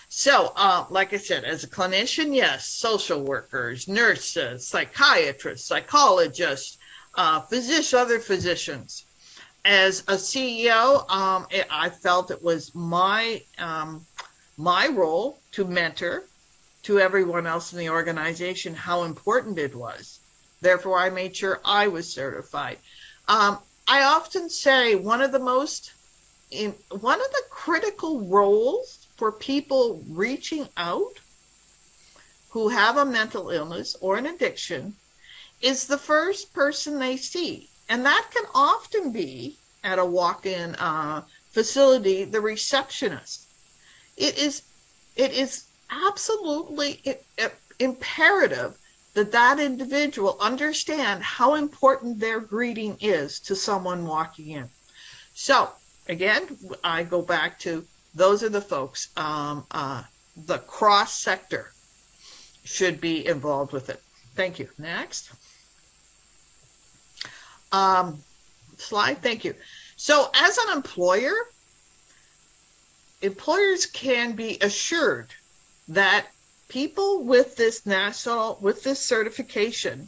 Speaker 20: So, like I said, as a clinician, yes, social workers, nurses, psychiatrists, psychologists, other physicians. As a CEO, I felt it was my role to mentor to everyone else in the organization how important it was. Therefore, I made sure I was certified. I often say one of the critical roles for people reaching out who have a mental illness or an addiction is the first person they see. And that can often be, at a walk-in facility, the receptionist. It is absolutely imperative that individual understand how important their greeting is to someone walking in. So, again, I go back to those are the folks, the cross-sector should be involved with it. Thank you. Next. Slide. Thank you. So as an employer, employers can be assured that people with this certification,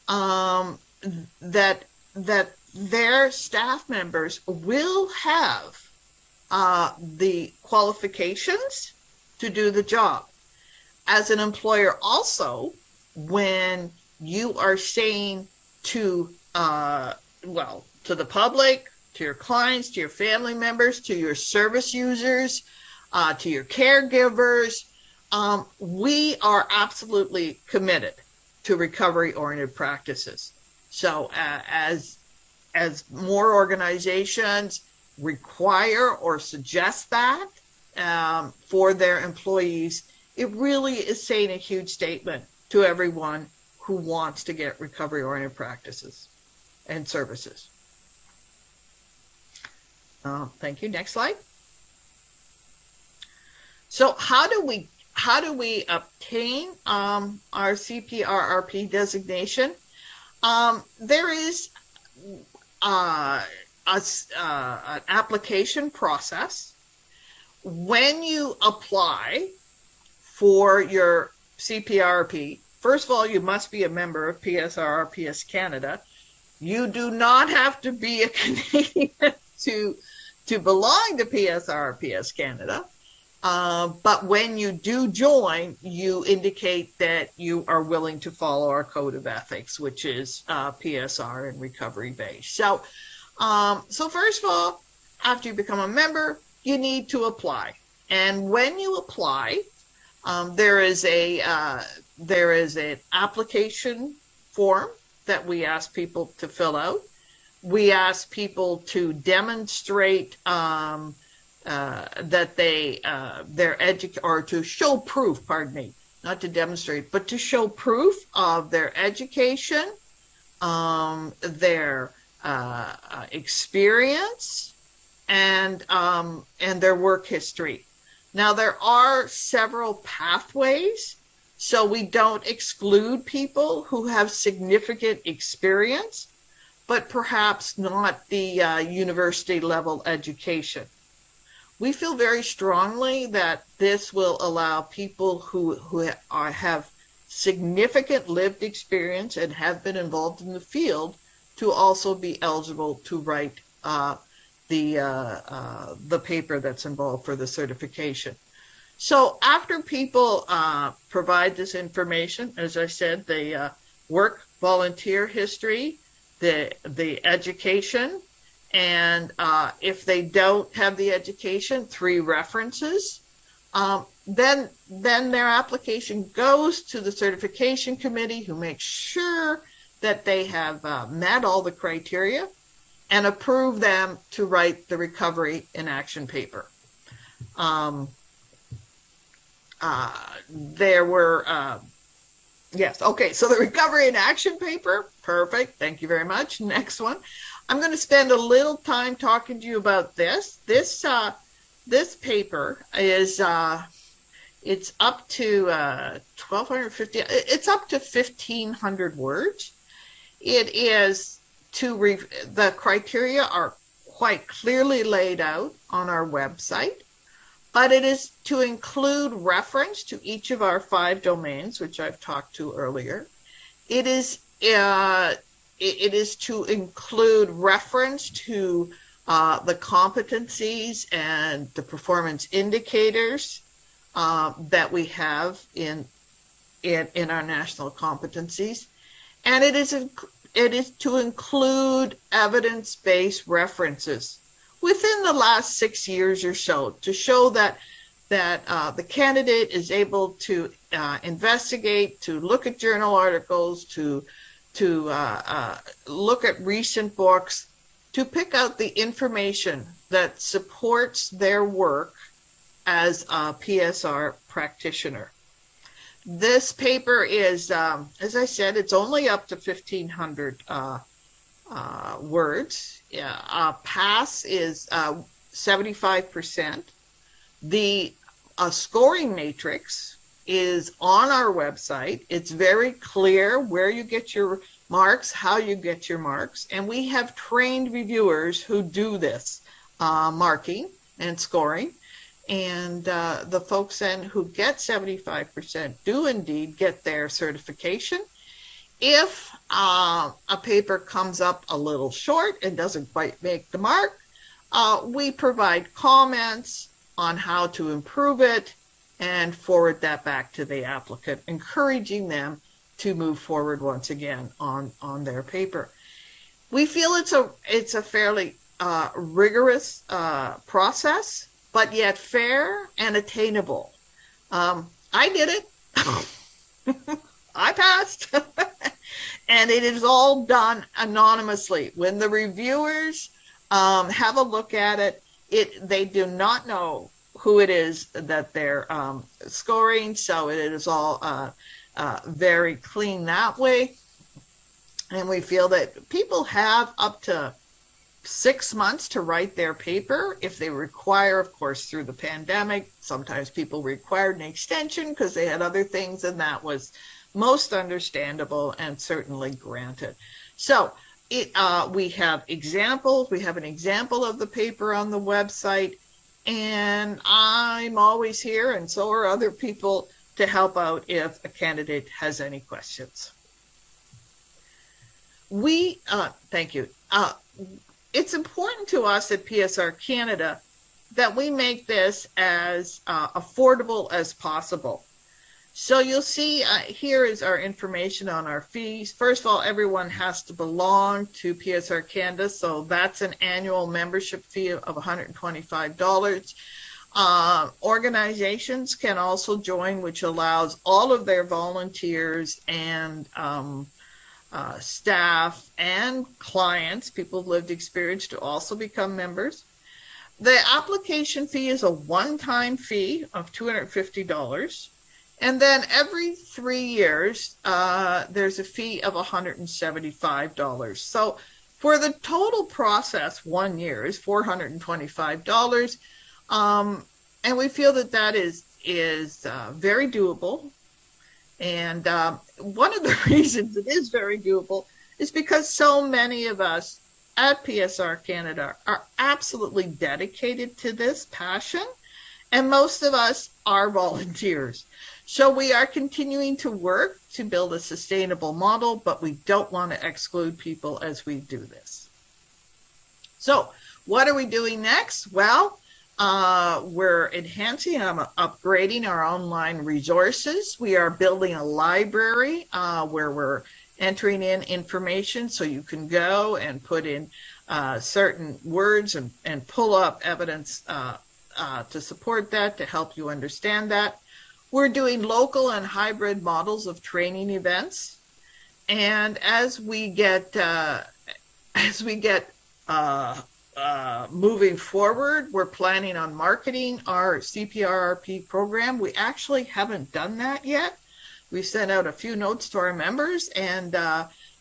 Speaker 20: that their staff members will have the qualifications to do the job. As an employer also, when you are saying to the public, to your clients, to your family members, to your service users, to your caregivers, we are absolutely committed to recovery-oriented practices. So as more organizations require or suggest that for their employees, it really is saying a huge statement to everyone who wants to get recovery-oriented practices and services. Thank you. Next slide. So how do we obtain our CPRRP designation? There is an application process. When you apply for your CPRP, first of all, you must be a member of PSRRPS Canada. You do not have to be a Canadian to belong to PSRRPS Canada. But when you do join, you indicate that you are willing to follow our code of ethics, which is PSR and recovery based. So first of all, after you become a member, you need to apply. And when you apply, there is an application form that we ask people to fill out. We ask people to demonstrate that or to show proof, pardon me, not to demonstrate, but to show proof of their education, their experience, and their work history. Now, there are several pathways, so we don't exclude people who have significant experience, but perhaps not the university level education. We feel very strongly that this will allow people who have significant lived experience and have been involved in the field to also be eligible to write the paper that's involved for the certification. So after people provide this information, as I said, the work volunteer history, the education, and if they don't have the education, 3 references, then their application goes to the certification committee, who makes sure that they have met all the criteria and approve them to write the recovery in action paper. Yes, okay, so the recovery in action paper, perfect, thank you very much. Next one. I'm going to spend a little time talking to you about this. This paper is, it's up to 1,250, it's up to 1,500 words. It is the criteria are quite clearly laid out on our website, but it is to include reference to each of our 5 domains, which I've talked to earlier. It is to include reference to the competencies and the performance indicators that we have in our national competencies, and it is to include evidence-based references within the last 6 years or so to show that the candidate is able to investigate, to look at journal articles, to look at recent books, to pick out the information that supports their work as a PSR practitioner. This paper is, as I said, it's only up to 1,500 words. Pass is 75%. The scoring matrix is on our website. It's very clear where you get your marks, how you get your marks, and we have trained reviewers who do this marking and scoring. And the folks then who get 75% do indeed get their certification. If a paper comes up a little short and doesn't quite make the mark, we provide comments on how to improve it and forward that back to the applicant, encouraging them to move forward once again on their paper. We feel it's a fairly rigorous process, but yet fair and attainable. I did it. I passed. And it is all done anonymously. When the reviewers have a look at it, they do not know who it is that they're scoring, so it is all very clean that way. And we feel that people have up to 6 months to write their paper. If they require, of course, through the pandemic, sometimes people required an extension because they had other things, and that was most understandable and certainly granted. So We have examples. We have an example of the paper on the website, and I'm always here, and so are other people, to help out if a candidate has any questions. Thank you. It's important to us at PSR Canada that we make this as affordable as possible. So you'll see here is our information on our fees. First of all, everyone has to belong to PSR Canada, so that's an annual membership fee of $125. Organizations can also join, which allows all of their volunteers and staff and clients, people with lived experience, to also become members. The application fee is a one-time fee of $250. And then every 3 years, there's a fee of $175. So for the total process, 1 year is $425. And we feel that that is very doable. And one of the reasons it is very doable is because so many of us at PSR Canada are absolutely dedicated to this passion, and most of us are volunteers. So we are continuing to work to build a sustainable model, but we don't want to exclude people as we do this. So what are we doing next? Well, we're enhancing and upgrading our online resources. We are building a library where we're entering in information so you can go and put in certain words and pull up evidence to support that, to help you understand that. We're doing local and hybrid models of training events, and as we get moving forward, we're planning on marketing our CPRRP program. We actually haven't done that yet. We sent out a few notes to our members, and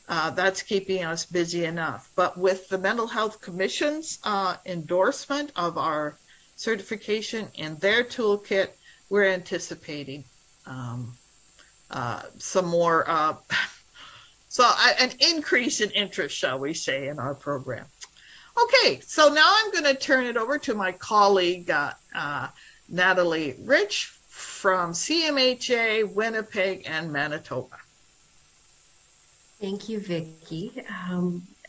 Speaker 20: that's keeping us busy enough. But with the Mental Health Commission's endorsement of our certification in their toolkit, we're anticipating some more, an increase in interest, shall we say, in our program. Okay, so now I'm going to turn it over to my colleague, Natalie Rich from CMHA, Winnipeg, and Manitoba.
Speaker 21: Thank you, Vicki.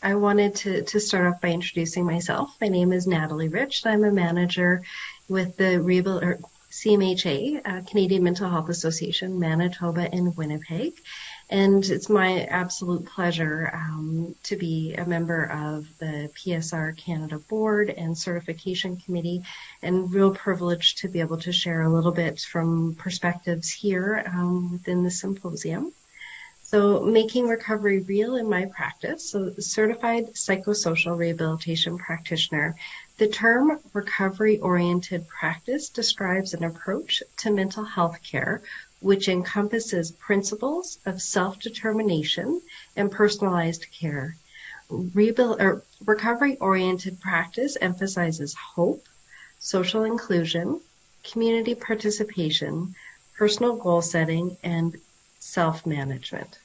Speaker 21: I wanted to start off by introducing myself. My name is Natalie Rich. I'm a manager with the CMHA, Canadian Mental Health Association, Manitoba and Winnipeg. And it's my absolute pleasure to be a member of the PSR Canada Board and Certification Committee, and real privilege to be able to share a little bit from perspectives here within the symposium. So making recovery real in my practice, so certified psychosocial rehabilitation practitioner. The term recovery-oriented practice describes an approach to mental health care which encompasses principles of self-determination and personalized care. Recovery-oriented practice emphasizes hope, social inclusion, community participation, personal goal setting, and self-management.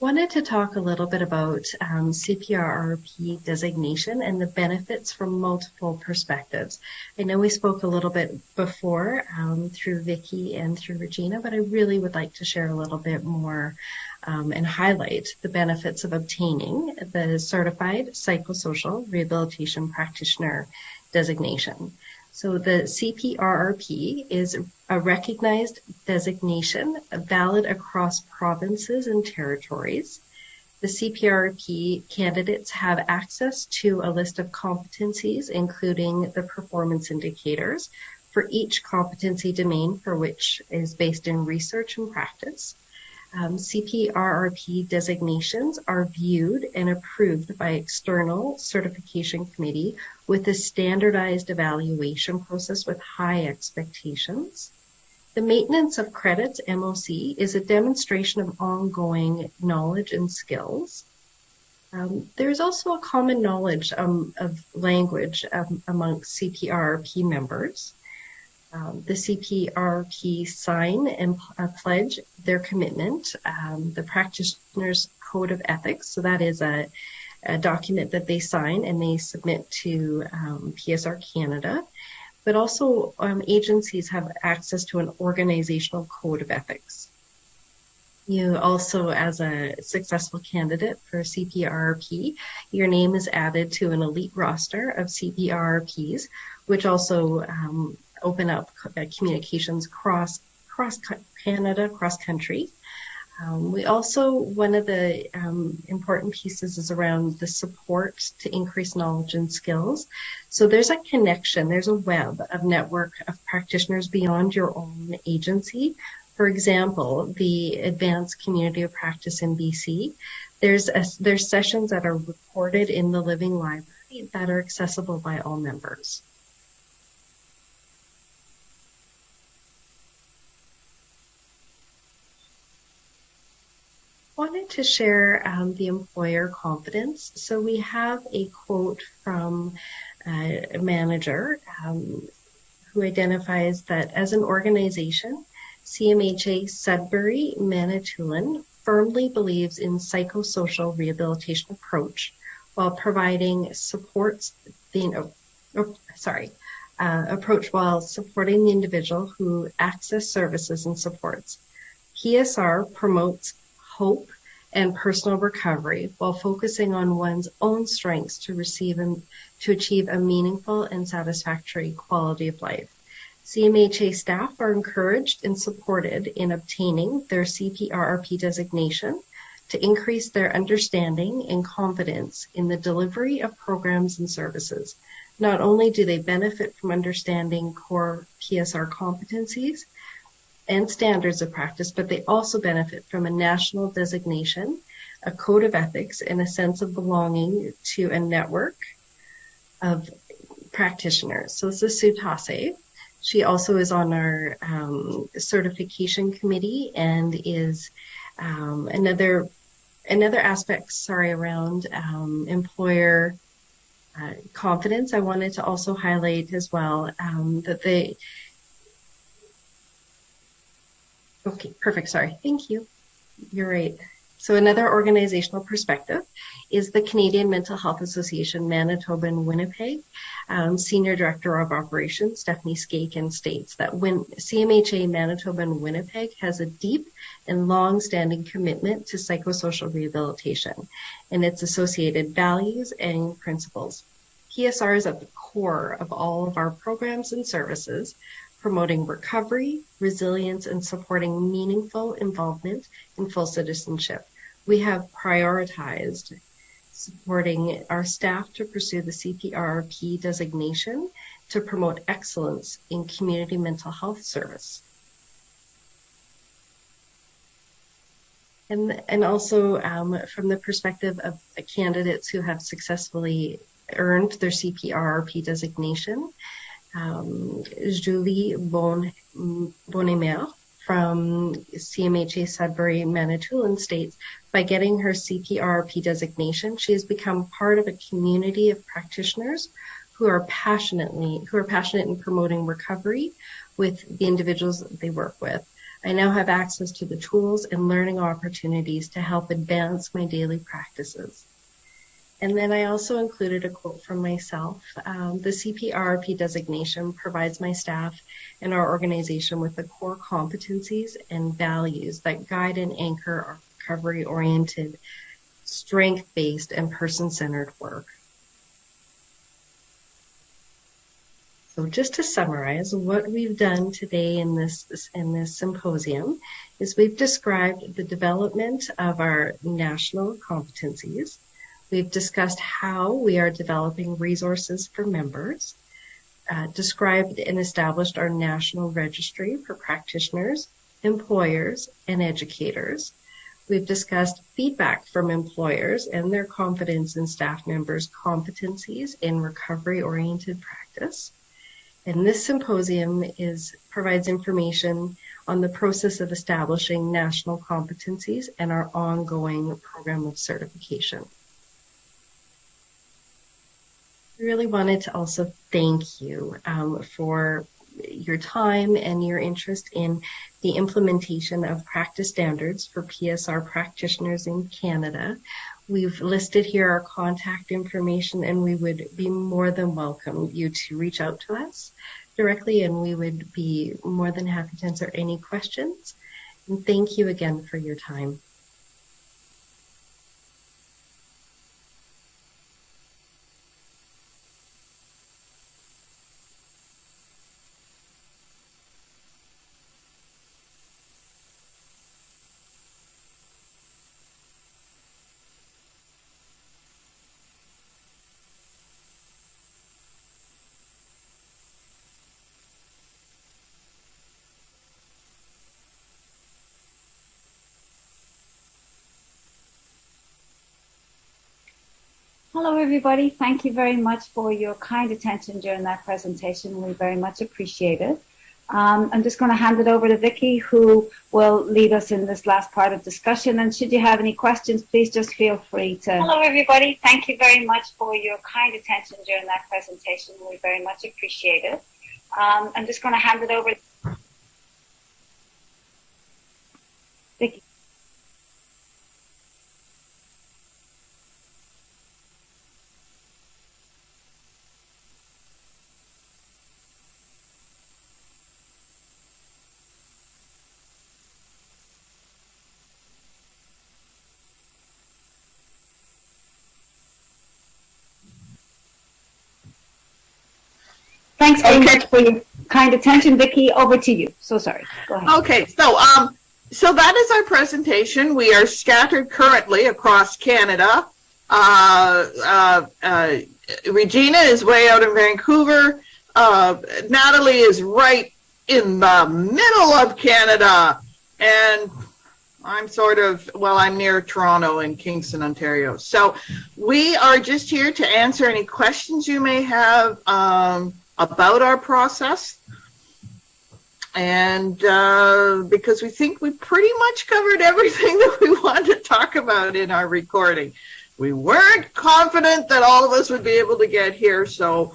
Speaker 21: Wanted to talk a little bit about CPRRP designation and the benefits from multiple perspectives. I know we spoke a little bit before through Vicki and through Regina, but I really would like to share a little bit more and highlight the benefits of obtaining the Certified Psychosocial Rehabilitation Practitioner designation. So the CPRRP is a recognized designation valid across provinces and territories. The CPRRP candidates have access to a list of competencies, including the performance indicators for each competency domain for which is based in research and practice. CPRRP designations are viewed and approved by external certification committee with a standardized evaluation process with high expectations. The maintenance of credits, MOC, is a demonstration of ongoing knowledge and skills. There's also a common knowledge of language amongst CPRRP members. The CPRP sign and pledge their commitment, the practitioner's code of ethics. So that is a document that they sign and they submit to PSR Canada. But also agencies have access to an organizational code of ethics. You also, as a successful candidate for CPRP, your name is added to an elite roster of CPRPs, which also open up communications cross Canada, cross country. We also, one of the important pieces is around the support to increase knowledge and skills. So there's a connection, there's a web of network of practitioners beyond your own agency. For example, the Advanced Community of Practice in BC, there's sessions that are recorded in the Living Library that are accessible by all members. Wanted to share the employer confidence. So we have a quote from a manager who identifies that as an organization, CMHA Sudbury Manitoulin firmly believes in psychosocial rehabilitation approach while providing supports approach while supporting the individual who access services and supports. PSR promotes hope and personal recovery while focusing on one's own strengths to achieve a meaningful and satisfactory quality of life. CMHA staff are encouraged and supported in obtaining their CPRRP designation to increase their understanding and confidence in the delivery of programs and services. Not only do they benefit from understanding core PSR competencies and standards of practice, but they also benefit from a national designation, a code of ethics, and a sense of belonging to a network of practitioners. So this is Sutase. She also is on our certification committee and is another aspect, around employer confidence. I wanted to also highlight as well that they. Okay, perfect. Sorry. Thank you. You're right. So another organizational perspective is the Canadian Mental Health Association Manitoba and Winnipeg. Senior Director of Operations, Stephanie Skaken, states that when CMHA Manitoba and Winnipeg has a deep and long-standing commitment to psychosocial rehabilitation and its associated values and principles. PSR is at the core of all of our programs and services, promoting recovery, resilience, and supporting meaningful involvement in full citizenship. We have prioritized supporting our staff to pursue the CPRP designation to promote excellence in community mental health service. And also from the perspective of candidates who have successfully earned their CPRP designation, Julie Bonnemer from CMHA Sudbury Manitoulin states, by getting her CPRP designation, she has become part of a community of practitioners who are passionate in promoting recovery with the individuals that they work with. I now have access to the tools and learning opportunities to help advance my daily practices. And then I also included a quote from myself. The CPRP designation provides my staff and our organization with the core competencies and values that guide and anchor our recovery-oriented, strength-based, and person-centered work. So just to summarize, what we've done today in this symposium is we've described the development of our national competencies. We've discussed how we are developing resources for members, described and established our national registry for practitioners, employers, and educators. We've discussed feedback from employers and their confidence in staff members' competencies in recovery-oriented practice. And this symposium provides information on the process of establishing national competencies and our ongoing program of certification. I really wanted to also thank you for your time and your interest in the implementation of practice standards for PSR practitioners in Canada. We've listed here our contact information, and we would be more than welcome you to reach out to us directly, and we would be more than happy to answer any questions. And thank you again for your time.
Speaker 19: Hello, everybody. Thank you very much for your kind attention during that presentation. We very much appreciate it. I'm just going to hand it over to Vicky, who will lead us in this last part of discussion. And should you have any questions, please just feel free to... Hello, everybody. Thank you very much for your kind attention during that presentation. We very much appreciate it. I'm just going to hand it over to Vicky. Thanks very much for your kind attention, Vicky. Over to you. So sorry. Go ahead.
Speaker 20: Okay, so that is our presentation. We are scattered currently across Canada. Regina is way out in Vancouver. Natalie is right in the middle of Canada, and I'm I'm near Toronto in Kingston, Ontario. So we are just here to answer any questions you may have about our process. And because we think we pretty much covered everything that we wanted to talk about in our recording. We weren't confident that all of us would be able to get here, so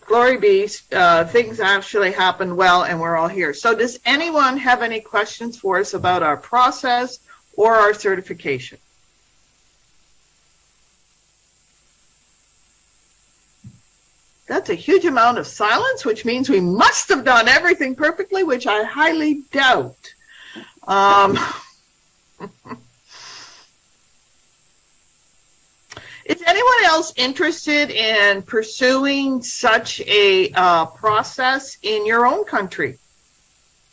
Speaker 20: glory be, things actually happened well, and we're all here. So does anyone have any questions for us about our process or our certification? That's a huge amount of silence, which means we must have done everything perfectly, which I highly doubt. Is anyone else interested in pursuing such a process in your own country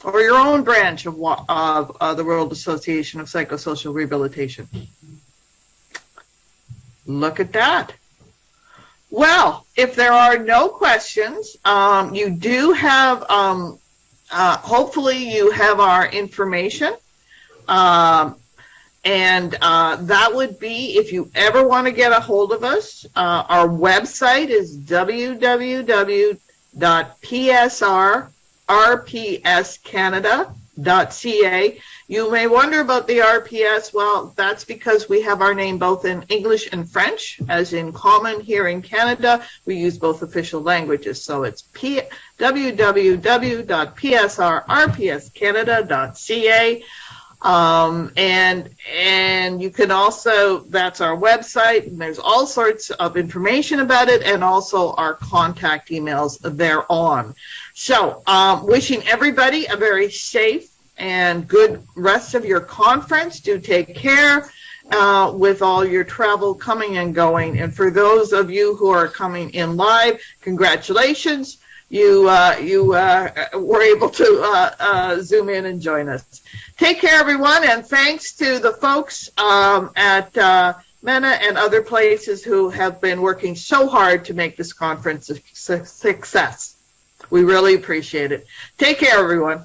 Speaker 20: or your own branch of the World Association of Psychosocial Rehabilitation? Look at that. Well, if there are no questions, you do have, hopefully you have our information. And that would be, if you ever want to get a hold of us, our website is www.psrrpscanada.ca. You may wonder about the RPS. Well, that's because we have our name both in English and French, as in common here in Canada. We use both official languages. So it's www.psrrpscanada.ca. And you can also, that's our website, and there's all sorts of information about it, and also our contact emails thereon. So wishing everybody a very safe and good rest of your conference. Do take care with all your travel coming and going. And for those of you who are coming in live, congratulations. You were able to Zoom in and join us. Take care, everyone, and thanks to the folks at MENA and other places who have been working so hard to make this conference a success. We really appreciate it. Take care, everyone.